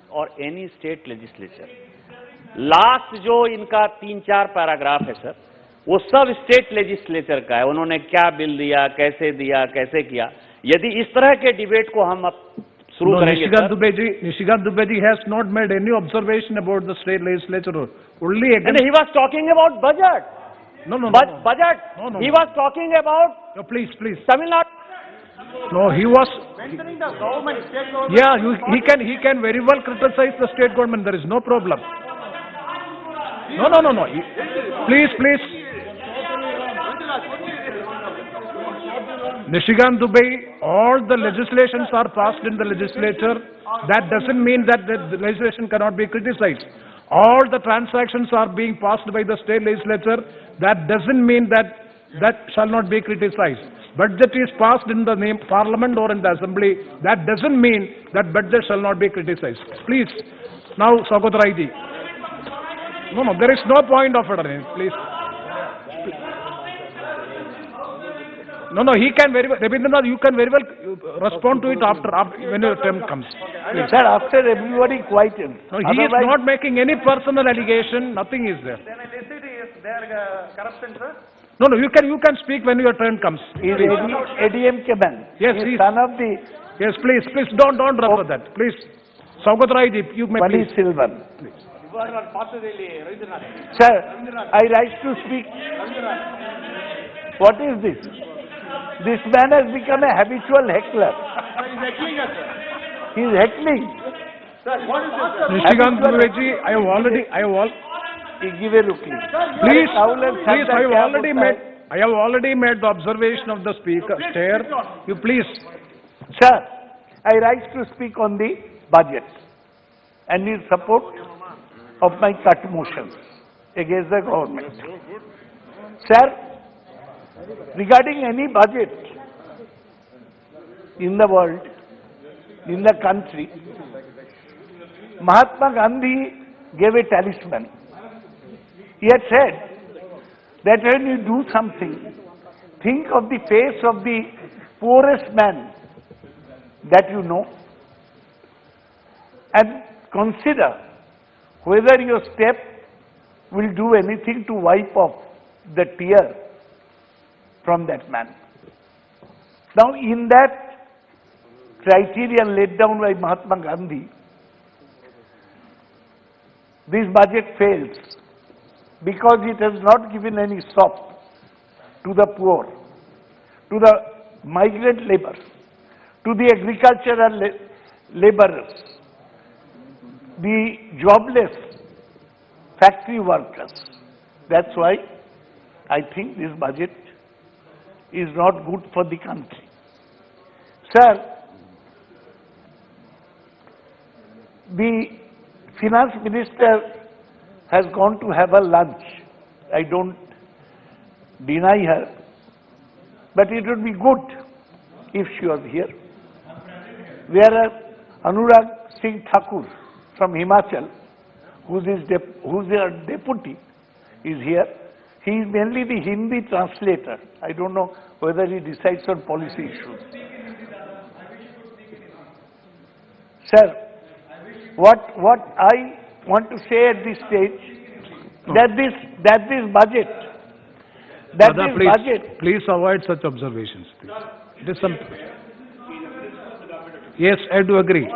और any state legislature, last जो इनका 3-4 paragraph है sir, वो सब state legislature का है. उन्होंने क्या बिल दिया, कैसे किया. यदि इस तरह के डिबेट को हम अब शुरू करेंगे, Nishikant Dubey has not made any observation about the state legislature. Only again. And he was talking about budget. Budget. No. He was talking about. No, please. Tamil Nadu. No, he was Mentioning the government, state government. Yeah, he can very well criticize the state government. There is no problem. No. Please. Nishikant Dubey, all the legislations are passed in the legislature. That doesn't mean that the legislation cannot be criticized. All the transactions are being passed by the state legislature. That doesn't mean that shall not be criticized. Budget is passed in the name Parliament or in the Assembly. That doesn't mean that budget shall not be criticized. Please. Now, Saugadraiji. No, there is no point of order. Please. No, he can very well, Rabindranath, you can very well respond to it after when your term comes. Please. Sir, after everybody quieted. No, he is not making any personal allegation. Nothing is there. Then electricity is there corruption, sir? No, you can speak when your turn comes. He is ADMK man. Yes, he is son of the... Yes, please, don't refer that, please. Saugat Rai ji, you may Pani please. Silvan. Sir, I rise to speak. What is this? This man has become a habitual heckler. He is heckling. Nishikant Dubey ji, I have already, give a look. please, I have already made the observation of the speaker, chair. You please. Sir, I rise to speak on the budget and in support of my cut motions against the government. Sir, regarding any budget in the world, in the country, Mahatma Gandhi gave a talisman. He had said that when you do something, think of the face of the poorest man that you know and consider whether your step will do anything to wipe off the tear from that man. Now, in that criterion laid down by Mahatma Gandhi, this budget fails because it has not given any sop to the poor, to the migrant labor, to the agricultural laborers, the jobless factory workers. That's why I think this budget is not good for the country. Sir, the finance minister has gone to have a lunch. I don't deny her, but it would be good if she was here. Whereas Anurag Singh Thakur from Himachal, who's their deputy, is here. He is mainly the Hindi translator. I don't know whether he decides on policy issues. Sir, what I want to say at this stage, that this budget, please avoid such observations. Please. It is some. Yes, I do agree.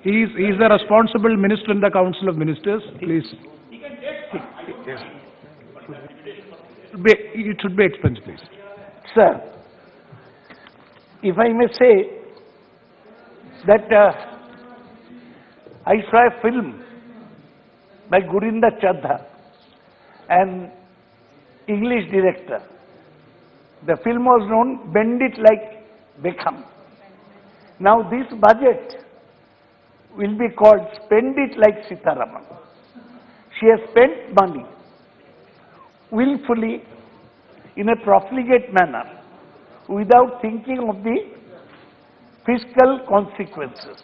He is the responsible minister in the Council of Ministers. Please. It should be expensed, please. Sir, if I may say that I saw a film by Gurinda Chadha, an English director. The film was known Bend It Like Beckham. Now this budget will be called Spend It Like Sitaraman. She has spent money willfully in a profligate manner without thinking of the fiscal consequences.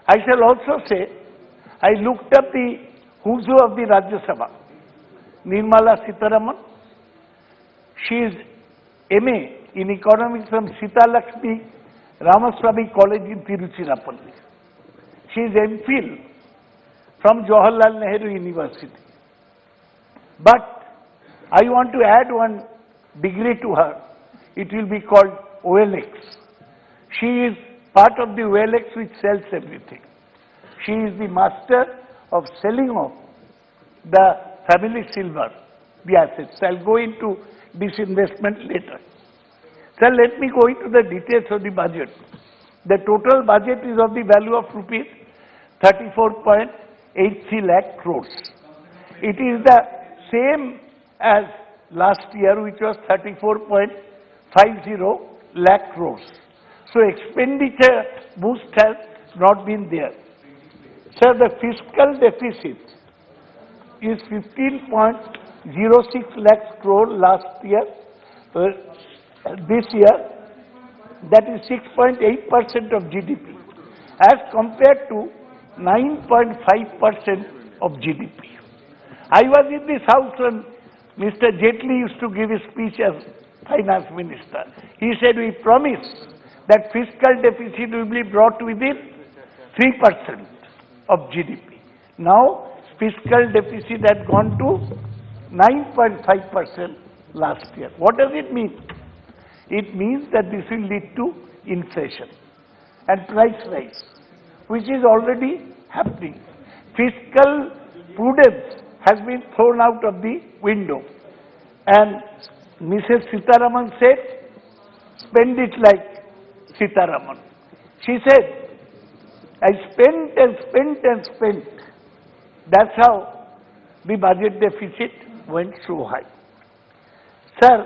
I shall also say, I looked up the who's who of the Rajya Sabha. Nirmala Sitharaman, she is MA in economics from Sita Lakshmi Ramaswamy College in Tiruchirappalli. She is MPhil from Jawaharlal Nehru University. But I want to add one degree to her. It will be called OLX. She is part of the OLX which sells everything. She is the master of selling off the family silver, the assets. I'll go into disinvestment later. Sir, let me go into the details of the budget. The total budget is of the value of rupees 34.83 lakh crores. It is the same as last year, which was 34.50 lakh crores. So expenditure boost has not been there. Sir, the fiscal deficit is 15.06 lakh crore last year. This year, that is 6.8% of GDP, as compared to 9.5% of GDP. I was in this house when Mr. Jaitley used to give his speech as finance minister. He said, we promise that fiscal deficit will be brought within 3% of GDP. Now, fiscal deficit had gone to 9.5% last year. What does it mean? It means that this will lead to inflation and price rise. which is already happening. Fiscal prudence has been thrown out of the window. And Mrs. Sitaraman said, spend it like Sitaraman. She said, I spent and spent and spent. That's how the budget deficit went so high. Sir,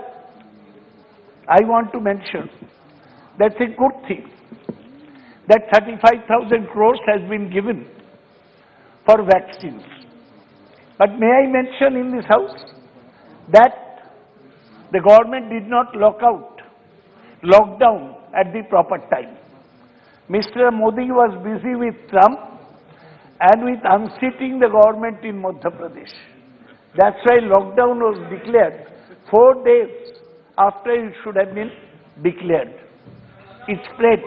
I want to mention that's a good thing that 35,000 crores has been given for vaccines. But may I mention in this house that the government did not lock down at the proper time. Mr. Modi was busy with Trump and with unseating the government in Madhya Pradesh. That's why lockdown was declared 4 days after it should have been declared. It spread.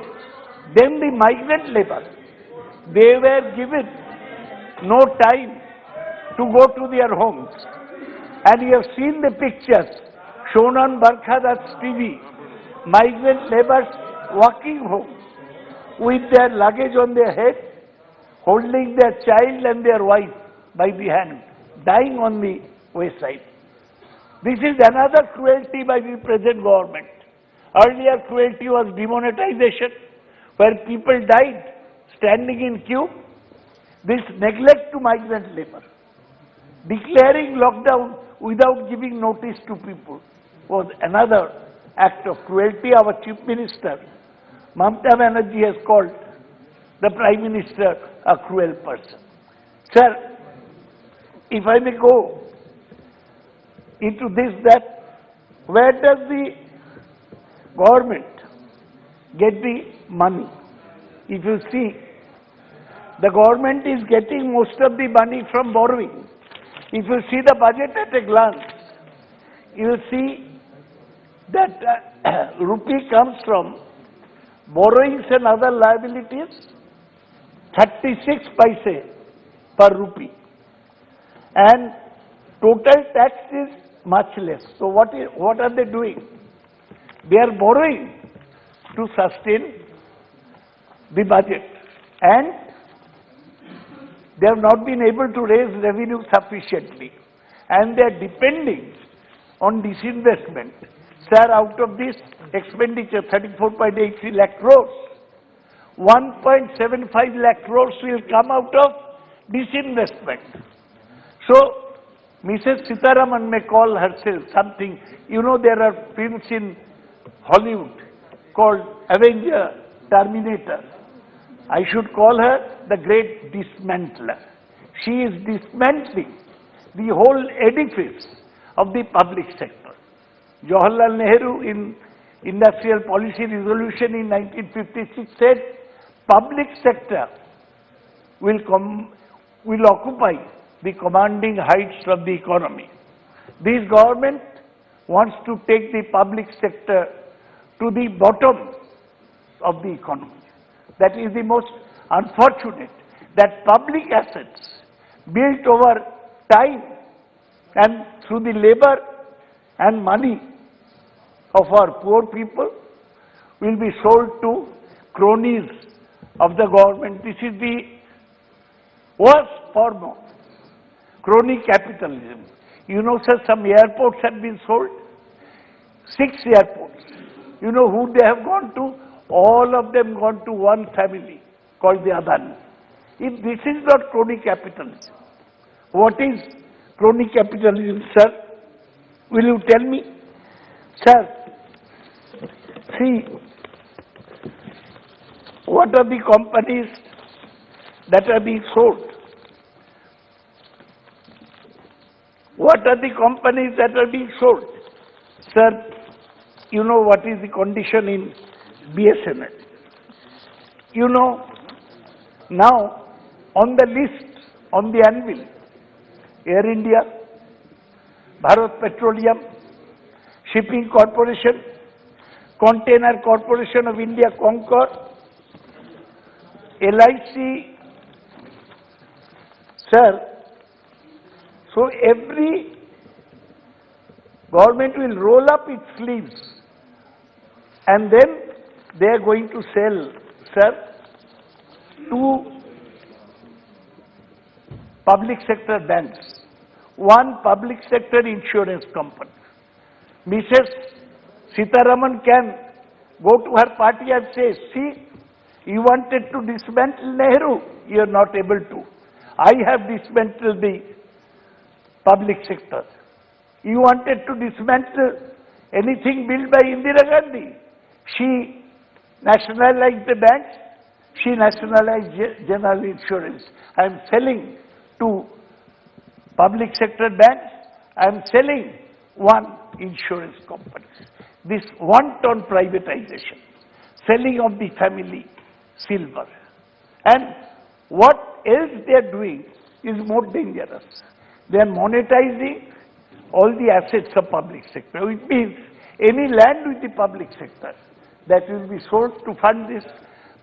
Then the migrant labor, they were given no time to go to their homes. And you have seen the pictures shown on Barkhadat's TV, migrant laborers walking home with their luggage on their head, holding their child and their wife by the hand, dying on the wayside. This is another cruelty by the present government. Earlier cruelty was demonetization, where people died standing in queue. This neglect to migrant labor, declaring lockdown without giving notice to people, was another act of cruelty. Our Chief Minister, Mamata Banerjee, has called the Prime Minister a cruel person. Sir, if I may go into this, that where does the government get the money? If you see, the government is getting most of the money from borrowing. If you see the budget at a glance, you will see that rupee comes from borrowings and other liabilities, 36 paise per rupee. And total tax is much less. So what are they doing? They are borrowing to sustain the budget. And they have not been able to raise revenue sufficiently. And they are depending on disinvestment. Sir, out of this expenditure, 34.83 lakh crores, 1.75 lakh crores will come out of disinvestment. So, Mrs. Sitaraman may call herself something. You know, there are films in Hollywood called Avenger, Terminator. I should call her the great dismantler. She is dismantling the whole edifice of the public sector. Jawaharlal Nehru in Industrial Policy Resolution in 1956 said, public sector will occupy the commanding heights of the economy. This government wants to take the public sector to the bottom of the economy. That is the most unfortunate, that public assets built over time and through the labor and money of our poor people will be sold to cronies of the government. This is the worst form of crony capitalism. You know, sir, some airports have been sold. 6 airports. You know who they have gone to? All of them gone to one family called the Adani. If this is not crony capitalism, what is crony capitalism, sir? Will you tell me? Sir, see, what are the companies that are being sold? What are the companies that are being sold? Sir, you know what is the condition in BSNL. You know, now on the list, on the anvil, Air India, Bharat Petroleum, Shipping Corporation, Container Corporation of India, Concor, LIC. Sir, so every government will roll up its sleeves and then they are going to sell, sir, two public sector banks, one public sector insurance company. Mrs. Sitaraman can go to her party and say, see, you wanted to dismantle Nehru, you are not able to. I have dismantled the public sector. You wanted to dismantle anything built by Indira Gandhi. She nationalized the banks, she nationalized general insurance. I am selling to public sector banks, I am selling one insurance company. This wanton privatization, selling of the family silver. And what else they are doing is more dangerous. They are monetizing all the assets of public sector, which means any land with the public sector that will be sold to fund this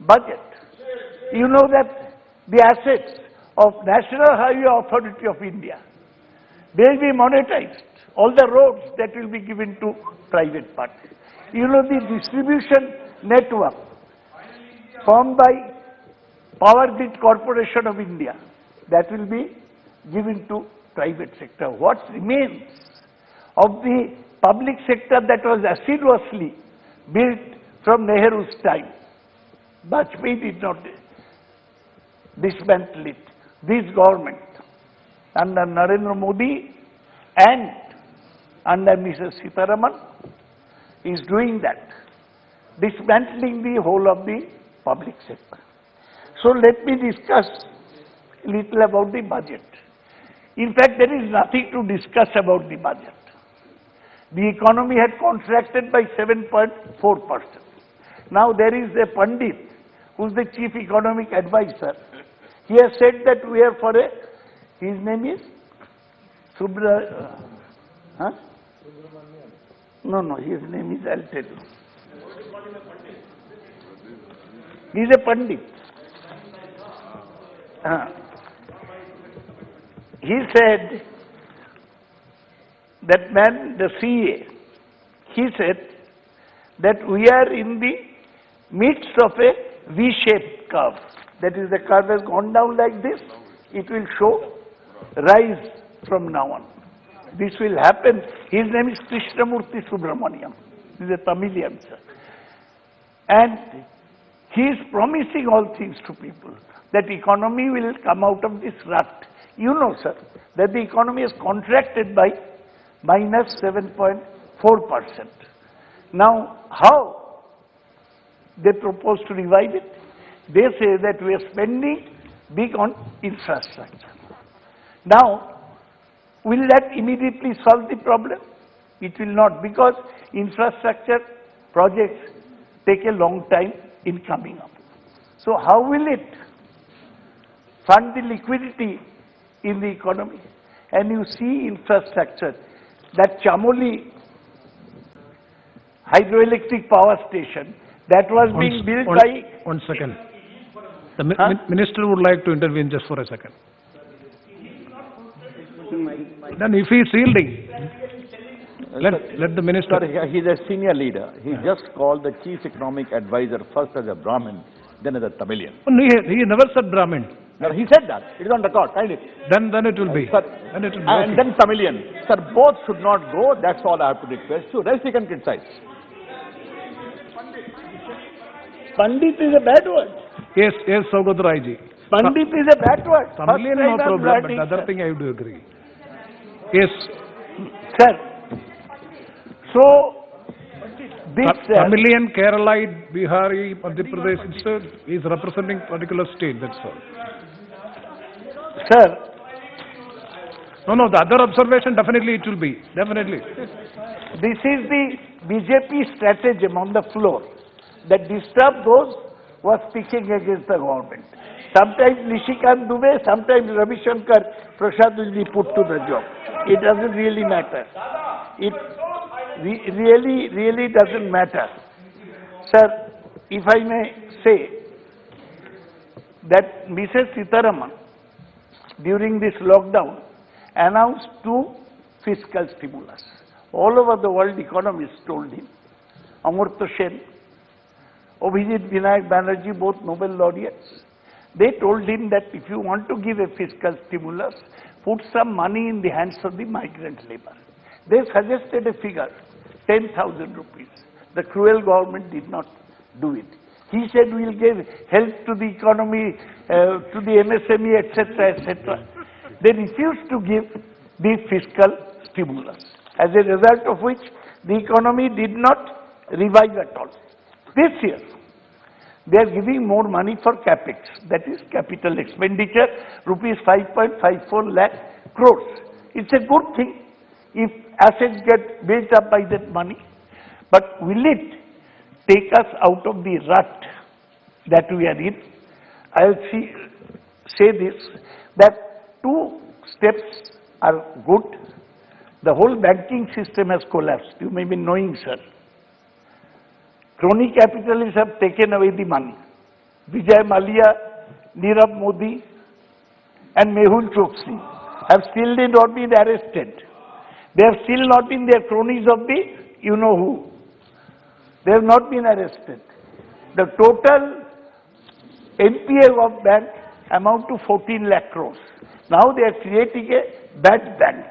budget. You know that the assets of National Highway Authority of India, they will be monetized. All the roads that will be given to private parties. You know the distribution network formed by Power Grid Corporation of India, that will be given to private sector. What remains of the public sector that was assiduously built from Nehru's time? Bajpayee did not dismantle it. This government, under Narendra Modi and under Mrs. Sitaraman, is doing that, dismantling the whole of the public sector. So let me discuss a little about the budget. In fact, there is nothing to discuss about the budget. The economy had contracted by 7.4%. Now there is a Pandit, who is the chief economic advisor. He has said that we are for a, his name is No, his name is, I'll tell you. He is a Pandit. He said that man, the CA, he said that we are in the midst of a V-shaped curve. That is, the curve has gone down like this, it will show rise from now on. This will happen. His name is Krishnamurthy Subramaniam. He is a Tamilian, sir. And he is promising all things to people, that economy will come out of this rut. You know, sir, that the economy has contracted by minus 7.4%. Now, how they propose to revive it? They say that we are spending big on infrastructure. Now, will that immediately solve the problem? It will not, because infrastructure projects take a long time in coming up. So how will it fund the liquidity in the economy? And you see infrastructure, that Chamoli hydroelectric power station, that was being built by... One second. The minister would like to intervene just for a second. Then if he is yielding, let the minister... Sir, he is a senior leader. He just called the chief economic advisor first as a Brahmin, then as a Tamilian. He never said Brahmin. No, he said that. It is on record. Kindly. Then it will be. Sir, then it will be. And then Tamilian. Sir, both should not go. That's all I have to request you. Rest you can criticize. Pandit is a bad word. Yes, Saugadrai ji. Pandit is a bad word. Tamilian no problem, but the other thing I have to agree. Yes. Sir. So, this... Tamilian, Keralite, Bihari, Madhya Pradesh, is representing particular state, that's all. Sir. No, the other observation, definitely it will be. Definitely. This is the BJP stratagem on the floor, that disturb those who are speaking against the government. Sometimes Nishikant Dubey, sometimes Ravi Shankar Prasad will be put to the job. It doesn't really matter. It really doesn't matter. Sir, if I may say that Mrs. Sitaraman, during this lockdown, announced 2 fiscal stimulus. All over the world, economists told him. Amartya Sen, Abhijit Vinayak Banerjee, both Nobel laureates, They told him that if you want to give a fiscal stimulus, put some money in the hands of the migrant labor. They suggested a figure, 10,000 rupees. The cruel government did not do it. He said we will give help to the economy, to the MSME, etc., etc. They refused to give the fiscal stimulus, as a result of which the economy did not revive at all. This year, they are giving more money for capex, that is capital expenditure, rupees 5.54 lakh crores. It's a good thing if assets get built up by that money, but will it take us out of the rut that we are in? I'll say this, that two steps are good. The whole banking system has collapsed. You may be knowing, sir. Crony capitalists have taken away the money. Vijay Mallya, Nirav Modi and Mehul Choksi have still not been arrested. They have still not been their cronies of the you-know-who. They have not been arrested. The total NPA of bank amount to 14 lakh crores. Now they are creating a bad bank.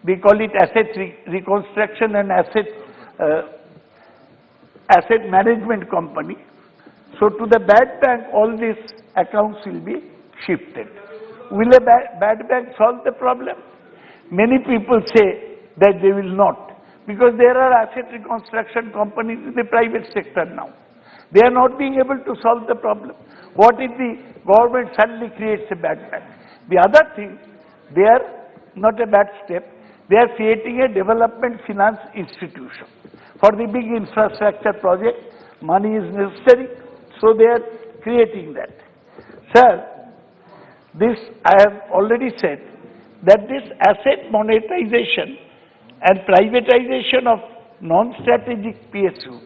We call it asset reconstruction and asset management company. So to the bad bank, all these accounts will be shifted. Will a bad bank solve the problem? Many people say that they will not, because there are asset reconstruction companies in the private sector now. They are not being able to solve the problem. What if the government suddenly creates a bad bank? The other thing, they are not a bad step. They are creating a development finance institution. For the big infrastructure project, money is necessary, so they are creating that. Sir, this I have already said, that this asset monetization and privatization of non-strategic PSU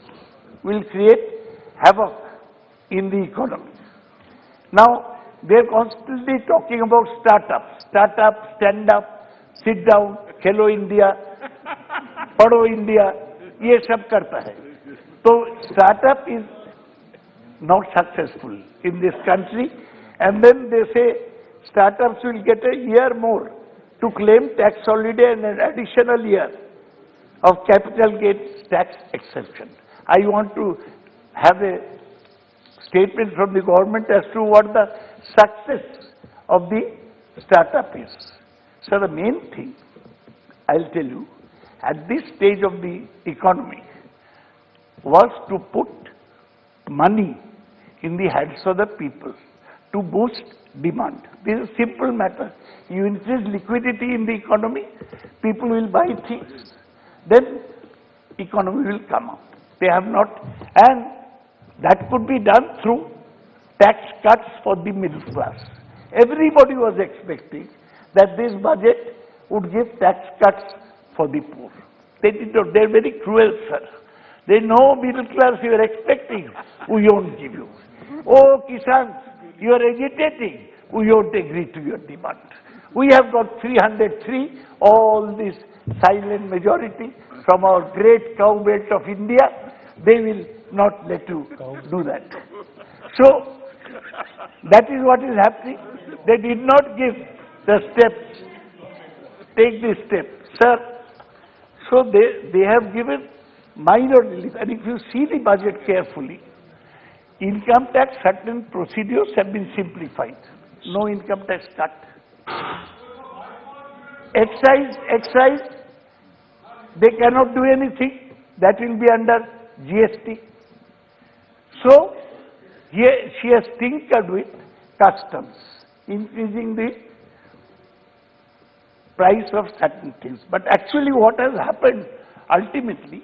will create havoc in the economy. Now, they are constantly talking about startups. Startup, stand up, sit down, Hello India, Padho India, ये सब करता है. So startup is not successful in this country, and then they say startups will get a year more to claim tax holiday and an additional year of capital gains tax exemption. I want to have a statement from the government as to what the success of the startup is. So the main thing, I'll tell you, at this stage of the economy, was to put money in the hands of the people to boost demand. This is a simple matter. You increase liquidity in the economy, people will buy things, then economy will come up. They have not, and that could be done through tax cuts for the middle class. Everybody was expecting that this budget would give tax cuts for the poor. They did not. They are very cruel, sir. They know middle class you are expecting, we won't give you. Oh, Kisans, you are agitating, we won't agree to your demand. We have got 303, all this silent majority from our great cow belt of India. They will not let you do that. So, that is what is happening. They did not give the steps, take this step. Sir, so they have given minor relief. And if you see the budget carefully, income tax, certain procedures have been simplified. No income tax cut. Excise, they cannot do anything. That will be under GST. So, she has tinkered with customs, increasing the price of certain things. But actually what has happened ultimately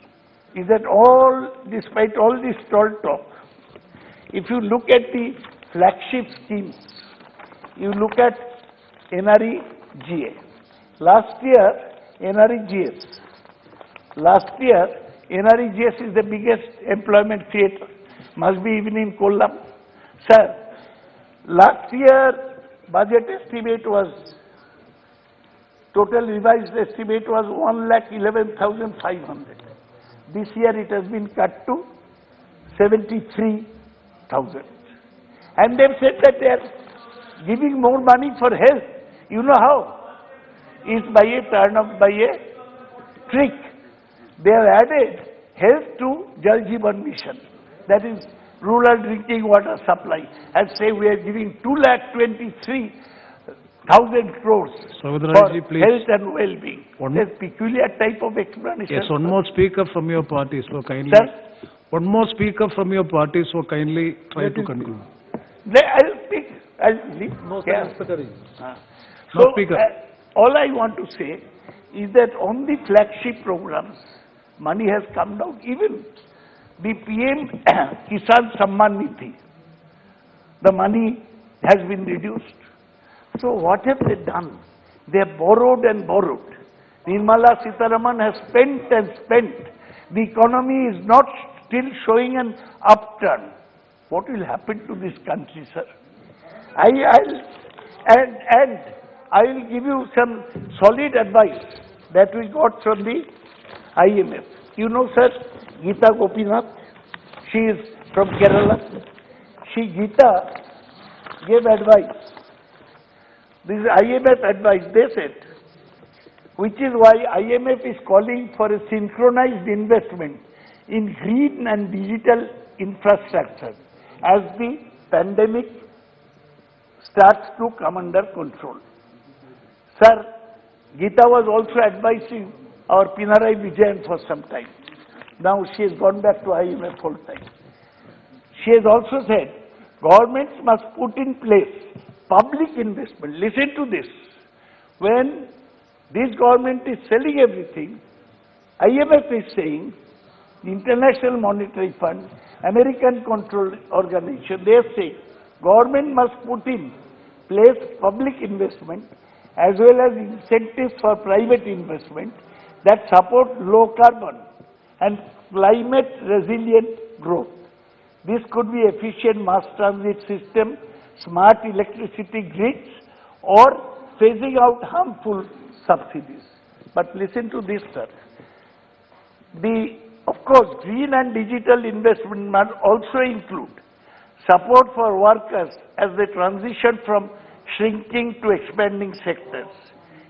is that despite all this tall talk, if you look at the flagship schemes, you look at NRE-GA. Last year, NRE-GS is the biggest employment creator, must be even in Kollam. Sir, last year budget estimate was, total revised estimate was 1,11,500. This year it has been cut to 73,000. And they've said that they are giving more money for health. You know how? It's by a by a trick. They have added health to Jal Jeevan Mission. That is rural drinking water supply. And say we are giving 2,23,000 crores for please. health and well-being. One There's peculiar type of explanation. Yes, one more speaker from your party, so kindly. Sir? One more speaker from your party, so kindly try to conclude. I'll speak. I'll leave. No, Yeah. No So, speaker. all I want to say is that on the flagship programs, money has come down. Even the PM Kisan Samman Nidhi, the money has been reduced. So what have they done? They have borrowed and borrowed. Nirmala Sitharaman has spent and spent. The economy is not still showing an upturn. What will happen to this country, sir? I will give you some solid advice that we got from the IMF. You know, sir, Geeta Gopinath, she is from Kerala. Geeta gave advice. This is IMF advice. They said, which is why IMF is calling for a synchronized investment in green and digital infrastructure as the pandemic starts to come under control. Sir, Geeta was also advising our Pinarayi Vijayan for some time. Now she has gone back to IMF full time. She has also said, governments must put in place public investment. Listen to this. When this government is selling everything, IMF is saying, the International Monetary Fund, American Control Organization, they are saying, government must put in place public investment as well as incentives for private investment that support low carbon and climate resilient growth. This could be efficient mass transit system, smart electricity grids, or phasing out harmful subsidies. But listen to this, sir. Of course, green and digital investment must also include support for workers as they transition from shrinking to expanding sectors.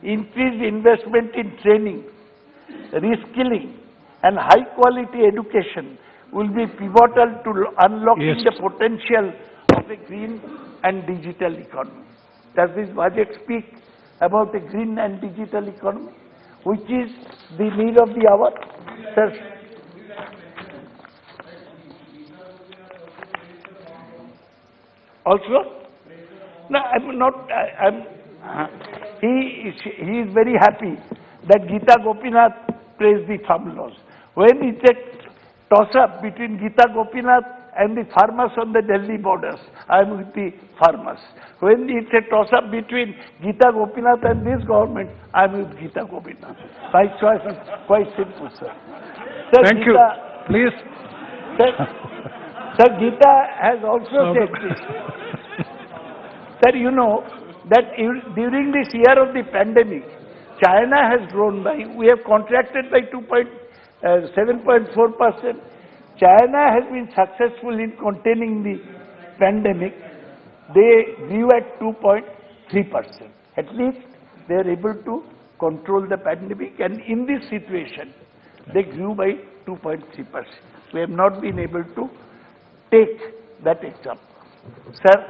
Increased investment in training, reskilling, and high-quality education will be pivotal to unlocking the potential of a green and digital economy. Does this budget speak about a green and digital economy, which is the need of the hour? Sir, also? No, I'm not, he is very happy that Geeta Gopinath praised the farm laws. When it's a toss-up between Geeta Gopinath and the farmers on the Delhi borders, I'm with the farmers. When it's a toss-up between Geeta Gopinath and this government, I'm with Geeta Gopinath. My choice is quite simple, sir. Sir, Thank you. Please. Sir, Geeta has also said this. Sir, you know that during this year of the pandemic, China has grown by, we have contracted by 7.4%. China has been successful in containing the pandemic. They grew at 2.3%. At least they are able to control the pandemic, and in this situation, they grew by 2.3%. We have not been able to take that example. Sir,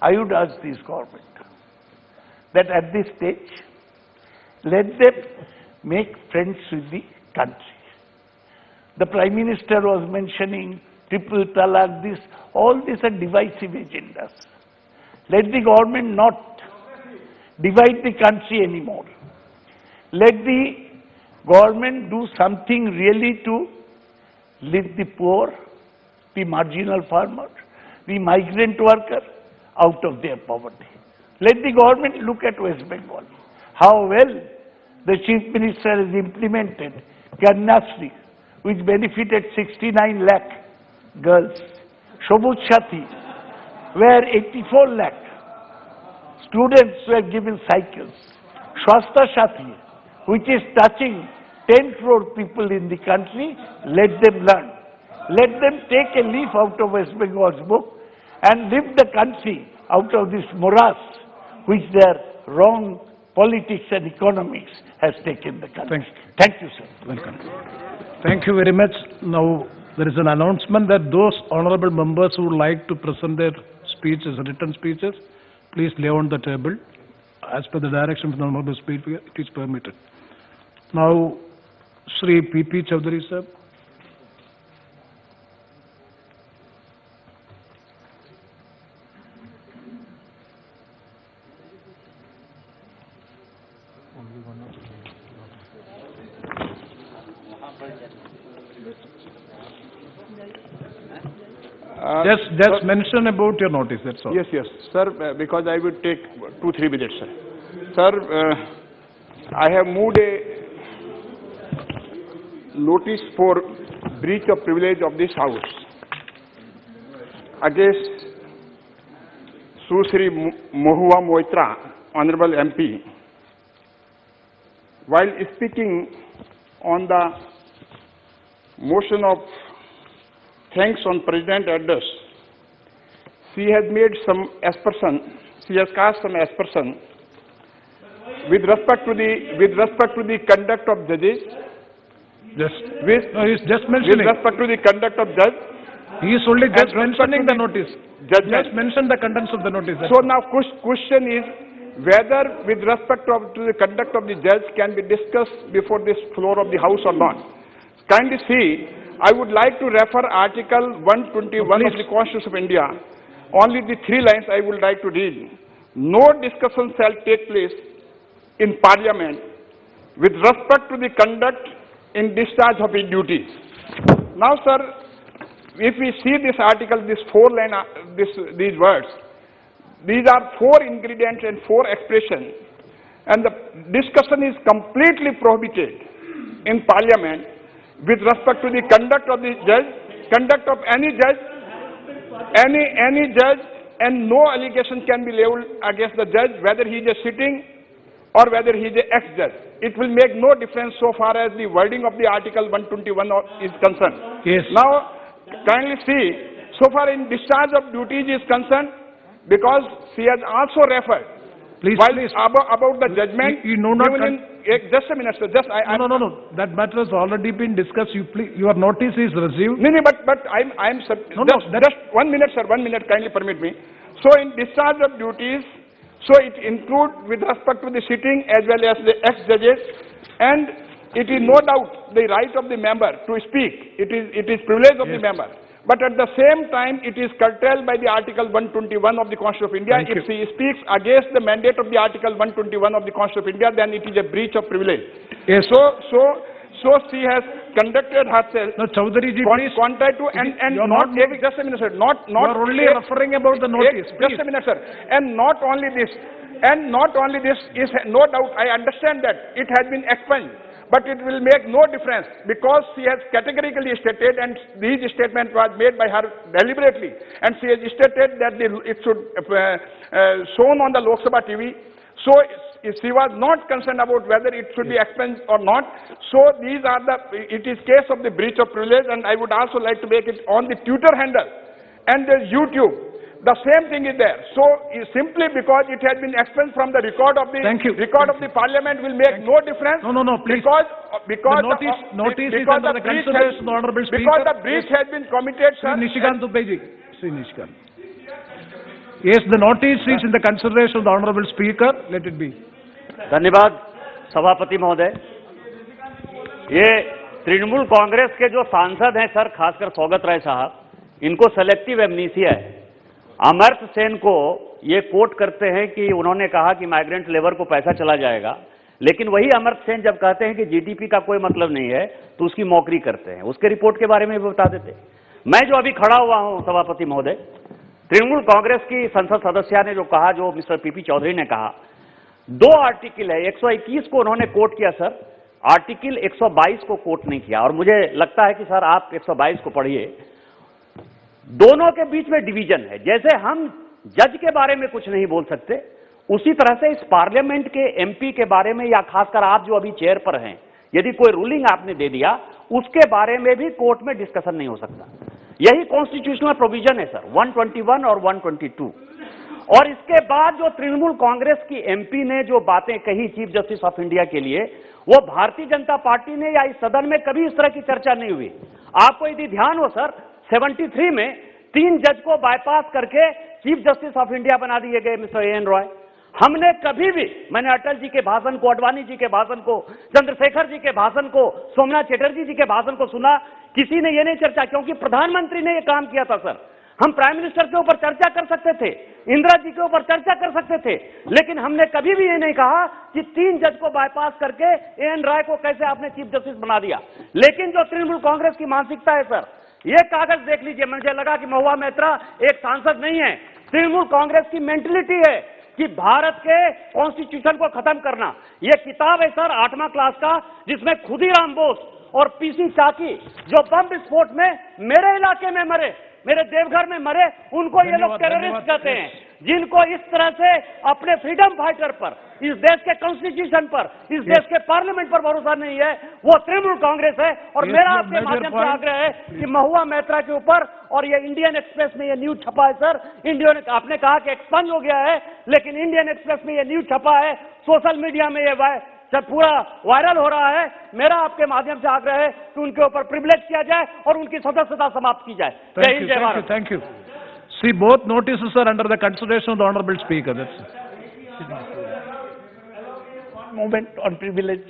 I would ask this government that at this stage, let them make friends with the country. The Prime Minister was mentioning triple talaq, this, all these are divisive agendas. Let the government not divide the country anymore. Let the government do something really to lift the poor, the marginal farmer, the migrant worker out of their poverty. Let the government look at West Bengal, how well the Chief Minister has implemented Kanyasri, which benefited 69 lakh girls. Shobut Shati, where 84 lakh students were given cycles. Swastha Shati, which is touching 10 crore people in the country, let them learn. Let them take a leaf out of West Bengal's book and lift the country out of this morass which their wrong politics and economics has taken the country. Thank you, sir. Welcome. Thank you very much. Now, there is an announcement that those honorable members who would like to present their speeches, written speeches, please lay on the table. As per the direction of the honorable speaker, it is permitted. Now, Shri P.P. Chaudhary, sir. Just mention about your notice, that's all. Yes, sir, because I will take 2-3 minutes, sir. Sir, I have moved a notice for breach of privilege of this House against Susri Mohua Moitra, Honorable MP. While speaking on the motion of thanks on President address, she has made some aspersion. She has cast some aspersion with respect to the conduct of judges. He's just mentioning. With respect to the conduct of judge. He is only just mentioning the notice. Just mention the contents of the notice. So now question is whether with respect to the conduct of the judge can be discussed before this floor of the House or not. Kindly see, I would like to refer Article 121 of the Constitution of India. Only the 3 lines I would like to read. No discussion shall take place in Parliament with respect to the conduct in discharge of its duties. Now, sir, if we see this article, this 4-line, these words, these are 4 ingredients and 4 expressions, and the discussion is completely prohibited in Parliament with respect to the conduct of the judge, conduct of any judge, any judge, and no allegation can be leveled against the judge, whether he is a sitting or whether he is an ex-judge. It will make no difference so far as the wording of the Article 121 is concerned. Yes. Now, kindly see, so far in discharge of duties is concerned, because she has also referred. Please. About the judgment. You know not. Just a minute, sir. No. That matter has already been discussed. Your notice is received. No, but I'm just 1 minute, sir. 1 minute. Kindly permit me. So in discharge of duties, so it includes with respect to the sitting as well as the ex-judges, and it is no doubt the right of the member to speak. It is privilege of the member. But at the same time, it is curtailed by the Article 121 of the Constitution of India. If he speaks against the mandate of the Article 121 of the Constitution of India, then it is a breach of privilege. Yes. So she has conducted herself. No, Chaudhary ji, please. Contrary to and not just a minute, sir. Not. You are only referring about the notice. Just a minute, sir. And not only this is no doubt. I understand that it has been expunged. But it will make no difference because she has categorically stated, and these statement was made by her deliberately, and she has stated that it should shown on the Lok Sabha TV. So she was not concerned about whether it should be expunged or not. So these are it is case of the breach of privilege, and I would also like to make it on the Twitter handle and the YouTube. The same thing is there. So simply because it has been expunged from the record of the Parliament will make no difference. No, please. Because the notice is under the consideration of the Honorable Speaker. Because the breach has been committed, sir. Nishikant Dubeji. Sri Nishikant. Yes, the notice is in the consideration of the Honorable Speaker. Let it be. धन्यवाद सभापति महोदय। ये तृणमूल कांग्रेस के जो सांसद हैं sir, खासकर सौगत राय साहब, इनको सेलेक्टिव एमनीसिया है। अमर्त्य सेन को ये कोट करते हैं कि उन्होंने कहा कि माइग्रेंट लेबर को पैसा चला जाएगा, लेकिन वही अमर्त्य सेन जब कहते हैं कि जीडीपी का कोई मतलब नहीं है तो उसकी मौकरी करते हैं। उसके रिपोर्ट के बारे में भी बता देते। मैं जो अभी खड़ा हुआ हूं सभापति महोदय, तृणमूल कांग्रेस की संसद सदस्य ने जो कहा, जो मिस्टर पीपी चौधरी ने कहा, 2 आर्टिकल है, 121 को उन्होंने कोट किया सर, आर्टिकल 122 को कोट नहीं किया। और मुझे लगता है कि सर आप 122 को पढ़िए, दोनों के बीच में डिवीजन है। जैसे हम जज के बारे में कुछ नहीं बोल सकते, उसी तरह से इस पार्लियामेंट के एमपी के बारे में, या खासकर आप जो अभी चेयर पर हैं, यदि कोई रूलिंग आपने दे दिया, उसके बारे में भी कोर्ट में डिस्कशन नहीं हो सकता। यही कॉन्स्टिट्यूशनल प्रोविजन है सर, 121 और 122। और इसके बाद जो तृणमूल कांग्रेस की एमपी ने जो बातें कही चीफ जस्टिस ऑफ इंडिया के लिए, वो भारतीय जनता पार्टी ने या इस सदन में कभी इस तरह की चर्चा नहीं हुई। आपको यदि ध्यान हो सर, 73 में 3 जज को बाईपास करके चीफ जस्टिस ऑफ इंडिया बना दिए गए मिस्टर एन रॉय। हमने कभी भी, मैंने अटल जी के भाषण को, अडवाणी जी के भाषण को, चंद्रशेखर जी के भाषण को, सोमनाथ चटर्जी जी के भाषण को सुना, किसी ने ये नहीं चर्चा, क्योंकि प्रधानमंत्री ने ये काम किया था सर। हम प्राइम मिनिस्टर के ऊपर चर्चा कर सकते थे, इंदिरा जी के ऊपर चर्चा कर सकते थे, लेकिन हमने कभी भी ये नहीं कहा कि 3 जज को बाईपास करके एन राय को कैसे आपने चीफ जस्टिस बना दिया। लेकिन जो तृणमूल कांग्रेस की मानसिकता है सर, ये कागज देख लीजिए, मुझे लगा कि महुआ मैत्रा एक सांसद नहीं है। तृणमूल कांग्रेस की मेंटलिटी है कि भारत के कॉन्स्टिट्यूशन को खत्म करना। यह किताब है सर 8वां क्लास का, जिसमें खुदीराम बोस और पीसी चाकी जो बम विस्फोट में मेरे इलाके में मरे, मेरे देवघर में मरे, उनको ये लोग टेररिस्ट कहते हैं। जिनको इस तरह से अपने फ्रीडम फाइटर पर, इस देश के कॉन्स्टिट्यूशन पर, इस देश के पार्लियामेंट पर भरोसा नहीं है, वो तृणमूल कांग्रेस है। और मेरा आपके माध्यम से आग्रह है कि महुआ मैत्रा के ऊपर, और ये इंडियन एक्सप्रेस में ये न्यूज छपा है सर, इंडियन, आपने कहा कि एक्सपंज हो गया है, लेकिन इंडियन एक्सप्रेस में ये न्यूज छपा है, सोशल मीडिया में ये जब पूरा वायरल हो रहा है। मेरा आपके माध्यम से आग्रह है कि उनके ऊपर प्रिविलेज किया जाए और उनकी सदस्यता समाप्त की जाए। जय हिंद, जय Bharat. Thank you. See, both notices are under the consideration of the Honorable Speaker. That's One moment on privilege.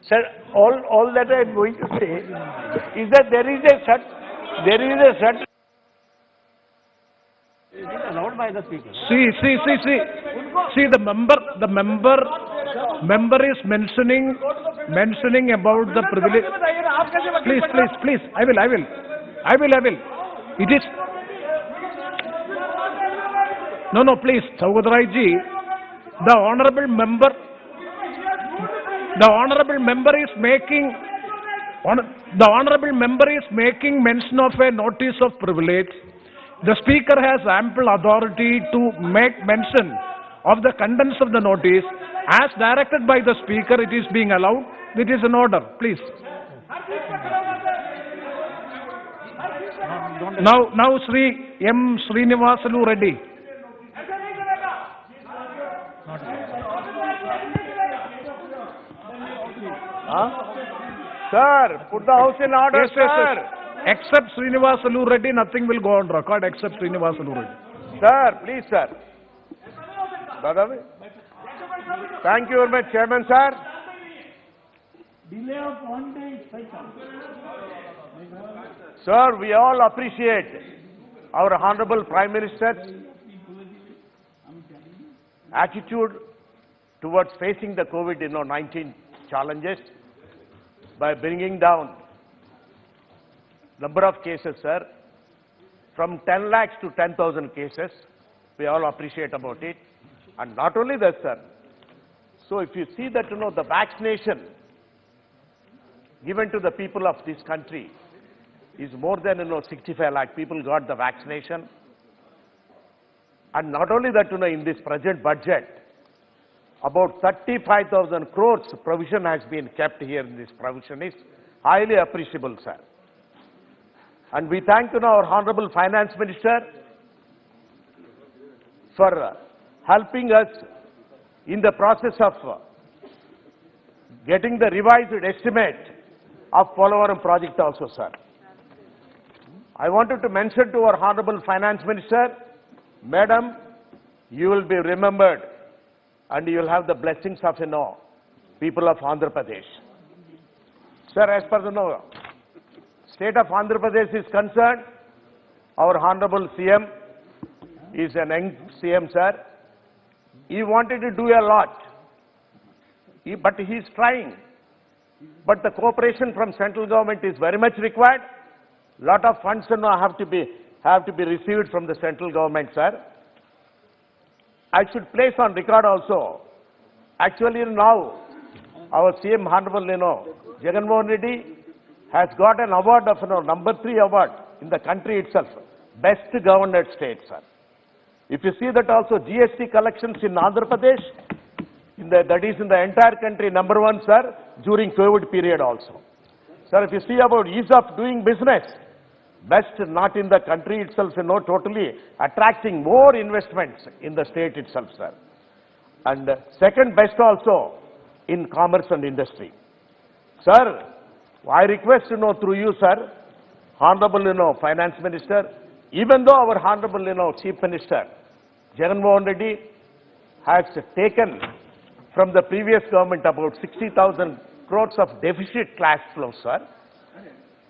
Sir, all that I am going to say is that there is a certain allowed by the speaker. See, the member is mentioning about the privilege. Please. I will. It is. No, please, Saugadrai ji, the honorable member is making mention of a notice of privilege. The speaker has ample authority to make mention of the contents of the notice. As directed by the speaker, it is being allowed. It is in order, please. Now Sri M. Srinivasalu Reddy. Sir, put the house in order, Yes. sir. Except Srinivasalu Reddy, nothing will go on record except Srinivasalu Reddy. Sir, please, sir. Thank you very much, Chairman, sir. Delay of 1 day. Sir, we all appreciate our Honorable Prime Minister's attitude towards facing the COVID-19 challenges by bringing down number of cases, sir, from 10 lakhs to 10,000 cases. We all appreciate about it. And not only that, sir. So if you see that, the vaccination given to the people of this country is more than, 65 lakh people got the vaccination. And not only that, in this present budget, about 35,000 crores provision has been kept here in this provision is highly appreciable, sir. And we thank our Honorable Finance Minister for helping us in the process of getting the revised estimate of Polavaram project also, sir. I wanted to mention to our Honorable Finance Minister, Madam, you will be remembered and you will have the blessings of, people of Andhra Pradesh. Sir, as per the state of Andhra Pradesh is concerned, our Honorable CM is an young CM, sir. He wanted to do a lot, but he is trying. But the cooperation from central government is very much required. Lot of funds have to be received from the central government, sir. I should place on record also. Actually, now our CM Honorable, Jagan Mohan Reddy has got an award of number 3 award in the country itself, best governed state, sir. If you see that also GST collections in Andhra Pradesh, that is in the entire country number 1, sir, during COVID period also. Sir, if you see about ease of doing business, best not in the country itself, totally attracting more investments in the state itself, sir. And second best also in commerce and industry. Sir, I request, through you, sir, Honorable, Finance Minister, even though our Honorable, Chief Minister, Jagan Mohan Reddy, has taken from the previous government about 60,000 crores of deficit cash flow, sir.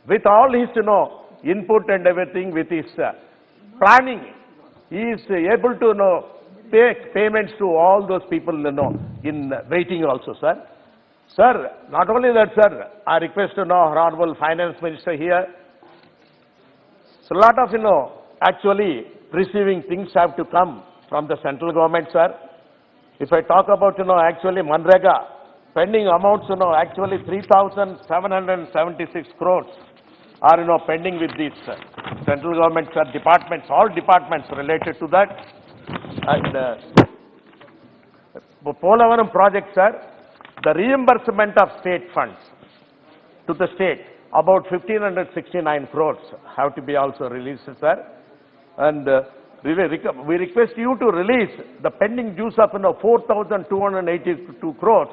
With all his, input and everything, with his planning, he is able to, make payments to all those people, in waiting also, sir. Sir, not only that, sir, I request, Honorable Finance Minister here, so a lot of, actually receiving things have to come from the central government, sir. If I talk about, actually Manrega, pending amounts, actually 3,776 crores are, pending with these central government, sir, departments, all departments related to that. And Polavaram project, sir, the reimbursement of state funds to the state, about 1,569 crores have to be also released, sir. And we request you to release the pending dues of 4,282 crores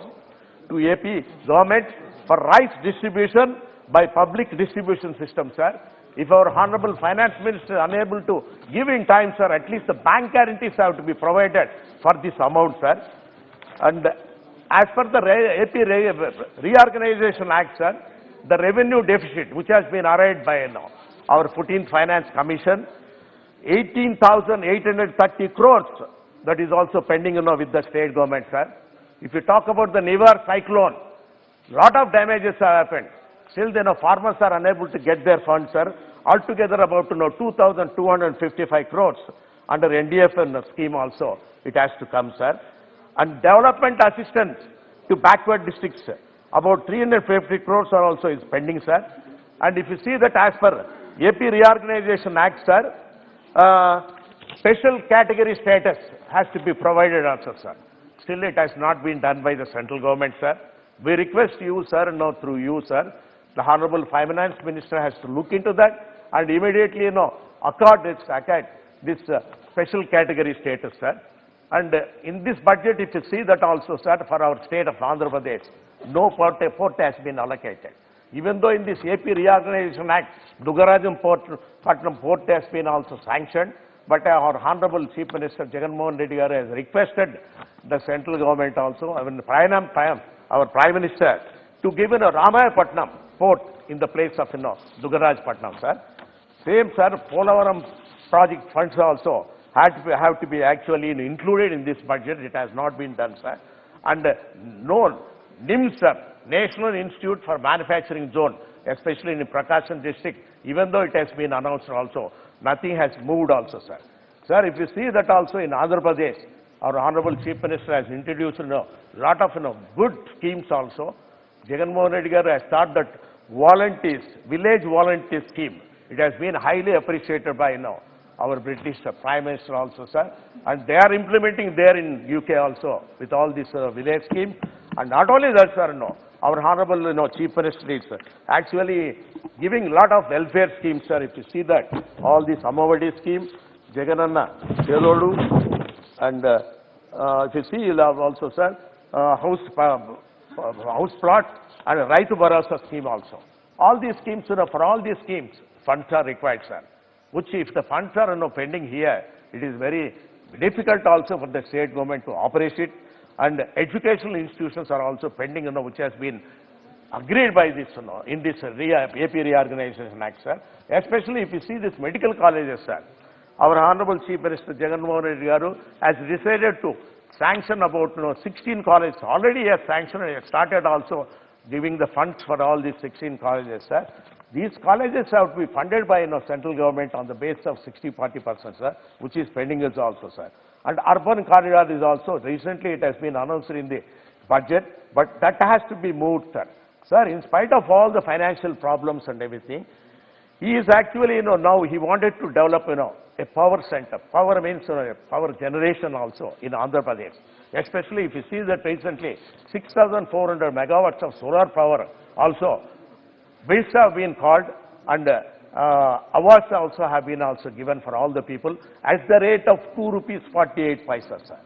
to AP government for rice distribution by public distribution system, sir. If our Honorable Finance Minister is unable to give in time, sir, at least the bank guarantees have to be provided for this amount, sir. And as per the AP Reorganization Act, sir, the revenue deficit, which has been arrived by our 14th Finance Commission, 18,830 crores, that is also pending, with the state government, sir. If you talk about the Nivar cyclone, lot of damages have happened. Still, farmers are unable to get their funds, sir. Altogether, about 2,255 crores under NDF scheme also, it has to come, sir. And development assistance to backward districts, about 350 crores are also is pending, sir. And if you see that as per AP Reorganization Act, sir, special category status has to be provided also, sir. Still, it has not been done by the central government, sir. We request you, sir, through you, sir, the Honorable Finance Minister has to look into that and immediately, accord this special category status, sir. And in this budget, if you see that also, sir, for our state of Andhra Pradesh, no port has been allocated. Even though in this AP Reorganization Act, Dugarajam Patnam port has been also sanctioned, but our Honorable Chief Minister Jagan Mohan Reddy has requested the central government also, our Prime Minister, to give a Ramayapatnam port in the place of Dugarajpatnam, sir. Same, sir, Polavaram project funds also have to be actually included in this budget. It has not been done, sir. And NIMS, sir, National Institute for Manufacturing Zone, especially in Prakasam district, even though it has been announced also, nothing has moved also, sir. Sir, if you see that also in Andhra Pradesh, our Honorable Chief Minister has introduced lot of good schemes also. Jagan Mohan Reddy has started that volunteers, village volunteer scheme. It has been highly appreciated by our British Prime Minister also, sir. And they are implementing there in UK also with all this village scheme. And not only that, sir, our Honorable Chief Minister is actually giving lot of welfare schemes, sir. If you see that, all these Amavadi schemes, Jagananna, Chelodu, and if you see, you'll have also, sir, house plot and Raitu Bharasa scheme also. All these schemes, for all these schemes, funds are required, sir. Which if the funds are pending here, it is very difficult also for the state government to operate it. And educational institutions are also pending, which has been agreed by this, in this AP Reorganization Act, sir. Especially if you see this medical colleges, sir. Our Honorable Chief Minister Jagan Mohan Reddy has decided to sanction about 16 colleges. Already he has sanctioned and started also giving the funds for all these 16 colleges, sir. These colleges have to be funded by central government on the basis of 60-40%, sir, which is pending is also, sir. And urban corridor is also, recently it has been announced in the budget, but that has to be moved, sir. Sir, in spite of all the financial problems and everything, he is actually, now he wanted to develop, a power center. Power means power generation also in Andhra Pradesh. Especially if you see that recently, 6,400 megawatts of solar power also, bills have been called and awards also have been also given for all the people at the rate of 2 rupees 48 paisa, sir.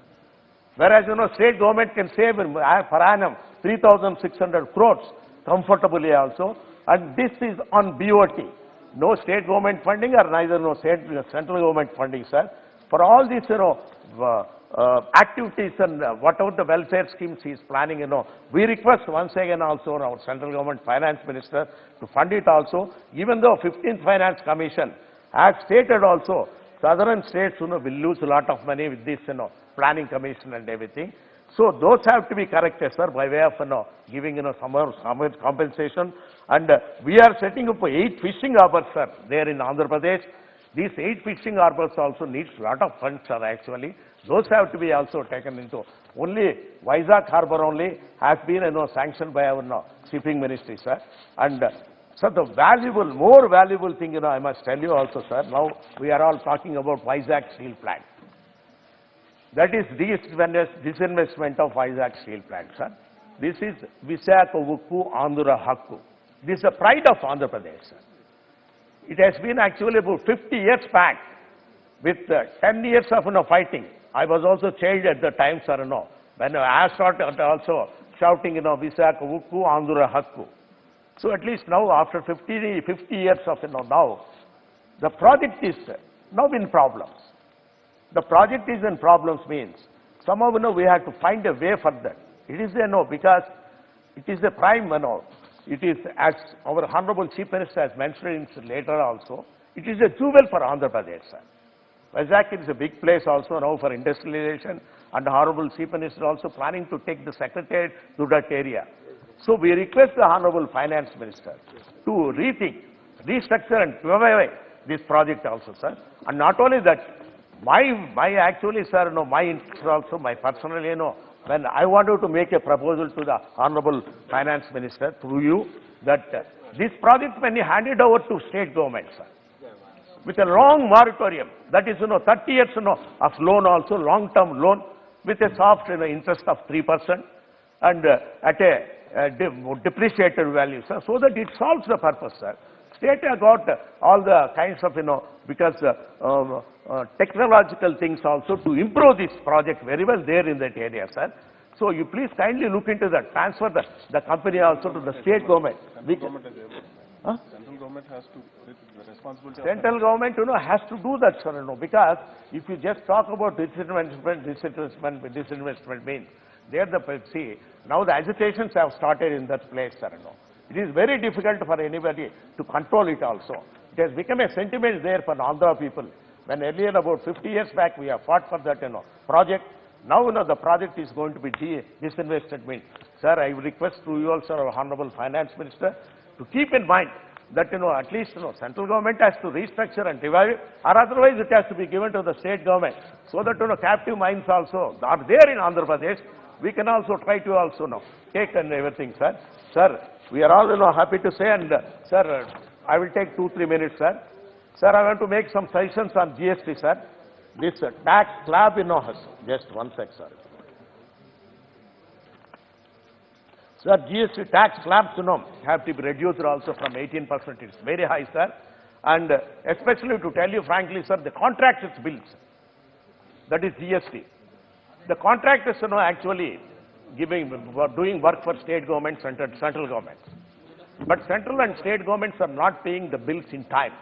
Whereas, state government can save per annum 3,600 crores comfortably also, and this is on BOT. No state government funding or neither central government funding, sir. For all these, activities and whatever the welfare schemes he is planning, we request once again also our central government finance minister to fund it also, even though 15th Finance Commission has stated also, southern states, will lose a lot of money with this, planning commission and everything. So those have to be corrected, sir, by way of, giving, some compensation. And we are setting up 8 fishing harbors, sir, there in Andhra Pradesh. These 8 fishing harbors also needs a lot of funds, sir, actually. Those have to be also taken into. Only Vizag harbor only has been, sanctioned by our shipping ministry, sir. And so the valuable, more valuable thing, I must tell you also, sir, now we are all talking about Vizag steel plant. That is disinvestment of Vizag steel plant, sir. This is Visakha Ukku Andhra Hakku. This is the pride of Andhra Pradesh, sir. It has been actually about 50 years back with 10 years of fighting. I was also child at the time, sir, when I started also shouting, Visakha Ukku Andhra Hakku. So at least now, after 50 years of, now, the project is now in problems. The project is in problems means, somehow, we have to find a way for that. It is, because it is a prime, it is, as our Honorable Chief Minister has mentioned later also, it is a jewel for Andhra Pradesh, sir. Vizag is a big place also now for industrialization, and the Honorable Chief Minister also planning to take the Secretariat to that area. So we request the Honorable Finance Minister to rethink, restructure and revive this project also, sir. And not only that, my actually, sir, my interest also, my personally, when I wanted to make a proposal to the Honorable Finance Minister through you, that this project when you hand it over to state government, sir, with a long moratorium, that is, 30 years, of loan also, long-term loan, with a soft, interest of 3%, and at a depreciated value, sir, so that it solves the purpose, sir. State have got all the kinds of, because technological things also to improve this project very well there in that area, sir. So you please kindly look into that, transfer the company also to the state government. Central government has to, the responsibility. Central government, has to do that, sir, because if you just talk about disinvestment means, there see, now the agitations have started in that place, sir, It is very difficult for anybody to control it also. It has become a sentiment there for Andhra people. When earlier, about 50 years back, we have fought for that, project. Now, the project is going to be disinvested means. Sir, I request through you also, our Honorable Finance Minister, to keep in mind that, at least, central government has to restructure and revive it, or otherwise it has to be given to the state government, so that, captive mines also are there in Andhra Pradesh. We can also try to also, take and everything, sir. Sir, we are all, happy to say, and, sir, I will take 2-3 minutes, sir. Sir, I want to make some suggestions on GST, sir. This tax slab, just one sec, sir. Sir, GST tax slabs, have to be reduced also from 18%. It's very high, sir. And especially to tell you frankly, sir, the contractors' bills, that is GST. The contractors, actually doing work for state governments and central governments. But central and state governments are not paying the bills in time.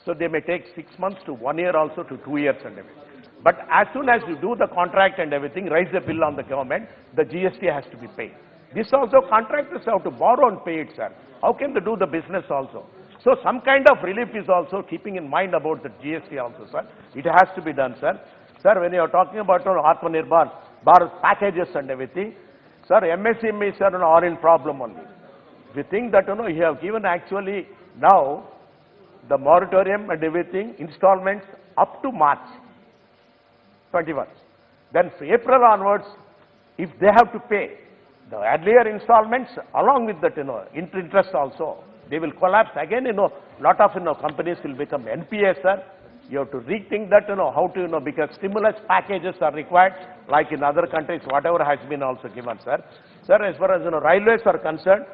So they may take 6 months to 1 year also to 2 years and everything. But as soon as you do the contract and everything, raise the bill on the government, the GST has to be paid. This also contractors have to borrow and pay it, sir. How can they do the business also? So some kind of relief is also keeping in mind about the GST also, sir. It has to be done, sir. Sir, when you are talking about Atmanirbhar Bharat packages and everything, sir, MSMEs are in problem only. We think that, you have given actually now the moratorium and everything, installments up to March 21. Then for April onwards, if they have to pay the earlier installments along with that, interest also, they will collapse again, lot of, companies will become NPA, sir. You have to rethink that, how to, because stimulus packages are required, like in other countries, whatever has been also given, sir. Sir, as far as, railways are concerned,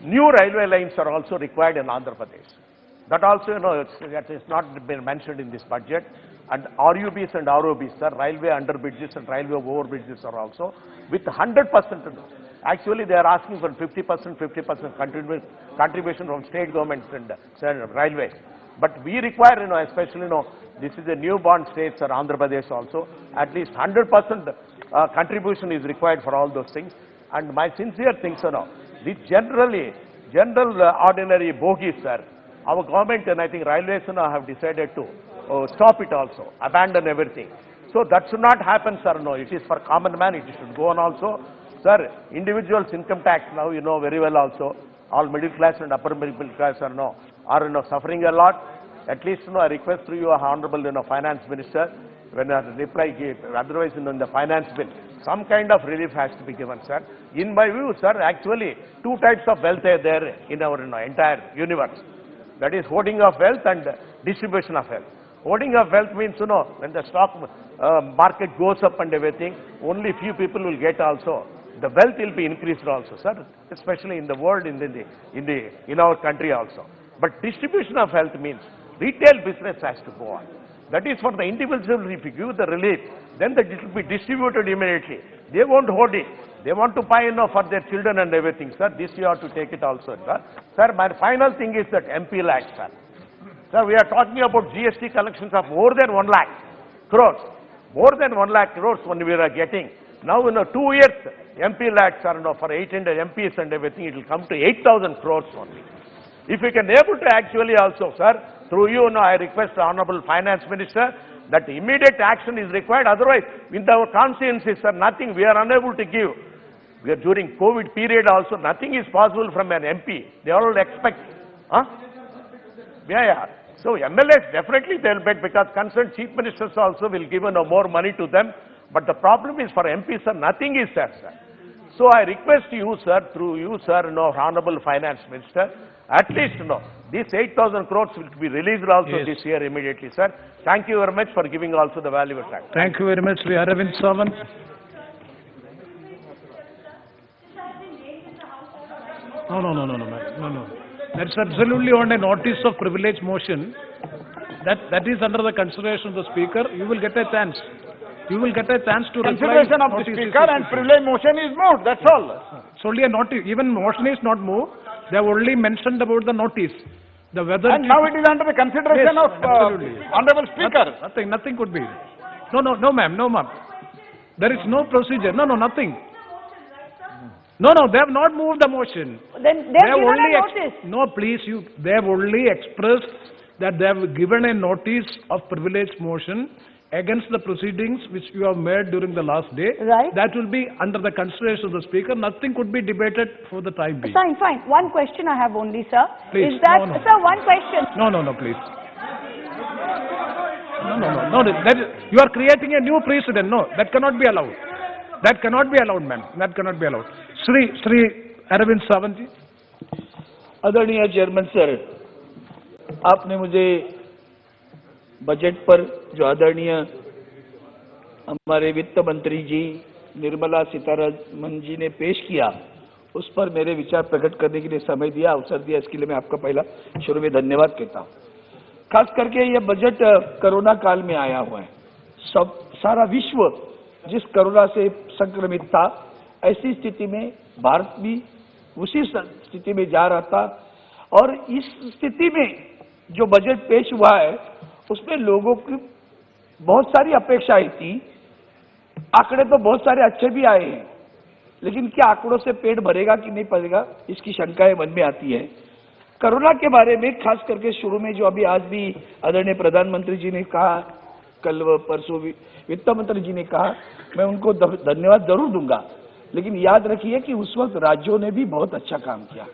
new railway lines are also required in Andhra Pradesh. That also, that is not been mentioned in this budget. And RUBs and ROBs, sir, railway underbridges and railway overbridges are also with 100%. Actually, they are asking for 50% contribution from state governments and railways. But we require, especially, this is a newborn state, sir, Andhra Pradesh also, at least 100% contribution is required for all those things. And my sincere thing, the general ordinary bogies, sir, our government and I think railways have decided to stop it also, abandon everything. So that should not happen, sir. No, it is for common man, it should go on also. Sir, individuals income tax now, you know very well also, all middle class and upper middle class are suffering a lot. At least, I request to you, Honorable Finance Minister, when a reply give, otherwise in the finance bill, some kind of relief has to be given, sir. In my view, sir, actually, two types of wealth are there in our entire universe. That is hoarding of wealth and distribution of wealth. Hoarding of wealth means, when the stock market goes up and everything, only few people will get also. The wealth will be increased also, sir, especially in the world, in our country also. But distribution of wealth means retail business has to go on. That is for the individual, if you give the relief, then it will be distributed immediately. They won't hoard it. They want to buy, for their children and everything, sir. This you have to take it also, sir. Sir, my final thing is that MP lakhs, sir. Sir, we are talking about GST collections of more than 1 lakh crores. More than 1 lakh crores when we are getting. Now, 2 years, MP lakhs are for 800 MPs and everything, it will come to 8,000 crores only. If we can able to actually also, sir, through you, I request the Honorable Finance Minister that immediate action is required. Otherwise, with our consciences, sir, nothing, we are unable to give. We are during COVID period also, nothing is possible from an MP. They all expect. Yeah. So MLAs, definitely they will bet because concerned chief ministers also will give more money to them. But the problem is for MPs, sir, nothing is there, sir. So I request you, sir, through you, sir, Honorable Finance Minister, at least, these 8,000 crores will be released also this year immediately, sir. Thank you very much for giving also the valuable time. Thank you very much, Sri Aravind Sawant. No. That's absolutely on a notice of privilege motion. That is under the consideration of the Speaker. You will get a chance. You will get a chance to reply. Consideration of the Speaker and privilege motion is moved, that's all. It's only a notice. Even motion is not moved. They have only mentioned about the notice. The whether and now it is under the consideration of Honorable Speaker. Nothing could be. No, ma'am. There is no procedure. No, nothing. No, they have not moved the motion. Then they have given a notice. No, please, they have only expressed that they have given a notice of privilege motion against the proceedings which you have made during the last day. Right. That will be under the consideration of the Speaker. Nothing could be debated for the time being. Fine. One question I have only, sir. Please. Is that, no. Sir, one question. No, please. No. You are creating a new precedent. No, that cannot be allowed. That cannot be allowed, ma'am. That cannot be allowed. Sri Aravind Sawant ji. आदरणीय chairman sir, आपने मुझे budget पर जो आदरणीय हमारे वित्त मंत्री जी निर्मला सीतारमण जी ने पेश किया, उस पर मेरे विचार प्रकट करने के लिए समय दिया, अवसर दिया, इसके लिए मैं आपका पहला शुरू में धन्यवाद कहता हूँ। खास करके ये बजट कोरोना काल में आया हुआ है। सारा विश्व जिस कोरोना से संक्रमित था, ऐसी स्थिति में भारत भी उसी स्थिति में जा रहा था और इस स्थिति में जो बजट पेश हुआ है उसमें लोगों की बहुत सारी अपेक्षाएं थी। आंकड़े तो बहुत सारे अच्छे भी आए हैं, लेकिन क्या आंकड़ों से पेट भरेगा कि नहीं भरेगा, इसकी शंकाएं मन में आती है। कोरोना के बारे में खास करके शुरू में जो अभी आज भी आदरणीय प्रधानमंत्री जी ने कहा, कल परसों वित्त मंत्री जी ने कहा, मैं उनको धन्यवाद जरूर दूंगा, लेकिन याद रखिए कि उस वक्त राज्यों ने भी बहुत अच्छा काम किया।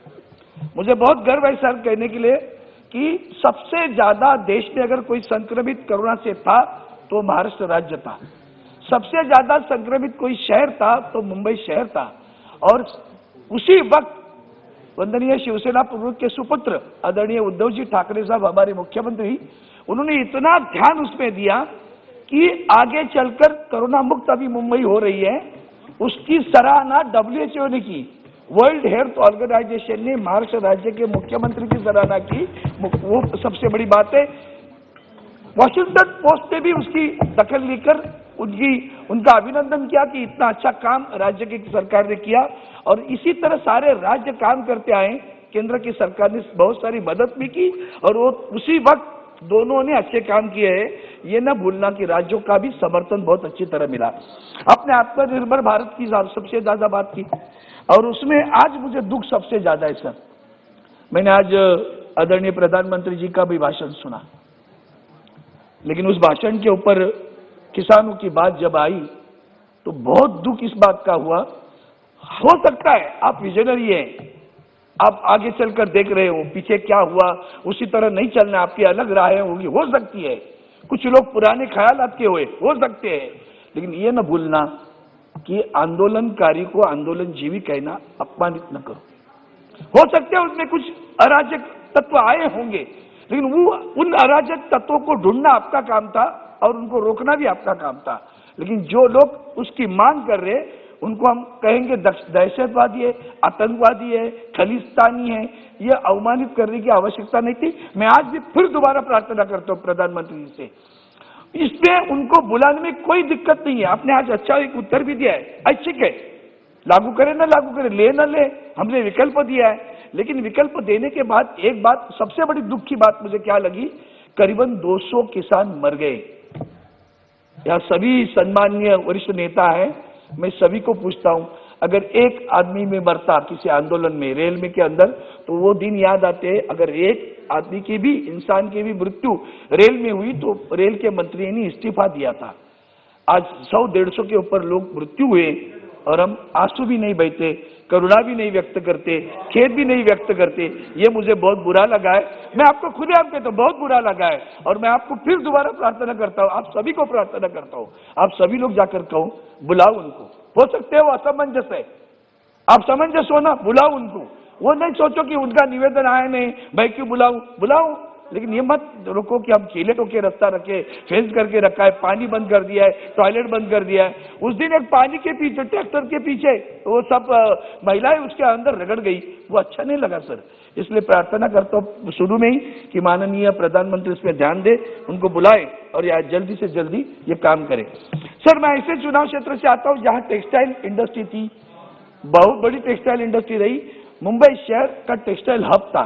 मुझे बहुत गर्व है सर कहने के लिए कि सबसे ज्यादा देश में अगर कोई संक्रमित कोरोना से था तो महाराष्ट्र राज्य था, सबसे ज्यादा संक्रमित कोई शहर था तो मुंबई शहर था। और उसी वक्त वंदनीय शिवसेना प्रमुख के सुपुत्र आदरणीय उद्धव जी ठाकरे साहब, हमारे मुख्यमंत्री, उन्होंने इतना ध्यान उसमें दिया कि आगे चलकर कोरोना मुक्त अभी मुंबई हो रही है, उसकी सराहना WHO ने की वर्ल्ड हेल्थ ऑर्गेनाइजेशन ने महाराष्ट्र राज्य के मुख्यमंत्री की सराहना की, वो सबसे बड़ी बात है। वॉशिंगटन पोस्ट ने भी उसकी दखल लेकर उनका अभिनंदन किया कि इतना अच्छा काम राज्य की सरकार ने किया, और इसी तरह सारे राज्य काम करते आए। केंद्र की सरकार ने बहुत सारी मदद भी की, और वो उसी वक्त दोनों ने अच्छे काम किए हैं। ये न भूलना कि राज्यों का भी समर्थन बहुत अच्छी तरह मिला। आपने आत्मनिर्भर भारत की सबसे ज्यादा बात की, और उसमें आज मुझे दुख सबसे ज्यादा है सर। मैंने आज आदरणीय प्रधानमंत्री जी का भी भाषण सुना, लेकिन उस भाषण के ऊपर किसानों की बात जब आई तो बहुत दुख इस बात का हुआ। हो सकता है आप विजनरी हैं, आप आगे चलकर देख रहे हो पीछे क्या हुआ, उसी तरह नहीं चलना, आपकी अलग राहें होगी, हो सकती है। कुछ लोग पुराने ख्यालात के हुए हो सकते हैं, लेकिन ये न भूलना कि आंदोलनकारी को आंदोलनजीवी कहना अपमानित न करो। हो सकते है उसमें कुछ अराजक तत्व आए होंगे, लेकिन वो उन अराजक तत्वों को ढूंढना आपका काम था और उनको रोकना भी आपका काम था। लेकिन जो लोग उसकी मांग कर रहे उनको हम कहेंगे दहशतवादी है, आतंकवादी है, खलिस्तानी है, ये अवमानित करने की आवश्यकता नहीं थी। मैं आज भी फिर दोबारा प्रार्थना करता हूं प्रधानमंत्री जी से, इसमें उनको बुलाने में कोई दिक्कत नहीं है। आपने आज अच्छा एक उत्तर भी दिया है, ऐच्छिक है, लागू करे ना लागू करे, ले ना ले, हमने विकल्प दिया है। लेकिन विकल्प देने के बाद एक बात सबसे बड़ी दुख की बात मुझे क्या लगी, करीबन 200 किसान मर गए। यहाँ सभी सम्माननीय वरिष्ठ नेता हैं, मैं सभी को पूछता हूं, अगर एक आदमी में मरता किसी आंदोलन में, रेल में के अंदर, तो वो दिन याद आते हैं। अगर एक आदमी की भी, इंसान की भी मृत्यु रेल में हुई तो रेल के मंत्री ने इस्तीफा दिया था। आज 100-150 के ऊपर लोग मृत्यु हुए और हम आंसू भी नहीं बहते, करुणा भी नहीं व्यक्त करते, खेद भी नहीं व्यक्त करते। ये मुझे बहुत बुरा लगा है। मैं आपको खुलेआम कहता हूं, बहुत बुरा लगा है। और मैं आपको फिर दोबारा प्रार्थना करता हूं, आप सभी को प्रार्थना करता हूं, आप सभी लोग जाकर कहो, बुलाओ उनको। हो सकते है वो असमंजस है, आप समंजस हो ना, बुलाओ उनको। वो नहीं सोचो कि उनका निवेदन आया नहीं, मैं क्यों बुलाऊं, बुलाओ। लेकिन ये मत रोको कि हम केले टोके रास्ता रखे, फेंस करके रखा है, पानी बंद कर दिया है, टॉयलेट बंद कर दिया है। उस दिन एक पानी के पीछे, ट्रैक्टर के पीछे वो सब महिलाएं उसके अंदर रगड़ गई, वो अच्छा नहीं लगा सर। इसलिए प्रार्थना करता हूँ शुरू में ही कि माननीय प्रधानमंत्री इसमें ध्यान दे, उनको बुलाए और या जल्दी से जल्दी ये काम करे। सर मैं ऐसे चुनाव क्षेत्र से आता हूँ जहाँ टेक्सटाइल इंडस्ट्री थी, बहुत बड़ी टेक्सटाइल इंडस्ट्री रही। मुंबई शहर का टेक्सटाइल हब था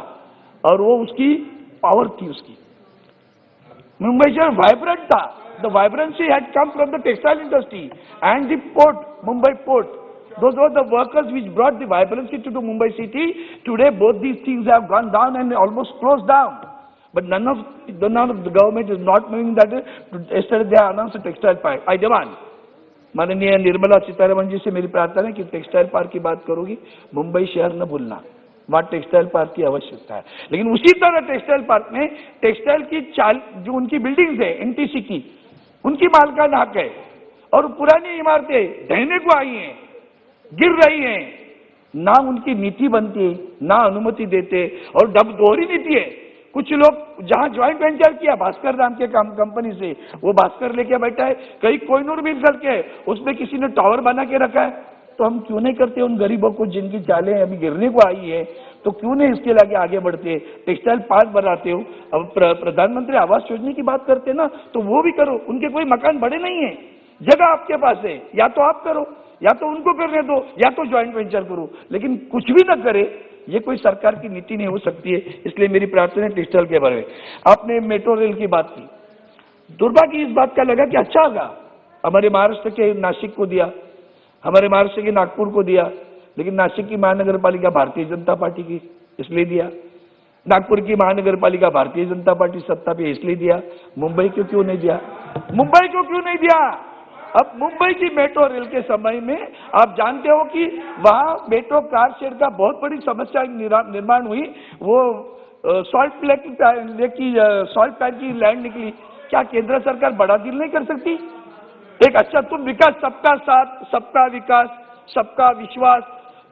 और वो उसकी पावर थी उसकी। मुंबई शहर वाइब्रेंट था। The vibrancy had come from the textile industry and the port, Mumbai port. Those were the workers which brought the vibrancy to the Mumbai city. Today both these things have gone down and almost closed down. But none of the government is not knowing that. Yesterday they announced a textile park. I demand. माननीय निर्मला सीतारमण जी से मेरी प्रार्थना है कि textile park की बात करोगी, मुंबई शहर न भूलना, वहां टेक्सटाइल पार्क की आवश्यकता है। लेकिन उसी तरह टेक्सटाइल पार्क में टेक्सटाइल की जो उनकी बिल्डिंग्स है एनटीसी की, उनकी मालकान हक है और पुरानी इमारतें ढहने को आई हैं, गिर रही हैं, ना उनकी नीति बनती है, ना अनुमति देते, और दोहरी नीति है। कुछ लोग जहां ज्वाइंट वेंचर किया भास्कर नाम के कंपनी से, वो भास्कर लेके बैठा है, कहीं कोहिनूर मिल करके उसमें किसी ने टावर बना के रखा है। तो हम क्यों नहीं करते उन गरीबों को जिनकी चालें अभी गिरने को आई है, तो क्यों नहीं इसके लागे आगे बढ़ते, टेक्सटाइल पार्क बनाते हो। अब प्रधानमंत्री आवास योजना की बात करते ना, तो वो भी करो। उनके कोई मकान बड़े नहीं है, जगह आपके पास है, या तो आप करो, या तो उनको करने दो, या तो ज्वाइंट वेंचर करो। लेकिन कुछ भी न करे, ये कोई सरकार की नीति नहीं हो सकती है। इसलिए मेरी प्रार्थना है टेक्सटाइल के बारे में। आपने मेट्रो रेल की बात की, दुर्भाग्य इस बात का लगा कि अच्छा होगा, हमारे महाराष्ट्र के नासिक को दिया, हमारे महाराष्ट्र के नागपुर को दिया, लेकिन नासिक की महानगर पालिका भारतीय जनता पार्टी की इसलिए दिया, नागपुर की महानगर पालिका भारतीय जनता पार्टी सत्ता पे इसलिए दिया। मुंबई को क्यों नहीं दिया? मुंबई को क्यों नहीं दिया? अब मुंबई की मेट्रो रेल के समय में आप जानते हो कि वहां मेट्रो कार शेड का बहुत बड़ी समस्या निर्माण हुई। वो सॉल्ट पैक की लैंड निकली। क्या केंद्र सरकार बड़ा डील नहीं कर सकती? एक अच्छा तुम विकास, सबका साथ, सबका विकास, सबका विश्वास,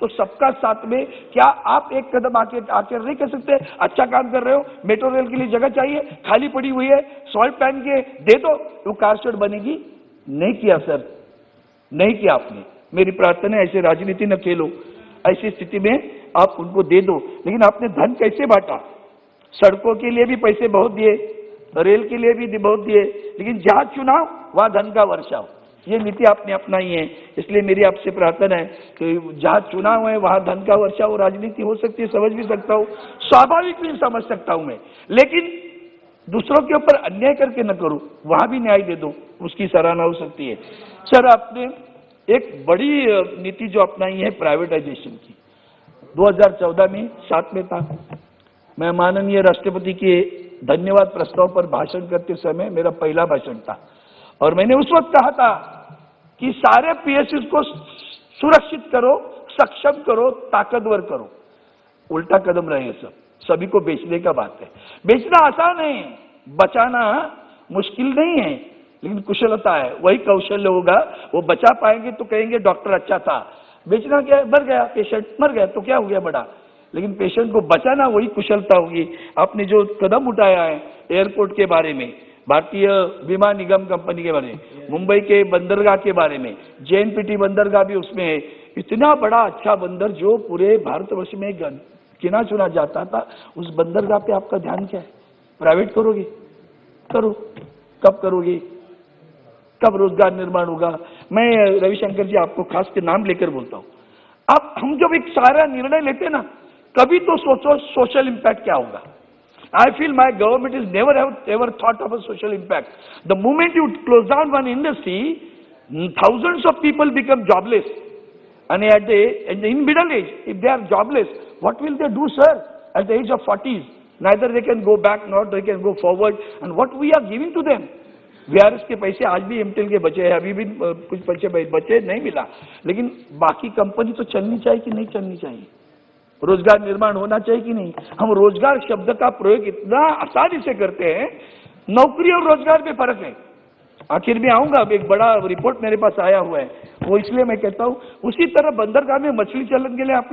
तो सबका साथ में क्या आप एक कदम आके नहीं कर सकते? अच्छा काम कर रहे हो, मेट्रो रेल के लिए जगह चाहिए, खाली पड़ी हुई है, सॉल्ट पैन के दे दो, वो कार शेड बनेगी। नहीं किया सर, नहीं किया आपने। मेरी प्रार्थना है ऐसे राजनीति न खेलो। ऐसी स्थिति में आप उनको दे दो। लेकिन आपने धन कैसे बांटा? सड़कों के लिए भी पैसे बहुत दिए, रेल के लिए भी बहुत दिए, लेकिन जहां चुनाव वहां धन का वर्षाव, ये नीति आपने अपनाई है। इसलिए मेरी आपसे प्रार्थना है कि जहां चुनाव है वहां धन का वर्षाव, राजनीति हो सकती है, समझ भी सकता हूं, स्वाभाविक भी समझ सकता हूं मैं, लेकिन दूसरों के ऊपर अन्याय करके न करो, वहां भी न्याय दे दो, उसकी सराहना हो सकती है। सर, आपने एक बड़ी नीति जो अपनाई है प्राइवेटाइजेशन की, 2014 में 7 में था। मैं माननीय राष्ट्रपति के धन्यवाद प्रस्ताव पर भाषण करते समय मेरा पहला भाषण था और मैंने उस वक्त कहा था कि सारे पीएसयू को सुरक्षित करो, सक्षम करो, ताकतवर करो। उल्टा कदम रहे सब, सभी को बेचने का बात है। बेचना आसान है, बचाना मुश्किल नहीं है, लेकिन कुशलता है, वही कौशल्य होगा। वो बचा पाएंगे तो कहेंगे डॉक्टर अच्छा था। बेचना क्या है? मर गया पेशेंट, मर गया तो क्या हो गया बड़ा, लेकिन पेशेंट को बचाना वही कुशलता होगी। आपने जो कदम उठाया है एयरपोर्ट के बारे में, भारतीय विमान निगम कंपनी के बारे में, मुंबई के बंदरगाह के बारे में, जेएनपीटी बंदरगाह भी उसमें है, इतना बड़ा अच्छा बंदर जो पूरे भारतवर्ष में गिना चुना जाता था, उस बंदरगाह पे आपका ध्यान क्या है? प्राइवेट करोगे? करो। कब करोगे? कब रोजगार निर्माण होगा? मैं रविशंकर जी आपको खास के नाम लेकर बोलता हूं, आप हम जब एक सारा निर्णय लेते हैं ना, कभी तो सोचो सोशल इंपैक्ट क्या होगा। I feel my government is never ever thought of a social impact. The moment you close down one industry, thousands of people become jobless. And in middle age, if they are jobless, what will they do, sir? At the age of 40s, neither they can go back nor they can go forward. And what we are giving to them? VRS के पैसे आज भी Mtel के बचे हैं, अभी भी कुछ पैसे बचे नहीं मिला, लेकिन बाकी कंपनी तो चलनी चाहिए कि नहीं चलनी चाहिए? रोजगार निर्माण होना चाहिए कि नहीं? हम रोजगार शब्द का प्रयोग इतना आसानी से करते हैं, नौकरी और रोजगार में फर्क है। आखिर में आऊंगा, अब एक बड़ा रिपोर्ट मेरे पास आया हुआ है, वो इसलिए मैं कहता हूं। उसी तरह बंदरगाह में मछली चलन के लिए आप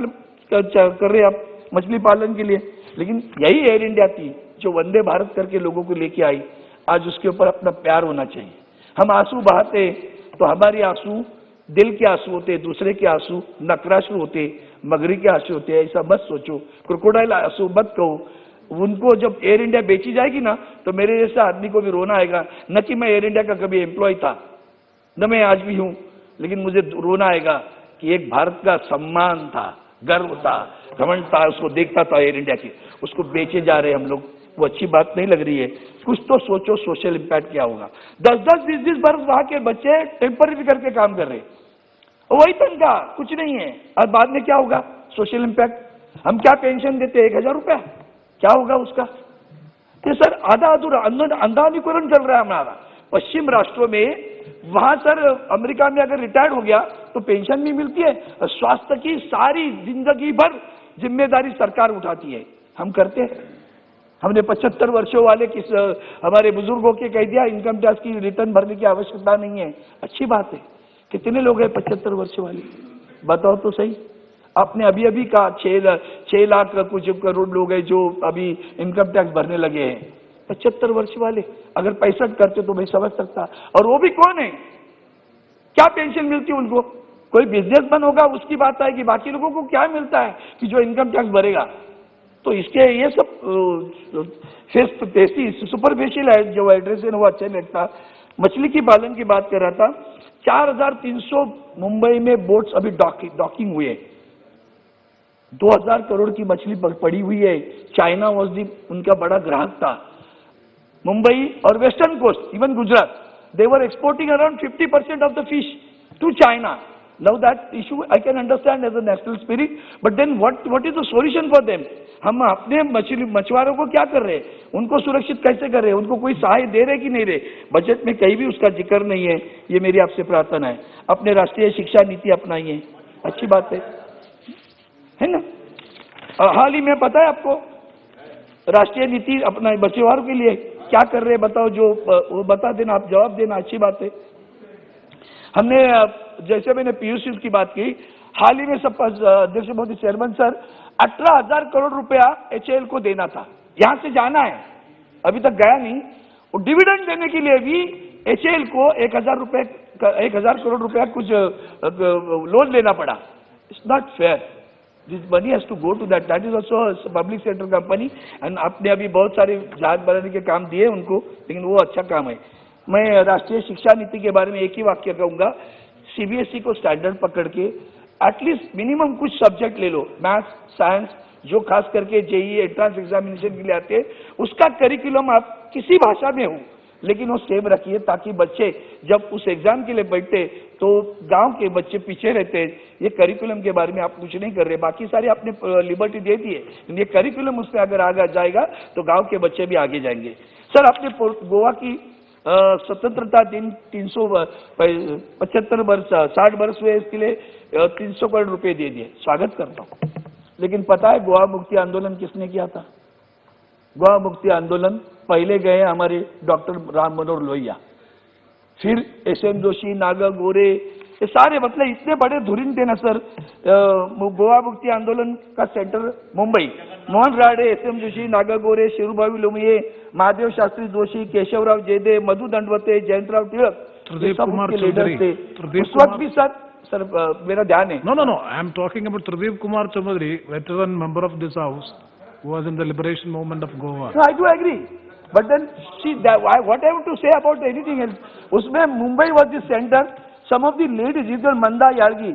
कर रहे, आप मछली पालन के लिए, लेकिन यही एयर इंडिया थी जो वंदे भारत करके लोगों को लेके आई। आज उसके ऊपर अपना प्यार होना चाहिए। हम आंसू बहाते तो हमारे आंसू दिल के आंसू होते, दूसरे के आंसू नकराशु होते, मगरी के आंसू होते हैं, ऐसा मत सोचो। क्रोकोडाइल आंसू मत कहो। उनको जब एयर इंडिया बेची जाएगी ना, तो मेरे जैसा आदमी को भी रोना आएगा। न कि मैं एयर इंडिया का कभी एम्प्लॉय था, न मैं आज भी हूं, लेकिन मुझे रोना आएगा कि एक भारत का सम्मान था, गर्व था, घमंड था, उसको देखता था एयर इंडिया की, उसको बेचे जा रहे हम लोग, वो अच्छी बात नहीं लग रही है। कुछ तो सोचो सोशल इंपैक्ट क्या होगा। 10-10, 20-20 बरस वहां के बच्चे टेम्पररी करके काम कर रहे, वही तनख्वाह, कुछ नहीं है। और बाद में क्या होगा? Social impact. हम क्या पेंशन देते हैं? 1000 रुपया, क्या होगा उसका? तो सर आधा अधूरा अंधानुकरण चल रहा है हमारा पश्चिम राष्ट्रों में। वहां सर अमेरिका में अगर रिटायर्ड हो गया तो पेंशन भी मिलती है, स्वास्थ्य की सारी जिंदगी भर जिम्मेदारी सरकार उठाती है। हम करते हैं? हमने 75 वर्षों वाले हमारे बुजुर्गों के कह दिया इनकम टैक्स की रिटर्न भरने की आवश्यकता नहीं है। अच्छी बात है। कितने लोग हैं 75 वर्ष वाले? बताओ तो सही। आपने अभी कहा 6 लाख कुछ करोड़ लोग हैं जो अभी इनकम टैक्स भरने लगे हैं। 75 वर्ष वाले, अगर 65 करते तो मैं समझ सकता। और वो भी कौन है? क्या पेंशन मिलती है उनको? कोई बिजनेसमैन होगा उसकी बात आएगी, बाकी लोगों को क्या मिलता है कि जो इनकम टैक्स भरेगा? तो इसके ये सब सुपरफिशियल है जो एड्रेस है वो अच्छा नहीं लगता। मछली की पालन की बात कर रहा था, 4300 मुंबई में बोट्स अभी डॉकिंग हुए, 2000 करोड़ की मछली पड़ी हुई है। चाइना वॉज दी उनका बड़ा ग्राहक था। मुंबई और western coast, even Gujarat, they were exporting around 50% of the fish to China. Now that issue I can understand as a national spirit, but then what is the solution for them? हम अपने मछुआरों को क्या कर रहे हैं? उनको सुरक्षित कैसे कर रहे हैं? उनको कोई सहाय दे रहे कि नहीं रहे? बजट में कहीं भी उसका जिक्र नहीं है। ये मेरी आपसे प्रार्थना है। अपने राष्ट्रीय शिक्षा नीति अपनाइए, अच्छी बात है ना? हाल ही में पता है आपको राष्ट्रीय नीति अपना मछुआरों के लिए क्या कर रहे हैं? बताओ, जो वो बता देना, आप जवाब देना, अच्छी बात है। हमने जैसे मैंने पीयूष की बात की, हाल ही में सब अध्यक्ष मोदी चेयरमैन सर 18,000 करोड़ रुपया एचएएल को देना था। यहां से जाना है, अभी तक गया नहीं। और डिविडेंड देने के लिए भी एचएएल को 1,000 करोड़ रुपया कुछ लोन लेना पड़ा। It's not fair. This money has to go to that. That is also a public sector company. And आपने अभी बहुत सारे जहाज बनाने के काम दिए उनको, लेकिन वो अच्छा काम है. मैं राष्ट्रीय शिक्षा नीति के बारे में एक ही वाक्य कहूंगा. सीबीएसई को स्टैंडर्ड पकड़ के एटलीस्ट मिनिमम कुछ सब्जेक्ट ले लो, मैथ्स, साइंस, जो खास करके जेईई एंट्रेंस एग्जामिनेशन के लिए आते हैं, उसका करिकुलम आप किसी भाषा में हो, लेकिन वो सेम रखिए ताकि बच्चे जब उस एग्जाम के लिए बैठते तो गांव के बच्चे पीछे रहते हैं. ये करिकुलम के बारे में आप कुछ नहीं कर रहे, बाकी सारे आपने लिबर्टी दे दी है, ये करिकुलम उसमें अगर आगे जाएगा तो गांव के बच्चे भी आगे जाएंगे. सर, आपने गोवा की स्वतंत्रता दिन 375 वर्ष 60 वर्ष हुए, इसके लिए 300 करोड़ रुपए दे दिए, स्वागत करता हूँ. लेकिन पता है गोवा मुक्ति आंदोलन किसने किया था? गोवा मुक्ति आंदोलन पहले गए हमारे डॉक्टर राम मनोहर लोहिया, फिर एसएम जोशी, नागा गोरे, ये सारे मतलब इतने बड़े धुरीन थे ना सर. गोवा मुक्ति आंदोलन का सेंटर मुंबई, मोहन राडे, एसएम जोशी, नागा गोरे, शिरूभाई लोमिये, महादेव शास्त्री जोशी, केशवराव जेदे, मधु दंडवते, जयंतराव टिळक, सब के लीडर थे. उस वक्त भी सर मेरा ध्यान है. No. I am talking about Tradip Kumar Chaudhary, veteran member of this house, who was in the liberation movement of Goa. No, I do agree. But then, see, what I want to say about anything else, उसमें Mumbai was the center. Some of the ladies, इधर मंदा यार्गी,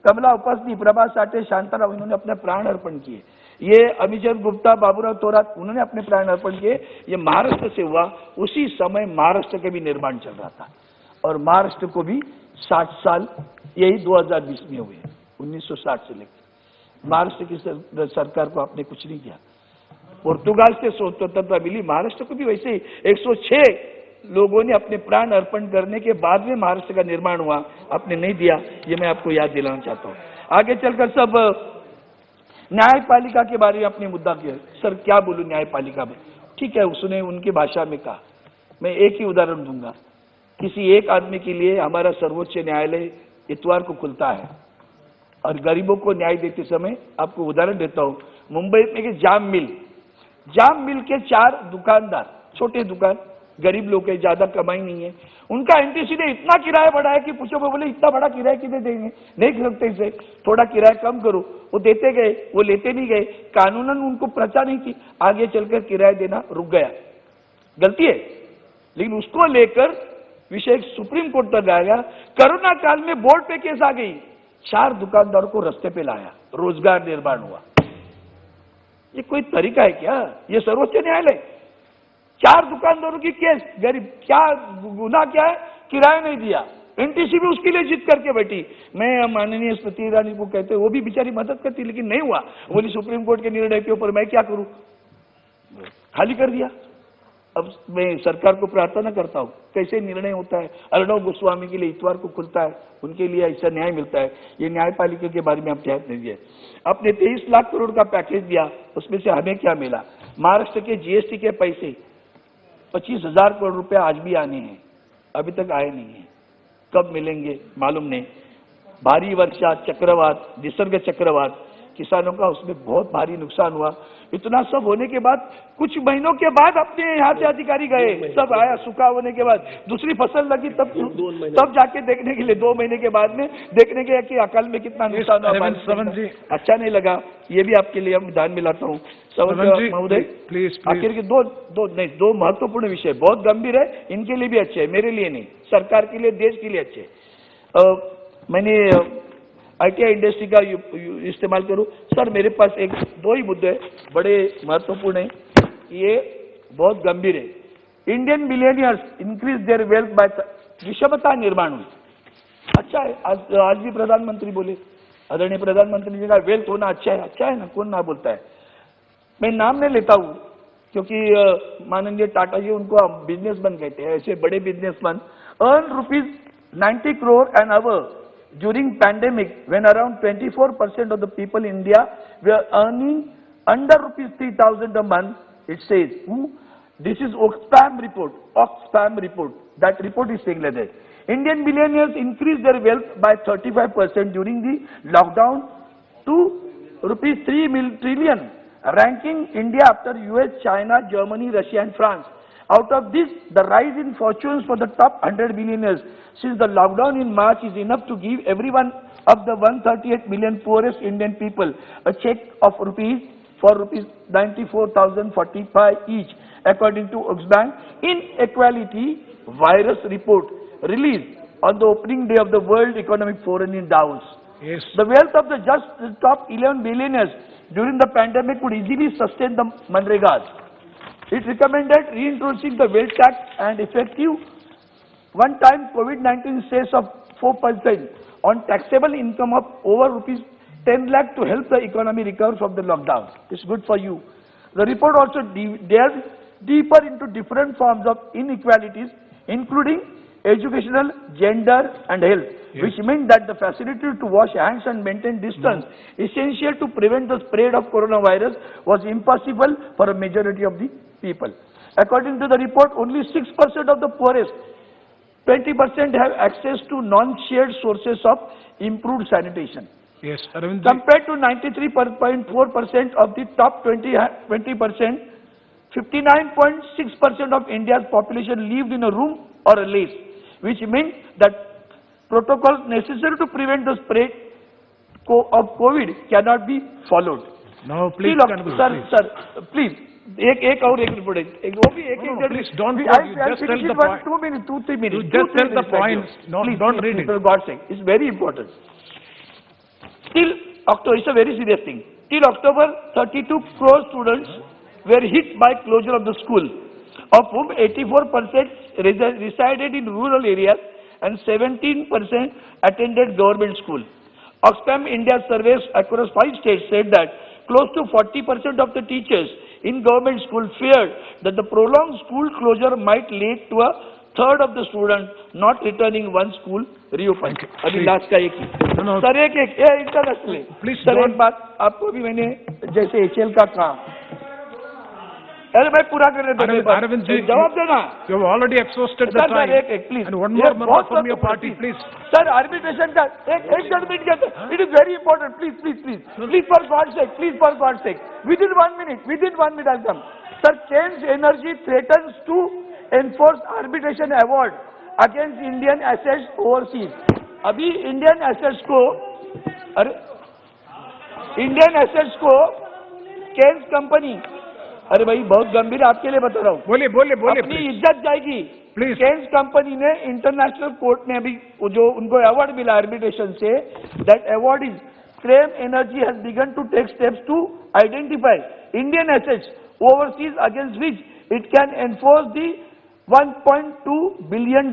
कमला उपासनी, प्रभा साठे, शांताराम, इन्होंने अपने प्राण अर्पण किए. ये अमिचंद गुप्ता, बाबूराव तोरात, उन्होंने अपने प्राण अर्पण किए. ये महाराष्ट्र से हुआ. उसी समय महाराष्ट्र का भी निर्माण चल रहा था, और महाराष्ट्र को भी 60 साल यही 2020 में हुए. 1960 से लेकर महाराष्ट्र की सरकार को आपने कुछ नहीं किया. पुर्तगाल से स्वतंत्रता मिली, महाराष्ट्र को भी वैसे ही 106 लोगों ने अपने प्राण अर्पण करने के बाद में महाराष्ट्र का निर्माण हुआ. आपने नहीं दिया, ये मैं आपको याद दिलाना चाहता हूँ. आगे चलकर सब न्यायपालिका के बारे में अपने मुद्दा किया. सर क्या बोलूं न्यायपालिका में? ठीक है, उसने उनकी भाषा में कहा. मैं एक ही उदाहरण दूंगा. किसी एक आदमी के लिए हमारा सर्वोच्च न्यायालय इतवार को खुलता है, और गरीबों को न्याय देते समय आपको उदाहरण देता हूँ. मुंबई में एक जाम मिल के 4 दुकानदार, छोटे दुकान, गरीब लोग है, ज्यादा कमाई नहीं है. उनका एनटीसी ने इतना किराया बढ़ाया कि पूछो, मैं बोले इतना बड़ा किराया कितने देंगे, नहीं सकते इसे, थोड़ा किराया कम करो. वो देते गए, वो लेते नहीं गए. कानूनन उनको प्रचा नहीं थी, आगे चलकर किराया देना रुक गया. गलती है, लेकिन उसको लेकर विषय सुप्रीम कोर्ट तक आया. कोरोना काल में बोर्ड पे केस आ गई. 4 दुकानदारों को रास्ते पे लाया, रोजगार निर्माण हुआ. ये कोई तरीका है क्या? ये सर्वोच्च न्यायालय. 4 दुकानदारों की केस, गरीब, क्या गुनाह क्या है? किराया नहीं दिया. एनटीसी भी उसके लिए जिद करके बैठी. मैं माननीय स्मृति ईरानी को कहते, वो भी बेचारी मदद करती, लेकिन नहीं हुआ. बोली सुप्रीम कोर्ट के निर्णय के ऊपर मैं क्या करूं, खाली कर दिया. अब मैं सरकार को प्रार्थना करता हूं, कैसे निर्णय होता है. अर्णव गोस्वामी के लिए इतवार को खुलता है, उनके लिए ऐसा न्याय मिलता है. ये न्यायपालिका के बारे में आप ध्यान दीजिए. आपने 23 लाख करोड़ का पैकेज दिया, उसमें से हमें क्या मिला? महाराष्ट्र के जीएसटी के पैसे 25,000 करोड़ रुपए आज भी आने हैं, अभी तक आए नहीं है. कब मिलेंगे मालूम नहीं. भारी वर्षा, चक्रवात, निसर्ग चक्रवात, किसानों का उसमें बहुत भारी नुकसान हुआ. इतना सब होने के बाद कुछ महीनों के बाद अपने यहाँ से अधिकारी गए, सब आया, सूखा होने के बाद दूसरी फसल लगी, तब जाके देखने के लिए 2 महीने के बाद में देखने के कि अकाल में कितना नुकसान हुआ. अच्छा नहीं लगा. ये भी आपके लिए हम ध्यान में लाता हूँ. महोदय, आखिर के दो महत्वपूर्ण विषय बहुत गंभीर है, इनके लिए भी अच्छे है, मेरे लिए नहीं, सरकार के लिए, देश के लिए अच्छे. मैंने आईटीआई इंडस्ट्री का इस्तेमाल करूं. सर मेरे पास 2 ही मुद्दे बड़े महत्वपूर्ण है, ये बहुत गंभीर है. Indian millionaires increase their wealth by, विषमता निर्माण हुई. अच्छा है, आज भी प्रधानमंत्री बोले, आदरणीय प्रधानमंत्री जी का वेल्थ होना अच्छा है ना, कौन ना बोलता है. मैं नाम नहीं लेता हूं क्योंकि माननीय टाटा जी उनको बिजनेसमैन कहते हैं. ऐसे बड़े businessman earn ₹90 crore an hour during pandemic, when around 24% of the people in India were earning under ₹3,000 a month. It says, this is Oxfam report. That report is saying like that. Indian billionaires increased their wealth by 35% during the lockdown to ₹3 trillion, ranking India after US, China, Germany, Russia and France. Out of this, the rise in fortunes for the top 100 billionaires since the lockdown in March is enough to give everyone of the 138 million poorest Indian people a check of rupees 94,045 each, according to Oxfam Inequality Virus Report released on the opening day of the World Economic Forum in Davos. Yes. The wealth of the top 11 billionaires during the pandemic would easily sustain the Manregas. It recommended reintroducing the wealth tax and effective one-time COVID-19 cess of 4% on taxable income of over rupees 10 lakh to help the economy recover from the lockdown. It's good for you. The report also delves deeper into different forms of inequalities, including educational, gender and health, which meant that the facility to wash hands and maintain distance, essential to prevent the spread of coronavirus, was impossible for a majority of the people. According to the report, only 6% of the poorest, 20% have access to non-shared sources of improved sanitation. Yes, Arvind. Compared to 93.4% of the top 20%, 59.6% of India's population lived in a room or a less, which means that protocols necessary to prevent the spread of COVID cannot be followed. No, please, sir, please. एक और एक report है वो भी एक please don't just tell the point. 2 minutes 2-3 minutes You just tell the point. Don't read it. For God's sake, it's very important. Till October, it's a very serious thing. Till October, 32 crore students were hit by closure of the school, of whom 84% resided in rural areas and 17% attended government school. Oxfam India surveys across 5 states said that close to 40% of the teachers in government school feared that the prolonged school closure might lead to a third of the students not returning once school reopened. अभी last का एक ही sir एक international please sir एक बात आपको भी मैंने जैसे एचएल का कहा अरे भाई पूरा करने दो अरविंद जी जवाब देना you have already exhausted the time please and one more member from your party please sir arbitration का एक जजमेंट क्या it is very important please for God sake within 1 minute I'll come. Sir, Change Energy threatens to enforce arbitration award against Indian assets overseas. अभी Indian assets को Keynes company, अरे भाई बहुत गंभीर आपके लिए बता रहा हूँ, बोलिए अपनी इज्जत जाएगी प्लीज। केन्स कंपनी ने इंटरनेशनल कोर्ट में अभी जो उनको अवार्ड मिला आर्बिट्रेशन से, that award is Crane Energy has begun to take steps to identify Indian assets overseas against which it can enforce the $1.2 billion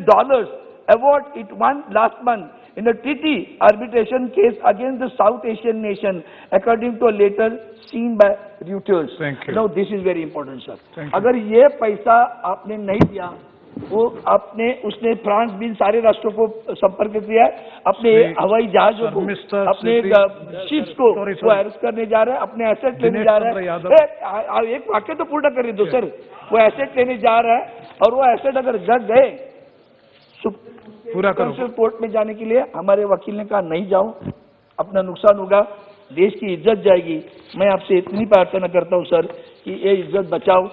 award it won last month in a treaty arbitration case against the South Asian nation, according to a letter seen by Reuters. Thank you. Now this is very important, sir. अगर ये पैसा आपने नहीं दिया, वो उसने France भी सारे राष्ट्रों को संपर्क किया, अपने हवाई जहाजों को, अपने शिप्स को वो अरेस्ट करने जा रहे हैं, अपने एसेट लेने जा रहे हैं। एक वाक्य तो पूरा कर दो सर, वो एसेट लेने जा रहा है और वो एसेट अगर जग गए सुप्रीम कोर्ट में जाने के लिए हमारे वकील ने कहा नहीं जाओ, अपना नुकसान होगा, देश की इज्जत जाएगी। मैं आपसे इतनी प्रार्थना करता हूं सर कि ये इज्जत बचाओ,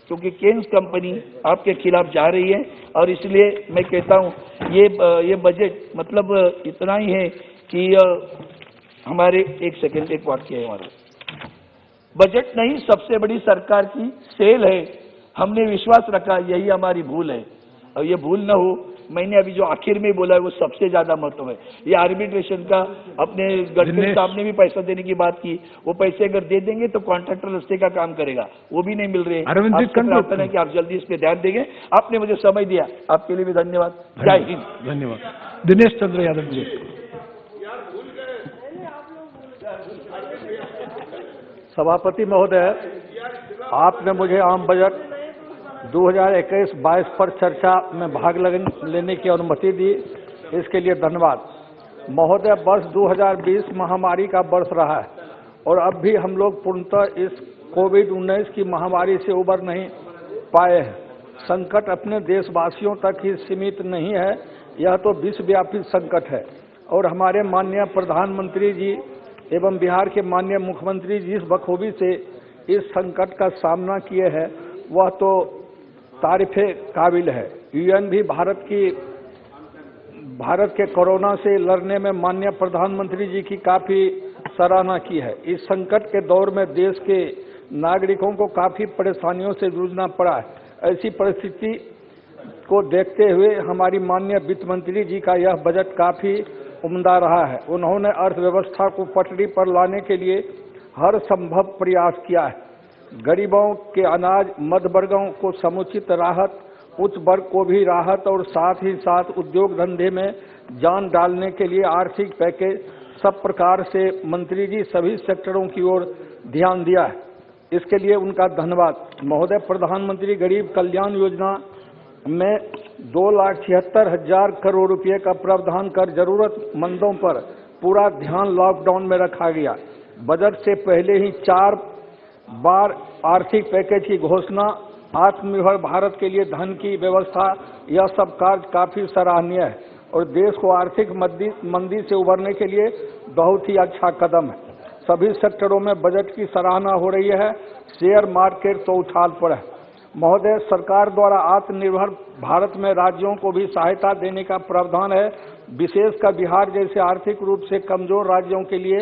क्योंकि केन्स कंपनी आपके खिलाफ जा रही है और इसलिए मैं कहता हूं ये बजट मतलब इतना ही है कि हमारे एक वाक्य है हमारा, बजट नहीं सबसे बड़ी सरकार की सेल है, हमने विश्वास रखा, यही हमारी भूल है और ये भूल न हो। मैंने अभी जो आखिर में बोला है वो सबसे ज्यादा महत्व है। ये आर्बिट्रेशन का अपने गडकरी साहब ने भी पैसा देने की बात की, वो पैसे अगर दे देंगे तो कॉन्ट्रैक्टर रस्ते का काम करेगा, वो भी नहीं मिल रहे। आपसे प्रार्थना है कि आप जल्दी इस पे ध्यान देंगे। आपने मुझे समय दिया, आपके लिए भी धन्यवाद। जय हिंद। धन्यवाद। दिनेश चंद्र यादव जी। सभापति महोदय, आपने मुझे आम बजट 2021-22 पर चर्चा में भाग लेने की अनुमति दी, इसके लिए धन्यवाद। महोदय, वर्ष 2020 महामारी का वर्ष रहा है और अब भी हम लोग पूर्णतः इस कोविड-19 की महामारी से उबर नहीं पाए हैं। संकट अपने देशवासियों तक ही सीमित नहीं है, यह तो विश्वव्यापी संकट है और हमारे माननीय प्रधानमंत्री जी एवं बिहार के माननीय मुख्यमंत्री जी जिस बखूबी से इस संकट का सामना किए हैं वह तो तारीफ़े काबिल है। यूएन भी भारत की भारत के कोरोना से लड़ने में माननीय प्रधानमंत्री जी की काफी सराहना की है। इस संकट के दौर में देश के नागरिकों को काफी परेशानियों से जूझना पड़ा है। ऐसी परिस्थिति को देखते हुए हमारी माननीय वित्त मंत्री जी का यह बजट काफी उम्दा रहा है। उन्होंने अर्थव्यवस्था को पटरी पर लाने के लिए हर संभव प्रयास किया है। गरीबों के अनाज, मध्य वर्गों को समुचित राहत, उच्च वर्ग को भी राहत और साथ ही साथ उद्योग धंधे में जान डालने के लिए आर्थिक पैकेज सब प्रकार से मंत्री जी सभी सेक्टरों की ओर ध्यान दिया है। इसके लिए उनका धन्यवाद। महोदय, प्रधानमंत्री गरीब कल्याण योजना में 2,76,000 करोड़ रुपए का प्रावधान कर जरूरतमंदों पर पूरा ध्यान लॉकडाउन में रखा गया। बजट से पहले ही 4 बार आर्थिक पैकेज की घोषणा, आत्मनिर्भर भारत के लिए धन की व्यवस्था, यह सब कार्य काफी सराहनीय है और देश को आर्थिक मंदी से उबरने के लिए बहुत ही अच्छा कदम है। सभी सेक्टरों में बजट की सराहना हो रही है। शेयर मार्केट तो उछाल पर है। महोदय, सरकार द्वारा आत्मनिर्भर भारत में राज्यों को भी सहायता देने का प्रावधान है। विशेषकर बिहार जैसे आर्थिक रूप से कमजोर राज्यों के लिए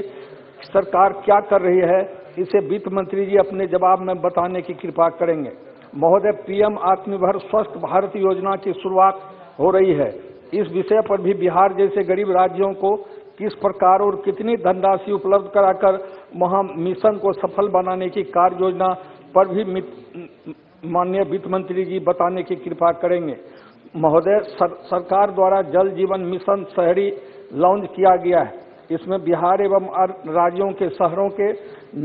सरकार क्या कर रही है, इसे वित्त मंत्री जी अपने जवाब में बताने की कृपा करेंगे। महोदय, पीएम आत्मनिर्भर स्वस्थ भारत योजना की शुरुआत हो रही है। इस विषय पर भी बिहार जैसे गरीब राज्यों को किस प्रकार और कितनी धनराशि उपलब्ध कराकर वहां मिशन को सफल बनाने की कार्य योजना पर भी माननीय वित्त मंत्री जी बताने की कृपा करेंगे। महोदय, सरकार द्वारा जल जीवन मिशन शहरी लॉन्च किया गया है। इसमें बिहार एवं राज्यों के शहरों के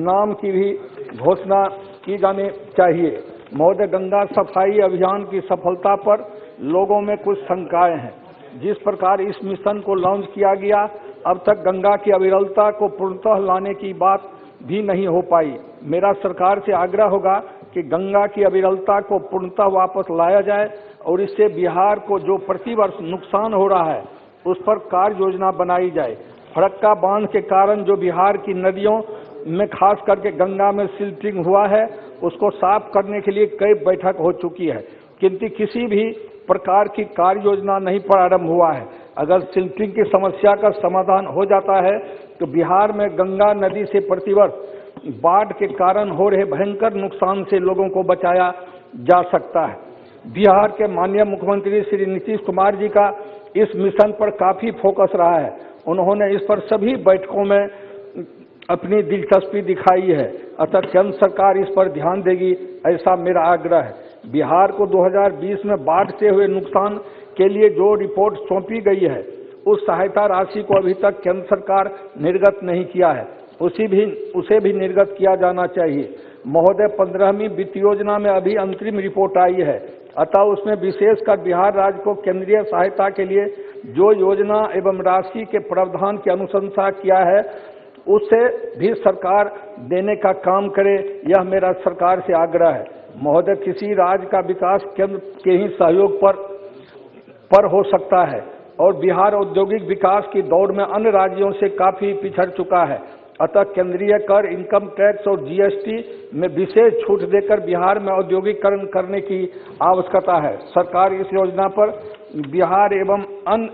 नाम की भी घोषणा की जानी चाहिए। महोदय, गंगा सफाई अभियान की सफलता पर लोगों में कुछ शंकाएं हैं। जिस प्रकार इस मिशन को लॉन्च किया गया, अब तक गंगा की अविरलता को पूर्णतः लाने की बात भी नहीं हो पाई। मेरा सरकार से आग्रह होगा कि गंगा की अविरलता को पूर्णतः वापस लाया जाए और इससे बिहार को जो प्रतिवर्ष नुकसान हो रहा है उस पर कार्य योजना बनाई जाए। फरक्का बांध के कारण जो बिहार की नदियों में खास करके गंगा में सिल्टिंग हुआ है, उसको साफ करने के लिए कई बैठक हो चुकी है, किंतु किसी भी प्रकार की कार्य योजना नहीं प्रारंभ हुआ है। अगर सिल्टिंग की समस्या का समाधान हो जाता है तो बिहार में गंगा नदी से प्रतिवर्ष बाढ़ के कारण हो रहे भयंकर नुकसान से लोगों को बचाया जा सकता है। बिहार के माननीय मुख्यमंत्री श्री नीतीश कुमार जी का इस मिशन पर काफी फोकस रहा है। उन्होंने इस पर सभी बैठकों में अपनी दिलचस्पी दिखाई है, अतः केंद्र सरकार इस पर ध्यान देगी, ऐसा मेरा आग्रह है। बिहार को 2020 में बाढ़ से हुए नुकसान के लिए जो रिपोर्ट सौंपी गई है, उस सहायता राशि को अभी तक केंद्र सरकार निर्गत नहीं किया है, उसे भी निर्गत किया जाना चाहिए। महोदय, 15वीं वित्त योजना में अभी अंतरिम रिपोर्ट आई है, अतः उसमें विशेषकर बिहार राज्य को केंद्रीय सहायता के लिए जो योजना एवं राशि के प्रावधान की अनुशंसा किया है, उससे भी सरकार देने का काम करे, यह मेरा सरकार से आग्रह है। महोदय, किसी राज्य का विकास केंद्र के ही सहयोग पर हो सकता है और बिहार औद्योगिक विकास की दौड़ में अन्य राज्यों से काफी पिछड़ चुका है, अतः केंद्रीय कर, इनकम टैक्स और जीएसटी में विशेष छूट देकर बिहार में औद्योगिकरण करने की आवश्यकता है। सरकार इस योजना पर बिहार एवं अन्य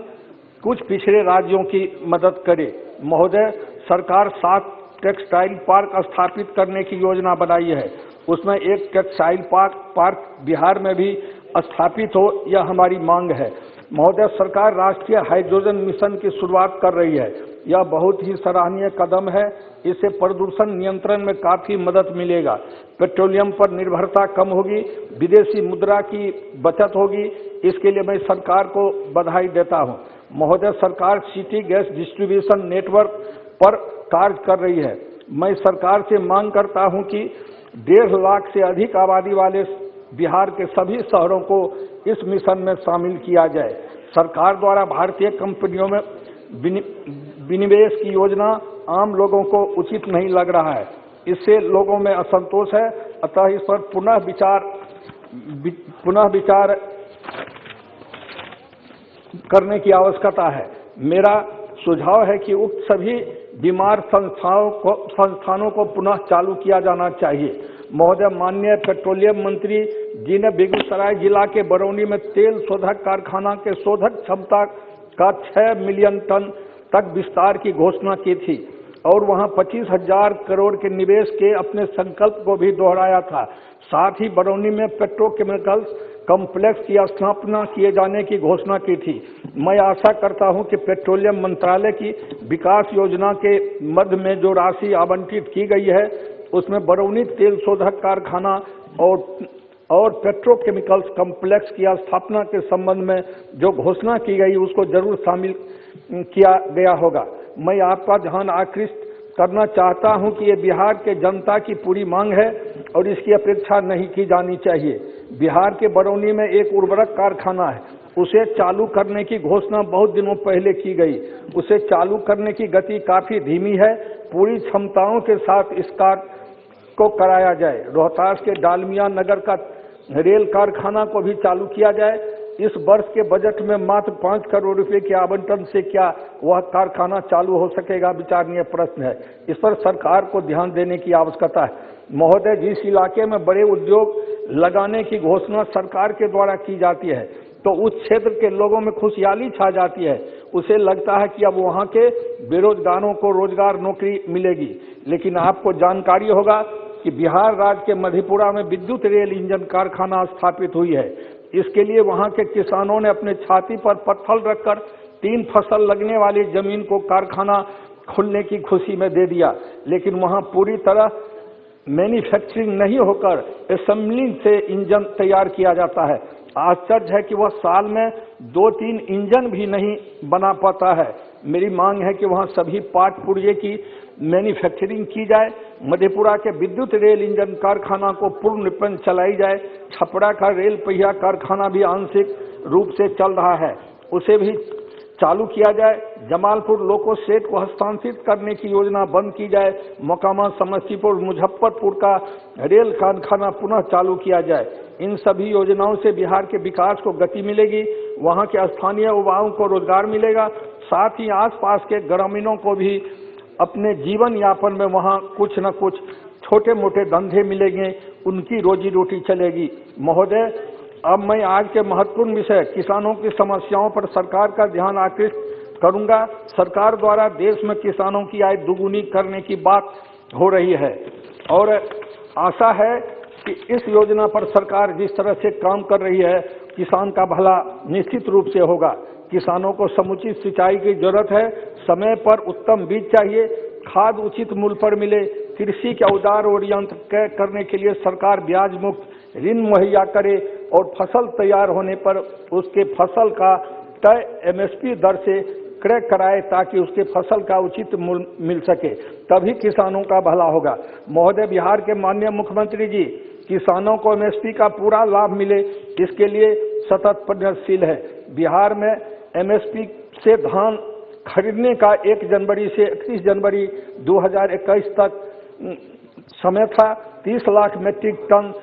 कुछ पिछड़े राज्यों की मदद करे। महोदय, सरकार 7 टेक्सटाइल पार्क स्थापित करने की योजना बनाई है, उसमें एक टेक्सटाइल पार्क बिहार में भी स्थापित हो, यह हमारी मांग है। महोदय, सरकार राष्ट्रीय हाइड्रोजन मिशन की शुरुआत कर रही है, यह बहुत ही सराहनीय कदम है। इससे प्रदूषण नियंत्रण में काफी मदद मिलेगा, पेट्रोलियम पर निर्भरता कम होगी, विदेशी मुद्रा की बचत होगी। इसके लिए मैं सरकार को बधाई देता हूं। महोदय, सरकार सिटी गैस डिस्ट्रीब्यूशन नेटवर्क पर कार्य कर रही है। मैं सरकार से मांग करता हूं कि 1.5 लाख से अधिक आबादी वाले बिहार के सभी शहरों को इस मिशन में शामिल किया जाए। सरकार द्वारा भारतीय कंपनियों में विनिवेश की योजना आम लोगों को उचित नहीं लग रहा है, इससे लोगों में असंतोष है, अतः इस पर पुनः विचार करने की आवश्यकता है। मेरा सुझाव है कि उक्त सभी बीमार संस्थानों को पुनः चालू किया जाना चाहिए। महोदय, माननीय पेट्रोलियम मंत्री जी ने बेगूसराय जिला के बरौनी में तेल शोधक कारखाना के शोधक क्षमता का 6 मिलियन टन तक विस्तार की घोषणा की थी और वहां 25,000 करोड़ के निवेश के अपने संकल्प को भी दोहराया था। साथ ही बरौनी में पेट्रोकेमिकल्स कॉम्प्लेक्स की स्थापना किए जाने की घोषणा की थी। मैं आशा करता हूं कि पेट्रोलियम मंत्रालय की विकास योजना के मध्य में जो राशि आवंटित की गई है उसमें बरौनी तेल शोधक कारखाना और पेट्रोकेमिकल्स कॉम्प्लेक्स की स्थापना के संबंध में जो घोषणा की गई उसको जरूर शामिल किया गया होगा। मैं आपका ध्यान आकृष्ट करना चाहता हूं कि ये बिहार के जनता की पूरी मांग है और इसकी अपेक्षा नहीं की जानी चाहिए। बिहार के बरौनी में एक उर्वरक कारखाना है, उसे चालू करने की घोषणा बहुत दिनों पहले की गई। उसे चालू करने की गति काफी धीमी है। पूरी क्षमताओं के साथ इस कार्य को कराया जाए। रोहतास के डालमिया नगर का रेल कारखाना को भी चालू किया जाए। इस वर्ष के बजट में मात्र 5 करोड़ रुपए के आवंटन से क्या वह कारखाना चालू हो सकेगा, विचारणीय प्रश्न है। इस पर सरकार को ध्यान देने की आवश्यकता है। महोदय, जिस इलाके में बड़े उद्योग लगाने की घोषणा सरकार के द्वारा की जाती है तो उस क्षेत्र के लोगों में खुशहाली छा जाती है। उसे लगता है कि अब वहां के बेरोजगारों को रोजगार नौकरी मिलेगी। लेकिन आपको जानकारी होगा कि बिहार राज्य के मधेपुरा में विद्युत रेल इंजन कारखाना स्थापित हुई है। इसके लिए वहां के किसानों ने अपने छाती पर पत्थर रखकर 3 फसल लगने वाली जमीन को कारखाना खुलने की खुशी में दे दिया। लेकिन वहां पूरी तरह मैन्युफैक्चरिंग नहीं होकर असेंबलिंग से इंजन तैयार किया जाता है। आश्चर्य है कि वह साल में 2-3 इंजन भी नहीं बना पाता है। मेरी मांग है कि वहां सभी पार्ट पुर्जे की मैन्युफैक्चरिंग की जाए। मधेपुरा के विद्युत रेल इंजन कारखाना को पूर्ण रूप में चलाई जाए। छपरा का रेल पहिया कारखाना भी आंशिक रूप से चल रहा है, उसे भी चालू किया जाए। जमालपुर लोको सेट को हस्तांतरित करने की योजना बंद की जाए। मोकामा, समस्तीपुर, मुजफ्फरपुर का रेल कारखाना पुनः चालू किया जाए। इन सभी योजनाओं से बिहार के विकास को गति मिलेगी, वहां के स्थानीय युवाओं को रोजगार मिलेगा, साथ ही आसपास के ग्रामीणों को भी अपने जीवन यापन में वहां कुछ न कुछ छोटे मोटे धंधे मिलेंगे, उनकी रोजी रोटी चलेगी। महोदय, अब मैं आज के महत्वपूर्ण विषय किसानों की समस्याओं पर सरकार का ध्यान आकृष्ट करूंगा। सरकार द्वारा देश में किसानों की आय दुगुनी करने की बात हो रही है और आशा है कि इस योजना पर सरकार जिस तरह से काम कर रही है, किसान का भला निश्चित रूप से होगा। किसानों को समुचित सिंचाई की जरूरत है, समय पर उत्तम बीज चाहिए, खाद उचित मूल्य पर मिले, कृषि के औजार और यंत्र क्रय करने के लिए सरकार ब्याज मुक्त ऋण मुहैया करे और फसल तैयार होने पर उसके फसल का तय एमएसपी दर से क्रय कराए ताकि उसके फसल का उचित मूल्य मिल सके, तभी किसानों का भला होगा। महोदय, बिहार के माननीय मुख्यमंत्री जी किसानों को एमएसपी का पूरा लाभ मिले इसके लिए सतत प्रयत्नशील है। बिहार में एमएसपी से धान खरीदने का 1 जनवरी से 31 जनवरी 2021 तक समय था। 30 लाख मीट्रिक टन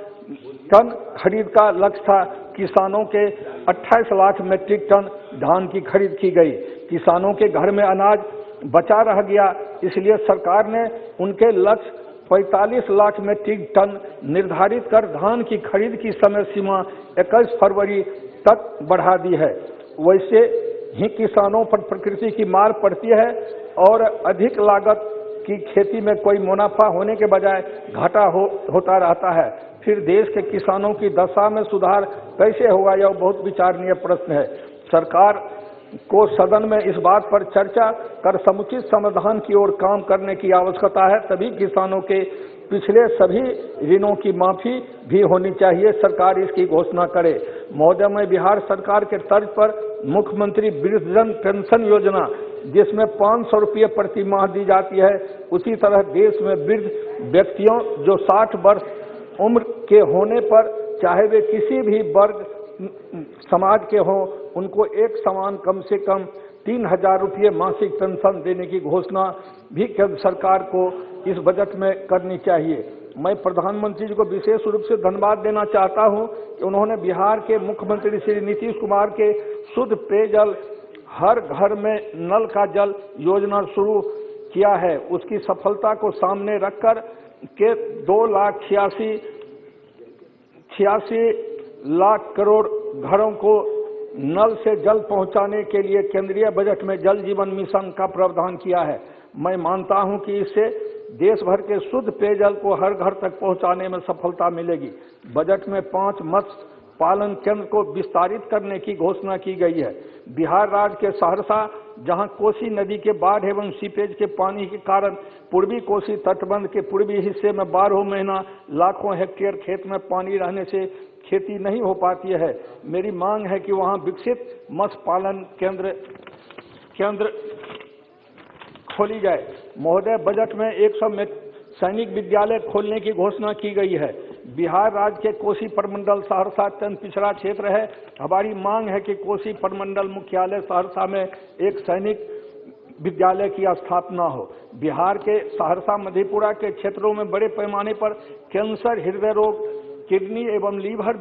खरीद का लक्ष्य था। किसानों के 28 लाख मीट्रिक टन धान की खरीद की गई। किसानों के घर में अनाज बचा रह गया, इसलिए सरकार ने उनके लक्ष्य 45 लाख मीट्रिक टन निर्धारित कर धान की खरीद की समय सीमा 21 फरवरी तक बढ़ा दी है। वैसे ही किसानों पर प्रकृति की मार पड़ती है और अधिक लागत की खेती में कोई मुनाफा होने के बजाय घाटा होता रहता है। फिर देश के किसानों की दशा में सुधार कैसे होगा, यह बहुत विचारणीय प्रश्न है। सरकार को सदन में इस बात पर चर्चा कर समुचित समाधान की ओर काम करने की आवश्यकता है, तभी किसानों के पिछले सभी ऋणों की माफी भी होनी चाहिए। सरकार इसकी घोषणा करे। महोदय, मैं बिहार सरकार के तर्ज पर मुख्यमंत्री वृद्धजन पेंशन योजना, जिसमें 500 रुपये प्रति माह दी जाती है, उसी तरह देश में वृद्ध व्यक्तियों जो 60 वर्ष उम्र के होने पर चाहे वे किसी भी वर्ग समाज के हों, उनको एक समान कम से कम 3,000 रुपये मासिक पेंशन देने की घोषणा भी केंद्र सरकार को इस बजट में करनी चाहिए। मैं प्रधानमंत्री जी को विशेष रूप से धन्यवाद देना चाहता हूं कि उन्होंने बिहार के मुख्यमंत्री श्री नीतीश कुमार के शुद्ध पेयजल हर घर में नल का जल योजना शुरू किया है। उसकी सफलता को सामने रखकर के 2,86,86 लाख करोड़ घरों को नल से जल पहुंचाने के लिए केंद्रीय बजट में जल जीवन मिशन का प्रावधान किया है। मैं मानता हूं कि इससे देश भर के शुद्ध पेयजल को हर घर तक पहुंचाने में सफलता मिलेगी। बजट में 5 मत्स्य पालन केंद्र को विस्तारित करने की घोषणा की गई है। बिहार राज्य के सहरसा, जहां कोसी नदी के बाढ़ एवं सीपेज के पानी के कारण पूर्वी कोसी तटबंध के पूर्वी हिस्से में 12 महीना लाखों हेक्टेयर खेत में पानी रहने से खेती नहीं हो पाती है। मेरी मांग है कि वहां विकसित मत्स्य पालन केंद्र खोली जाए। महोदय, बजट में 100 सैनिक विद्यालय खोलने की घोषणा की गई है। बिहार राज्य के कोसी प्रमंडल सहरसा अत्यंत पिछड़ा क्षेत्र है। हमारी मांग है कि कोसी प्रमंडल मुख्यालय सहरसा में एक सैनिक विद्यालय की स्थापना हो। बिहार के सहरसा मधेपुरा के क्षेत्रों में बड़े पैमाने पर कैंसर, हृदय रोग, किडनी एवं लीवर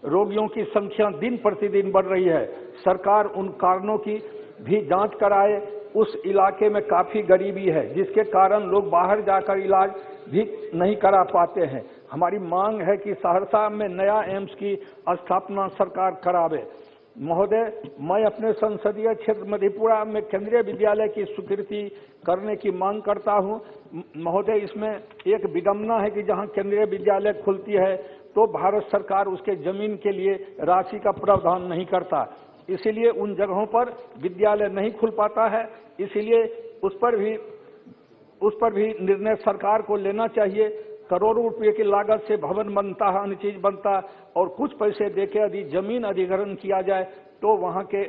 रोगियों की संख्या दिन प्रतिदिन बढ़ रही है। सरकार उन कारणों की भी जांच कराए। उस इलाके में काफी गरीबी है, जिसके कारण लोग बाहर जाकर इलाज भी नहीं करा पाते हैं। हमारी मांग है कि सहरसा में नया एम्स की स्थापना सरकार करावे। महोदय, मैं अपने संसदीय क्षेत्र मधेपुरा में केंद्रीय विद्यालय की स्वीकृति करने की मांग करता हूं। महोदय, इसमें एक विडंबना है कि जहां केंद्रीय विद्यालय खुलती है तो भारत सरकार उसके जमीन के लिए राशि का प्रावधान नहीं करता, इसीलिए उन जगहों पर विद्यालय नहीं खुल पाता है। इसीलिए उस पर भी निर्णय सरकार को लेना चाहिए। करोड़ों रुपए की लागत से भवन बनता है, अन्य चीज बनता, और कुछ पैसे देके यदि जमीन अधिग्रहण किया जाए तो वहां के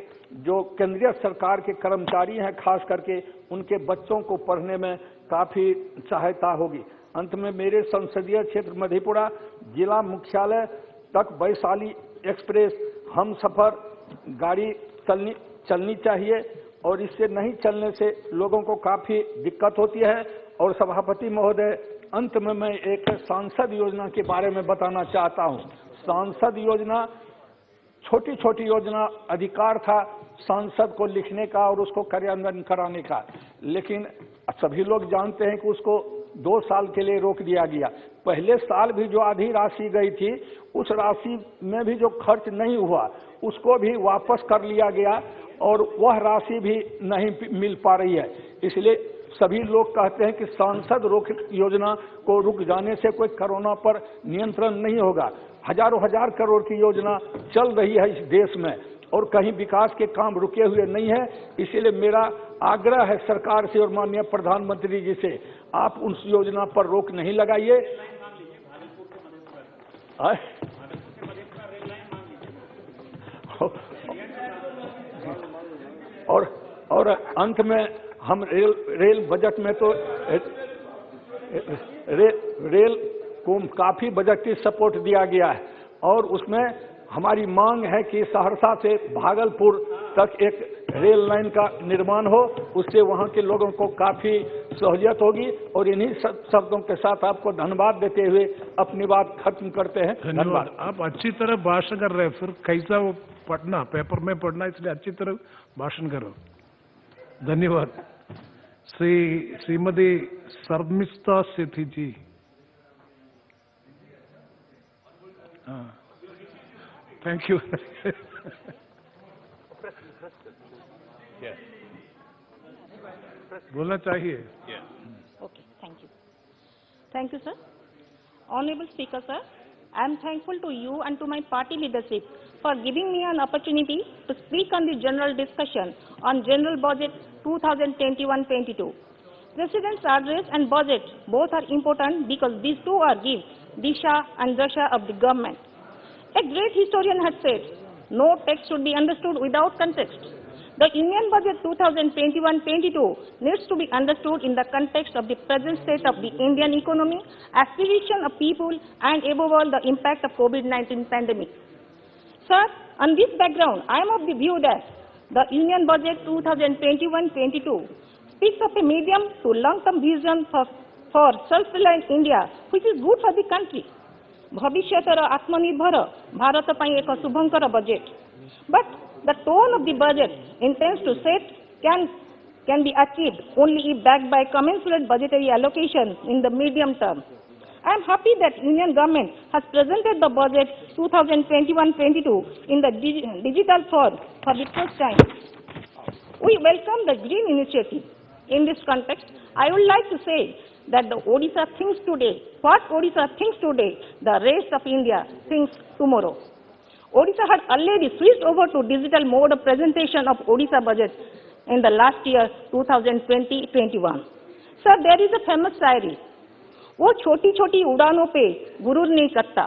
जो केंद्रीय सरकार के कर्मचारी हैं, खास करके उनके बच्चों को पढ़ने में काफी सहायता होगी। अंत में मेरे संसदीय क्षेत्र मधेपुरा जिला मुख्यालय तक वैशाली एक्सप्रेस हम सफर गाड़ी चलनी चाहिए, और इससे नहीं चलने से लोगों को काफी दिक्कत होती है। और सभापति महोदय, अंत में मैं एक सांसद योजना के बारे में बताना चाहता हूं। सांसद योजना छोटी छोटी योजना, अधिकार था सांसद को लिखने का और उसको कार्यान्वयन कराने का, लेकिन सभी लोग जानते हैं कि उसको 2 साल के लिए रोक दिया गया। पहले साल भी जो आधी राशि गई थी, उस राशि में भी जो खर्च नहीं हुआ उसको भी वापस कर लिया गया, और वह राशि भी नहीं मिल पा रही है। इसलिए सभी लोग कहते हैं कि सांसद रोक योजना को रुक जाने से कोई कोरोना पर नियंत्रण नहीं होगा। हजारों हजार करोड़ की योजना चल रही है इस देश में, और कहीं विकास के काम रुके हुए नहीं है। इसीलिए मेरा आग्रह है सरकार से और माननीय प्रधानमंत्री जी से, आप उस योजना पर रोक नहीं लगाइए। और अंत में हम रेल बजट में तो रेल को काफी बजटीय सपोर्ट दिया गया है, और उसमें हमारी मांग है कि सहरसा से भागलपुर तक एक रेल लाइन का निर्माण हो, उससे वहां के लोगों को काफी सहूलियत होगी। और इन्हीं शब्दों के साथ आपको धन्यवाद देते हुए अपनी बात खत्म करते हैं। धन्यवाद। आप अच्छी तरह भाषण कर रहे हैं, फिर कैसा वो पढ़ना, पेपर में पढ़ना, इसलिए अच्छी तरह भाषण करो। धन्यवाद। श्रीमती शर्मिष्ठा सेठी जी। हाँ, थैंक यू। बोलना चाहिए। Okay, thank you. Thank you, sir. Honorable Speaker, sir, I am thankful to you and to my party leadership for giving me an opportunity to speak on the general discussion on General Budget 2021-22. President's address and budget both are important because these two are give disha and dasha of the government. A great historian had said, no text should be understood without context. The Union Budget 2021-22 needs to be understood in the context of the present state of the Indian economy, aspiration of people, and above all the impact of COVID-19 pandemic. Sir, on this background, I am of the view that the Union Budget 2021-22 speaks of a medium to long-term vision for self-reliant India, which is good for the country. Bhavishyatara Atmanirbhara Bharata pai eka Shubhankara budget. But the tone of the budget intends to set can be achieved only if backed by commensurate budgetary allocation in the medium term. I am happy that Union Government has presented the budget 2021-22 in the digital form for the first time. We welcome the Green Initiative. In this context, I would like to say that the Odisha thinks today, what Odisha thinks today, the rest of India thinks tomorrow. Odisha had already switched over to digital mode of presentation of Odisha budget in the last year 2020-21. Sir, there is a famous शायरी, वो छोटी छोटी उड़ानों पे गुरूर नहीं करता,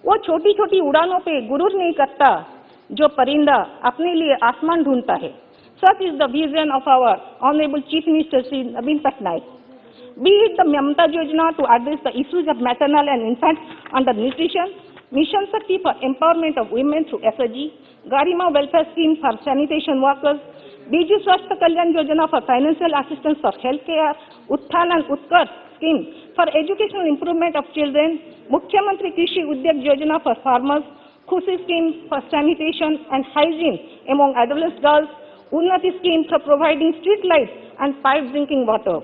वो छोटी छोटी उड़ानों पे गुरूर नहीं करता, जो परिंदा अपने लिए आसमान ढूंढता है. Such is the vision of our Honorable Chief Minister Sri Naveen Patnaik. Be it the Mamata Yojana to address the issues of maternal and infant undernutrition, Mission Shakti for empowerment of women through SSG, Garima welfare scheme for sanitation workers, Biju Swasthya Kalyan Yojana for financial assistance for healthcare, Utthan and Utkarsh scheme for educational improvement of children, Mukhyamantri Krishi Udyog Yojana for farmers, Khushi scheme for sanitation and hygiene among adolescent girls, Unnati scheme for providing street lights and pipe drinking water,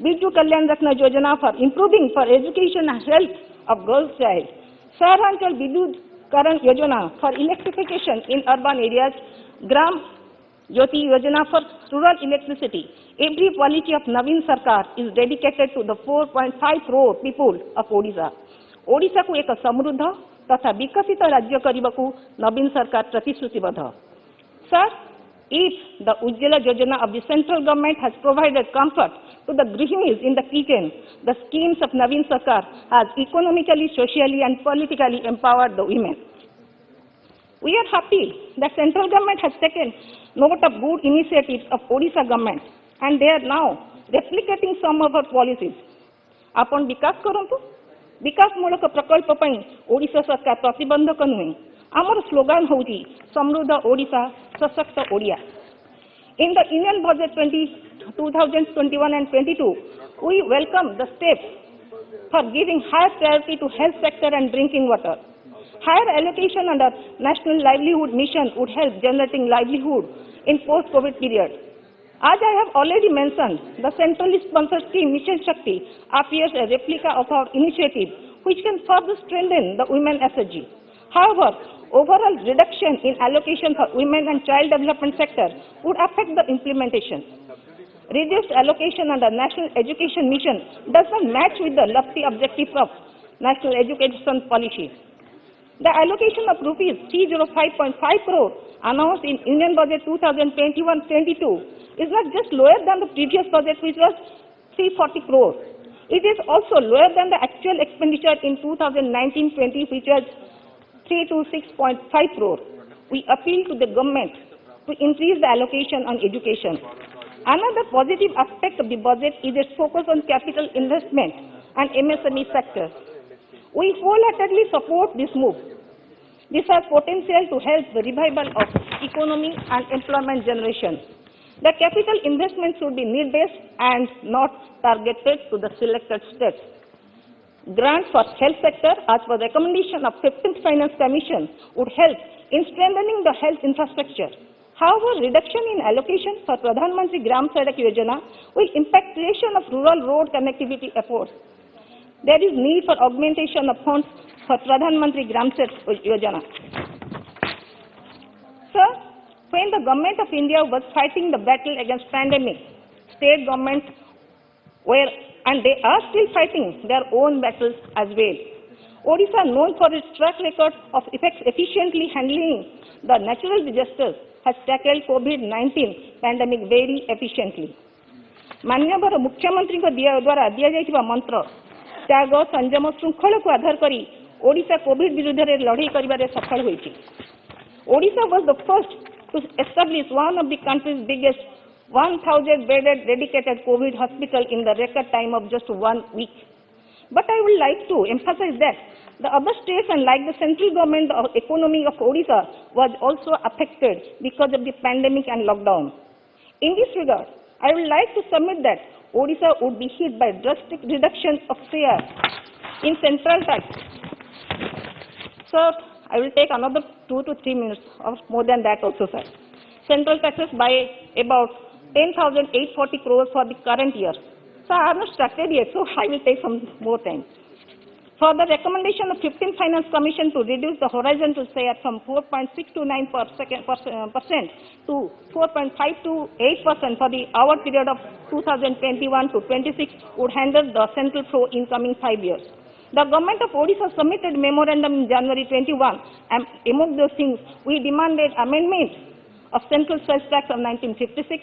Biju Kalyan Ratna Yojana for improving for education and health of girls' child, Saharanchal Vidyut Karan Yojana for electrification in urban areas, Gram Jyoti Yojana for rural electricity. Every policy of Naveen Sarkar is dedicated to the 4.5 crore people of Odisha. Odisha को एक समृद्ध तथा विकसित राज्य करने नवीन सरकार प्रतिश्रुतिबद्ध. Sir, if the Ujjwala Yojana of the central government has provided comfort to the Grihinis in the kitchen, the schemes of Naveen Sarkar has economically, socially and politically empowered the women. We are happy that central government has taken note of good initiatives of Odisha government and they are now replicating some of our policies. आपण विकास करंतु विकासमूलक प्रकल्प पई ओडिशा सरकार प्रतिबंधक नुहे. आमर slogan होउची समृद्ध ओडिशा सशक्त Odia. In the Union Budget 2021 and 22, we welcome the steps for giving higher priority to health sector and drinking water. Higher allocation under National Livelihood Mission would help generating livelihood in post-COVID period. As I have already mentioned, the centrally sponsored scheme Mission Shakti appears a replica of our initiative, which can further strengthen the women SSG. However, overall reduction in allocation for women and child development sector would affect the implementation. Reduced allocation under National Education Mission does not match with the lofty objectives of National Education Policy. The allocation of rupees 305.5 crore announced in Union Budget 2021-22 is not just lower than the previous budget, which was 340 crore. It is also lower than the actual expenditure in 2019-20, which was 326.5 crore. We appeal to the government to increase the allocation on education. Another positive aspect of the budget is its focus on capital investment and MSME sector. We wholeheartedly support this move. This has potential to help the revival of economy and employment generation. The capital investment should be need-based and not targeted to the selected states. Grants for health sector, as per recommendation of 15th Finance Commission, would help in strengthening the health infrastructure. However, reduction in allocation for Parliamentary Gram Sadak Yojana will impact creation of rural road connectivity efforts. There is need for augmentation of funds for Parliamentary Gram Sadak Yojana. Sir, when the government of India was fighting the battle against pandemic, state governments were, and they are still fighting their own battles as well. Odisha, known for its track record of efficiently handling the natural disasters, has tackled COVID-19 pandemic very efficiently. माननीय मुख्यमंत्री द्वारा दि जाइथिबा मंत्र त्याग संयम श्रृंखला को आधार करी Odisha Covid विरुद्ध रे लड़ाई करिबारे सफल होइछि. Odisha was the first to establish one of the country's biggest 1,000-bedded dedicated COVID hospital in the record time of just 1 week. But I would like to emphasize that the other states, and like the central government, the economy of Odisha was also affected because of the pandemic and lockdown. In this regard, I would like to submit that Odisha would be hit by drastic reduction of share in central tax. Sir, I will take another 2 to 3 minutes or more than that also, sir. Central taxes by about 10,840 crores for the current year. So I have not started yet, so I will take some more time. For the recommendation of 15th Finance Commission to reduce the horizontal share from 4.6 to 9% to 4.5 to 8% for the hour period of 2021 to 26 would handle the central flow in coming 5 years. The government of Odisha submitted memorandum in January 21, and among those things, we demanded amendment of central sales tax of 1956,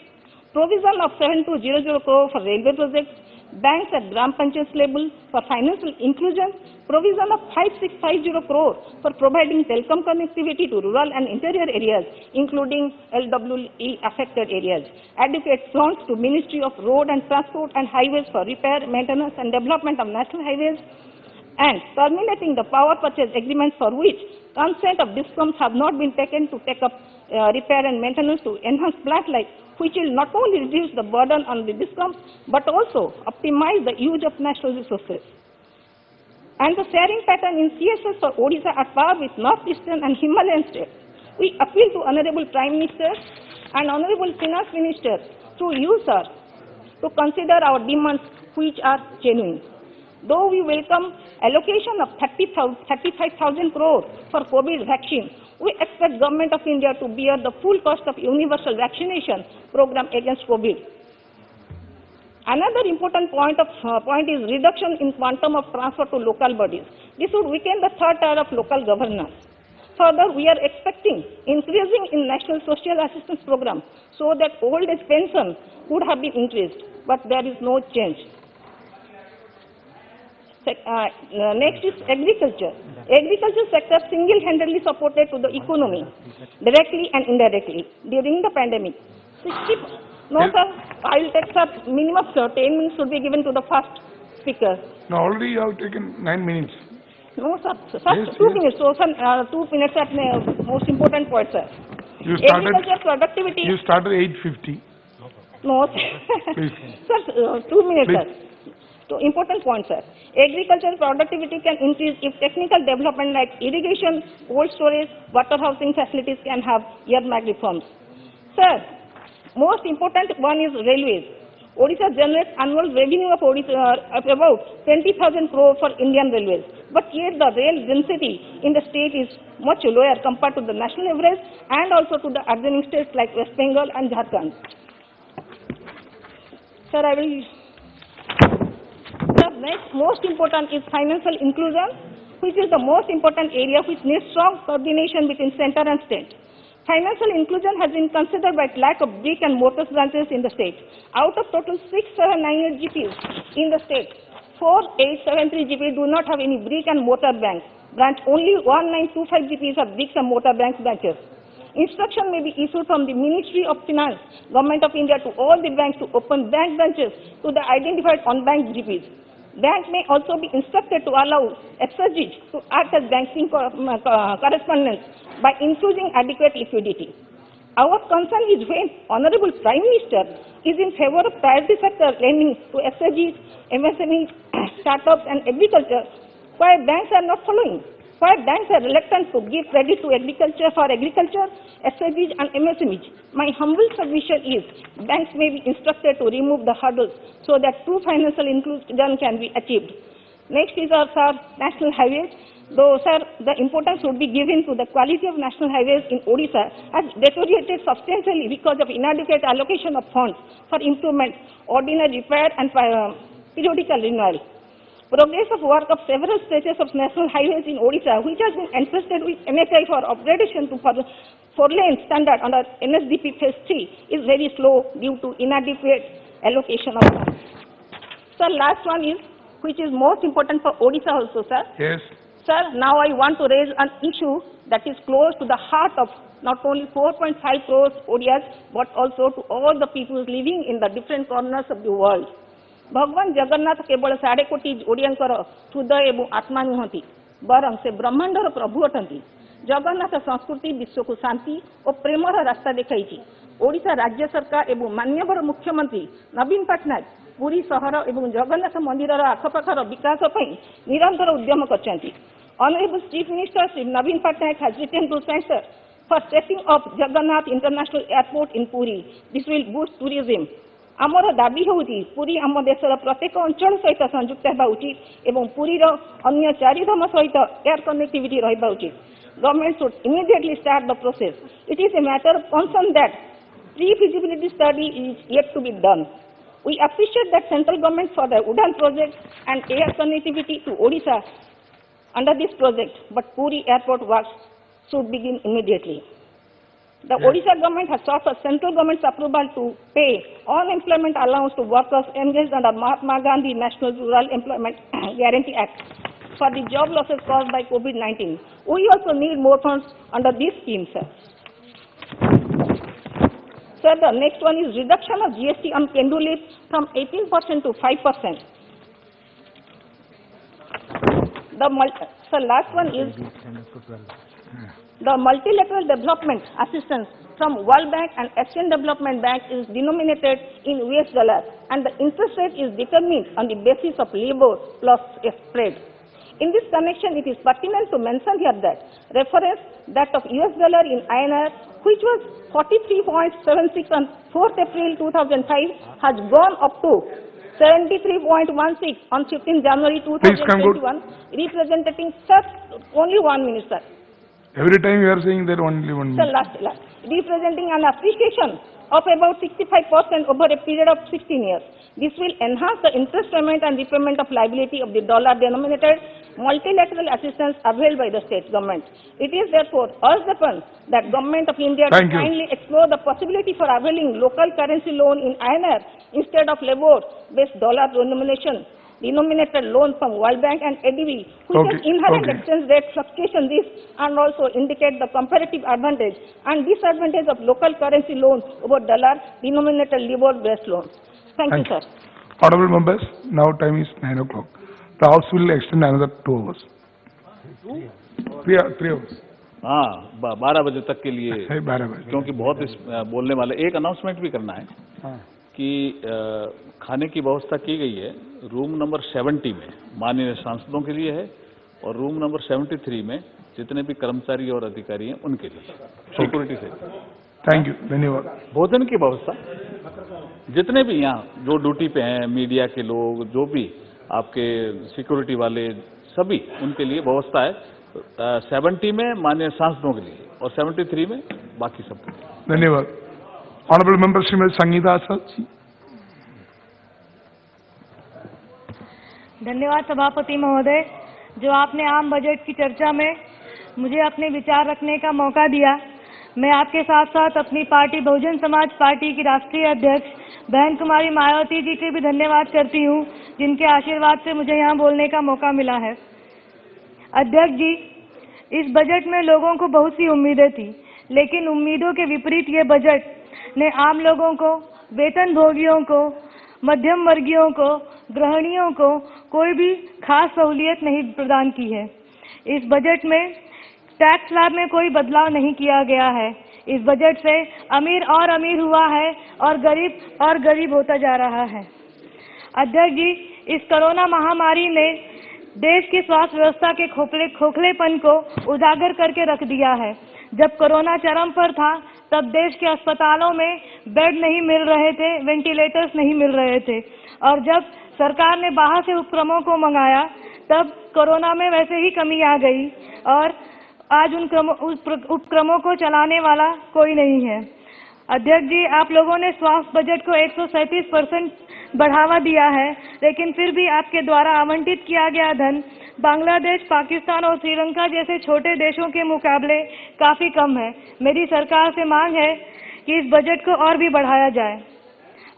provision of 7200 crore for railway projects, banks at Gram Panchayat level for financial inclusion, provision of 5650 crore for providing telecom connectivity to rural and interior areas, including LWE affected areas, adequate funds to Ministry of Road and Transport and Highways for repair, maintenance and development of national highways, and terminating the power purchase agreements for which consent of DISCOMs have not been taken to take up repair and maintenance to enhance plant life, which will not only reduce the burden on the DISCOMs, but also optimize the use of national resources. And the sharing pattern in CSS for Odisha are par with Northeastern and Himalayan states. We appeal to Honorable Prime Minister and Honorable Finance Minister through you, sir, to consider our demands which are genuine. Though we welcome allocation of 35,000 crore for COVID vaccine, we expect Government of India to bear the full cost of universal vaccination program against COVID. Another important point is reduction in quantum of transfer to local bodies. This would weaken the third tier of local governance. Further, we are expecting increasing in National Social Assistance Program so that old age pension would have been increased, but there is no change. Next is agriculture. Agriculture sector single-handedly supported to the economy, directly and indirectly, during the pandemic. No, sir, I will take, sir, minimum, sir, 10 minutes should be given to the first speaker. No, already you have taken 9 minutes. No, sir, first 2 minutes. So, sir, 2 minutes are the most important point, sir. You started, agriculture productivity. You started 8:50. No, sir. Please. Sir, 2 minutes, Please. sir. So, important point, sir. Agricultural productivity can increase if technical development like irrigation, cold storage, water housing facilities can have earmarked reforms. Sir, most important one is railways. Odisha generates annual revenue of about 20,000 crore for Indian railways. But yet the rail density in the state is much lower compared to the national average and also to the adjoining states like West Bengal and Jharkhand. Sir, I will... The next most important is financial inclusion, which is the most important area which needs strong coordination between center and state. Financial inclusion has been considered by lack of brick and mortar branches in the state. Out of total 6798 GPs in the state, 4873 GPs do not have any brick and mortar branch. Only 1925 GPs have bricks and mortar branches. Instruction may be issued from the Ministry of Finance, Government of India to all the banks to open bank branches to the identified unbanked GPs. Banks may also be instructed to allow SSGs to act as banking correspondents by infusing adequate liquidity. Our concern is when Honorable Prime Minister is in favor of priority sector lending to SSGs, MSMEs, startups and agriculture, why banks are not following? Why banks are reluctant to give credit to agriculture for agriculture, SSGs and MSMEs? My humble submission is banks may be instructed to remove the hurdles so that true financial inclusion can be achieved. Next is our, sir, national highways. Though, sir, the importance would be given to the quality of national highways in Odisha has deteriorated substantially because of inadequate allocation of funds for improvement, ordinary repair and periodical renewal. Progress of work of several stretches of national highways in Odisha, which has been entrusted with NHI for upgradation to 4-lane standard under NSDP Phase 3 is very slow due to inadequate allocation of funds. Sir, last one is, which is most important for Odisha also, sir. Yes. Sir, now I want to raise an issue that is close to the heart of not only 4.5 crores Odias, but also to all the people living in the different corners of the world. भगवान जगन्नाथ केवल 1.5 कोटी ओडियांकर हृदय एवं आत्मा नुहति बरं से ब्रह्मांडर प्रभु अटंती। जगन्नाथ संस्कृति विश्व को शांति और प्रेमर रास्ता देखाई। ओडिशा राज्य सरकार एवं माननीय मुख्यमंत्री नवीन पट्टनायक पुरी सहर एवं जगन्नाथ मंदिर आखपाखर विकास पर निरंतर उद्यम करछंती। Honorable Chief Minister Sri Naveen Patnaik has written to Censor for setting up Jagannath International Airport in Puri. This will boost tourism. आमर दाबी होउची पुरी आम देशर प्रत्येक अंचल सहित संयुक्त हेबा उचित एवं पुरीर अन्य चारिधाम सहित एयर कनेक्टिविटी रहिबा उचित. Government should immediately start the process. It is a matter of concern that pre-feasibility study is yet to be done. We appreciate that central government for the Udan project and air connectivity to Odisha under this project, but Puri airport works should begin immediately. The Odisha government has sought the central government's approval to pay unemployment allowance to workers engaged under Mahatma Gandhi National Rural Employment Guarantee Act for the job losses caused by COVID-19. We also need more funds under this scheme, sir. Sir, the next one is reduction of GST on Kendu leaf from 18% to 5%. The last one is the multilateral development assistance from World Bank and Asian Development Bank is denominated in US dollar and the interest rate is determined on the basis of LIBOR plus a spread. In this connection, it is pertinent to mention here that reference that of US dollar in INR, which was 43.76 on 4th April 2005, has gone up to 73.16 on 15 January 2021, representing just only 1 minute, sir. Every time you are saying that only 1 Sir, minute. last. Representing an appreciation of about 65% over a period of 16 years. This will enhance the interest payment and repayment of liability of the dollar-denominated multilateral assistance availed by the state government. It is therefore urged upon that Government of India to kindly explore the possibility for availing local currency loan in INR instead of LIBOR-based dollar denominated loan from World Bank and ADB, which has inherent exchange rate fluctuation risk and also indicate the comparative advantage and disadvantage of local currency loan over dollar denominated LIBOR-based loan. Thank you, sir. Honorable members, now time is 9 o'clock. The House will extend another 2 hours. 3 hours. हाँ, 12 बजे तक के लिए, 12 बजे, क्योंकि बहुत बोलने वाले. एक अनाउंसमेंट भी करना है कि खाने की व्यवस्था की गई है रूम नंबर 70 में माननीय सांसदों के लिए है और रूम नंबर 73 में जितने भी कर्मचारी और अधिकारी हैं उनके लिए सिक्योरिटी से. थैंक यू, धन्यवाद. भोजन की व्यवस्था जितने भी यहाँ जो ड्यूटी पे हैं, मीडिया के लोग, जो भी आपके सिक्योरिटी वाले, सभी उनके लिए व्यवस्था है. 70 में माननीय सांसदों के लिए और 73 में बाकी सब. धन्यवाद. ऑनरेबल मेंबर श्रीमती संगीता आचार्य जी. धन्यवाद सभापति महोदय, जो आपने आम बजट की चर्चा में मुझे अपने विचार रखने का मौका दिया. मैं आपके साथ साथ अपनी पार्टी बहुजन समाज पार्टी की राष्ट्रीय अध्यक्ष बहन कुमारी मायावती जी के भी धन्यवाद करती हूँ, जिनके आशीर्वाद से मुझे यहाँ बोलने का मौका मिला है. अध्यक्ष जी, इस बजट में लोगों को बहुत सी उम्मीदें थी, लेकिन उम्मीदों के विपरीत ये बजट ने आम लोगों को, वेतनभोगियों को, मध्यम वर्गीयों को, गृहिणियों को कोई भी खास सहूलियत नहीं प्रदान की है. इस बजट में टैक्स स्लैब में कोई बदलाव नहीं किया गया है. इस बजट से अमीर और अमीर हुआ है और गरीब होता जा रहा है. अध्यक्ष जी, इस कोरोना महामारी ने देश की स्वास्थ्य व्यवस्था के खोखलेपन को उजागर करके रख दिया है. जब कोरोना चरम पर था, तब देश के अस्पतालों में बेड नहीं मिल रहे थे, वेंटिलेटर्स नहीं मिल रहे थे, और जब सरकार ने बाहर से उपक्रमों को मंगाया, तब कोरोना में वैसे ही कमी आ गई और आज उन उपक्रमों को चलाने वाला कोई नहीं है. अध्यक्ष जी, आप लोगों ने स्वास्थ्य बजट को 137% बढ़ावा दिया है, लेकिन फिर भी आपके द्वारा आवंटित किया गया धन बांग्लादेश, पाकिस्तान और श्रीलंका जैसे छोटे देशों के मुकाबले काफी कम है. मेरी सरकार से मांग है कि इस बजट को और भी बढ़ाया जाए.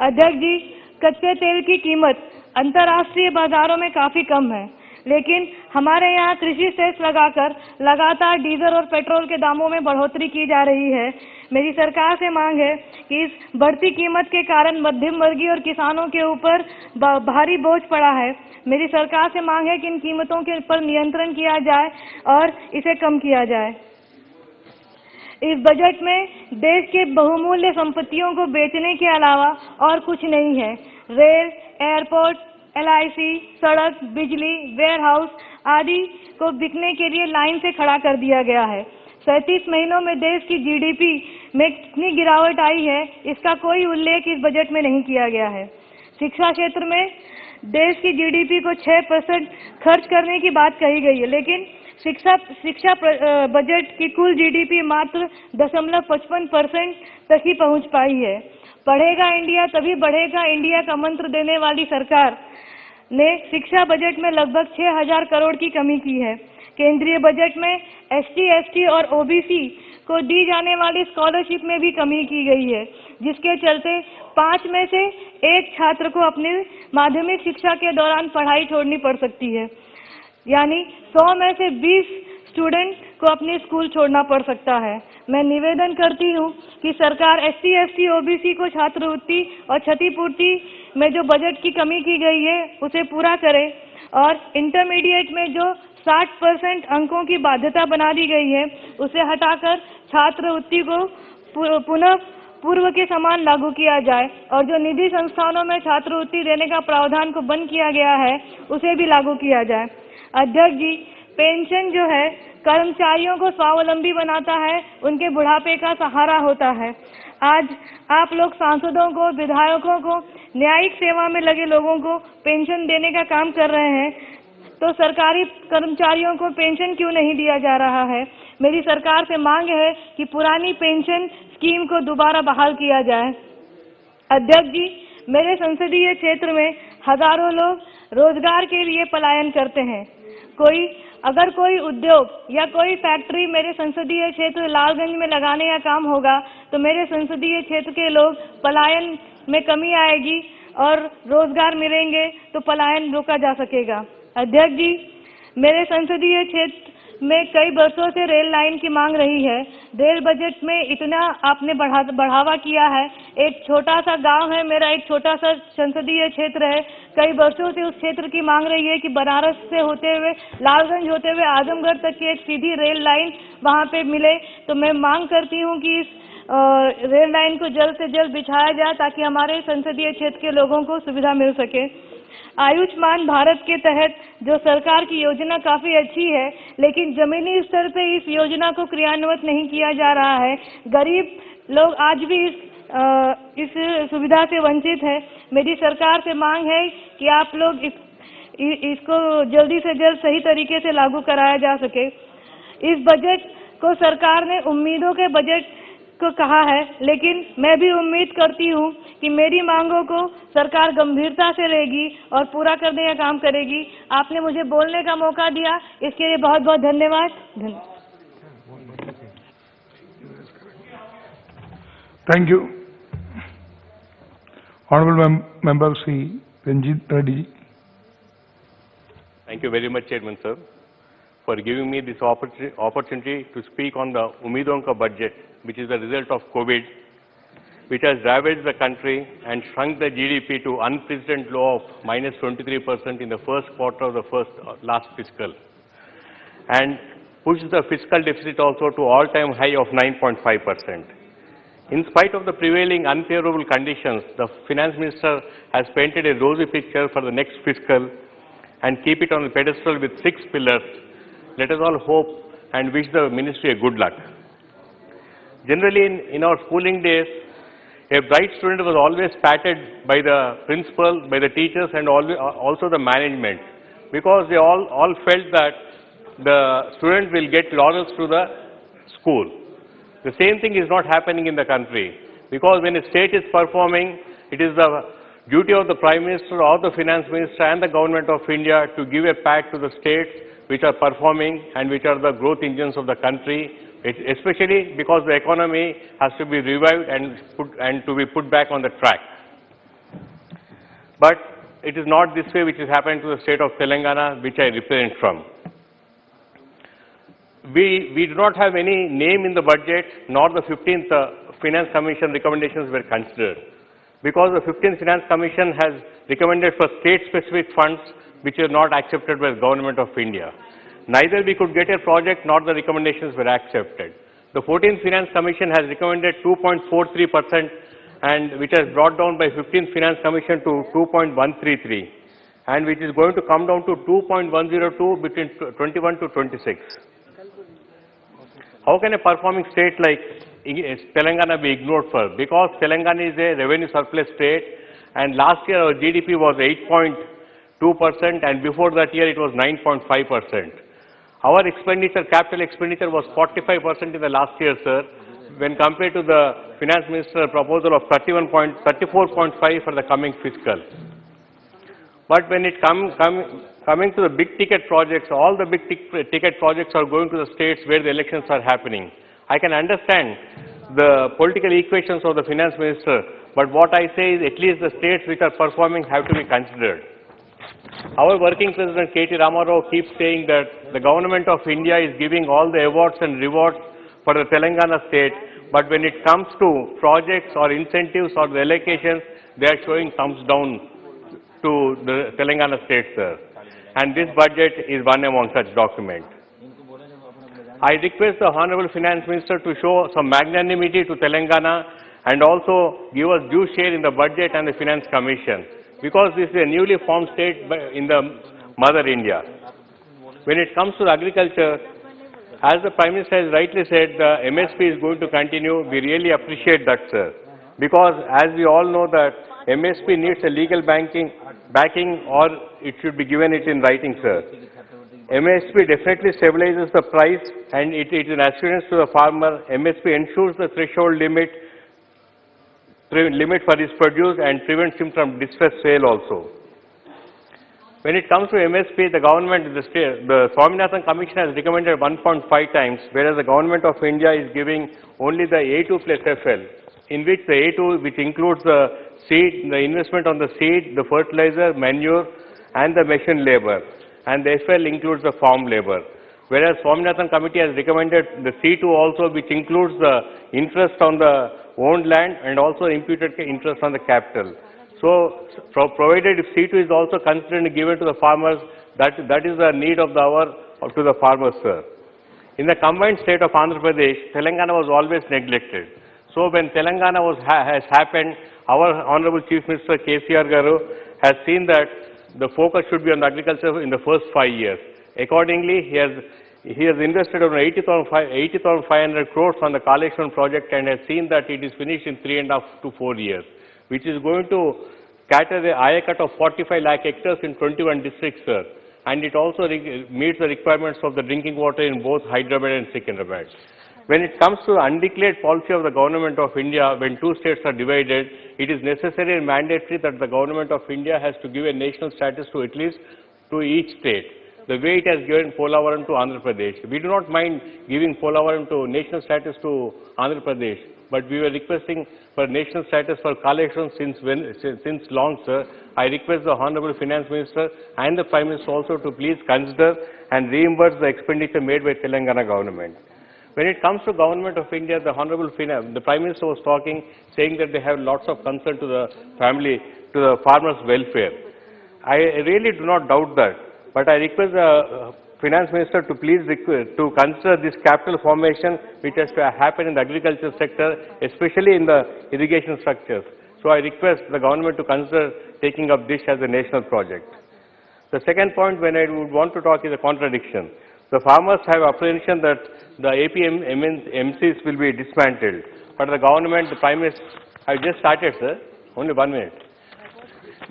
अध्यक्ष जी, कच्चे तेल की कीमत अंतर्राष्ट्रीय बाजारों में काफी कम है, लेकिन हमारे यहाँ कृषि सेस लगाकर लगातार डीजल और पेट्रोल के दामों में बढ़ोतरी की जा रही है. मेरी सरकार से मांग है कि इस बढ़ती कीमत के कारण मध्यम वर्गीय और किसानों के ऊपर भारी बोझ पड़ा है. मेरी सरकार से मांग है कि इन कीमतों के ऊपर नियंत्रण किया जाए और इसे कम किया जाए. इस बजट में देश के बहुमूल्य संपत्तियों को बेचने के अलावा और कुछ नहीं है. रेल, एयरपोर्ट, LIC, सड़क, बिजली, वेयरहाउस आदि को बिकने के लिए लाइन से खड़ा कर दिया गया है. 37 महीनों में देश की GDP में कितनी गिरावट आई है, इसका कोई उल्लेख इस बजट में नहीं किया गया है। शिक्षा क्षेत्र में देश की जीडीपी को 6% खर्च करने की बात कही गई है, लेकिन शिक्षा बजट की कुल जीडीपी मात्र 0.55% तक ही पहुंच पाई है। पढ़ेगा इंडिया तभी बढ़ेगा इंडिया का मंत्र देने वाली सरकार ने शिक्षा बजट में लगभग 6,000 करोड़ की कमी की है। केंद्रीय बजट में एसटी, एसटी और ओबीसी को दी जाने वाली स्कॉलरशिप में भी कमी की गई है, जिसके चलते 5 में से 1 छात्र को अपनी माध्यमिक शिक्षा के दौरान पढ़ाई छोड़नी पड़ सकती है। यानी 100 में से 20 स्टूडेंट को अपनी स्कूल छोड़ना पड़ सकता है। मैं निवेदन करती हूं कि सरकार एसटी, एसटी, ओबीसी को छात्रवृत्ति और क्षतिपूर्ति में जो बजट की कमी की गई है उसे पूरा करे और इंटरमीडिएट में जो 60% अंकों की बाध्यता बना दी गई है उसे हटाकर छात्रवृत्ति को पुनः पूर्व के समान लागू किया जाए और जो निजी संस्थानों में छात्रवृत्ति देने का प्रावधान को बंद किया गया है उसे भी लागू किया जाए। अध्यक्ष जी, पेंशन जो है कर्मचारियों को स्वावलंबी बनाता है, उनके बुढ़ापे का सहारा होता है। आज आप लोग सांसदों को, विधायकों को, न्यायिक सेवा में लगे लोगों को पेंशन देने का काम कर रहे हैं, तो सरकारी कर्मचारियों को पेंशन क्यों नहीं दिया जा रहा है? मेरी सरकार से मांग है कि पुरानी पेंशन स्कीम को दोबारा बहाल किया जाए। अध्यक्ष जी, मेरे संसदीय क्षेत्र में हजारों लोग रोजगार के लिए पलायन करते हैं। अगर कोई उद्योग या कोई फैक्ट्री मेरे संसदीय क्षेत्र लालगंज में लगाने का काम होगा तो मेरे संसदीय क्षेत्र के लोग पलायन में कमी आएगी और रोजगार मिलेंगे तो पलायन रोका जा सकेगा। अध्यक्ष जी, मेरे संसदीय क्षेत्र में कई वर्षों से रेल लाइन की मांग रही है। रेल बजट में इतना आपने बढ़ावा किया है। एक छोटा सा गांव है, मेरा एक छोटा सा संसदीय क्षेत्र है। कई वर्षों से उस क्षेत्र की मांग रही है कि बनारस से होते हुए, लालगंज होते हुए आजमगढ़ तक की एक सीधी रेल लाइन वहां पे मिले। तो मैं मांग करती हूं कि इस रेल लाइन को जल्द से जल्द बिछाया जाए ताकि हमारे संसदीय क्षेत्र के लोगों को सुविधा मिल सके। आयुष्मान भारत के तहत जो सरकार की योजना काफी अच्छी है, लेकिन जमीनी स्तर पे इस योजना को क्रियान्वित नहीं किया जा रहा है। गरीब लोग आज भी इस सुविधा से वंचित है। मेरी सरकार से मांग है कि आप लोग इसको जल्दी से जल्द सही तरीके से लागू कराया जा सके। इस बजट को सरकार ने उम्मीदों के बजट को कहा है, लेकिन मैं भी उम्मीद करती हूं कि मेरी मांगों को सरकार गंभीरता से लेगी और पूरा करने का काम करेगी। आपने मुझे बोलने का मौका दिया, इसके लिए बहुत बहुत धन्यवाद। Thank you. Honorable Member Sri Ranjit Reddy. Thank you very much, Chairman sir, for giving me this opportunity to speak on the Umidon ka budget, which is the result of COVID, which has ravaged the country and shrunk the GDP to unprecedented low of -23% in the first quarter of the last fiscal, and pushed the fiscal deficit also to all-time high of 9.5%. In spite of the prevailing unfavorable conditions, the Finance Minister has painted a rosy picture for the next fiscal and keep it on the pedestal with 6 pillars. Let us all hope and wish the Ministry a good luck. Generally, in our schooling days, a bright student was always patted by the principal, by the teachers, and also the management, because they all felt that the student will get laurels to the school. The same thing is not happening in the country, because when a state is performing, it is the duty of the Prime Minister or the Finance Minister and the Government of India to give a pat to the states which are performing and which are the growth engines of the country, especially because the economy has to be revived and to be put back on the track. But it is not this way which is happening to the state of Telangana, which I represent from. We do not have any name in the budget, nor the 15th Finance Commission recommendations were considered, because the 15th Finance Commission has recommended for state-specific funds which are not accepted by the Government of India. Neither we could get a project nor the recommendations were accepted. The 14th Finance Commission has recommended 2.43%, and which has brought down by 15th Finance Commission to 2.133, and which is going to come down to 2.102 between 21 to 26. How can a performing state like Telangana be ignored first, because Telangana is a revenue surplus state, and last year our GDP was 8.2%, and before that year it was 9.5%. Our expenditure, capital expenditure, was 45% in the last year, sir, when compared to the finance minister proposal of 34.5 for the coming fiscal. But when it coming to the big ticket projects, all the big ticket projects are going to the states where the elections are happening. I can understand the political equations of the finance minister, but what I say is at least the states which are performing have to be considered. Our working president K.T. Ramarao keeps saying that the government of India is giving all the awards and rewards for the Telangana state, but when it comes to projects or incentives or the allocations, they are showing thumbs down to the Telangana state, sir. And this budget is one among such documents. I request the Honorable Finance Minister to show some magnanimity to Telangana and also give us due share in the budget and the Finance Commission, because this is a newly formed state in the Mother India. When it comes to agriculture, as the Prime Minister has rightly said, the MSP is going to continue. We really appreciate that, sir, because as we all know that MSP needs a legal backing or it should be given it in writing, sir. MSP definitely stabilizes the price and it is an assurance to the farmer. MSP ensures the threshold limit for his produce and prevents him from distress sale also. When it comes to MSP, the government, the Swaminathan Commission has recommended 1.5 times, whereas the government of India is giving only the A2 plus FL, in which the A2, which includes the seed, the investment on the seed, the fertilizer, manure, and the machine labor, and the FL includes the farm labor. Whereas Swaminathan Committee has recommended the C2 also, which includes the interest on the owned land and also imputed interest on the capital. So, provided if C2 is also considered and given to the farmers, that is the need of the hour to the farmers, sir. In the combined state of Andhra Pradesh, Telangana was always neglected. So, when Telangana has happened, our Honorable Chief Minister KCR Garu has seen that the focus should be on agriculture in the first 5 years. Accordingly, he has invested around 80,500 crores on the Kaleshwaram project and has seen that it is finished in 3.5 to 4 years, which is going to cater the area cut of 45 lakh hectares in 21 districts, sir. And it also meets the requirements of the drinking water in both Hyderabad and Secunderabad. When it comes to the undeclared policy of the government of India, when two states are divided, it is necessary and mandatory that the government of India has to give a national status to at least to each state, the way it has given Polavaram to Andhra Pradesh. We do not mind giving Polavaram to national status to Andhra Pradesh, but we were requesting for national status for Kaleshwaram since long, sir. I request the Honorable Finance Minister and the Prime Minister also to please consider and reimburse the expenditure made by Telangana government. When it comes to Government of India, the the Prime Minister was talking, saying that they have lots of concern to the family, to the farmers' welfare. I really do not doubt that, but I request the Finance Minister to please to consider this capital formation which has to happen in the agriculture sector, especially in the irrigation structures. So I request the government to consider taking up this as a national project. The second point when I would want to talk is a contradiction. The farmers have apprehension that the APM MCs will be dismantled, but the government, the Prime Minister, I just started, sir, only 1 minute.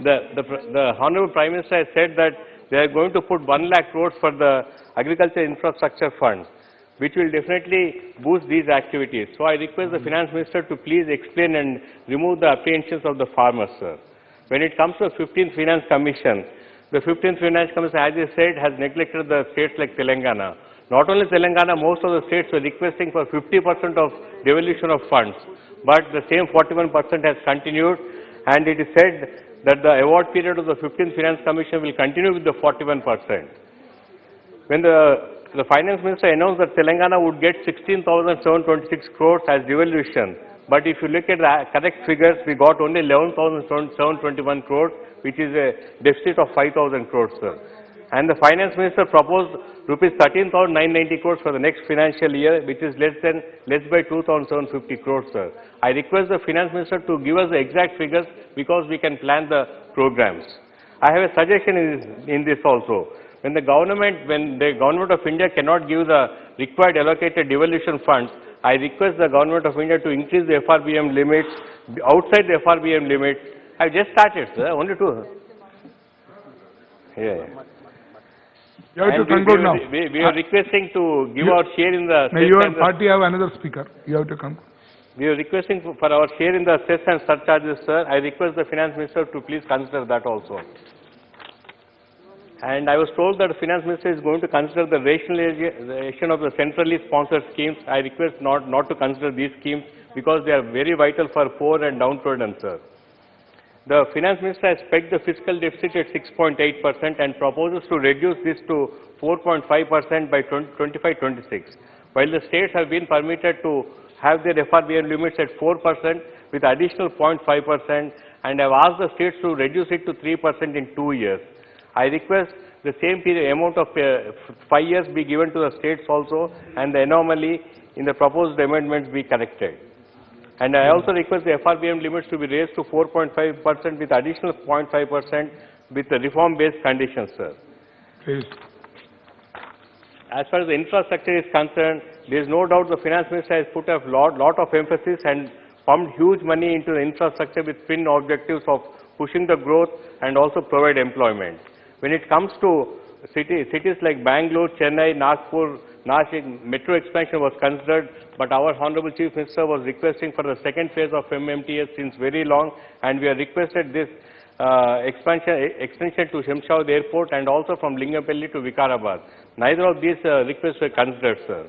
The Honorable Prime Minister has said that they are going to put 1 lakh crores for the Agriculture Infrastructure Fund, which will definitely boost these activities. So I request the Finance Minister to please explain and remove the apprehensions of the farmers, sir. When it comes to the 15th Finance Commission, the 15th Finance Commission, as I said, has neglected the states like Telangana. Not only Telangana, most of the states were requesting for 50% of devolution of funds, but the same 41% has continued, and it is said that the award period of the 15th Finance Commission will continue with the 41%. When the Finance Minister announced that Telangana would get 16,726 crores as devolution, but if you look at the correct figures, we got only 11,721 crores, which is a deficit of 5,000 crores, sir. And the Finance Minister proposed rupees 13,990 crores for the next financial year, which is less by 2,750 crores, sir. I request the Finance Minister to give us the exact figures because we can plan the programs. I have a suggestion in this also. When the government of India cannot give the required allocated devolution funds, I request the Government of India to increase the FRBM limits outside the FRBM limit. I just started, sir, only two. Yeah. You have And to conclude now. we are requesting to give our share in the... May your party have another speaker. You have to conclude. We are requesting for our share in the cess and surcharges, sir. I request the Finance Minister to please consider that also. And I was told that the Finance Minister is going to consider the rationalization of the centrally sponsored schemes. I request not to consider these schemes because they are very vital for poor and downtrodden, sir. The Finance Minister has pegged the fiscal deficit at 6.8% and proposes to reduce this to 4.5% by 25-26, while the states have been permitted to have their FRBM limits at 4% with additional 0.5%, and have asked the states to reduce it to 3% in 2 years. I request the same period, amount of 5 years be given to the states also, and the anomaly in the proposed amendments be corrected. And I also request the FRBM limits to be raised to 4.5% with additional 0.5% with the reform-based conditions, sir. Please. As far as the infrastructure is concerned, there is no doubt the Finance Minister has put a lot of emphasis and pumped huge money into the infrastructure with twin objectives of pushing the growth and also provide employment. When it comes to cities like Bangalore, Chennai, Nagpur, Nashik, metro expansion was considered, but our Honorable Chief Minister was requesting for the second phase of MMTS since very long, and we have requested this extension to Shemshabad Airport and also from Lingapalli to Vikarabad. Neither of these requests were considered, sir.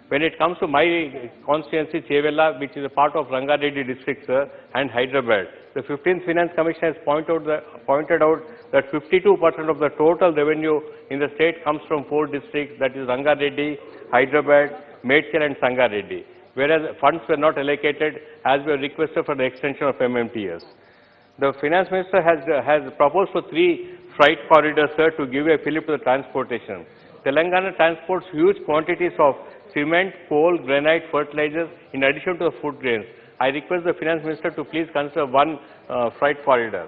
When it comes to my constituency, Chevella, which is a part of Rangareddy district, sir, and Hyderabad, the 15th Finance Commission has pointed out that 52% of the total revenue in the state comes from 4 districts, that is Rangareddy, Hyderabad, Medchal and Sangareddy, whereas funds were not allocated as were requested for the extension of MMTS. The Finance Minister has proposed for 3 freight corridors, sir, to give a fillip to the transportation. Telangana transports huge quantities of cement, coal, granite, fertilizers, in addition to the food grains. I request the Finance Minister to please consider 1 freight corridor.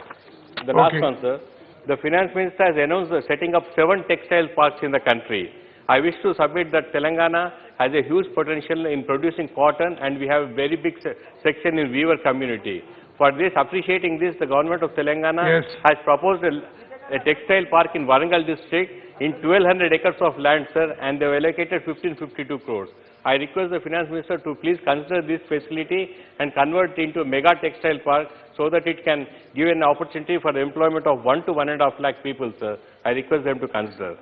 The last one, sir. The Finance Minister has announced the setting up 7 textile parks in the country. I wish to submit that Telangana has a huge potential in producing cotton, and we have a very big section in weaver community. For this, appreciating this, the government of Telangana has proposed a textile park in Warangal district in 1200 acres of land, sir, and they have allocated 1552 crores. I request the Finance Minister to please consider this facility and convert it into a mega textile park so that it can give an opportunity for the employment of 1 to 1.5 lakh people, sir. I request them to consider.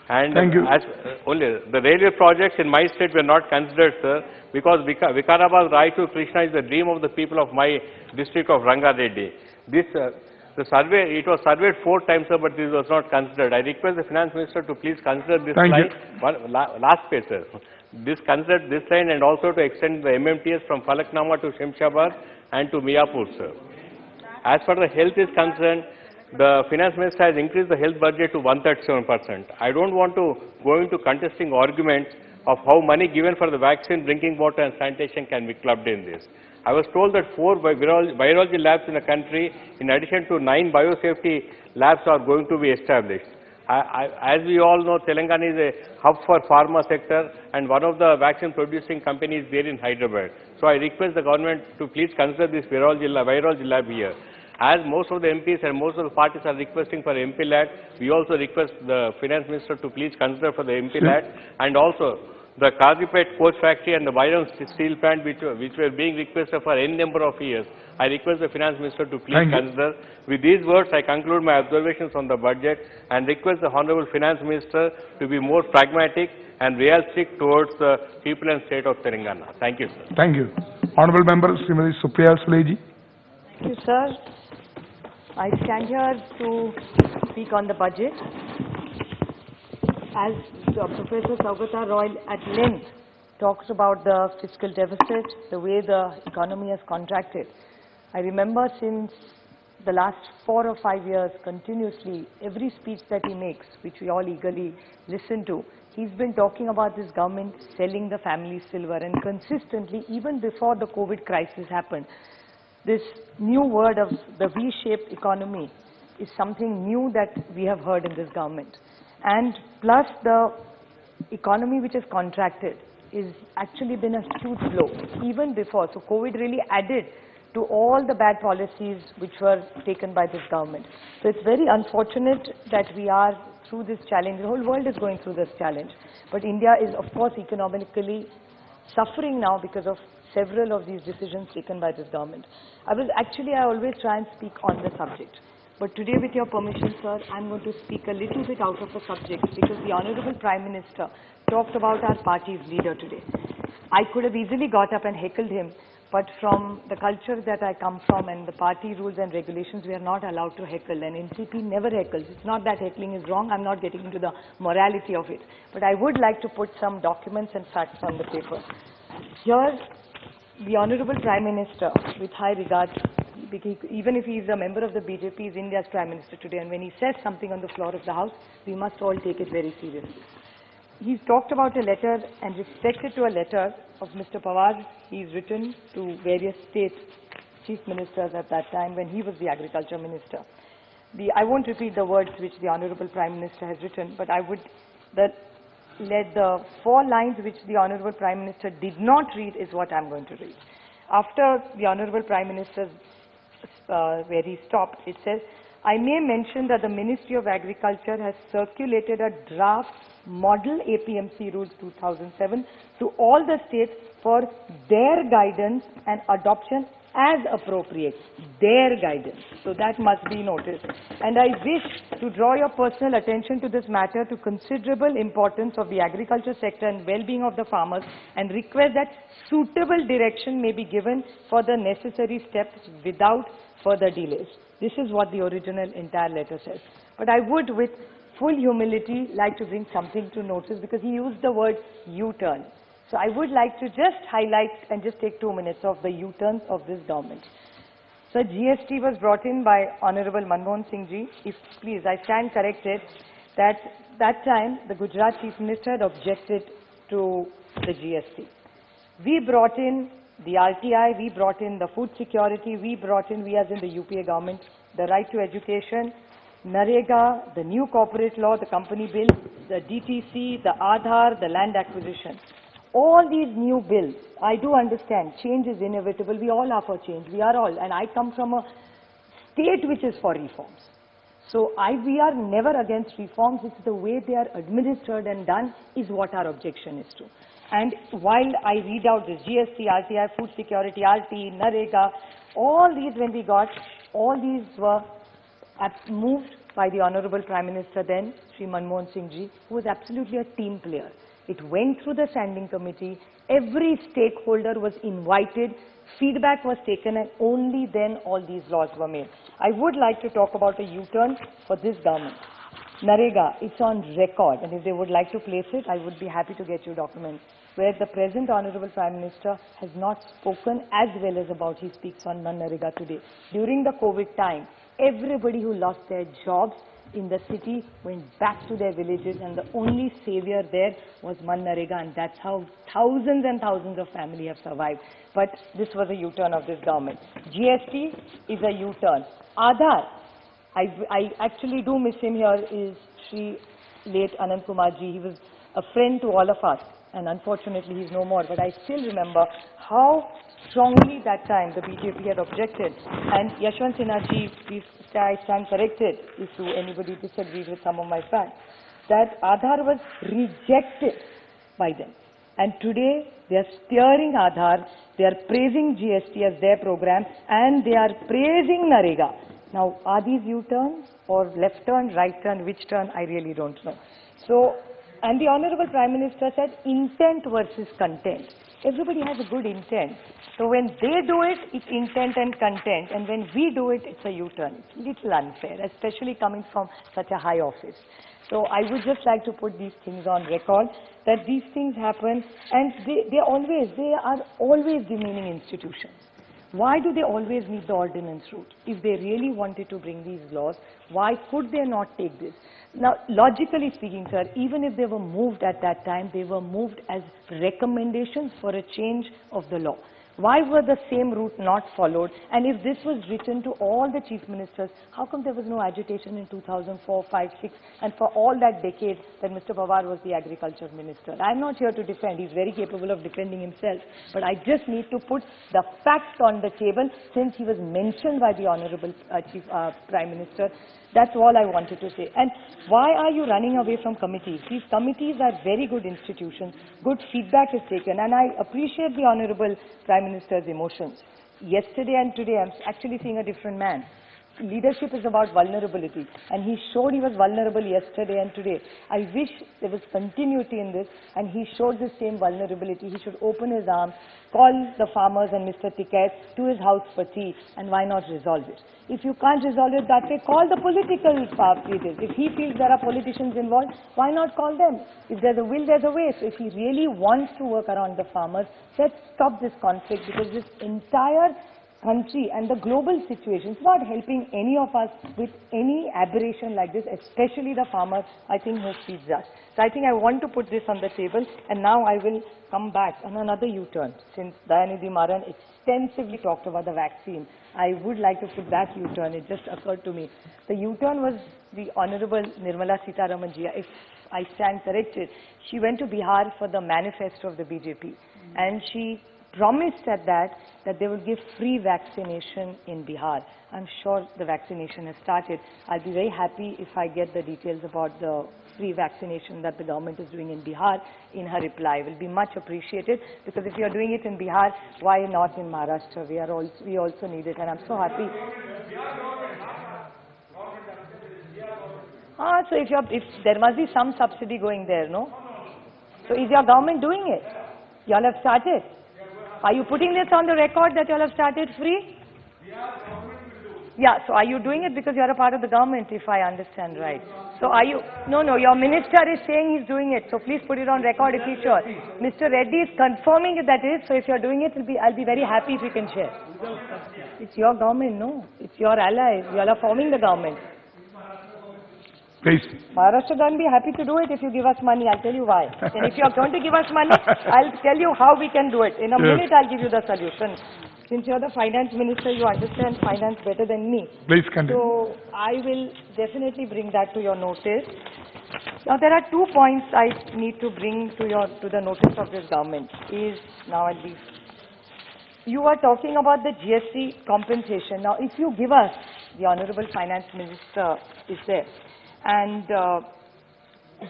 And thank you. As only the railway projects in my state were not considered, sir, because Vikarabad Raichur Krishna is the dream of the people of my district of Rangareddy. This the survey, it was surveyed 4 times, sir, but this was not considered. I request the Finance Minister to please consider this line. Last page, sir. Consider this line and also to extend the MMTS from Falaknama to Shemshabad and to Miapur, sir. As far as the health is concerned, the Finance Minister has increased the health budget to 137%. I don't want to go into contesting arguments of how money given for the vaccine, drinking water and sanitation can be clubbed in this. I was told that 4 virology labs in the country, in addition to 9 biosafety labs, are going to be established. As we all know, Telangana is a hub for pharma sector, and one of the vaccine producing companies there in Hyderabad. So I request the government to please consider this virology lab here. As most of the MPs and most of the parties are requesting for MP lab, we also request the Finance Minister to please consider for the MP lab, and also the Kazipet coach factory and the Byron steel plant, which were being requested for n number of years. I request the Finance Minister to please consider. With these words, I conclude my observations on the budget and request the Honorable Finance Minister to be more pragmatic and realistic towards the people and state of Telangana. Thank you, sir. Thank you. Honorable Member, Srimati Supriya Suleji. Thank you, sir. I stand here to speak on the budget. As Professor Saugata Roy at length talks about the fiscal deficit, the way the economy has contracted. I remember since the last 4 or 5 years, continuously, every speech that he makes, which we all eagerly listen to, he's been talking about this government selling the family silver, and consistently, even before the COVID crisis happened, this new word of the V-shaped economy is something new that we have heard in this government. And plus the economy which is contracted, is actually been a huge blow, even before. So COVID really added to all the bad policies which were taken by this government. So it's very unfortunate that we are through this challenge. The whole world is going through this challenge. But India is, of course, economically suffering now because of several of these decisions taken by this government. I always try and speak on the subject. But today, with your permission, sir, I'm going to speak a little bit out of the subject because the Honorable Prime Minister talked about our party's leader today. I could have easily got up and heckled him, but from the culture that I come from and the party rules and regulations, we are not allowed to heckle. And NCP never heckles. It's not that heckling is wrong. I'm not getting into the morality of it. But I would like to put some documents and facts on the paper. Here, the Honorable Prime Minister, with high regard, even if he is a member of the BJP, is India's Prime Minister today. And when he says something on the floor of the House, we must all take it very seriously. He's talked about a letter and respected to a letter of Mr. Pawar. He's written to various state chief ministers at that time when he was the agriculture minister. I won't repeat the words which the Honorable Prime Minister has written, but I would let the 4 lines which the Honorable Prime Minister did not read is what I'm going to read. After the Honorable Prime Minister's where he stopped, it says, I may mention that the Ministry of Agriculture has circulated a draft Model APMC Rules 2007 to all the states for their guidance and adoption as appropriate. Their guidance. So that must be noticed. And I wish to draw your personal attention to this matter to considerable importance of the agriculture sector and well-being of the farmers, and request that suitable direction may be given for the necessary steps without further delays. This is what the original entire letter says. But I would, with full humility, like to bring something to notice because he used the word U-turn. So I would like to just highlight and just take 2 minutes of the U-turns of this government. So GST was brought in by Honorable Manmohan Singh ji. If please, I stand corrected that time the Gujarat Chief Minister had objected to the GST. We brought in the RTI, we brought in the food security, we as in the UPA government, the right to education, Narega, the new corporate law, the company bill, the DTC, the Aadhaar, the land acquisition. All these new bills, I do understand, change is inevitable. We all are for change. We are all. And I come from a state which is for reforms. So we are never against reforms. It's the way they are administered and done is what our objection is to. And while I read out this GST, RTI, food security, RT, Narega, all these when we got, all these were moved by the Honorable Prime Minister then, Sri Manmohan Singh ji, who was absolutely a team player. It went through the standing committee, every stakeholder was invited, feedback was taken, and only then all these laws were made. I would like to talk about a U-turn for this government. Narega, it's on record, and if they would like to place it, I would be happy to get you documents, where the present Honorable Prime Minister has not spoken as well as about he speaks on Narega today. During the COVID time, everybody who lost their jobs in the city went back to their villages, and the only savior there was Narega, and that's how thousands and thousands of families have survived. But this was a U-turn of this government. GST is a U-turn. Aadhaar, I actually do miss him here, is Sri late Anand Kumar ji. He was a friend to all of us, and unfortunately he's no more. But I still remember how strongly that time the BJP had objected. And Yashwant Sinha ji, please, I stand corrected if anybody disagrees with some of my facts, that Aadhaar was rejected by them. And today they are steering Aadhaar, they are praising GST as their program, and they are praising Narega. Now, are these U-turns or left turn, right turn, which turn? I really don't know. So, and the Honorable Prime Minister said intent versus content. Everybody has a good intent. So when they do it, it's intent and content, and when we do it, it's a U-turn. It's a little unfair, especially coming from such a high office. So I would just like to put these things on record, that these things happen, and they are always demeaning institutions. Why do they always need the ordinance route? If they really wanted to bring these laws, why could they not take this? Now, logically speaking, sir, even if they were moved at that time, they were moved as recommendations for a change of the law. Why were the same route not followed? And if this was written to all the chief ministers, how come there was no agitation in 2004, 5, 6, and for all that decade that Mr. Pawar was the agriculture minister? I'm not here to defend. He's very capable of defending himself. But I just need to put the facts on the table since he was mentioned by the Honorable Prime Minister. That's all I wanted to say. And why are you running away from committees? These committees are very good institutions. Good feedback is taken. And I appreciate the Honorable Prime Minister's emotions. Yesterday and today, I'm actually seeing a different man. Leadership is about vulnerability. And he showed he was vulnerable yesterday and today. I wish there was continuity in this, and he showed the same vulnerability. He should open his arms, call the farmers and Mr. Tiket to his house for tea, and why not resolve it? If you can't resolve it that way, call the political leaders. If he feels there are politicians involved, why not call them? If there's a will, there's a way. So if he really wants to work around the farmers, let's stop this conflict, because this entire country and the global situation is not helping any of us with any aberration like this, especially the farmers, I think, who feeds us. So I think I want to put this on the table, and now I will come back on another U-turn. Since Dayanidhi Maran extensively talked about the vaccine, I would like to put that U-turn. It just occurred to me. The U-turn was the Honorable Nirmala Sitharaman ji. If I stand corrected, she went to Bihar for the manifesto of the BJP, and she promised at that they will give free vaccination in Bihar. I'm sure the vaccination has started. I'll be very happy if I get the details about the free vaccination that the government is doing in Bihar in her reply. It will be much appreciated, because if you are doing it in Bihar, why not in Maharashtra? We also need it, and I'm so happy. So if there must be some subsidy going there, no? So is your government doing it? You all have started? Are you putting this on the record that you all have started free? Yeah, so are you doing it because you are a part of the government, if I understand right? So are you, no, your minister is saying he's doing it, so please put it on record if he's sure. Mr. Reddy is confirming that is, so if you're doing it, I'll be very happy if you can share. It's your government, no? It's your allies, you all are forming the government. Please. Maharashtra will be happy to do it if you give us money. I'll tell you why. And if you are going to give us money, I'll tell you how we can do it. In a minute, I'll give you the solution. Since you're the finance minister, you understand finance better than me. Please continue. So I will definitely bring that to your notice. Now there are 2 points I need to bring to the notice of this government. Now at least you are talking about the GST compensation. Now if you give us, the Honorable Finance Minister is there, and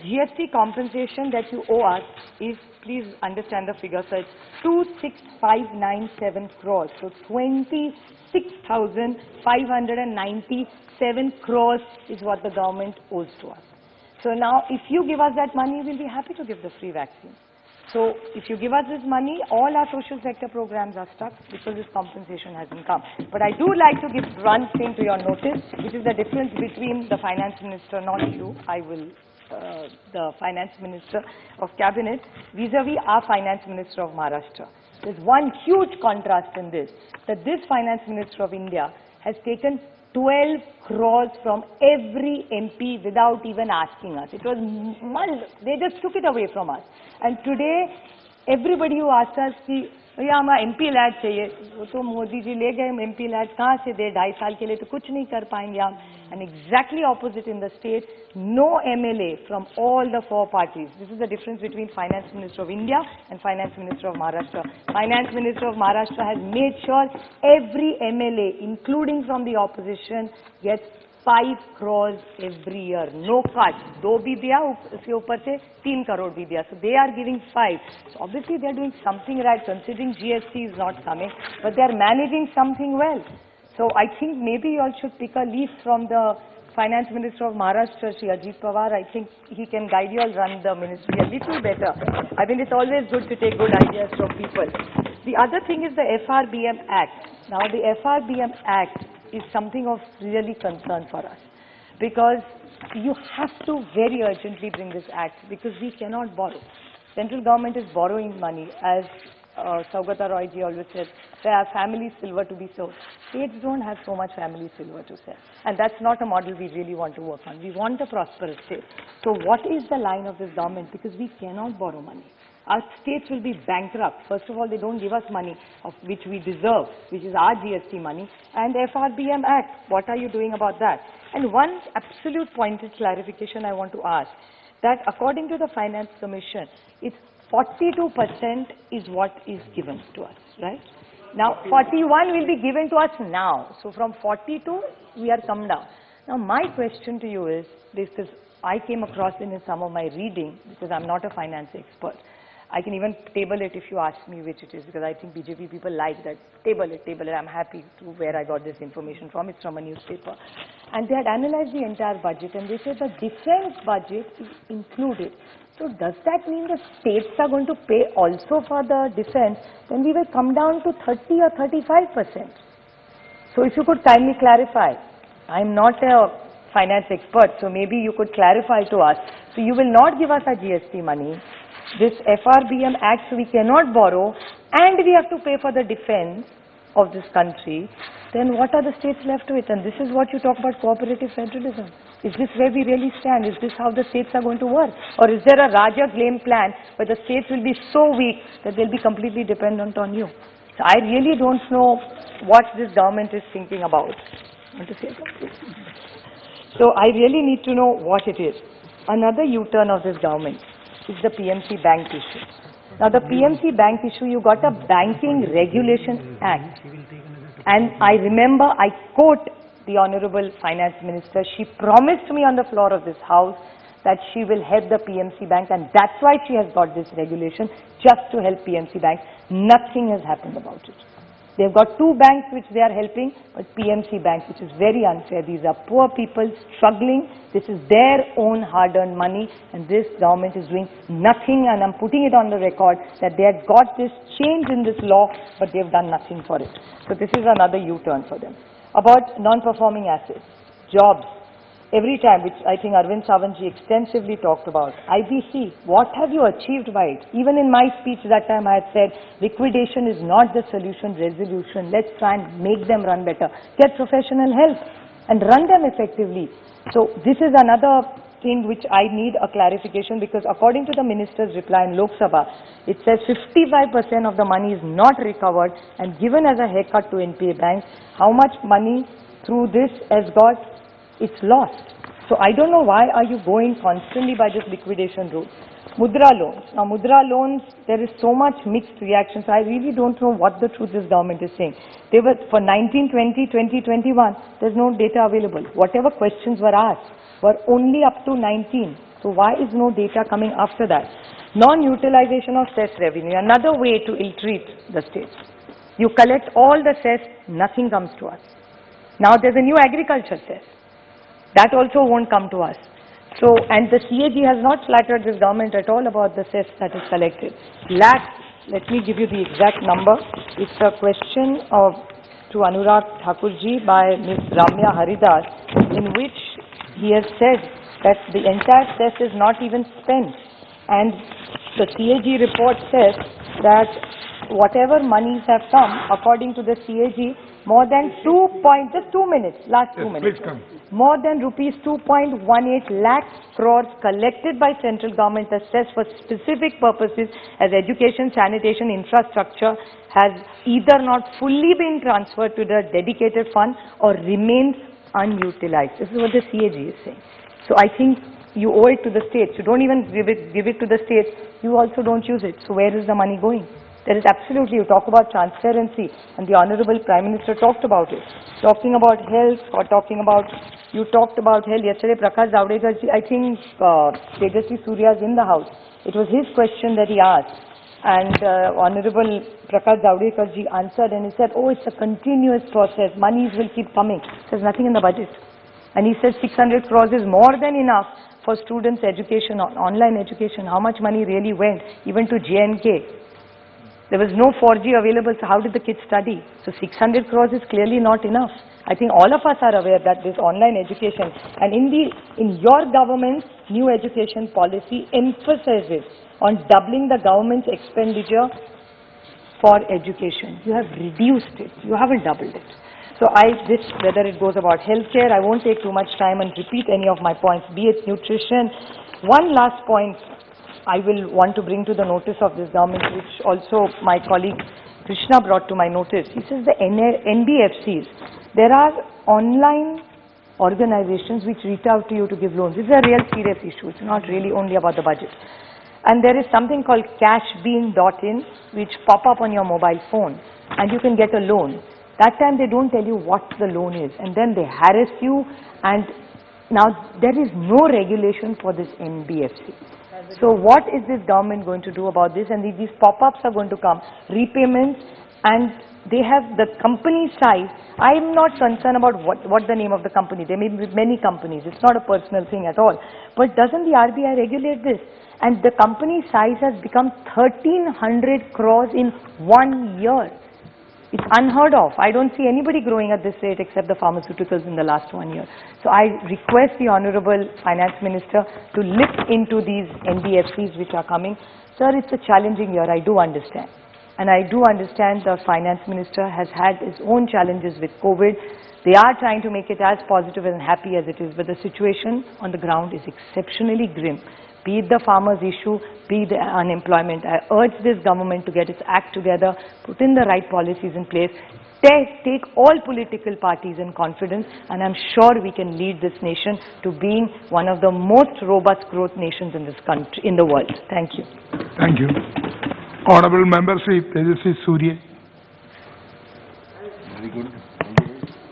GST compensation that you owe us is, please understand the figure, sir, it's 26,597 crores. So 26,597 crores is what the government owes to us. So now, if you give us that money, we'll be happy to give the free vaccine. So if you give us this money, all our social sector programs are stuck because this compensation hasn't come. But I do like to give one thing to your notice, which is the difference between the finance minister, not you, the finance minister of cabinet, vis-a-vis our finance minister of Maharashtra. There's one huge contrast in this, that this finance minister of India has taken 12 crores from every MP without even asking us. It was they just took it away from us. And today, everybody who asked us, भैया हमारा MP lead चाहिए, वो तो मोदी जी ले गए MP lead, कहाँ से दे, 2.5 साल के लिए तो कुछ नहीं कर पाएंगे हम. And exactly opposite in the state, no MLA from all the 4 parties. This is the difference between Finance Minister of India and Finance Minister of Maharashtra. Finance Minister of Maharashtra has made sure every MLA, including from the opposition, gets 5 crores every year. No cut. 2 भी दिया, उसके ऊपर से 3 crore भी दिया. So they are giving 5. So obviously they are doing something right, considering GST is not coming, but they are managing something well. So I think maybe you all should pick a leaf from the Finance Minister of Maharashtra, Shri Ajit Pawar. I think he can guide you all run the ministry a little better. I mean, it's always good to take good ideas from people. The other thing is the FRBM Act. Now the FRBM Act is something of really concern for us, because you have to very urgently bring this act, because we cannot borrow. Central government is borrowing money, as Saugata Roy ji always said, there are family silver to be sold. States don't have so much family silver to sell, and that's not a model we really want to work on. We want a prosperous state. So what is the line of this government? Because we cannot borrow money. Our states will be bankrupt. First of all, they don't give us money of which we deserve, which is our GST money, and the FRBM Act. What are you doing about that? And one absolute pointed clarification I want to ask, that according to the Finance Commission, it's 42% is what is given to us, right? Now, 41 will be given to us now. So from 42, we are come down. Now, my question to you is, because I came across it in some of my reading, because I'm not a finance expert. I can even table it if you ask me which it is, because I think BJP people like that. Table it. I'm happy to where I got this information from. It's from a newspaper. And they had analyzed the entire budget, and they said the defense budget is included. So does that mean the states are going to pay also for the defense? Then we will come down to 30 or 35%. So if you could kindly clarify. I'm not a finance expert, so maybe you could clarify to us. So you will not give us a GST money. This FRBM Act, so we cannot borrow, and we have to pay for the defense of this country. Then what are the states left with? And this is what you talk about cooperative federalism. Is this where we really stand? Is this how the states are going to work? Or is there a Raja game plan where the states will be so weak that they'll be completely dependent on you? So I really don't know what this government is thinking about. Want to say something? So I really need to know what it is. Another U-turn of this government is the PMC bank issue. Now the PMC bank issue, you got a Banking Regulation Act. And I remember, I quote the Honorable Finance Minister, she promised me on the floor of this House that she will head the PMC bank, and that's why she has got this regulation, just to help PMC banks. Nothing has happened about it. They've got two banks which they are helping, but PMC bank, which is very unfair. These are poor people struggling. This is their own hard-earned money, and this government is doing nothing, and I'm putting it on the record that they have got this change in this law, but they've done nothing for it. So this is another U-turn for them. About non-performing assets, jobs. Every time, which I think Arvind Savantji extensively talked about, IBC, what have you achieved by it? Even in my speech that time I had said, liquidation is not the solution, resolution. Let's try and make them run better. Get professional help and run them effectively. So this is another thing which I need a clarification, because according to the minister's reply in Lok Sabha, it says 55% of the money is not recovered and given as a haircut to NPA banks. How much money through this has got? It's lost. So I don't know why are you going constantly by this liquidation route. Mudra loans. Now Mudra loans, there is so much mixed reactions. I really don't know what the truth this government is saying. They were for 1920, 2021, there's no data available. Whatever questions were asked were only up to 19. So why is no data coming after that? Non-utilization of cess revenue, another way to ill-treat the states. You collect all the cess, nothing comes to us. Now there's a new agriculture cess. That also won't come to us. So, and the CAG has not flattered this government at all about the cess that is collected. Lakhs, let me give you the exact number. It's a question to Anurag Thakurji by Ms. Ramya Haridas, in which he has said that the entire cess is not even spent. And the CAG report says that whatever monies have come, according to the CAG, more than just 2 minutes, last 2 minutes. Please come. More than rupees 2.18 lakh crores collected by central government assessed for specific purposes as education, sanitation, infrastructure has either not fully been transferred to the dedicated fund or remains unutilized. This is what the CAG is saying. So I think you owe it to the states. You don't even give it to the states. You also don't use it. So where is the money going? There is absolutely, you talk about transparency, and the Honorable Prime Minister talked about it. Talking about health, or you talked about health. Yesterday, Prakash Zavadekar, I think Tejasvi Surya is in the House. It was his question that he asked. And Honorable Prakash Zavadekar ji answered, and he said, oh, it's a continuous process. Monies will keep coming. There's nothing in the budget. And he said 600 crores is more than enough for students' education, online education. How much money really went, even to J&K? There was no 4G available, so how did the kids study? So 600 crores is clearly not enough. I think all of us are aware that this online education, and in your government's new education policy emphasizes on doubling the government's expenditure for education. You have reduced it. You haven't doubled it. So whether it goes about healthcare, I won't take too much time and repeat any of my points, be it nutrition. One last point I will want to bring to the notice of this government, which also my colleague Krishna brought to my notice. He says the NBFCs, there are online organizations which reach out to you to give loans. This is a real serious issue. It's not really only about the budget. And there is something called cashbean.in which pop up on your mobile phone and you can get a loan. That time they don't tell you what the loan is and then they harass you, and now there is no regulation for this NBFC. So what is this government going to do about this? And these pop-ups are going to come, repayments, and they have the company size. I am not concerned about what the name of the company. There may be many companies. It's not a personal thing at all. But doesn't the RBI regulate this? And the company size has become 1,300 crores in 1 year. It's unheard of. I don't see anybody growing at this rate except the pharmaceuticals in the last 1 year. So I request the Honorable Finance Minister to look into these NBFCs which are coming. Sir, it's a challenging year, I do understand. And I do understand the Finance Minister has had his own challenges with COVID. They are trying to make it as positive and happy as it is, but the situation on the ground is exceptionally grim. Be it the farmers' issue, be it the unemployment. I urge this government to get its act together, put in the right policies in place, take all political parties in confidence, and I'm sure we can lead this nation to being one of the most robust growth nations in this country, in the world. Thank you. Thank you. Honorable Member Shri Tejasvi Surya.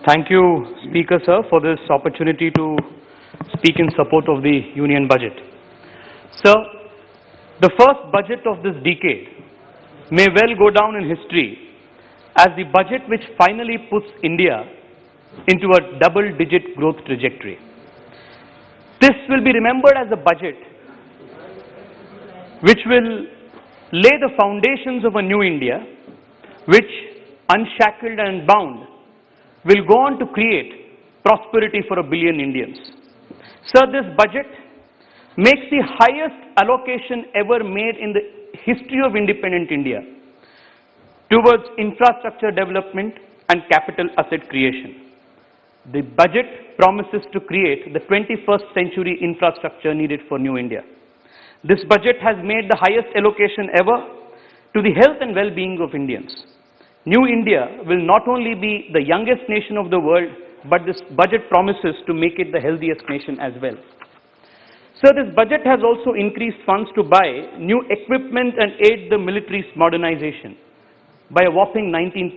Thank you, Speaker Sir, for this opportunity to speak in support of the Union Budget. Sir, the first budget of this decade may well go down in history as the budget which finally puts India into a double-digit growth trajectory. This will be remembered as a budget which will lay the foundations of a new India, which, unshackled and bound, will go on to create prosperity for 1 billion Indians. Sir, this budget makes the highest allocation ever made in the history of independent India towards infrastructure development and capital asset creation. The budget promises to create the 21st century infrastructure needed for New India. This budget has made the highest allocation ever to the health and well-being of Indians. New India will not only be the youngest nation of the world, but this budget promises to make it the healthiest nation as well. Sir, this budget has also increased funds to buy new equipment and aid the military's modernization by a whopping 19%,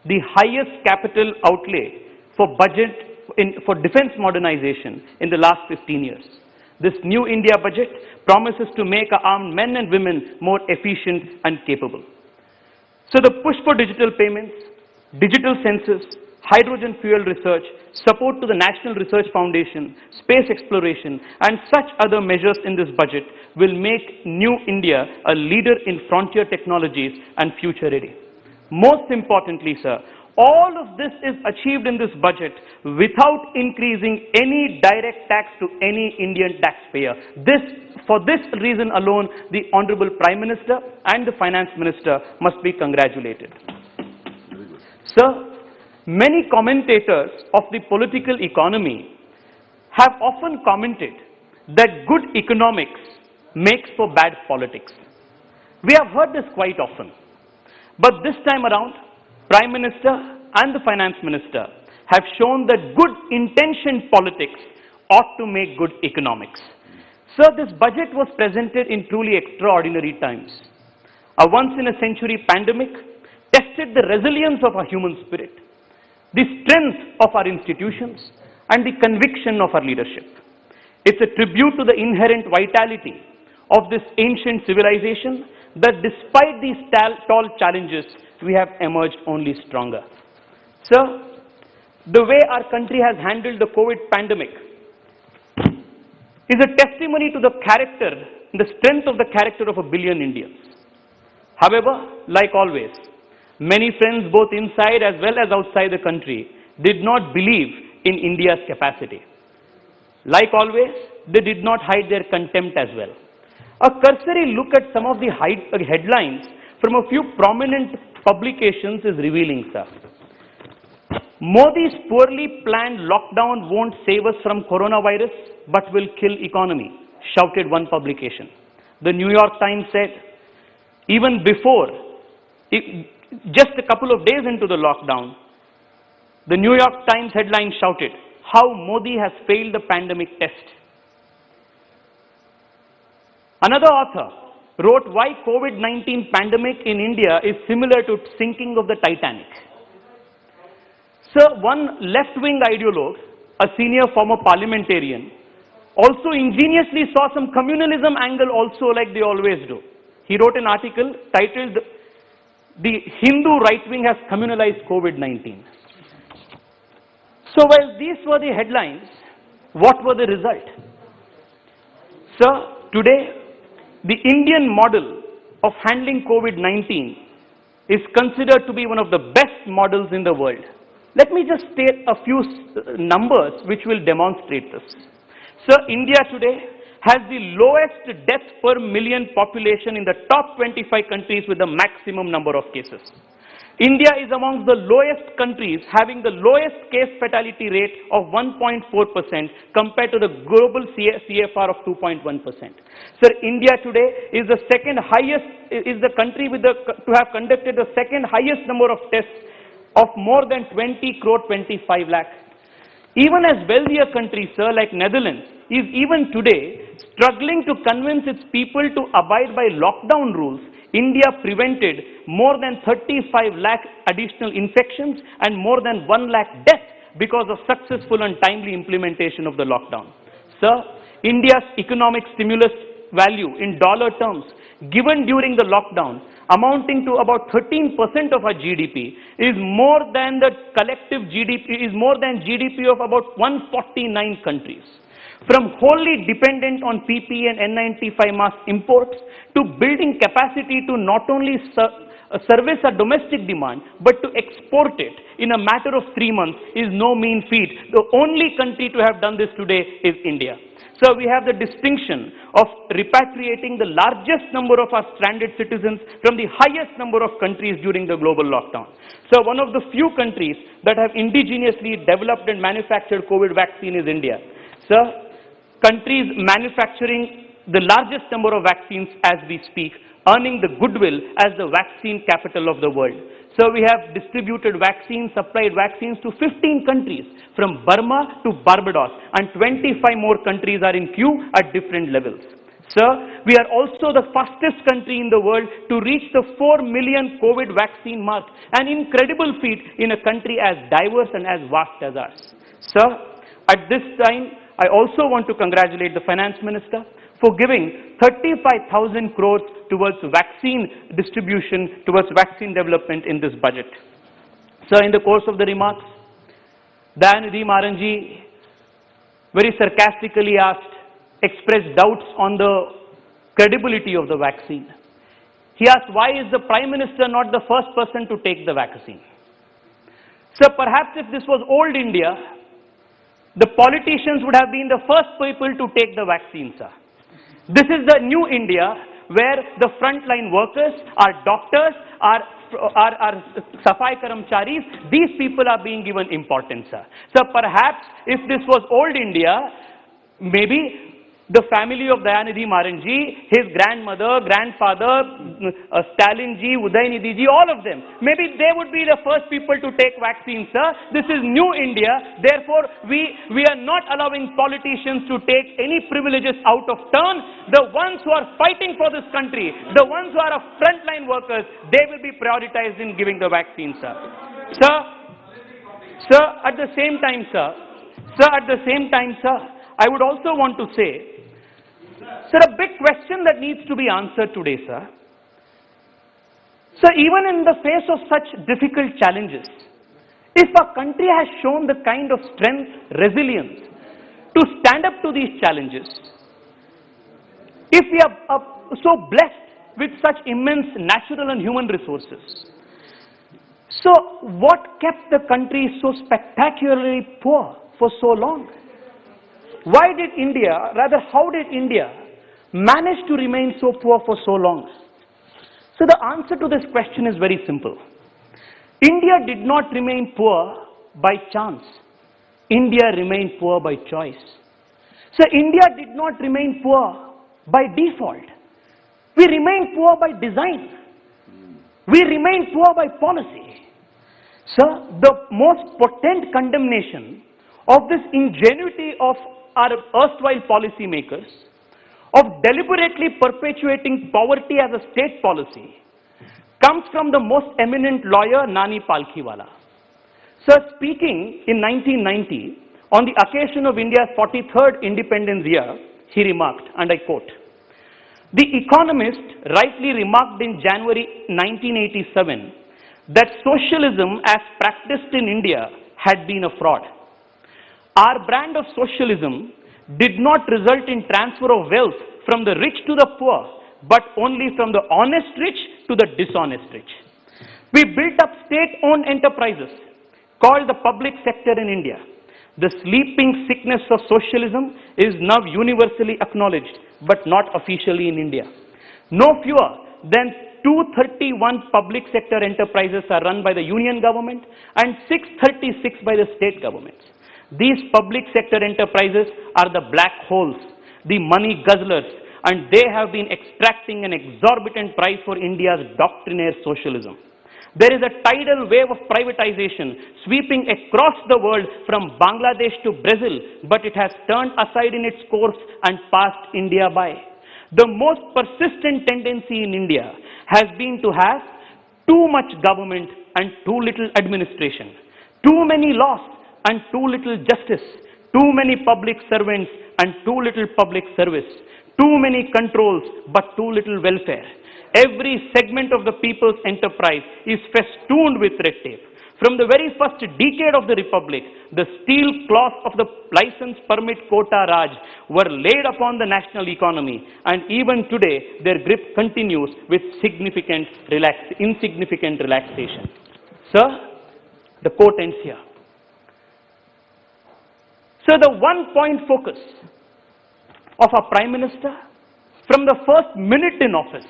the highest capital outlay for for defense modernization in the last 15 years. This new India budget promises to make our armed men and women more efficient and capable. So the push for digital payments, digital census, hydrogen fuel research, support to the National Research Foundation, space exploration, and such other measures in this budget will make New India a leader in frontier technologies and future ready. Most importantly, sir, all of this is achieved in this budget without increasing any direct tax to any Indian taxpayer. For this reason alone, the Honorable Prime Minister and the Finance Minister must be congratulated. Sir, many commentators of the political economy have often commented that good economics makes for bad politics. We have heard this quite often. But this time around, Prime Minister and the Finance Minister have shown that good intentioned politics ought to make good economics. Sir, this budget was presented in truly extraordinary times. A once-in-a-century pandemic tested the resilience of our human spirit, the strength of our institutions, and the conviction of our leadership. It's a tribute to the inherent vitality of this ancient civilization that despite these tall challenges, we have emerged only stronger. Sir, the way our country has handled the COVID pandemic is a testimony to the character, the strength of the character of 1 billion Indians. However, like always, many friends both inside as well as outside the country did not believe in India's capacity. Like always, they did not hide their contempt as well. A cursory look at some of the headlines from a few prominent publications is revealing, sir. Modi's poorly planned lockdown won't save us from coronavirus, but will kill economy, shouted one publication. the New York Times said, even before, just a couple of days into the lockdown, the New York Times headline shouted, "How Modi has failed the pandemic test." Another author wrote why COVID-19 pandemic in India is similar to sinking of the Titanic. So one left-wing ideologue, a senior former parliamentarian, also ingeniously saw some communalism angle also like they always do. He wrote an article titled, "The Hindu right wing has communalized COVID-19." So while these were the headlines, what were the result? Sir, today, the Indian model of handling COVID-19 is considered to be one of the best models in the world. Let me just state a few numbers which will demonstrate this. Sir, India today has the lowest death per million population in the top 25 countries with the maximum number of cases. India is amongst the lowest countries, having the lowest case fatality rate of 1.4% compared to the global CFR of 2.1%. Sir, India today is the second highest, is the country with to have conducted the second highest number of tests of more than 20 crore 25 lakh. Even as wealthier countries, sir, like Netherlands, is even today struggling to convince its people to abide by lockdown rules, India prevented more than 35 lakh additional infections and more than 1 lakh deaths because of successful and timely implementation of the lockdown. Sir, India's economic stimulus value in dollar terms given during the lockdown, amounting to about 13% of our GDP, is more than the collective GDP, is more than GDP of about 149 countries. From wholly dependent on PPE and N95 mask imports to building capacity to not only service a domestic demand but to export it in a matter of 3 months is no mean feat. The only country to have done this today is India. So we have the distinction of repatriating the largest number of our stranded citizens from the highest number of countries during the global lockdown. So one of the few countries that have indigenously developed and manufactured COVID vaccine is India. Sir, countries manufacturing the largest number of vaccines as we speak, earning the goodwill as the vaccine capital of the world. So we have distributed vaccines, supplied vaccines to 15 countries, from Burma to Barbados, and 25 more countries are in queue at different levels. Sir, we are also the fastest country in the world to reach the 4 million COVID vaccine mark, an incredible feat in a country as diverse and as vast as ours. Sir, at this time, I also want to congratulate the Finance Minister for giving 35,000 crores towards vaccine distribution, towards vaccine development in this budget. Sir, in the course of the remarks, Dayanidhi Maranji very sarcastically expressed doubts on the credibility of the vaccine. He asked, why is the Prime Minister not the first person to take the vaccine? Sir, perhaps if this was old India, the politicians would have been the first people to take the vaccine, sir. This is the new India where the frontline workers, our doctors, our Safai Karamcharis, these people are being given importance, sir. So perhaps if this was old India, maybe the family of Dayanidhi Maranji, his grandmother, grandfather, Stalinji, Udaynidhiji, all of them, maybe they would be the first people to take vaccines, sir. This is new India. Therefore, we are not allowing politicians to take any privileges out of turn. The ones who are fighting for this country, the ones who are frontline workers, they will be prioritized in giving the vaccine, sir. Sir, at the same time, sir, I would also want to say, sir, a big question that needs to be answered today, sir. Sir, even in the face of such difficult challenges, if a country has shown the kind of strength, resilience to stand up to these challenges, if we are so blessed with such immense natural and human resources, so what kept the country so spectacularly poor for so long? Why did India, rather how did India manage to remain so poor for so long? So the answer to this question is very simple. India did not remain poor by chance. India remained poor by choice. So India did not remain poor by default. We remain poor by design. We remain poor by policy. Sir, the most potent condemnation of this ingenuity of our erstwhile policymakers, of deliberately perpetuating poverty as a state policy, comes from the most eminent lawyer, Nani Palkhiwala. Sir, speaking in 1990 on the occasion of India's 43rd independence year, he remarked, and I quote, "The Economist rightly remarked in January 1987 that socialism as practiced in India had been a fraud. Our brand of socialism did not result in transfer of wealth from the rich to the poor, but only from the honest rich to the dishonest rich. We built up state-owned enterprises called the public sector in India. The sleeping sickness of socialism is now universally acknowledged, but not officially in India. No fewer than 231 public sector enterprises are run by the union government and 636 by the state governments. These public sector enterprises are the black holes, the money guzzlers, and they have been extracting an exorbitant price for India's doctrinaire socialism. There is a tidal wave of privatization sweeping across the world from Bangladesh to Brazil, but it has turned aside in its course and passed India by. The most persistent tendency in India has been to have too much government and too little administration, too many laws and too little justice, too many public servants and too little public service, too many controls but too little welfare. Every segment of the people's enterprise is festooned with red tape. From the very first decade of the Republic, the steel claws of the license permit quota Raj were laid upon the national economy, and even today their grip continues with insignificant relaxation. Sir, the quote ends here. So the one-point focus of our Prime Minister from the first minute in office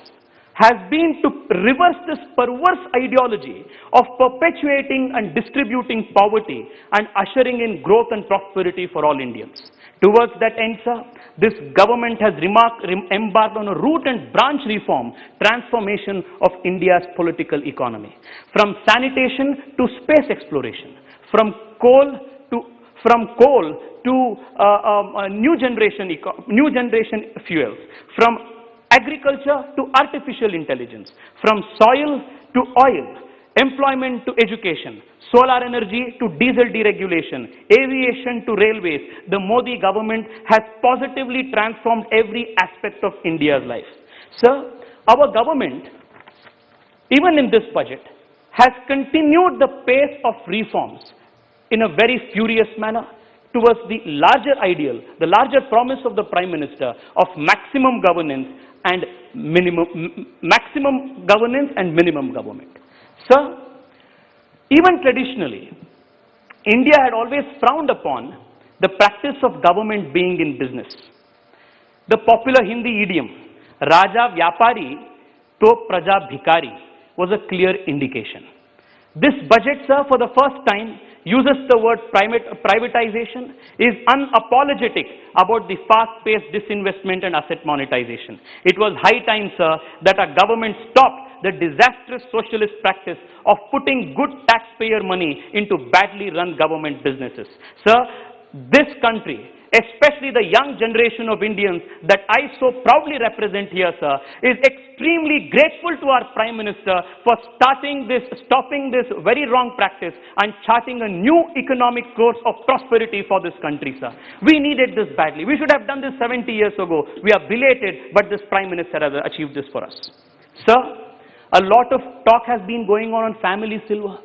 has been to reverse this perverse ideology of perpetuating and distributing poverty and ushering in growth and prosperity for all Indians. Towards that end, sir, this government has embarked on a root and branch reform, transformation of India's political economy. From sanitation to space exploration, from coal to new generation fuels, from agriculture to artificial intelligence, from soil to oil, employment to education, solar energy to diesel deregulation, aviation to railways, the Modi government has positively transformed every aspect of India's life. Sir, our government, even in this budget, has continued the pace of reforms in a very furious manner towards the larger ideal, the larger promise of the Prime Minister of maximum governance and maximum governance and minimum government. Sir, even traditionally, India had always frowned upon the practice of government being in business. The popular Hindi idiom, Raja Vyapari to Praja Bhikari, was a clear indication. This budget, sir, for the first time, uses the word privatization, is unapologetic about the fast-paced disinvestment and asset monetization. It was high time, sir, that our government stopped the disastrous socialist practice of putting good taxpayer money into badly run government businesses. Sir, this country, especially the young generation of Indians that I so proudly represent here, sir, is extremely grateful to our Prime Minister for stopping this very wrong practice and charting a new economic course of prosperity for this country, sir. We needed this badly. We should have done this 70 years ago. We are belated, but this Prime Minister has achieved this for us. Sir, a lot of talk has been going on family silver.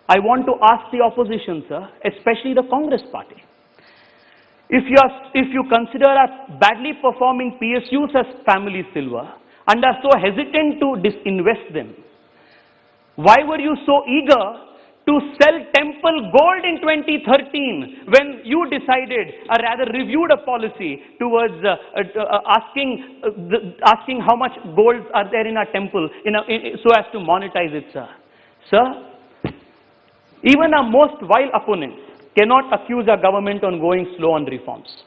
I want to ask the opposition, sir, especially the Congress party, if you consider our badly performing PSUs as family silver and are so hesitant to disinvest them, why were you so eager to sell Temple gold in 2013 when you decided, or rather reviewed a policy towards asking how much gold are there in our temple so as to monetize it, sir? Sir, even our most vile opponents cannot accuse our government on going slow on reforms.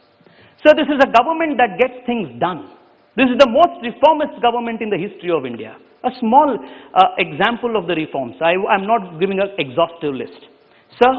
So this is a government that gets things done. This is the most reformist government in the history of India. A small example of the reforms. I'm not giving an exhaustive list. Sir,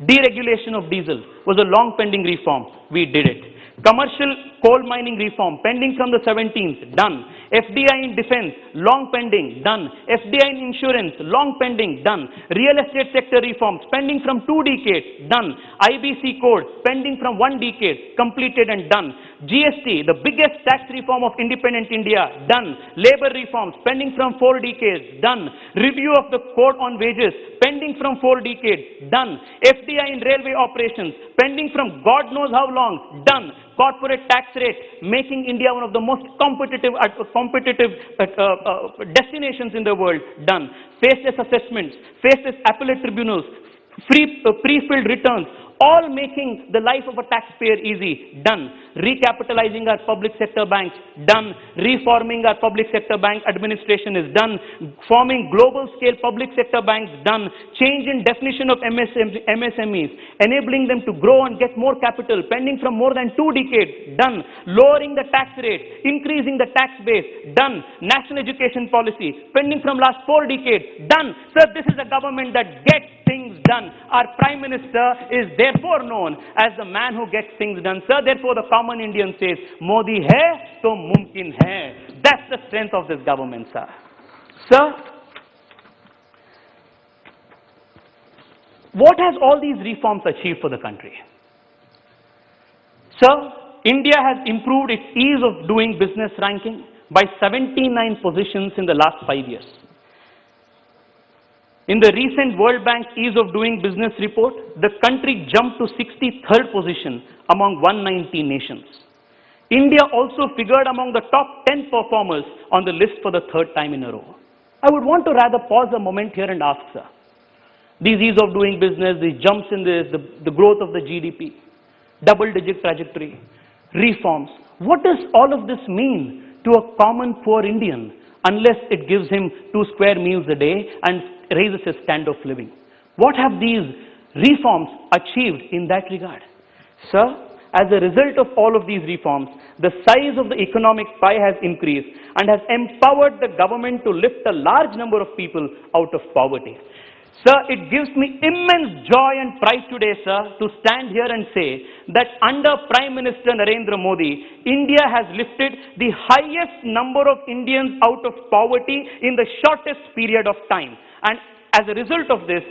deregulation of diesel was a long pending reform. We did it. Commercial coal mining reform pending from the 17th, done. FDI in defense, long pending, done. FDI in insurance, long pending, done. Real estate sector reforms pending from 2 decades, done. IBC code pending from 1 decade, completed and done. GST, the biggest tax reform of independent India, done. Labor reforms pending from 4 decades, done. Review of the code on wages pending from 4 decades, done. FDI in railway operations pending from God knows how long, done. Corporate tax rate, making India one of the most competitive destinations in the world, done. Faceless assessments, faceless appellate tribunals, pre-filled returns, all making the life of a taxpayer easy, done. Recapitalizing our public sector banks, done. Reforming our public sector bank administration is done. Forming global scale public sector banks, done. Change in definition of MSMEs, enabling them to grow and get more capital, pending from more than 2 decades, done. Lowering the tax rate, increasing the tax base, done. National education policy, pending from last 4 decades, done. Sir, this is a government that gets things done. Our Prime Minister is therefore known as the man who gets things done. Sir, therefore the common Indian says, Modi hai to mumkin hai. That's the strength of this government, sir. Sir, what has all these reforms achieved for the country? Sir, India has improved its ease of doing business ranking by 79 positions in the last 5 years. In the recent World Bank Ease of Doing Business report, the country jumped to 63rd position among 190 nations. India also figured among the top 10 performers on the list for the 3rd time in a row. I would want to rather pause a moment here and ask, sir, these ease of doing business, these jumps in this, the growth of the GDP, double-digit trajectory, reforms, what does all of this mean to a common poor Indian unless it gives him 2 square meals a day and raises his standard of living? What have these reforms achieved in that regard? Sir, as a result of all of these reforms, the size of the economic pie has increased and has empowered the government to lift a large number of people out of poverty. Sir, it gives me immense joy and pride today, sir, to stand here and say that under Prime Minister Narendra Modi, India has lifted the highest number of Indians out of poverty in the shortest period of time. And as a result of this,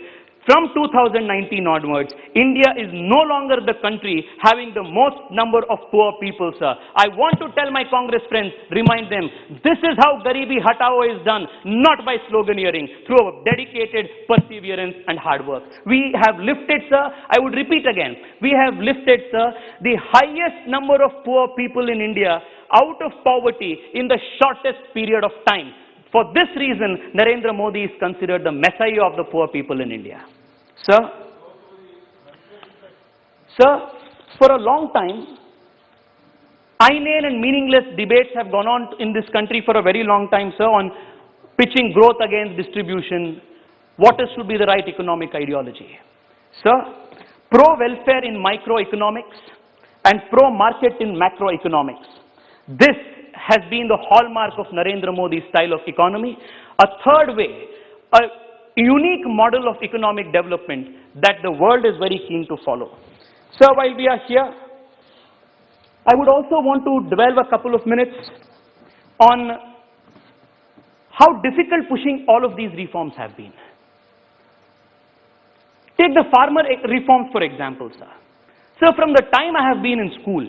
from 2019 onwards, India is no longer the country having the most number of poor people, sir. I want to tell my Congress friends, remind them, this is how Garibi Hatao is done, not by sloganeering, through dedicated perseverance and hard work. We have lifted, sir, I would repeat again, we have lifted, sir, the highest number of poor people in India out of poverty in the shortest period of time. For this reason, Narendra Modi is considered the messiah of the poor people in India. Sir, for a long time, inane and meaningless debates have gone on in this country for a very long time, sir, on pitching growth against distribution, what should be the right economic ideology. Sir, pro-welfare in microeconomics and pro-market in macroeconomics. This has been the hallmark of Narendra Modi's style of economy. A third way, a unique model of economic development that the world is very keen to follow. Sir, while we are here, I would also want to dwell a couple of minutes on how difficult pushing all of these reforms have been. Take the farmer reforms, for example, sir. So from the time I have been in school,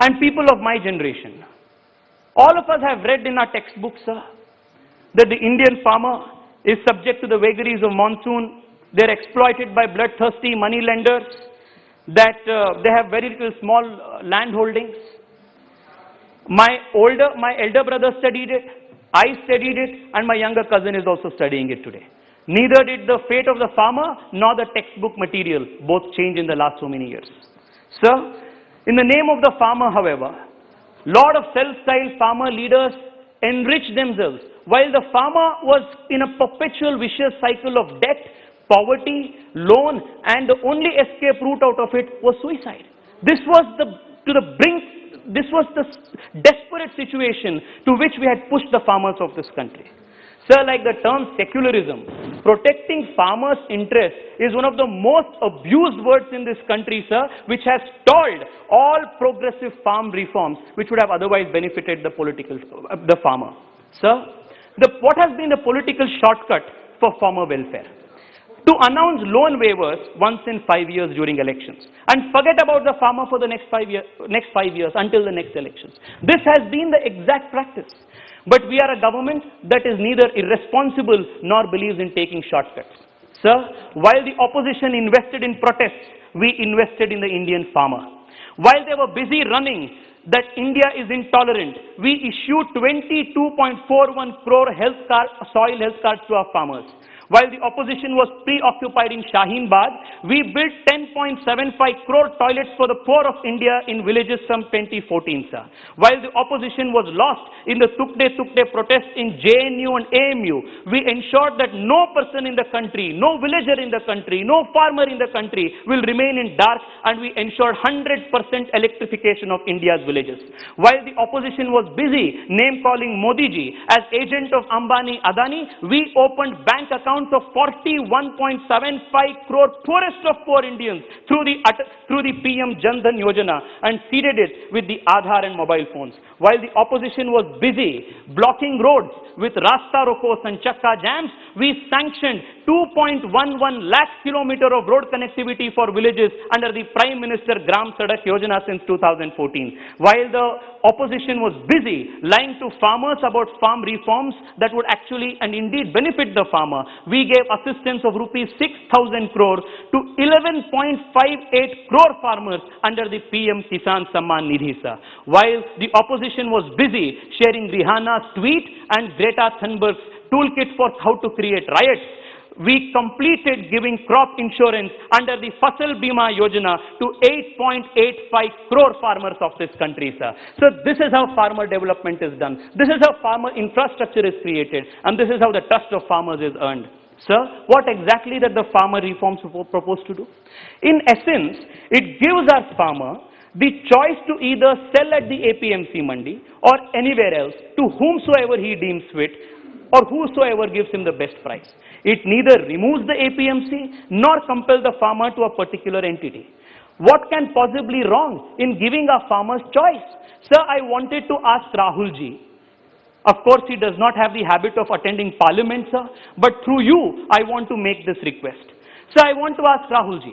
and people of my generation, all of us have read in our textbooks, sir, that the Indian farmer is subject to the vagaries of monsoon, they're exploited by bloodthirsty money lenders, that they have very little small land holdings. My elder brother studied it, I studied it, and my younger cousin is also studying it today. Neither did the fate of the farmer nor the textbook material both change in the last so many years. Sir, in the name of the farmer, however, lot of self-styled farmer leaders enriched themselves while the farmer was in a perpetual vicious cycle of debt, poverty, loan, and the only escape route out of it was suicide. This was to the brink this was the desperate situation to which we had pushed the farmers of this country. Sir, like the term secularism, protecting farmers' interests is one of the most abused words in this country, sir, which has stalled all progressive farm reforms which would have otherwise benefited the farmer. Sir, what has been the political shortcut for farmer welfare? To announce loan waivers once in 5 years during elections and forget about the farmer for the next 5 years until the next elections. This has been the exact practice. But we are a government that is neither irresponsible nor believes in taking shortcuts. Sir, while the opposition invested in protests, we invested in the Indian farmer. While they were busy running that India is intolerant, we issued 22.41 crore soil health cards to our farmers. While the opposition was preoccupied in Shaheen Bagh, we built 10.75 crore toilets for the poor of India in villages from 2014, sir. While the opposition was lost in the Tukde protests in JNU and AMU, we ensured that no person in the country, no villager in the country, no farmer in the country will remain in dark, and we ensured 100% electrification of India's villages. While the opposition was busy name-calling Modi ji as agent of Ambani Adani, we opened bank accounts of 41.75 crore poorest of poor Indians through the PM Jan Dhan Yojana and seeded it with the Aadhaar and mobile phones. While the opposition was busy blocking roads with Rasta Rokos and Chakka jams, we sanctioned 2.11 lakh kilometers of road connectivity for villages under the Prime Minister Gram Sadak Yojana since 2014. While the opposition was busy lying to farmers about farm reforms that would actually and indeed benefit the farmer, we gave assistance of rupees 6,000 crore to 11.58 crore farmers under the PM Kisan Samman Nidhi, sir. While the opposition was busy sharing Rihanna's tweet and Greta Thunberg's toolkit for how to create riots, we completed giving crop insurance under the Fasal Bima Yojana to 8.85 crore farmers of this country, sir. So this is how farmer development is done. This is how farmer infrastructure is created. And this is how the trust of farmers is earned. Sir, what exactly that the farmer reforms propose to do? In essence, it gives our farmer the choice to either sell at the APMC Mandi or anywhere else to whomsoever he deems fit or whosoever gives him the best price. It neither removes the APMC nor compels the farmer to a particular entity. What can possibly wrong in giving our farmers choice? Sir, I wanted to ask Rahul ji. Of course, he does not have the habit of attending Parliament, sir, but through you, I want to make this request. Sir, I want to ask Rahul ji.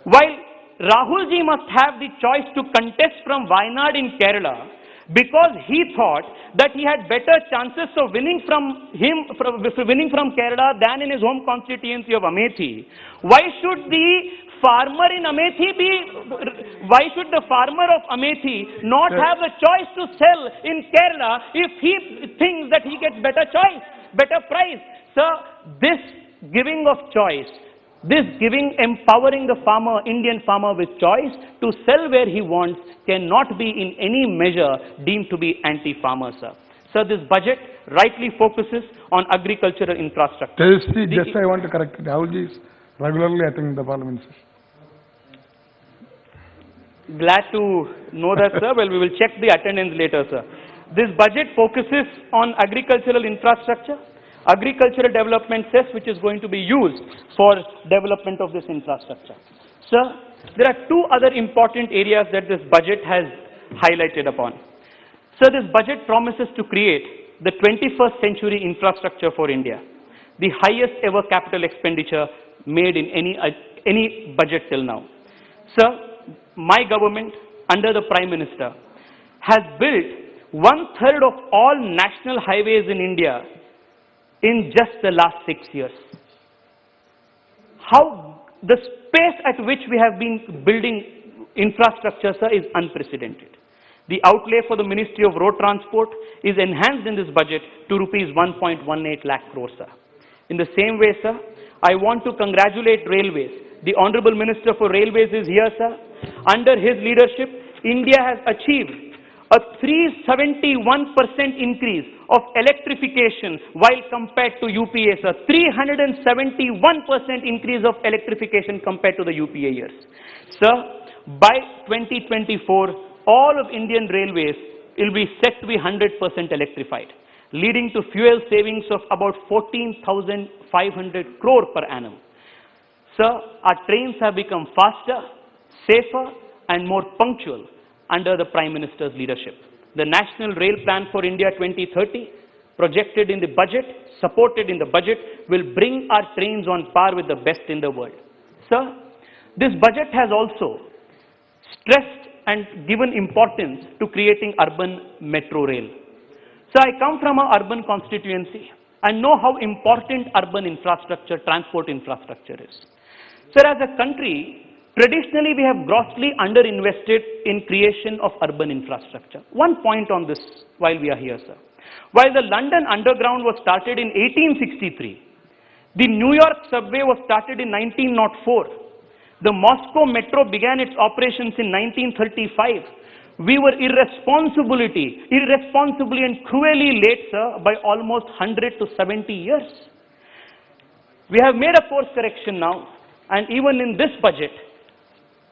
While Rahul ji must have the choice to contest from Wayanad in Kerala, because he thought that he had better chances of winning from Kerala than in his home constituency of Amethi. Why should the farmer in Amethi why should the farmer of Amethi not have a choice to sell in Kerala if he thinks that he gets better choice, better price? Sir, this giving of choice, this empowering the farmer, Indian farmer with choice to sell where he wants cannot be in any measure deemed to be anti-farmer, sir. Sir, this budget rightly focuses on agricultural infrastructure. Just I want to correct it. Rahulji is regularly attending the Parliament session. Glad to know that, sir. Well, we will check the attendance later, sir. This budget focuses on agricultural infrastructure, agricultural development cess, which is going to be used for development of this infrastructure. Sir, there are two other important areas that this budget has highlighted upon. Sir, this budget promises to create the 21st century infrastructure for India, the highest ever capital expenditure made in any budget till now. Sir, my government, under the Prime Minister, has built 1/3 of all national highways in India in just the last 6 years. How the space at which we have been building infrastructure, sir, is unprecedented. The outlay for the Ministry of Road Transport is enhanced in this budget to rupees 1.18 lakh crore, sir. In the same way, sir, I want to congratulate Railways. The Honorable Minister for Railways is here, sir. Under his leadership, India has achieved a 371% increase of electrification while compared to UPA, sir. 371% increase of electrification compared to the UPA years. Sir, by 2024, all of Indian railways will be set to be 100% electrified, leading to fuel savings of about 14,500 crore per annum. Sir, our trains have become faster, safer, and more punctual under the Prime Minister's leadership. The National Rail Plan for India 2030, projected in the budget, supported in the budget, will bring our trains on par with the best in the world. Sir, this budget has also stressed and given importance to creating urban metro rail. So I come from an urban constituency and know how important urban infrastructure, transport infrastructure is. Sir, as a country, traditionally we have grossly underinvested in creation of urban infrastructure. One point on this while we are here, sir. While the London Underground was started in 1863, the New York subway was started in 1904, the Moscow metro began its operations in 1935. We were irresponsibly and cruelly late, sir, by almost 100 to 70 years. We have made a course correction now, and even in this budget,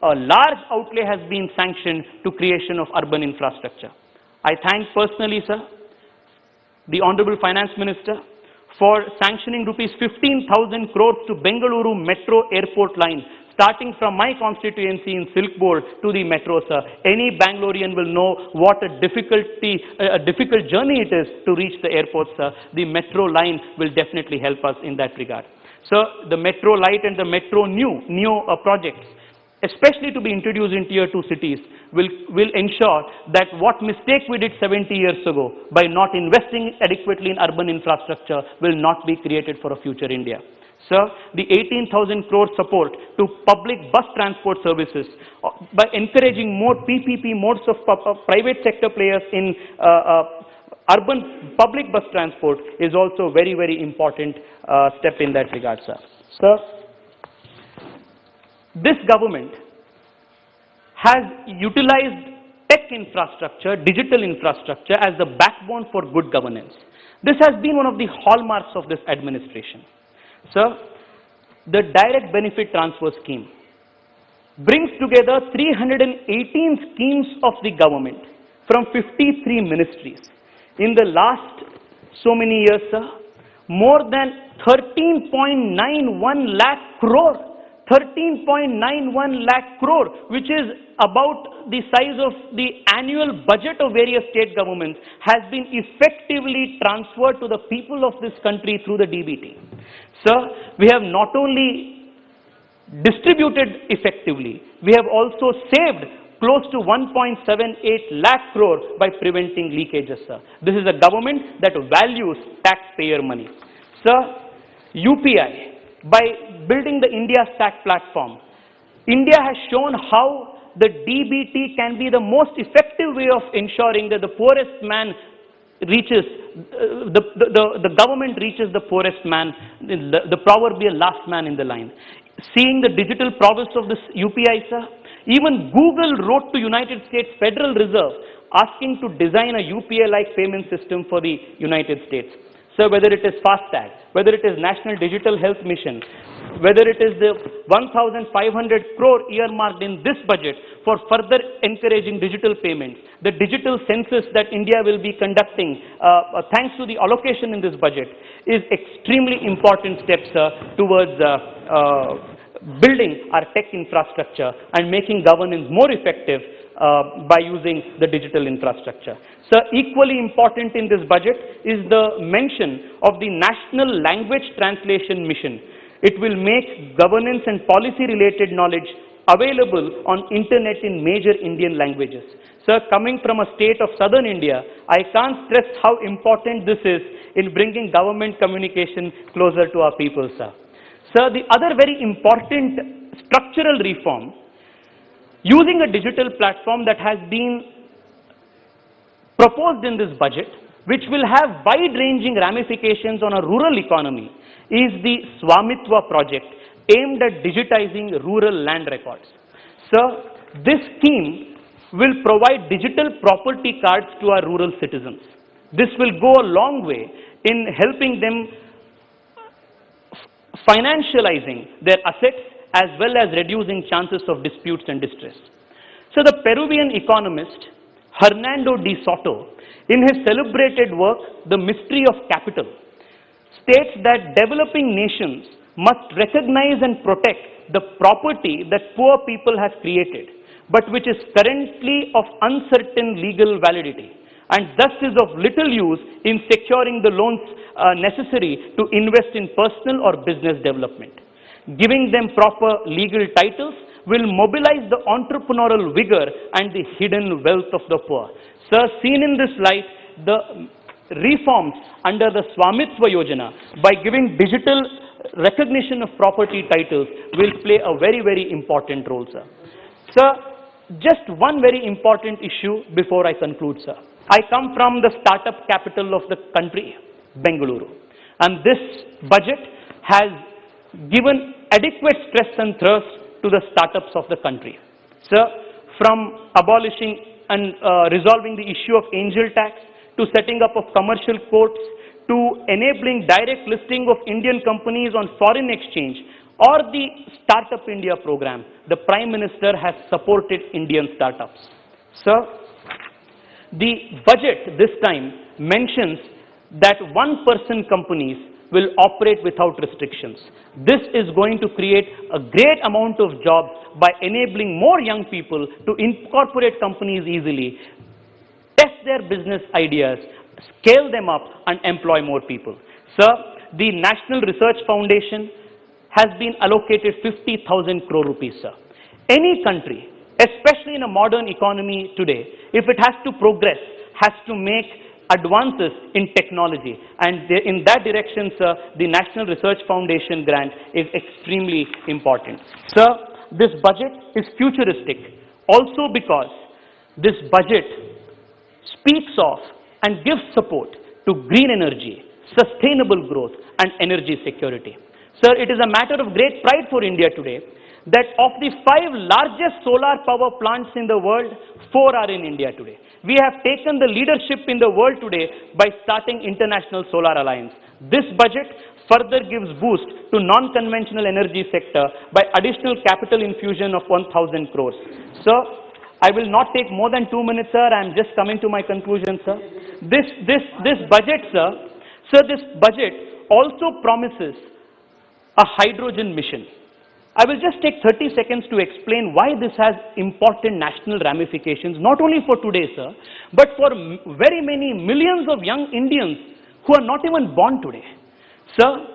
a large outlay has been sanctioned to creation of urban infrastructure. I thank personally, sir, the Honorable Finance Minister for sanctioning rupees 15,000 crores to Bengaluru Metro Airport line, starting from my constituency in Silk Board to the metro, sir. Any Bangalorean will know what a difficult journey it is to reach the airport, sir. The metro line will definitely help us in that regard. Sir, the Metro Light and the Metro Neo projects, especially to be introduced in Tier 2 cities, will ensure that what mistake we did 70 years ago by not investing adequately in urban infrastructure will not be created for a future India. Sir, the 18,000 crore support to public bus transport services by encouraging more PPP modes of private sector players in urban public bus transport is also a very, very important step in that regard, sir. Sir, this government has utilized tech infrastructure, digital infrastructure as the backbone for good governance. This has been one of the hallmarks of this administration. Sir, the direct benefit transfer scheme brings together 318 schemes of the government from 53 ministries. In the last so many years, sir, more than 13.91 lakh crore, 13.91 lakh crore, which is about the size of the annual budget of various state governments, has been effectively transferred to the people of this country through the DBT. Sir, we have not only distributed effectively, we have also saved close to 1.78 lakh crore by preventing leakages, sir. This is a government that values taxpayer money. Sir, UPI, by building the India Stack platform, India has shown how the DBT can be the most effective way of ensuring that the poorest man reaches, the government reaches the poorest man, the proverbial last man in the line. Seeing the digital prowess of this UPI, sir, even Google wrote to United States Federal Reserve asking to design a UPI-like payment system for the United States. So whether it is FASTag, whether it is National Digital Health Mission, whether it is the 1,500 crore earmarked in this budget for further encouraging digital payments, the digital census that India will be conducting, thanks to the allocation in this budget, is extremely important steps towards building our tech infrastructure and making governance more effective by using the digital infrastructure. So equally important in this budget is the mention of the National Language Translation Mission. It will make governance and policy related knowledge available on internet in major Indian languages. Sir, coming from a state of southern India, I can't stress how important this is in bringing government communication closer to our people, sir. Sir, the other very important structural reform, using a digital platform that has been proposed in this budget, which will have wide-ranging ramifications on a rural economy, is the Swamitwa project aimed at digitizing rural land records. Sir, this scheme will provide digital property cards to our rural citizens. This will go a long way in helping them financializing their assets as well as reducing chances of disputes and distress. So the Peruvian economist Hernando de Soto, in his celebrated work, The Mystery of Capital, states that developing nations must recognize and protect the property that poor people have created, but which is currently of uncertain legal validity, and thus is of little use in securing the loans necessary to invest in personal or business development. Giving them proper legal titles will mobilize the entrepreneurial vigor and the hidden wealth of the poor. Sir, seen in this light, the reforms under the Swamitva Yojana, by giving digital recognition of property titles, will play a very, very important role, sir. Sir, just one very important issue before I conclude, sir. I come from the startup capital of the country, Bengaluru, and this budget has given adequate stress and thrust to the startups of the country. Sir, from abolishing and resolving the issue of angel tax, to setting up of commercial courts, to enabling direct listing of Indian companies on foreign exchange, or the Startup India program, the Prime Minister has supported Indian startups. Sir, the budget this time mentions that one-person companies will operate without restrictions. This is going to create a great amount of jobs by enabling more young people to incorporate companies easily, test their business ideas, scale them up, and employ more people. Sir, the National Research Foundation has been allocated 50,000 crore rupees, sir. Any country, especially in a modern economy today, if it has to progress, has to make advances in technology, and in that direction, sir, the National Research Foundation grant is extremely important. Sir, this budget is futuristic also because this budget speaks of and gives support to green energy, sustainable growth, and energy security. Sir, it is a matter of great pride for India today that of the 5 largest solar power plants in the world, 4 are in India today. We have taken the leadership in the world today by starting International Solar Alliance. This budget further gives boost to non-conventional energy sector by additional capital infusion of 1,000 crores. Sir, I will not take more than 2 minutes, sir. I am just coming to my conclusion, sir. This budget, sir, this budget also promises a hydrogen mission. I will just take 30 seconds to explain why this has important national ramifications, not only for today, sir, but for very many millions of young Indians who are not even born today. Sir,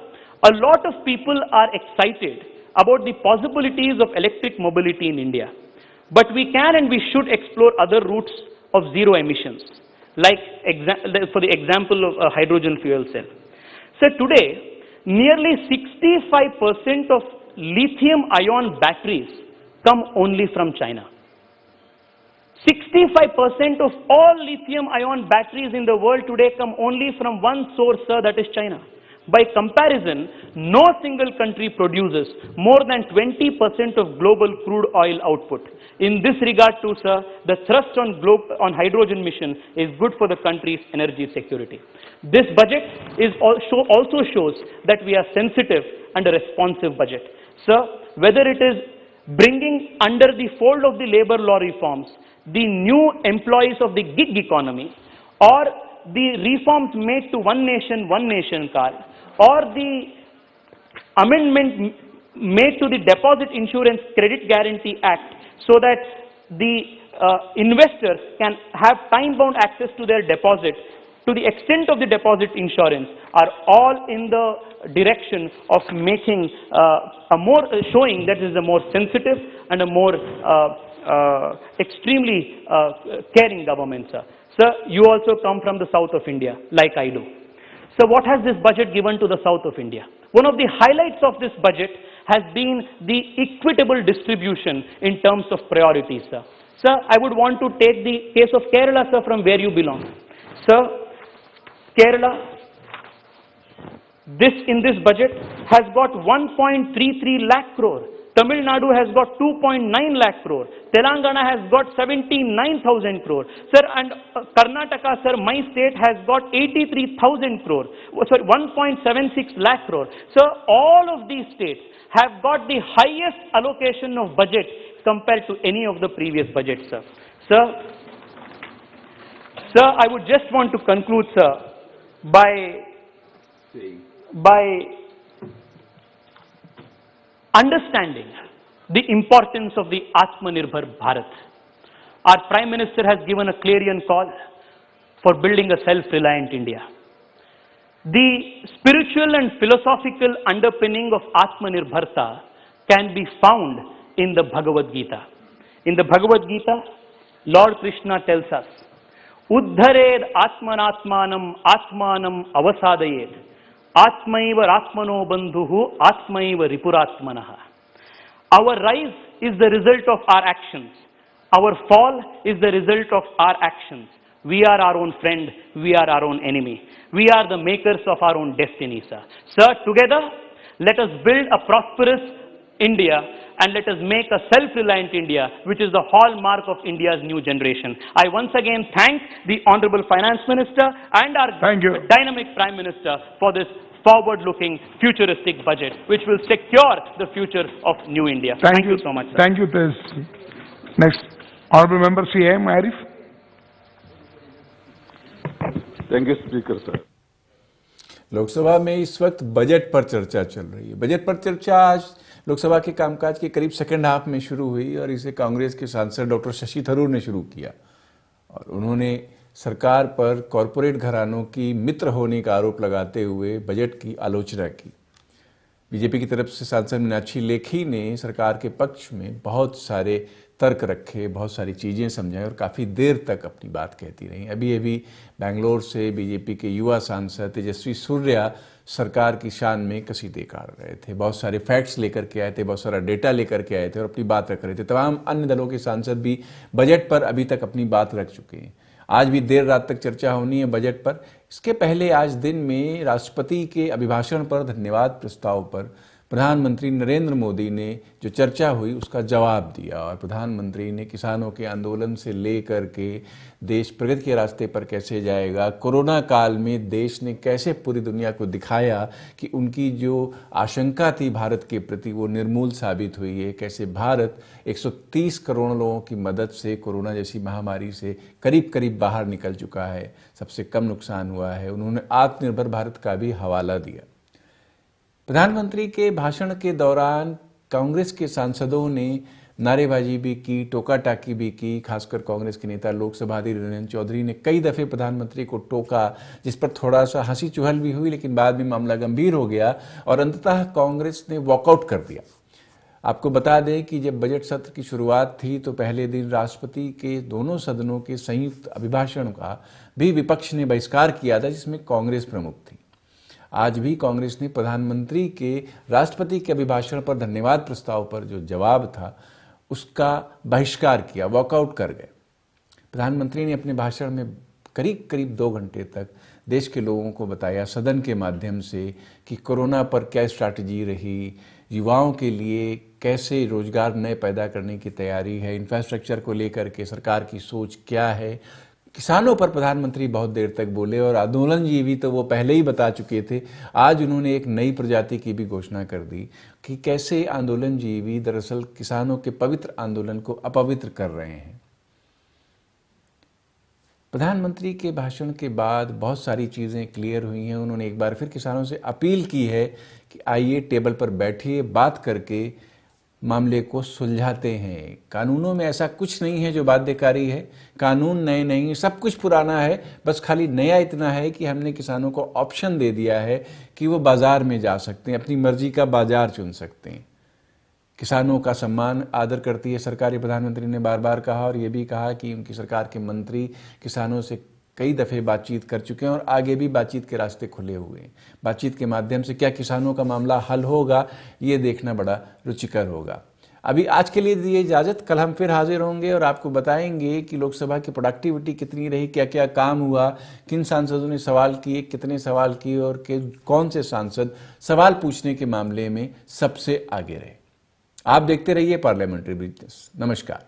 a lot of people are excited about the possibilities of electric mobility in India. But we can and we should explore other routes of zero emissions, like for the example of a hydrogen fuel cell. So today, nearly 65% of lithium-ion batteries come only from China. 65% of all lithium-ion batteries in the world today come only from one source, sir, that is China. By comparison, no single country produces more than 20% of global crude oil output. In this regard too, sir, the thrust on hydrogen mission is good for the country's energy security. This budget also shows that we are sensitive and a responsive budget. Sir, whether it is bringing under the fold of the labor law reforms the new employees of the gig economy, or the reforms made to one nation card, or the amendment made to the Deposit Insurance Credit Guarantee Act so that the investors can have time-bound access to their deposit to the extent of the deposit insurance, are all in the direction of making showing that is a more sensitive and a more extremely caring government, sir. Sir, you also come from the south of India, like I do. So what has this budget given to the south of India? One of the highlights of this budget has been the equitable distribution in terms of priorities, sir. Sir, I would want to take the case of Kerala, sir, from where you belong. Sir, Kerala, in this budget has got 1.33 lakh crore. Tamil Nadu has got 2.9 lakh crore. Telangana has got 79,000 crore. Sir, and Karnataka, sir, my state has got 83,000 crore. Sorry, 1.76 lakh crore. So all of these states have got the highest allocation of budget compared to any of the previous budgets, sir. Sir, I would just want to conclude, sir, by understanding the importance of the Atmanirbhar Bharat. Our Prime Minister has given a clarion call for building a self-reliant India. The spiritual and philosophical underpinning of Atmanirbharta can be found in the Bhagavad Gita. In the Bhagavad Gita, Lord Krishna tells us, Uddhared Atmanatmanam Atmanam Avasadayed Atmaiva Atmano Bandhuhu Atmaiva Ripuratmanaha. Our rise is the result of our actions. Our fall is the result of our actions. We are our own friend. We are our own enemy. We are the makers of our own destiny, sir. Sir, together, let us build a prosperous India and let us make a self-reliant India, which is the hallmark of India's new generation. I once again thank the Honorable Finance Minister and our dynamic Prime Minister for this forward-looking, futuristic budget, which will secure the future of new India. Thank you so much, sir. Thank you, Tej. Next, Honorable Member C.M. Arif. Thank you speaker sir. Lok Sabha में इस वक्त budget पर चर्चा चल रही है। Budget पर चर्चा आज लोकसभा के कामकाज के करीब सेकंड हाफ में शुरू हुई और इसे कांग्रेस के सांसद डॉक्टर शशि थरूर ने शुरू किया और उन्होंने सरकार पर कॉरपोरेट घरानों की मित्र होने का आरोप लगाते हुए बजट की आलोचना की। बीजेपी की तरफ से सांसद मीनाक्षी लेखी ने सरकार के पक्ष में बहुत सारे तर्क रखे, बहुत सारी चीज़ें समझाई और काफ़ी देर तक अपनी बात कहती रहीं। अभी बेंगलोर से बीजेपी के युवा सांसद तेजस्वी सूर्या सरकार की शान में कसीदे काट रहे थे, बहुत सारे फैक्ट्स लेकर के आए थे, बहुत सारा डेटा लेकर के आए थे और अपनी बात रख रहे थे। तमाम अन्य दलों के सांसद भी बजट पर अभी तक अपनी बात रख चुके हैं। आज भी देर रात तक चर्चा होनी है बजट पर। इसके पहले आज दिन में राष्ट्रपति के अभिभाषण पर धन्यवाद प्रस्ताव पर प्रधानमंत्री नरेंद्र मोदी ने जो चर्चा हुई उसका जवाब दिया और प्रधानमंत्री ने किसानों के आंदोलन से लेकर के देश प्रगति के रास्ते पर कैसे जाएगा, कोरोना काल में देश ने कैसे पूरी दुनिया को दिखाया कि उनकी जो आशंका थी भारत के प्रति वो निर्मूल साबित हुई है, कैसे भारत 130 करोड़ लोगों की मदद से कोरोना जैसी महामारी से करीब करीब बाहर निकल चुका है, सबसे कम नुकसान हुआ है। उन्होंने आत्मनिर्भर भारत का भी हवाला दिया। प्रधानमंत्री के भाषण के दौरान कांग्रेस के सांसदों ने नारेबाजी भी की, टोका टाकी भी की। खासकर कांग्रेस के नेता लोकसभा अध्यक्ष नरेंद्र चौधरी ने कई दफे प्रधानमंत्री को टोका, जिस पर थोड़ा सा हंसी चुहल भी हुई, लेकिन बाद में मामला गंभीर हो गया और अंततः कांग्रेस ने वॉकआउट कर दिया। आपको बता दें कि जब बजट सत्र की शुरुआत थी तो पहले दिन राष्ट्रपति के दोनों सदनों के संयुक्त अभिभाषण का भी विपक्ष ने बहिष्कार किया था, जिसमें कांग्रेस प्रमुख थी। आज भी कांग्रेस ने प्रधानमंत्री के राष्ट्रपति के अभिभाषण पर धन्यवाद प्रस्ताव पर जो जवाब था उसका बहिष्कार किया, वॉकआउट कर गए। प्रधानमंत्री ने अपने भाषण में करीब करीब 2 घंटे तक देश के लोगों को बताया सदन के माध्यम से कि कोरोना पर क्या स्ट्रैटेजी रही, युवाओं के लिए कैसे रोजगार नए पैदा करने की तैयारी है, इंफ्रास्ट्रक्चर को लेकर के सरकार की सोच क्या है। किसानों पर प्रधानमंत्री बहुत देर तक बोले और आंदोलनजीवी तो वो पहले ही बता चुके थे। आज उन्होंने एक नई प्रजाति की भी घोषणा कर दी कि कैसे आंदोलनजीवी दरअसल किसानों के पवित्र आंदोलन को अपवित्र कर रहे हैं। प्रधानमंत्री के भाषण के बाद बहुत सारी चीज़ें क्लियर हुई हैं। उन्होंने एक बार फिर किसानों से अपील की है कि आइए टेबल पर बैठिए, बात करके मामले को सुलझाते हैं। कानूनों में ऐसा कुछ नहीं है जो बाध्यकारी है, कानून नए नहीं, सब कुछ पुराना है, बस खाली नया इतना है कि हमने किसानों को ऑप्शन दे दिया है कि वो बाजार में जा सकते हैं, अपनी मर्जी का बाजार चुन सकते हैं। किसानों का सम्मान आदर करती है सरकार, प्रधानमंत्री ने बार बार कहा और ये भी कहा कि उनकी सरकार के मंत्री किसानों से कई दफ़े बातचीत कर चुके हैं और आगे भी बातचीत के रास्ते खुले हुए हैं। बातचीत के माध्यम से क्या किसानों का मामला हल होगा, ये देखना बड़ा रुचिकर होगा। अभी आज के लिए दीजिए इजाज़त, कल हम फिर हाजिर होंगे और आपको बताएंगे कि लोकसभा की प्रोडक्टिविटी कितनी रही, क्या क्या काम हुआ, किन सांसदों ने सवाल किए, कितने सवाल किए और कौन से सांसद सवाल पूछने के मामले में सबसे आगे रहे। आप देखते रहिए पार्लियामेंट्री बिजनेस। नमस्कार।